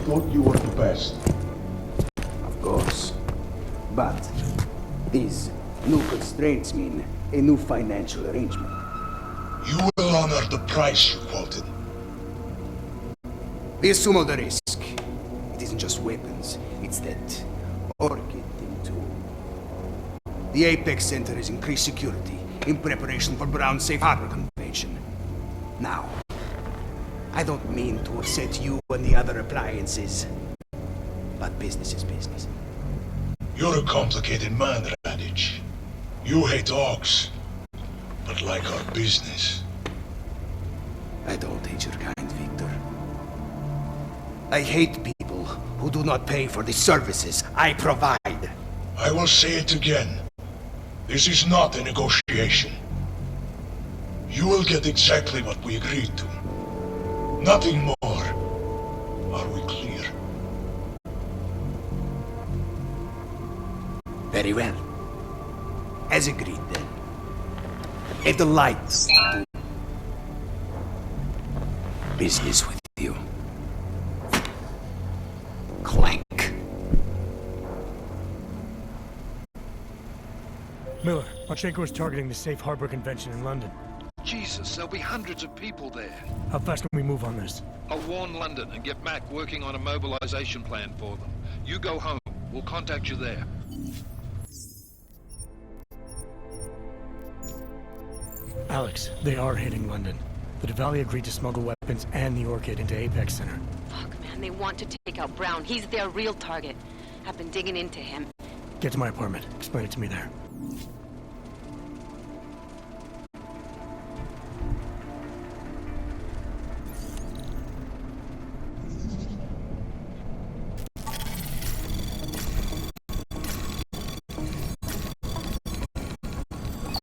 thought you were the best. Of course. But these new constraints mean a new financial arrangement. You will honor the price you quoted. We assume the risk. It isn't just weapons, it's that orchid thing too. The Apex Center has increased security in preparation for Brown's Safe Harbor Convention. Now, I don't mean to upset you and the other appliances, but business is business. You're a complicated man, Radich. You hate dogs, but like our business. I don't hate your kind, Victor. I hate people who do not pay for the services I provide. I will say it again. This is not a negotiation. You will get exactly what we agreed to. Nothing more. Are we clear? Very well. As agreed, then. A delight to do business with you. Clank. Miller, Marchenko is targeting the Safe Harbor Convention in London. Jesus, there'll be hundreds of people there. How fast can we move on this? I'll warn London and get Mac working on a mobilization plan for them. You go home. We'll contact you there. Alex, they are hitting London. The Diwali agreed to smuggle weapons and the Orchid into Apex Center. Fuck, man, they want to take out Brown. He's their real target. I've been digging into him. Get to my apartment. Explain it to me there.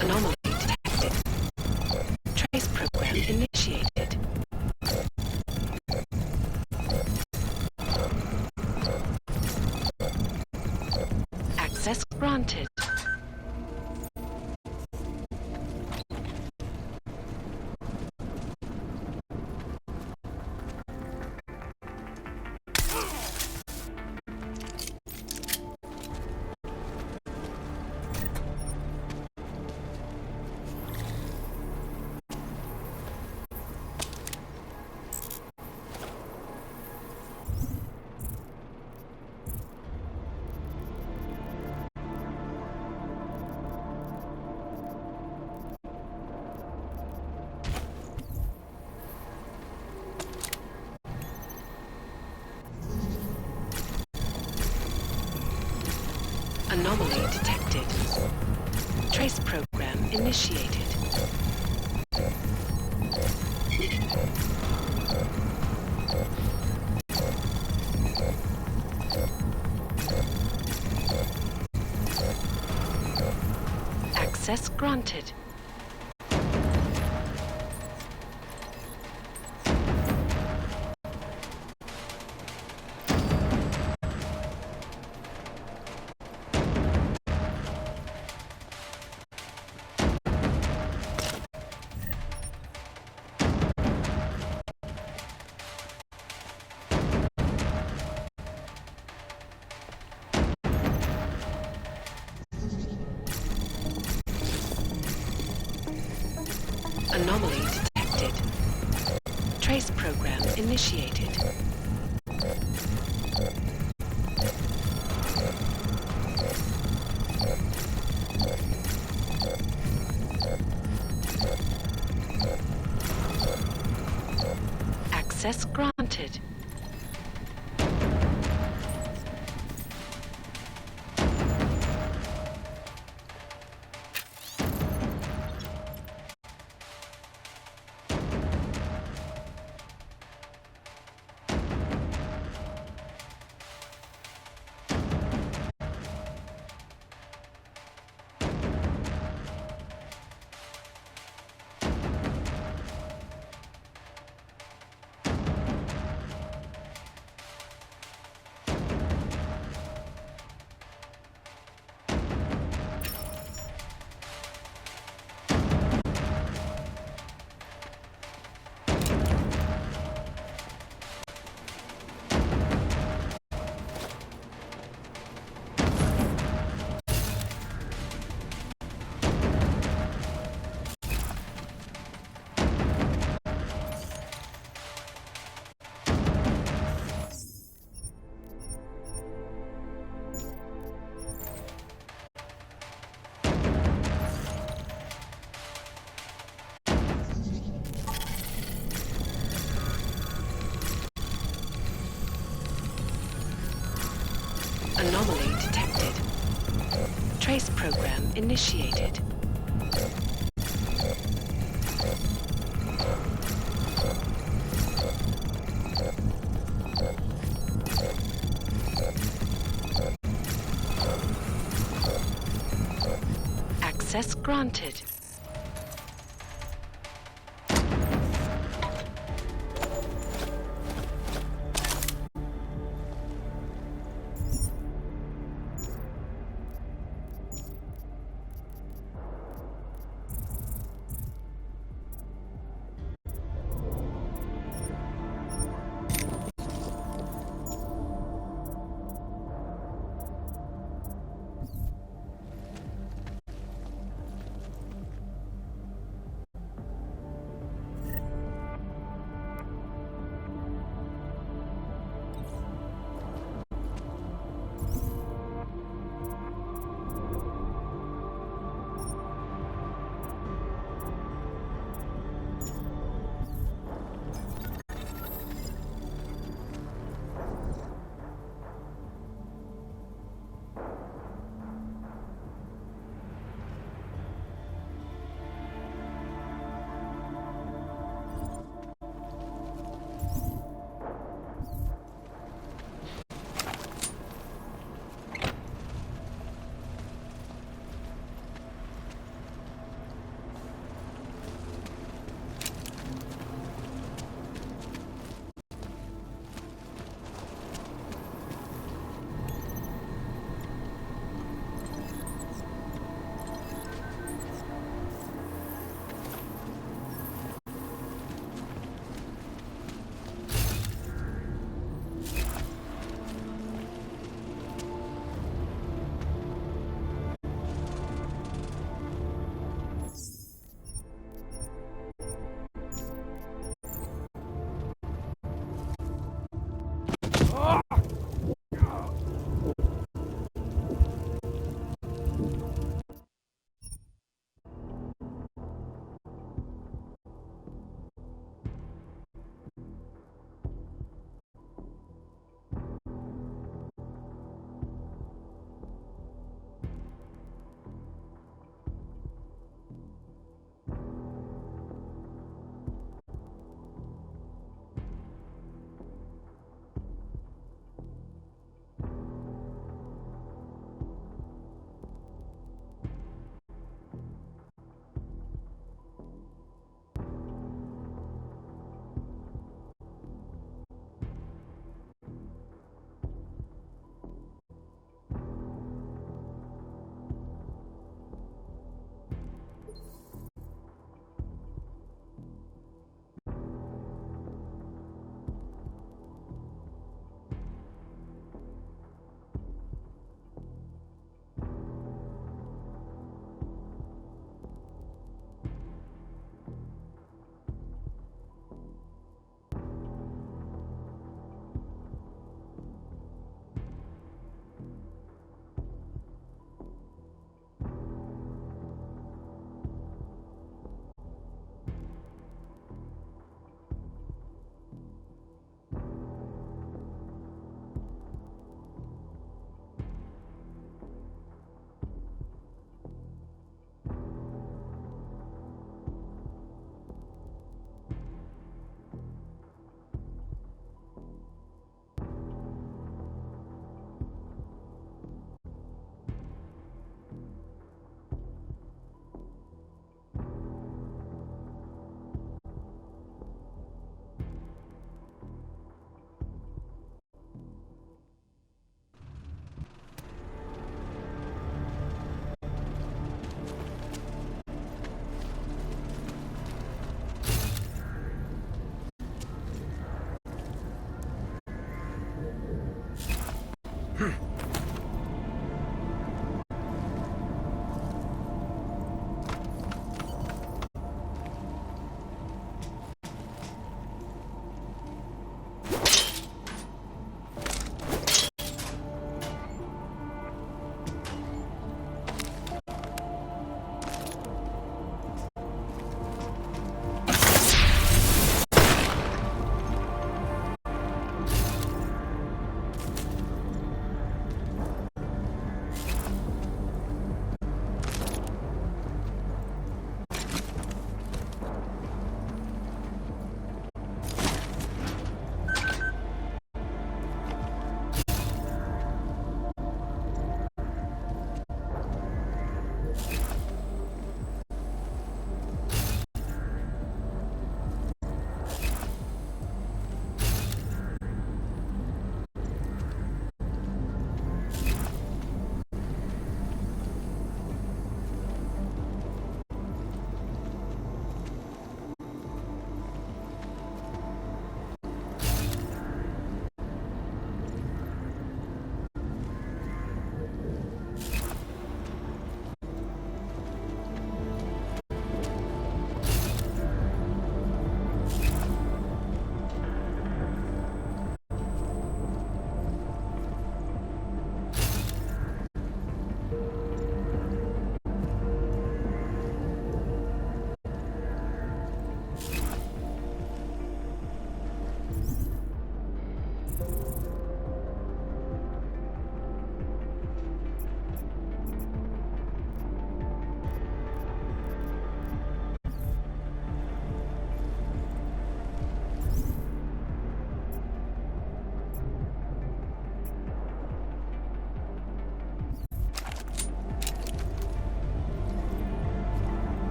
Anomaly detected. Trace program initiated. Access granted. Anomaly detected. Trace program initiated. Access granted. Anomaly detected. Trace program initiated. Access granted. Trace program initiated. Access granted.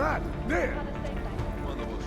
That, there! On the bush.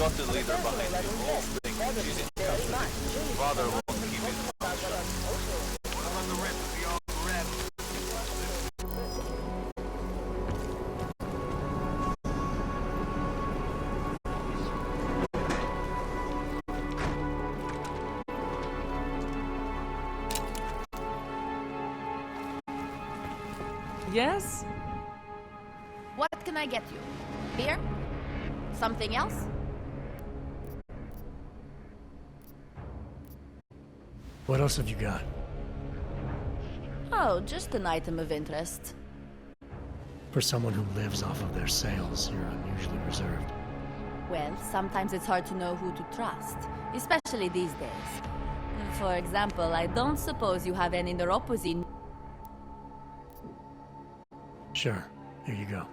got the leader behind you. All things. She's in custody. Father will keep his mouth shut. On the rip, we all grab. Yes? What can I get you? Beer? Something else? What else have you got? Oh, just an item of interest. For someone who lives off of their sales, you're unusually reserved. Well, sometimes it's hard to know who to trust, especially these days. For example, I don't suppose you have any neuropathy. Sure, here you go.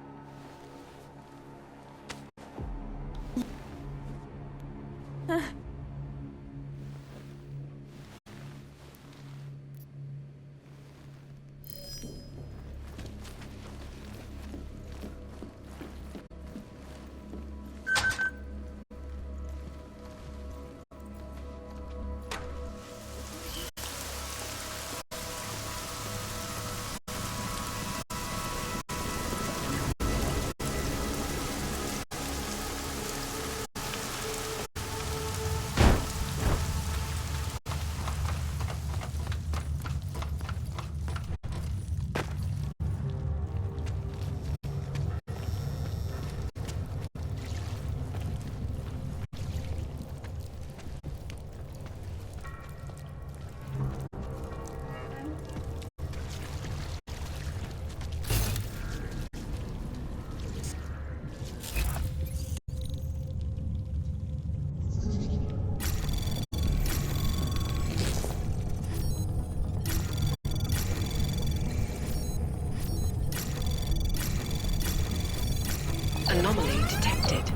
Anomaly detected.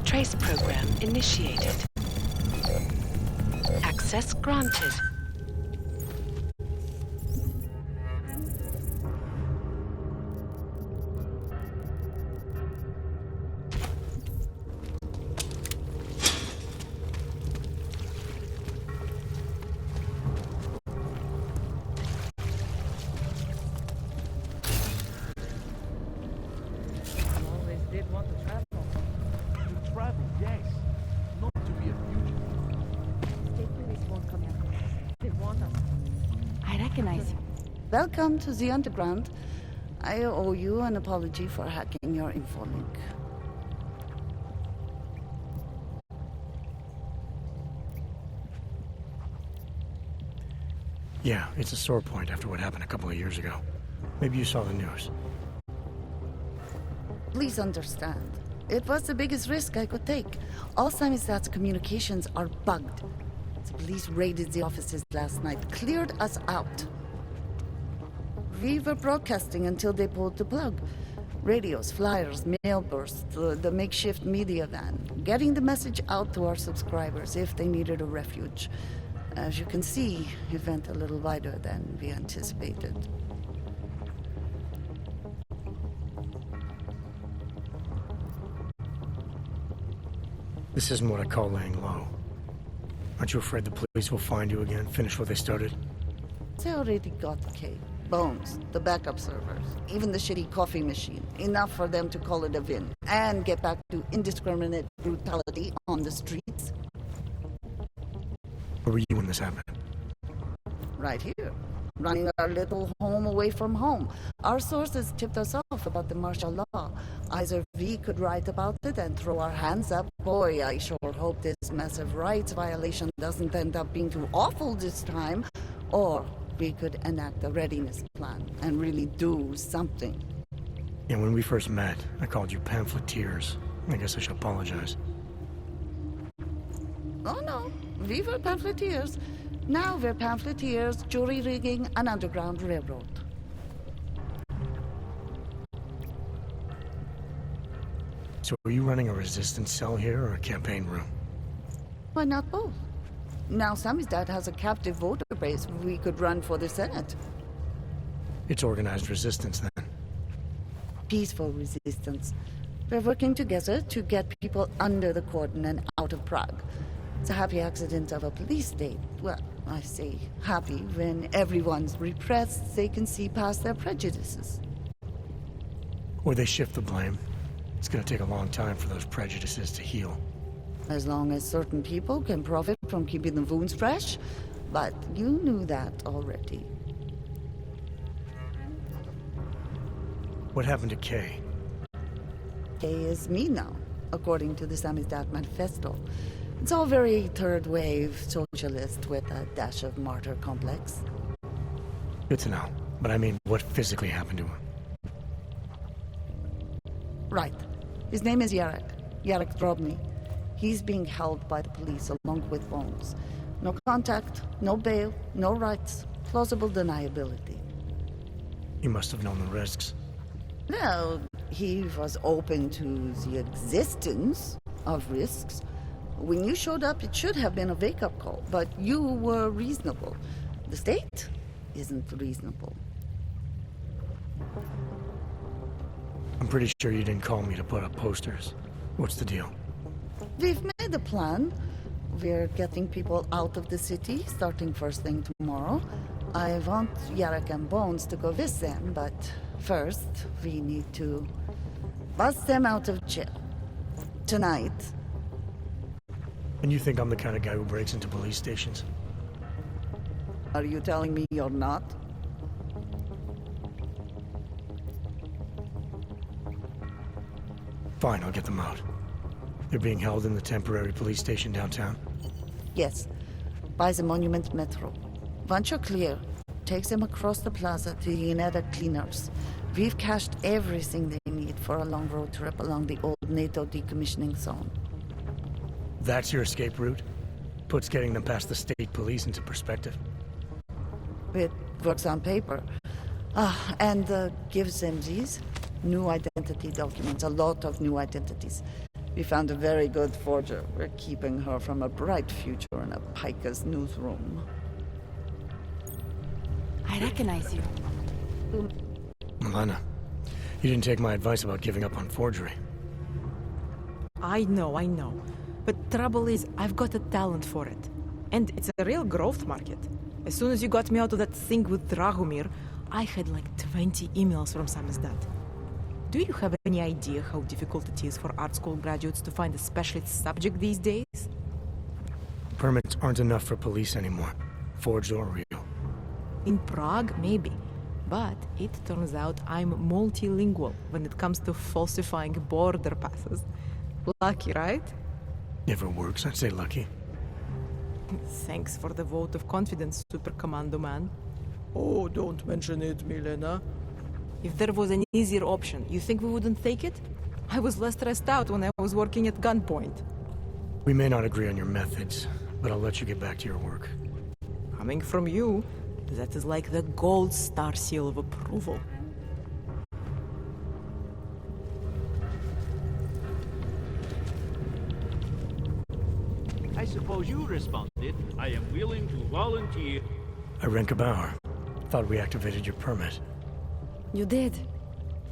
Trace program initiated. Access granted. Always did want to travel. To travel, yes. Not to be a fugitive. State police won't come after us. They want us. I recognize you. Welcome to the Underground. I owe you an apology for hacking your infolink. Yeah, it's a sore point after what happened a couple of years ago. Maybe you saw the news. Please understand. It was the biggest risk I could take. All Samistat's communications are bugged. The police raided the offices last night, cleared us out. We were broadcasting until they pulled the plug. Radios, flyers, mail bursts, the makeshift media van. Getting the message out to our subscribers if they needed a refuge. As you can see, it went a little wider than we anticipated. This isn't what I call laying low. Aren't you afraid the police will find you again, finish what they started? They already got the cake. Bones, the backup servers, even the shitty coffee machine. Enough for them to call it a win and get back to indiscriminate brutality on the streets. Where were you when this happened? Right here, running our little home away from home. Our sources tipped us off about the martial law. Either we could write about it and throw our hands up. Boy, I sure hope this massive rights violation doesn't end up being too awful this time. Or we could enact a readiness plan and really do something. Yeah, when we first met, I called you pamphleteers. I guess I should apologize. Oh no, we were pamphleteers. Now we're pamphleteers, jury rigging an underground railroad. So are you running a resistance cell here or a campaign room? Why not both? Now Samizdat has a captive voter base we could run for the Senate. It's organized resistance then. Peaceful resistance. We're working together to get people under the cordon and out of Prague. It's a happy accident of a police state. Well, I say happy when everyone's repressed, they can see past their prejudices. Or they shift the blame. It's gonna take a long time for those prejudices to heal. As long as certain people can profit from keeping the wounds fresh. But you knew that already. What happened to Kay? Kay is me now, according to the Samizdat Manifesto. It's all very third-wave socialist with a dash of martyr complex. Good to know. But I mean, what physically happened to him? Right. His name is Yarek Drobny. He's being held by the police along with Bones. No contact, no bail, no rights, plausible deniability. He must have known the risks. Well, he was open to the existence of risks. When you showed up, it should have been a wake-up call, but you were reasonable. The state isn't reasonable. I'm pretty sure you didn't call me to put up posters. What's the deal? We've made a plan. We're getting people out of the city, starting first thing tomorrow. I want Yarek and Bones to go with them, but first, we need to bust them out of jail. Tonight. And you think I'm the kind of guy who breaks into police stations? Are you telling me you're not? Fine, I'll get them out. They're being held in the temporary police station downtown? Yes. By the Monument Metro. Once you're clear, take them across the plaza to the Uneda cleaners. We've cached everything they need for a long road trip along the old NATO decommissioning zone. That's your escape route? Puts getting them past the state police into perspective. It works on paper. And gives them these new identity documents, a lot of new identities. We found a very good forger. We're keeping her from a bright future in a piker's newsroom. I recognize you. Milena, you didn't take my advice about giving up on forgery. I know. But trouble is, I've got a talent for it. And it's a real growth market. As soon as you got me out of that thing with Dragomir, I had like 20 emails from Samizdat. Do you have any idea how difficult it is for art school graduates to find a specialist subject these days? Permits aren't enough for police anymore, forged or real. In Prague, maybe. But it turns out I'm multilingual when it comes to falsifying border passes. Lucky, right? Never works, I'd say lucky. Thanks for the vote of confidence, Super Commando Man. Oh, don't mention it, Milena. If there was an easier option, you think we wouldn't take it? I was less stressed out when I was working at gunpoint. We may not agree on your methods, but I'll let you get back to your work. Coming from you, that is like the gold star seal of approval. I suppose you responded. I am willing to volunteer. Irenka Bauer. Thought we activated your permit. You did.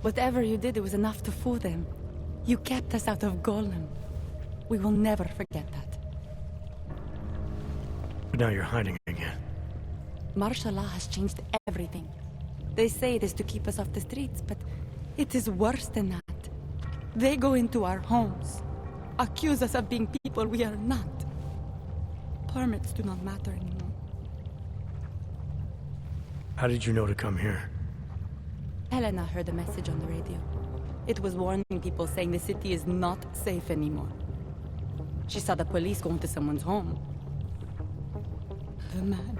Whatever you did, it was enough to fool them. You kept us out of Golem. We will never forget that. But now you're hiding again. Martial law has changed everything. They say it is to keep us off the streets, but it is worse than that. They go into our homes, accuse us of being people we are not. Permits do not matter anymore. How did you know to come here? Helena heard a message on the radio. It was warning people, saying the city is not safe anymore. She saw the police go into someone's home. The man.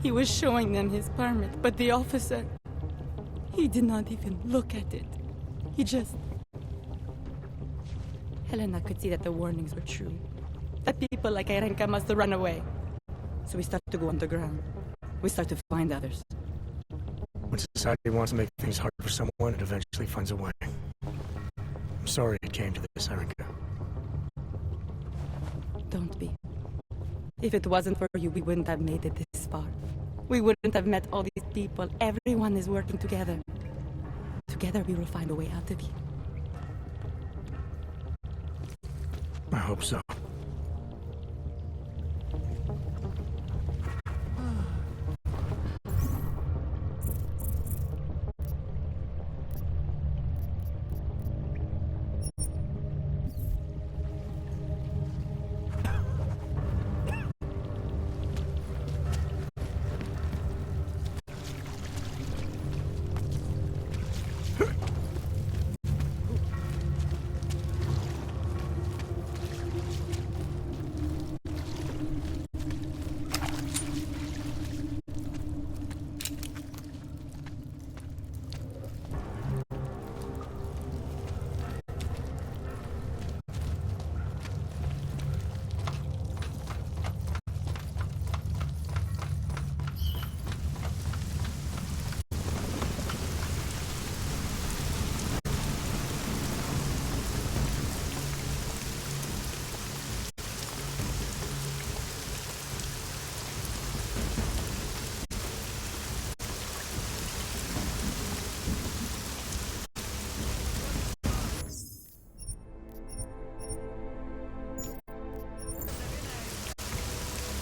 He was showing them his permit, but the officer... he did not even look at it. He just... Helena could see that the warnings were true. That people like Irenka must run away. So we started to go underground. We start to find others. When society wants to make things hard for someone, it eventually finds a way. I'm sorry it came to this, Irenka. Don't be. If it wasn't for you, we wouldn't have made it this far. We wouldn't have met all these people. Everyone is working together. Together we will find a way out of here. I hope so.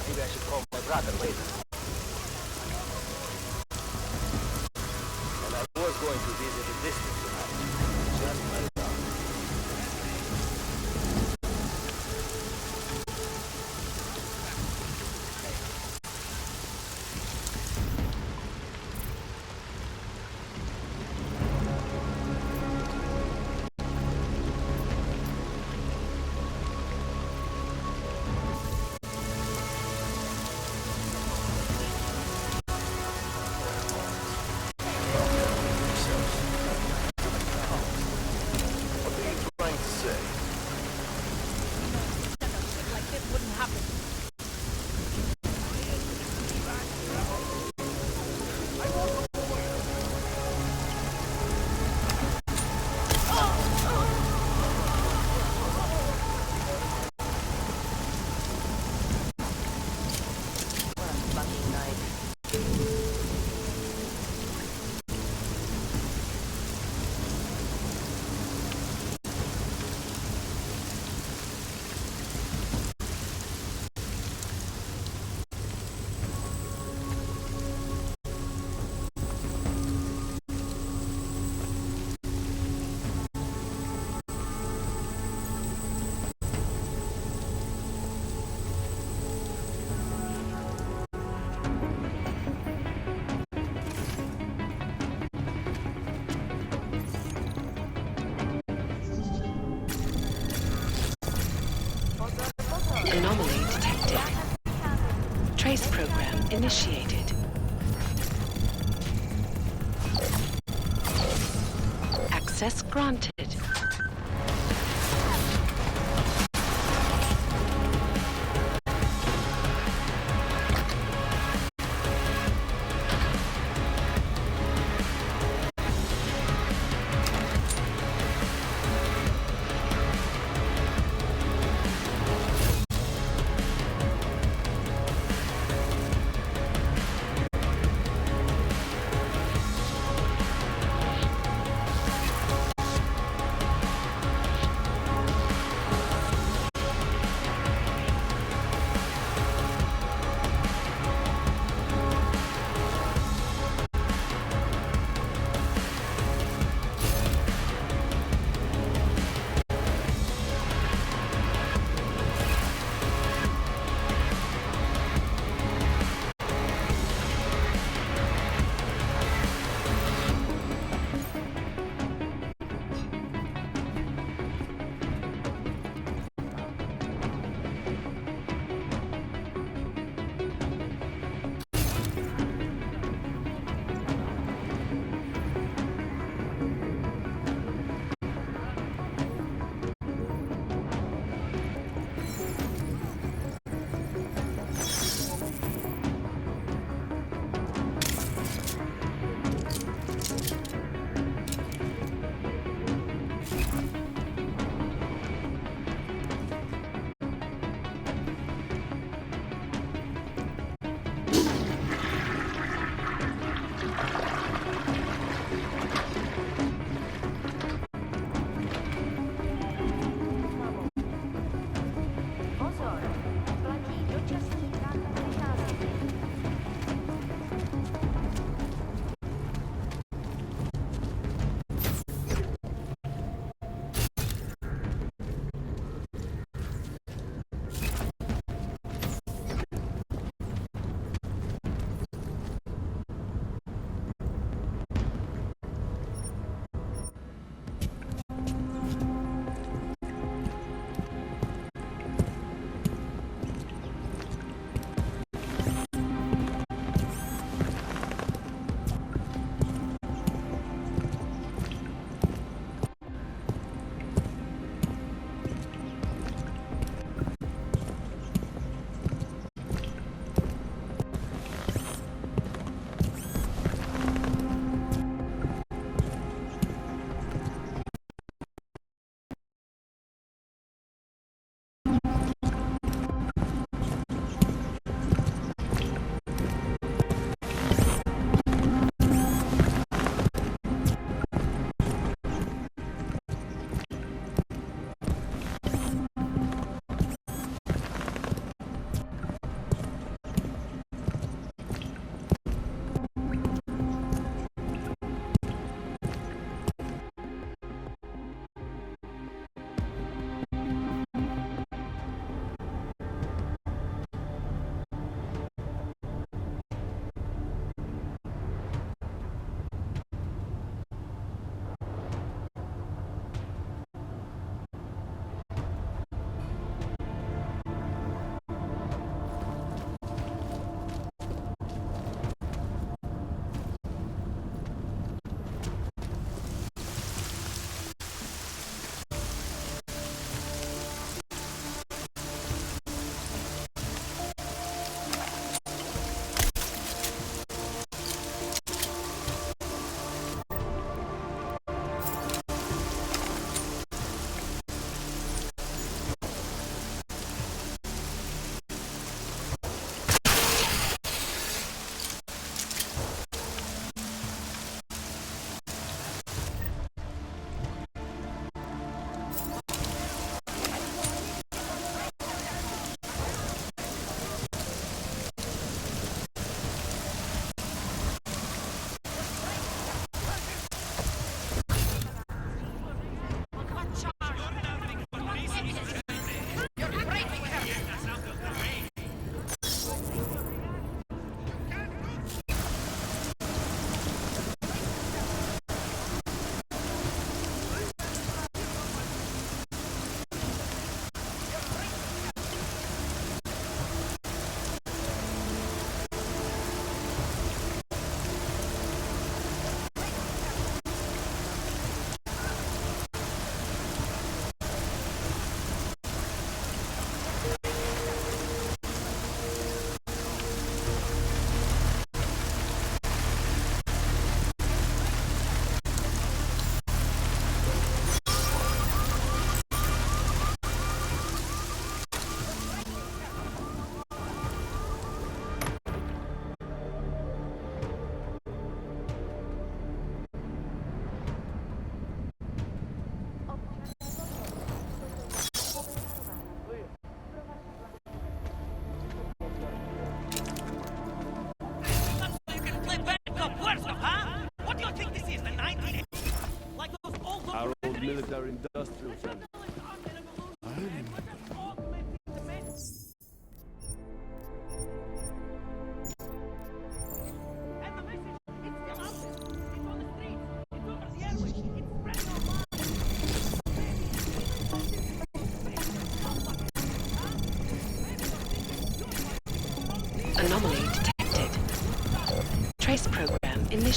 Maybe I should call my brother later. And I was going to visit the district tonight. Just my luck. Anomaly detected. Trace program initiated. Access granted.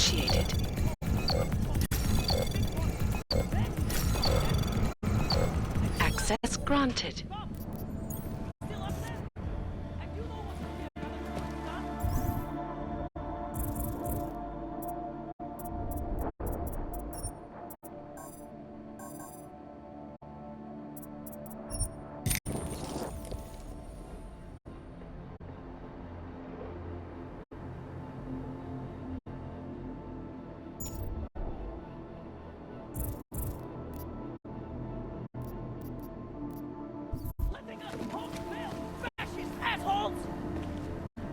initiated. Access granted.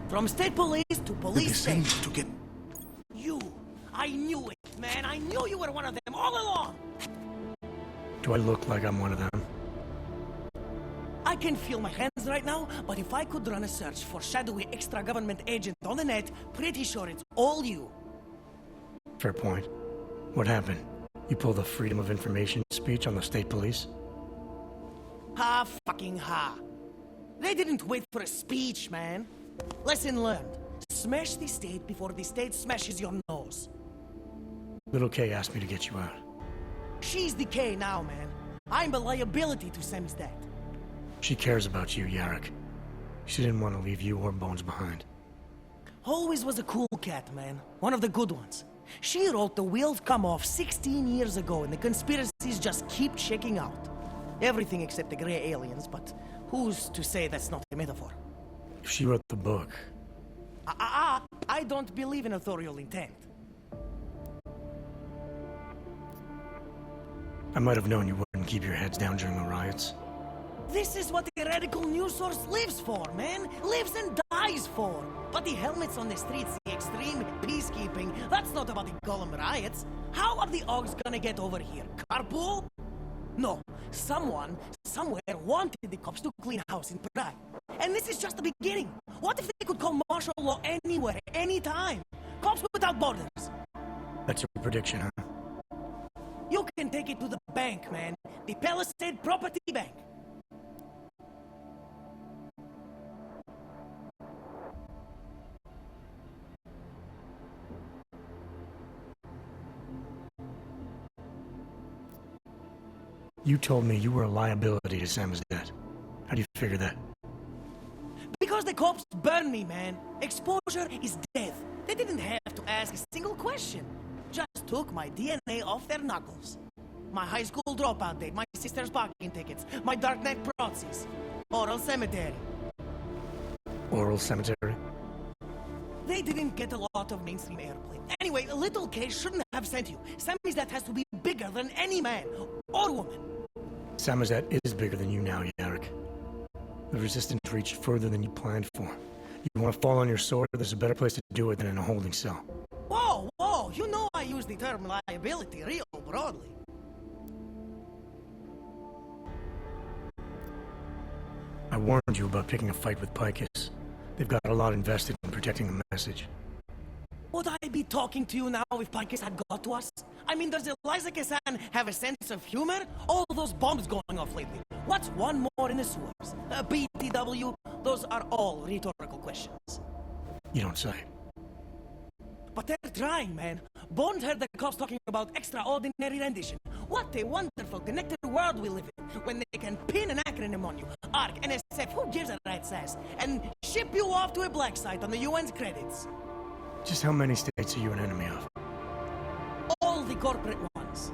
From state police to police state. To get... You! I knew it, man! I knew you were one of them all along! Do I look like I'm one of them? I can feel my hands right now, but if I could run a search for shadowy extra-government agent on the net, pretty sure it's all you. Fair point. What happened? You pulled the Freedom of Information speech on the state police? Ha fucking ha. They didn't wait for a speech, man. Lesson learned. Smash the state before the state smashes your nose. Little K asked me to get you out. She's the K now, man. I'm a liability to Sammy's dad. She cares about you, Yarrick. She didn't want to leave you or Bones behind. Always was a cool cat, man. One of the good ones. She wrote The Wheels Come Off 16 years ago, and the conspiracies just keep checking out. Everything except the gray aliens, but who's to say that's not a metaphor? If she wrote the book... I don't believe in authorial intent. I might have known you wouldn't keep your heads down during the riots. This is what the radical news source lives for, man! Lives and dies for! But the helmets on the streets, the extreme peacekeeping, that's not about the Golem riots. How are the Ogs gonna get over here? Carpool? No. Someone, somewhere, wanted the cops to clean house in Prague. And this is just the beginning. What if they could call martial law anywhere, anytime? Cops without borders. That's your prediction, huh? You can take it to the bank, man. The Palisade Property Bank. You told me you were a liability to Sam's death. How do you figure that? Because the cops burn me, man. Exposure is death. They didn't have to ask a single question. Just took my DNA off their knuckles. My high school dropout date, my sister's parking tickets, my darknet proxies. Oral cemetery. Oral cemetery? They didn't get a lot of mainstream airplay. Anyway, Little K shouldn't have sent you. Sammy's that has to be bigger than any man or woman. Samizdat is bigger than you now, Yarrick. The Resistance reached further than you planned for. You want to fall on your sword, there's a better place to do it than in a holding cell. Whoa, whoa, you know I use the term liability real broadly. I warned you about picking a fight with Picus. They've got a lot invested in protecting the message. Would I be talking to you now if Picus had got to us? I mean, does Eliza Kasan have a sense of humor? All those bombs going off lately. What's one more in the sewers? BTW? Those are all rhetorical questions. You don't say. But they're trying, man. Bones heard the cops talking about extraordinary rendition. What a wonderful, connected world we live in, when they can pin an acronym on you. ARC, NSF, who gives a rat's ass? And ship you off to a black site on the UN's credits. Just how many states are you an enemy of? All the corporate ones.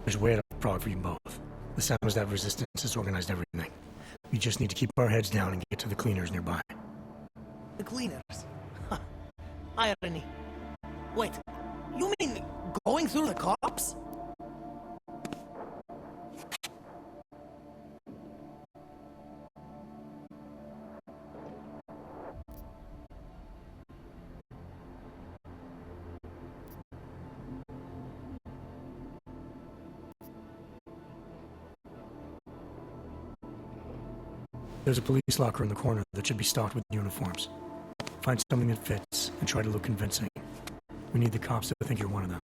There's way out of Prague for you both. The Samizdat Resistance has organized everything. We just need to keep our heads down and get to the cleaners nearby. The cleaners? Huh. Irony. Wait, you mean going through the cops? There's a police locker in the corner that should be stocked with uniforms. Find something that fits and try to look convincing. We need the cops to think you're one of them.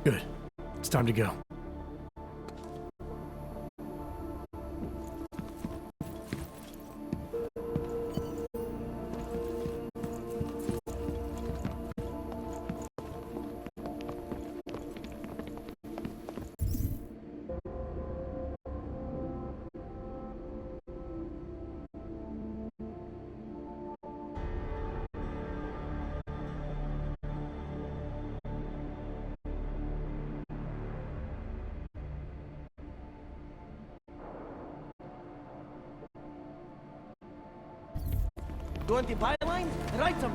Good. It's time to go. You want the byline? Write them.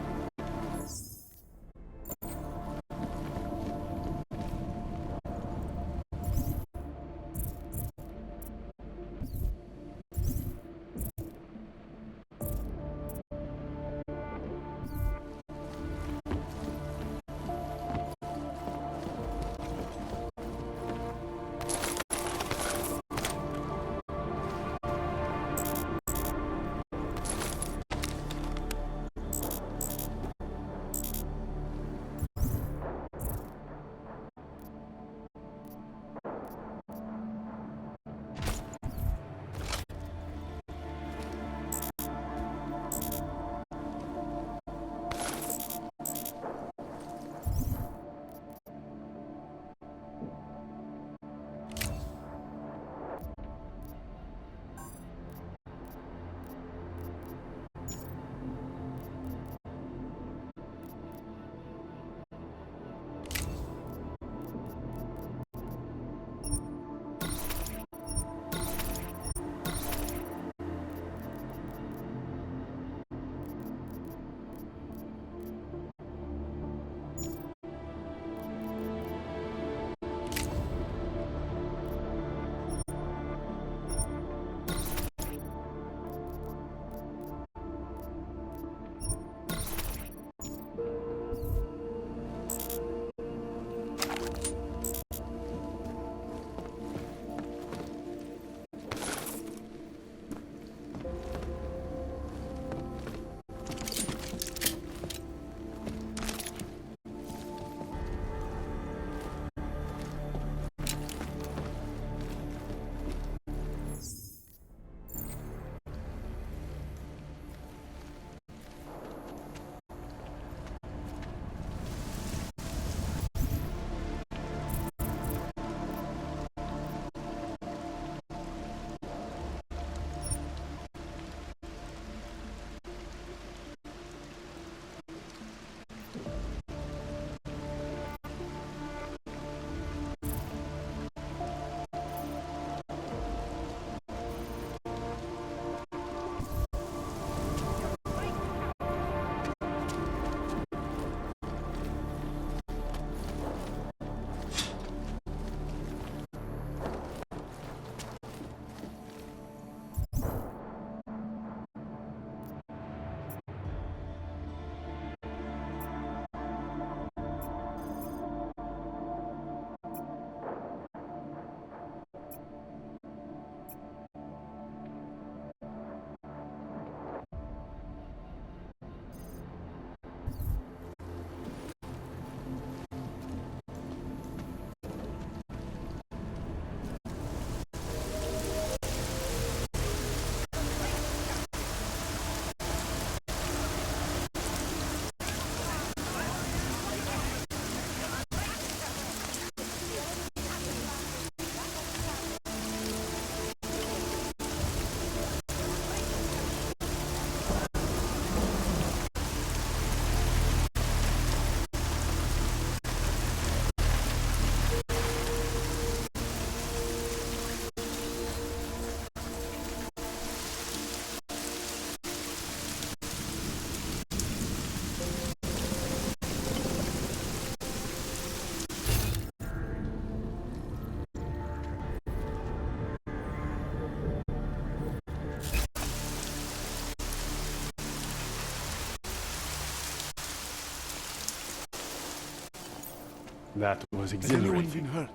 That was Has anyone exhilarating. been hurt?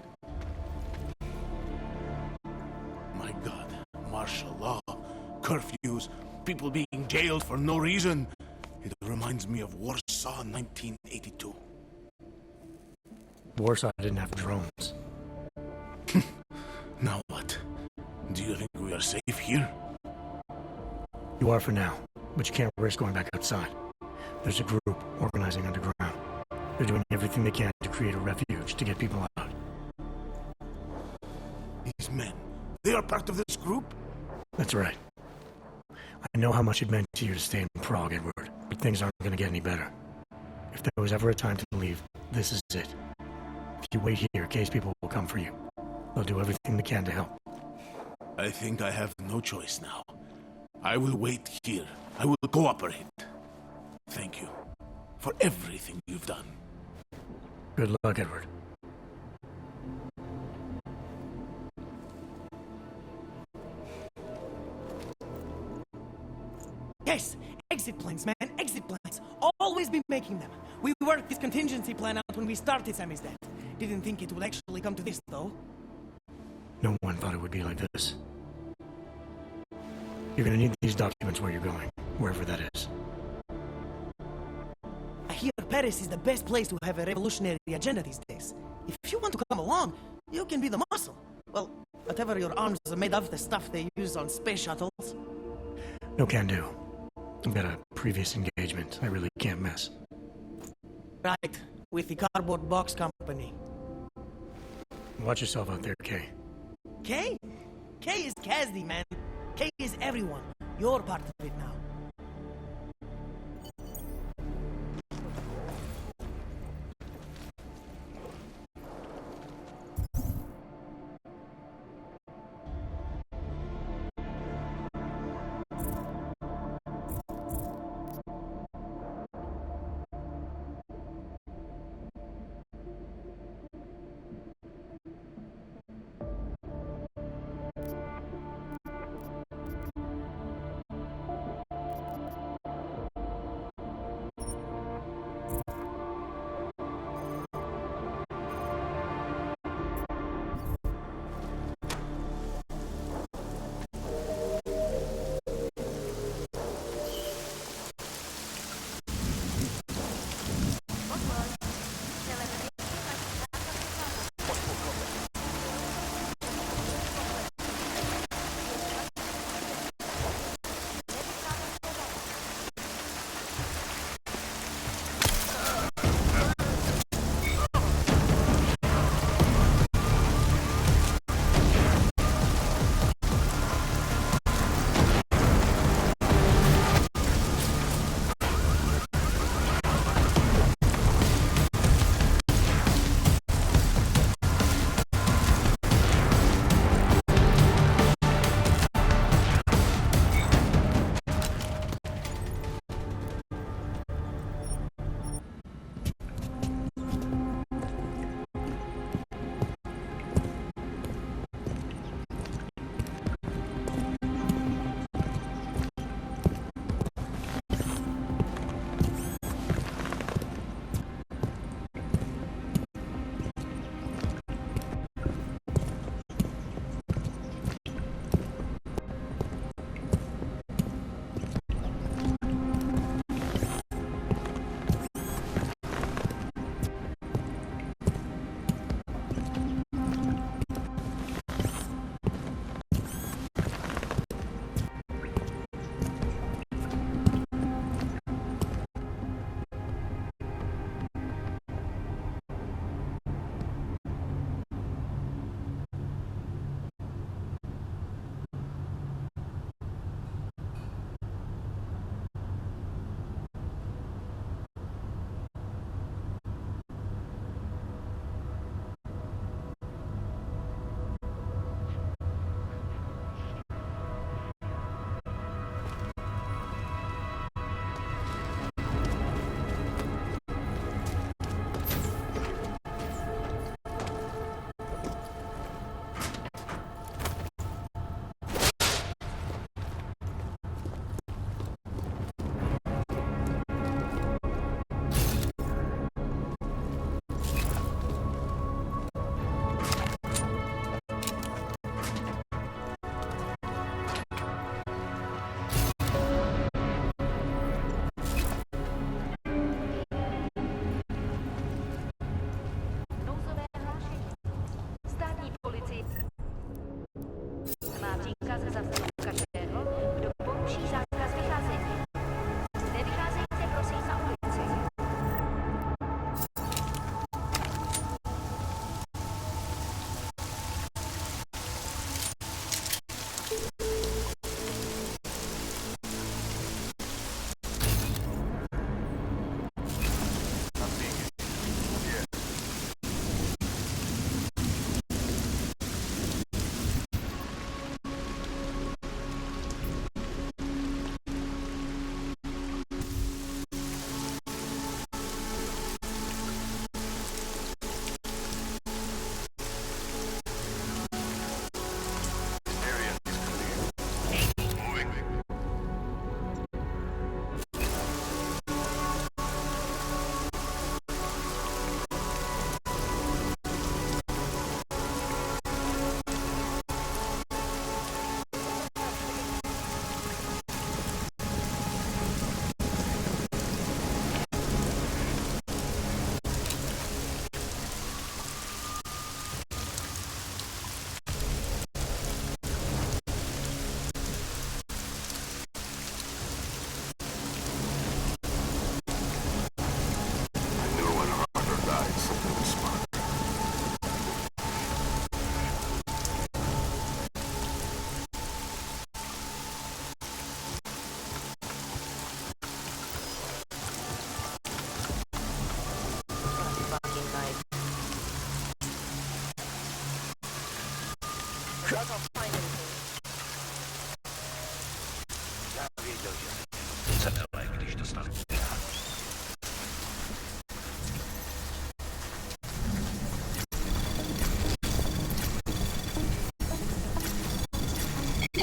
My God, martial law, curfews, people being jailed for no reason. It reminds me of Warsaw 1982. Warsaw didn't have drones. Now what? Do you think we are safe here? You are for now, but you can't risk going back outside. There's a group organizing underground. They're doing everything they can to create a refuge to get people out. These men, they are part of this group? That's right. I know how much it meant to you to stay in Prague, Edward, but things aren't going to get any better. If there was ever a time to leave, this is it. If you wait here, Kay's people will come for you. They'll do everything they can to help. I think I have no choice now. I will wait here. I will cooperate. Thank you for everything you've done. Good luck, Edward. Yes, exit plans, man, exit plans. Always be making them. We worked this contingency plan out when we started Sammy's death. Didn't think it would actually come to this, though. No one thought it would be like this. You're gonna need these documents where you're going, wherever that is. I hear Paris is the best place to have a revolutionary agenda these days. If you want to come along, you can be the muscle. Well, whatever your arms are made of, the stuff they use on space shuttles. No can do. I've got a previous engagement I really can't miss. Right, with the cardboard box company. Watch yourself out there, Kay. Kay? Kay is Kazdi, man. Kay is everyone. You're part of it now.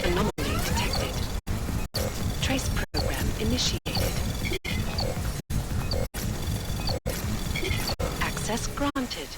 Anomaly detected. Trace program initiated. Access granted.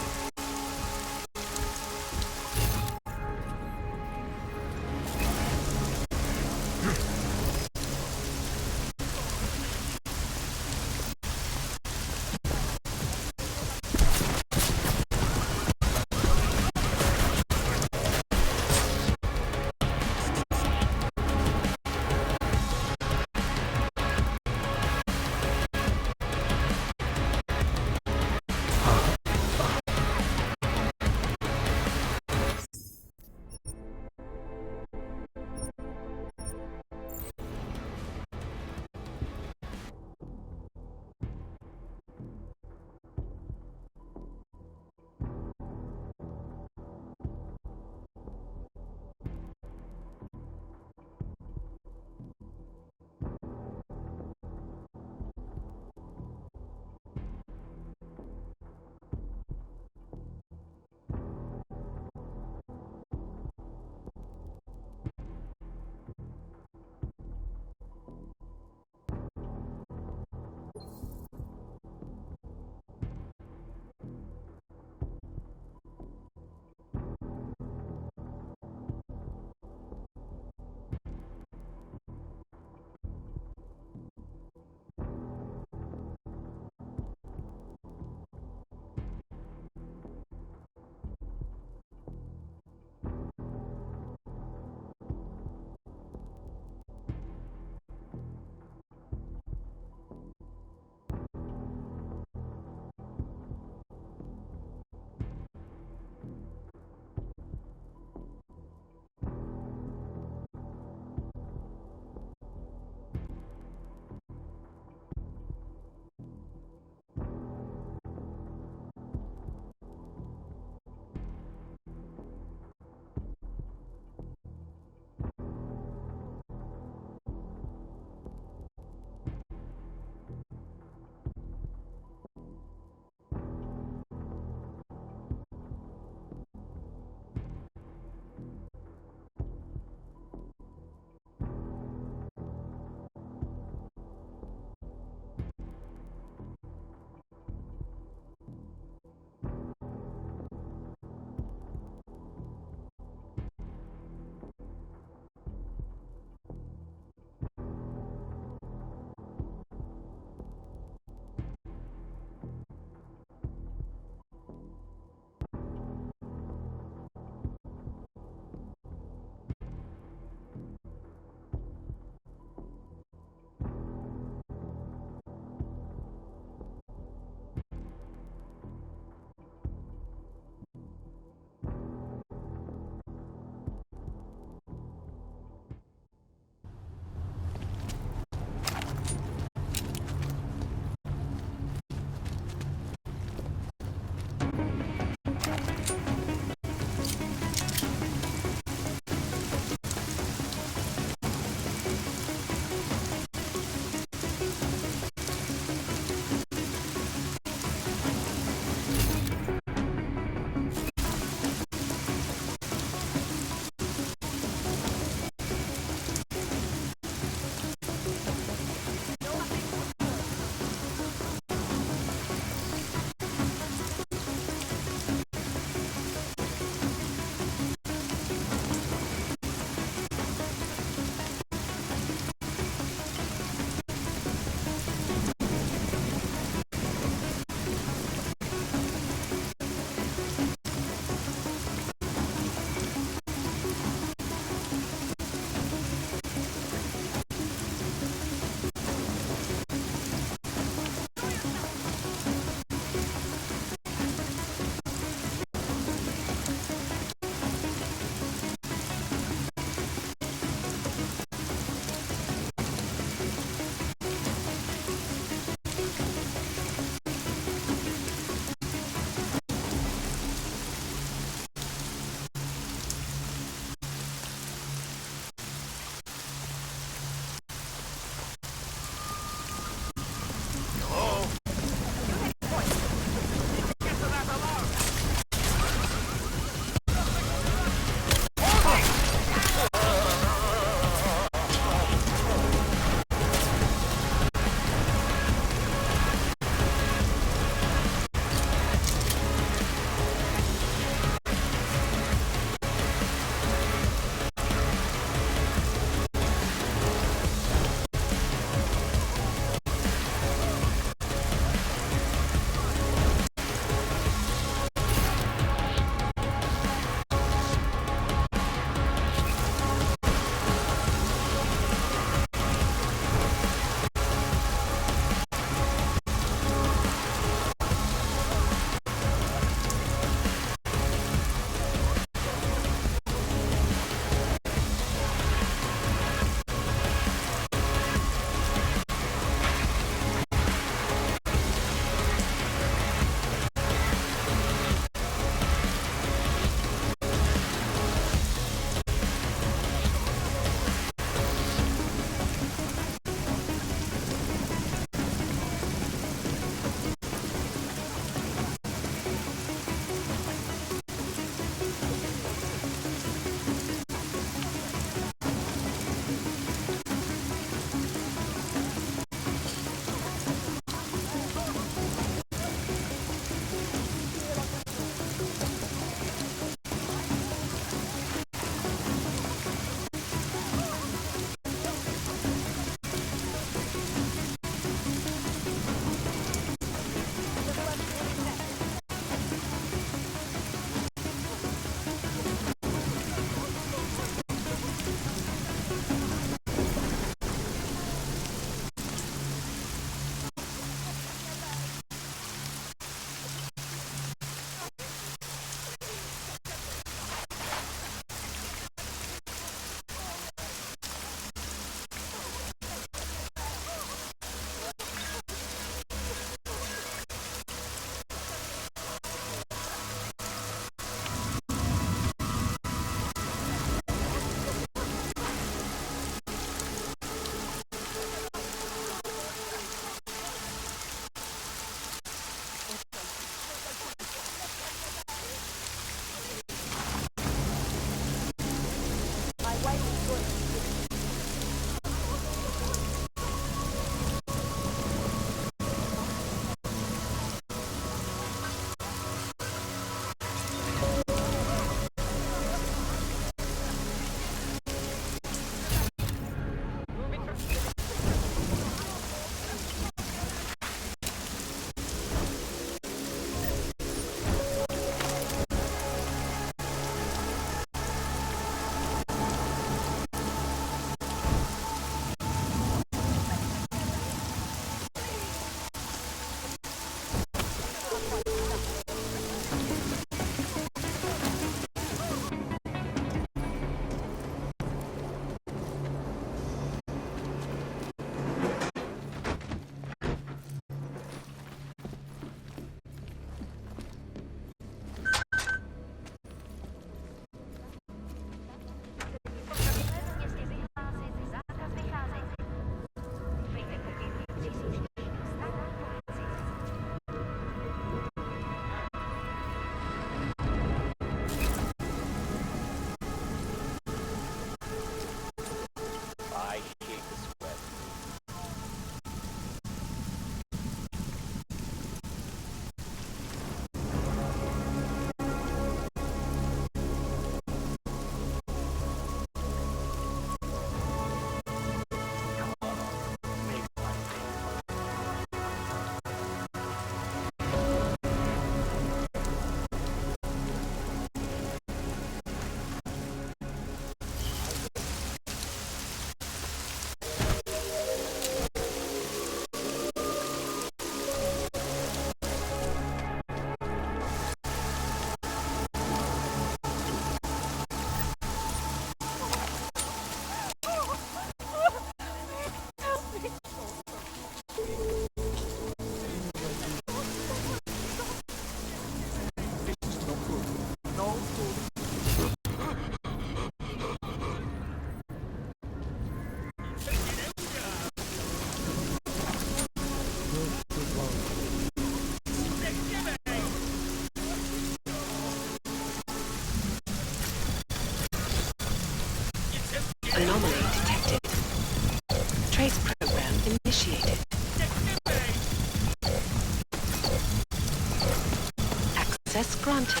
Access granted.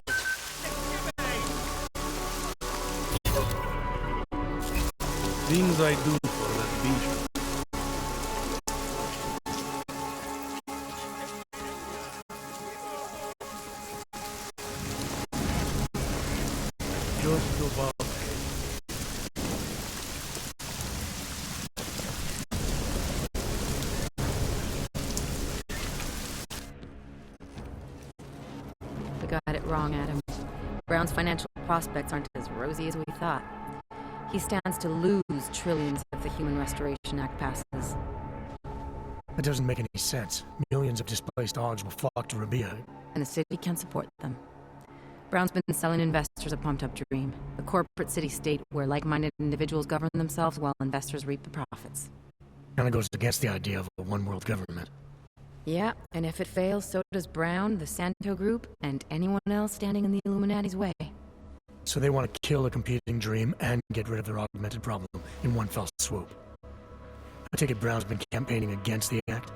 Things I do for that beach. Just about. We got it wrong, Adam. Brown's financial prospects aren't as rosy as we thought. He stands to lose trillions if the Human Restoration Act passes. That doesn't make any sense. Millions of displaced Augs will flock to Rabia. And the city can support them. Brown's been selling investors a pumped-up dream. A corporate city-state where like-minded individuals govern themselves while investors reap the profits. Kinda goes against the idea of a one-world government. Yeah, and if it fails, so does Brown, the Santo Group, and anyone else standing in the Illuminati's way. So they want to kill a competing dream and get rid of their augmented problem in one fell swoop. I take it Brown's been campaigning against the act?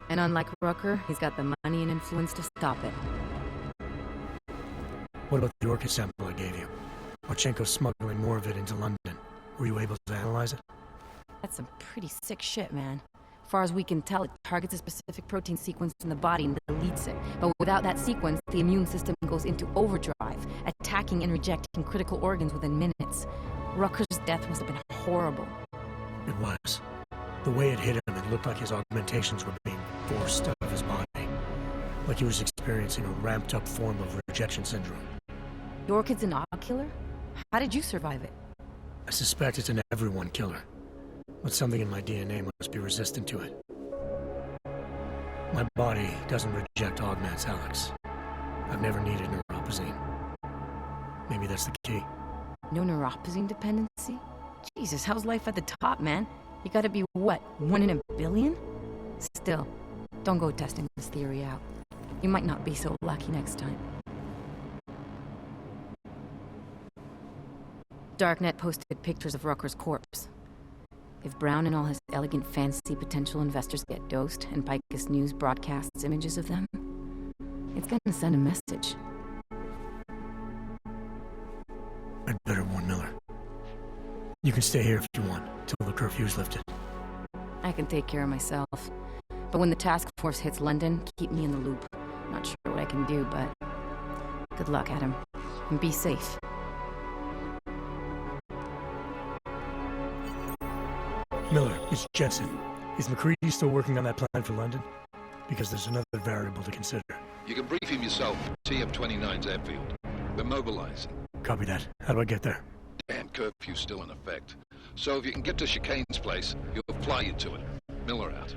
And unlike Rucker, he's got the money and influence to stop it. What about the orchid sample I gave you? Marchenko's smuggling more of it into London. Were you able to analyze it? That's some pretty sick shit, man. As far as we can tell, it targets a specific protein sequence in the body and deletes it. But without that sequence, the immune system goes into overdrive, attacking and rejecting critical organs within minutes. Rucker's death must have been horrible. It was. The way it hit him, it looked like his augmentations were being forced out of his body. Like he was experiencing a ramped-up form of rejection syndrome. The orchid's an Aug killer? How did you survive it? I suspect it's an everyone killer. But something in my DNA must be resistant to it. My body doesn't reject augments, Alex. I've never needed neuropozyne. Maybe that's the key. No neuropozyne dependency? Jesus, how's life at the top, man? You gotta be, what, 1 in a billion? Still, don't go testing this theory out. You might not be so lucky next time. Darknet posted pictures of Rucker's corpse. If Brown and all his elegant, fancy potential investors get dosed and Picus News broadcasts images of them, it's gonna send a message. I'd better warn Miller. You can stay here if you want, till the curfew's lifted. I can take care of myself. But when the task force hits London, keep me in the loop. Not sure what I can do, but good luck, Adam. And be safe. Miller, it's Jensen. Is McCready still working on that plan for London? Because there's another variable to consider. You can brief him yourself. TF-29's airfield. We're mobilizing. Copy that. How do I get there? Damn curfew's still in effect. So if you can get to Chicane's place, he'll fly you to it. Miller out.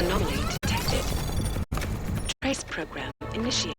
Anomaly detected. Trace program initiated.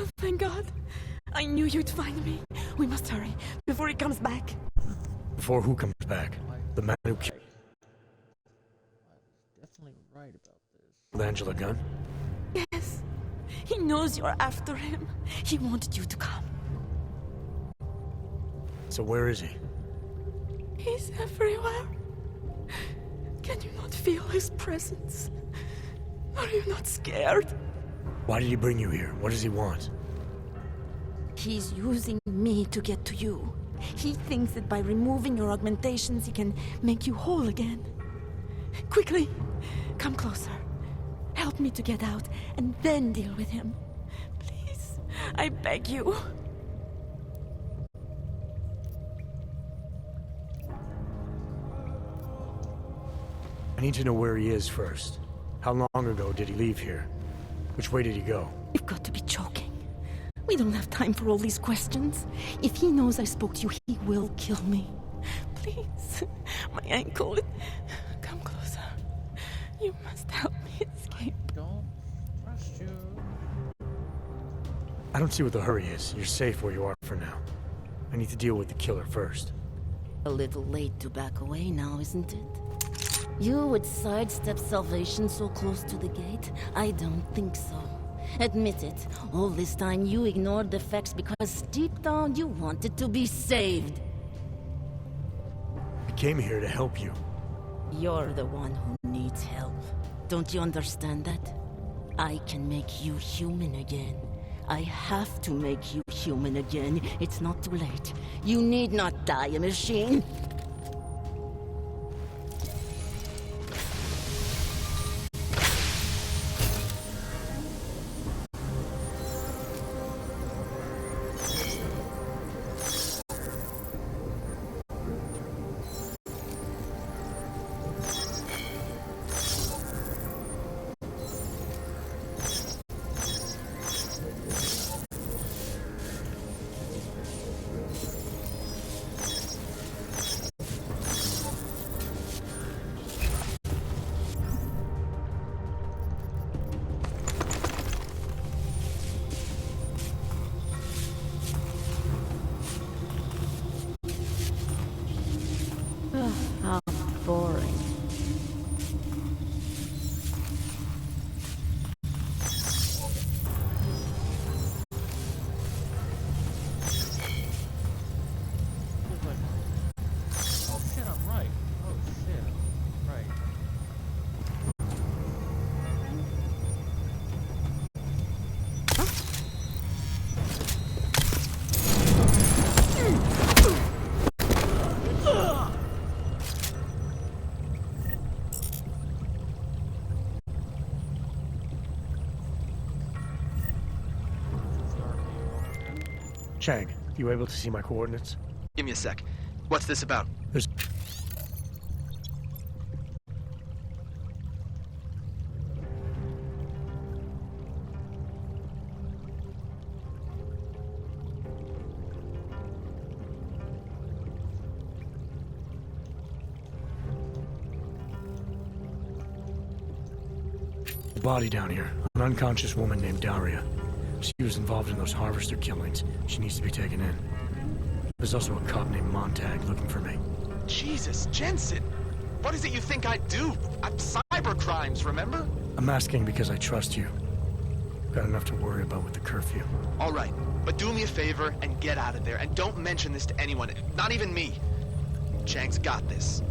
Oh, thank God. I knew you'd find me. We must hurry before he comes back. Before who comes back? The man who killed Definitely right about this. Angela Gunn? Yes. He knows you're after him. He wanted you to come. So where is he? He's everywhere. Can you not feel his presence? Are you not scared? Why did he bring you here? What does he want? He's using me to get to you. He thinks that by removing your augmentations, he can make you whole again. Quickly, come closer. Help me to get out, and then deal with him. Please, I beg you. I need to know where he is first. How long ago did he leave here? Which way did he go? You've got to be joking. We don't have time for all these questions. If he knows I spoke to you, he will kill me. Please, my ankle. Come closer. You must help me escape. Don't trust you. I don't see what the hurry is. You're safe where you are for now. I need to deal with the killer first. A little late to back away now, isn't it? You would sidestep salvation so close to the gate? I don't think so. Admit it, all this time you ignored the facts because deep down you wanted to be saved. I came here to help you. You're the one who needs help. Don't you understand that? I can make you human again. I have to make you human again. It's not too late. You need not die, machine. How boring. Oh shit, I'm right. Oh shit, I'm right. Chang, you able to see my coordinates? Give me a sec. What's this about? There's... a body down here. An unconscious woman named Daria. She was involved in those harvester killings. She needs to be taken in. There's also a cop named Montag looking for me. Jesus, Jensen! What is it you think I'd do? Cyber crimes, remember? I'm asking because I trust you. Got enough to worry about with the curfew. All right, but do me a favor and get out of there, and don't mention this to anyone, not even me. Chang's got this.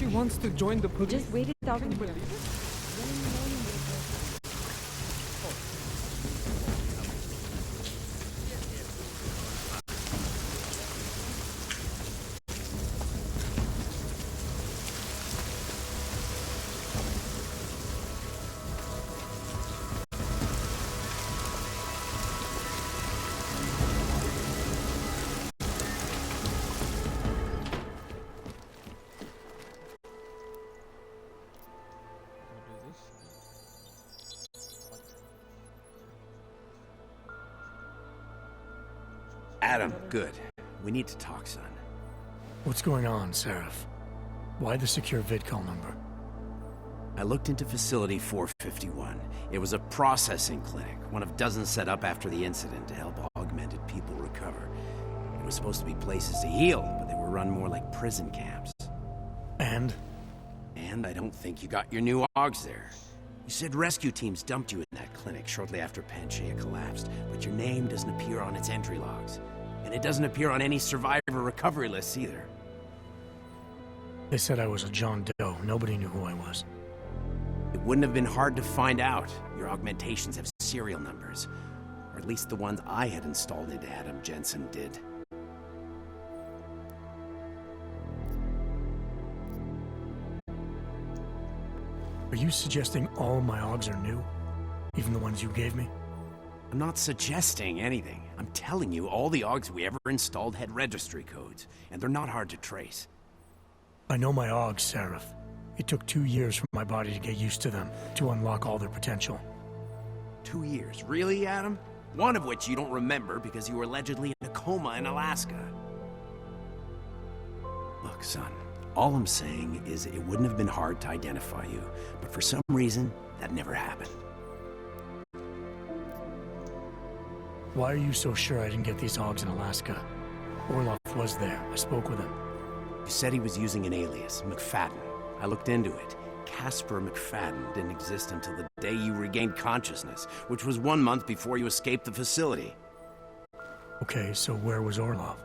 wants to join the police. Just wait it out and believe Adam, good. We need to talk, son. What's going on, Seraph? Why the secure vidcall number? I looked into Facility 451. It was a processing clinic, one of dozens set up after the incident to help augmented people recover. It was supposed to be places to heal, but they were run more like prison camps. And? And I don't think you got your new AUGs there. You said rescue teams dumped you in that clinic shortly after Pangaea collapsed, but your name doesn't appear on its entry logs. And it doesn't appear on any survivor recovery lists either. They said I was a John Doe. Nobody knew who I was. It wouldn't have been hard to find out. Your augmentations have serial numbers. Or at least the ones I had installed into Adam Jensen did. Are you suggesting all my AUGs are new? Even the ones you gave me? I'm not suggesting anything. I'm telling you, all the AUGs we ever installed had registry codes, and they're not hard to trace. I know my AUGs, Seraph. It took 2 years for my body to get used to them, to unlock all their potential. 2 years? Really, Adam? One of which you don't remember because you were allegedly in a coma in Alaska. Look, son, all I'm saying is it wouldn't have been hard to identify you, but for some reason, that never happened. Why are you so sure I didn't get these AUGs in Alaska? Orloff was there. I spoke with him. You said he was using an alias, McFadden. I looked into it. Casper McFadden didn't exist until the day you regained consciousness, which was 1 month before you escaped the facility. Okay, so where was Orloff?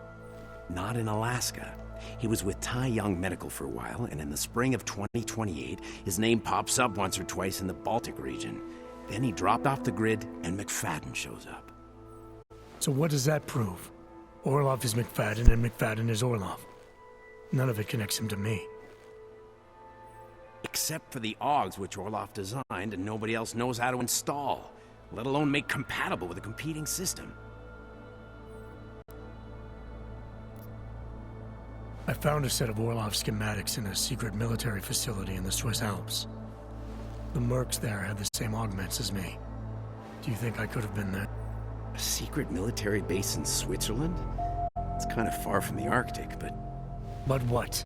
Not in Alaska. He was with Tai Young Medical for a while, and in the spring of 2028, his name pops up once or twice in the Baltic region. Then he dropped off the grid, and McFadden shows up. So what does that prove? Orloff is McFadden, and McFadden is Orloff. None of it connects him to me. Except for the AUGs which Orloff designed and nobody else knows how to install, let alone make compatible with a competing system. I found a set of Orloff schematics in a secret military facility in the Swiss Alps. The mercs there had the same augments as me. Do you think I could have been there? A secret military base in Switzerland? It's kind of far from the Arctic, but... But what?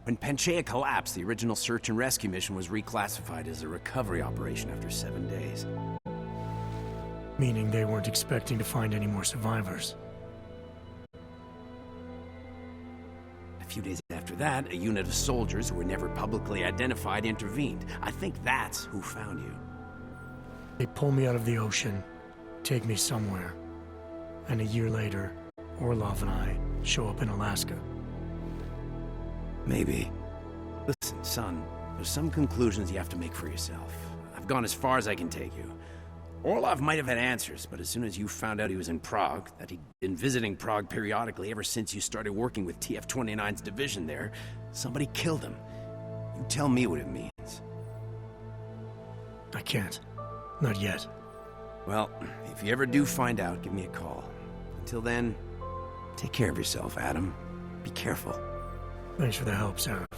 When Pangaea collapsed, the original search and rescue mission was reclassified as a recovery operation after 7 days. Meaning they weren't expecting to find any more survivors. A few days after that, a unit of soldiers who were never publicly identified intervened. I think that's who found you. They pull me out of the ocean, take me somewhere, and a year later, Orloff and I show up in Alaska. Maybe. Listen, son, there's some conclusions you have to make for yourself. I've gone as far as I can take you. Orloff might have had answers, but as soon as you found out he was in Prague, that he'd been visiting Prague periodically ever since you started working with TF-29's division there, somebody killed him. You tell me what it means. I can't. Not yet. Well, if you ever do find out, give me a call. Until then, take care of yourself, Adam. Be careful. Thanks for the help, Seraph.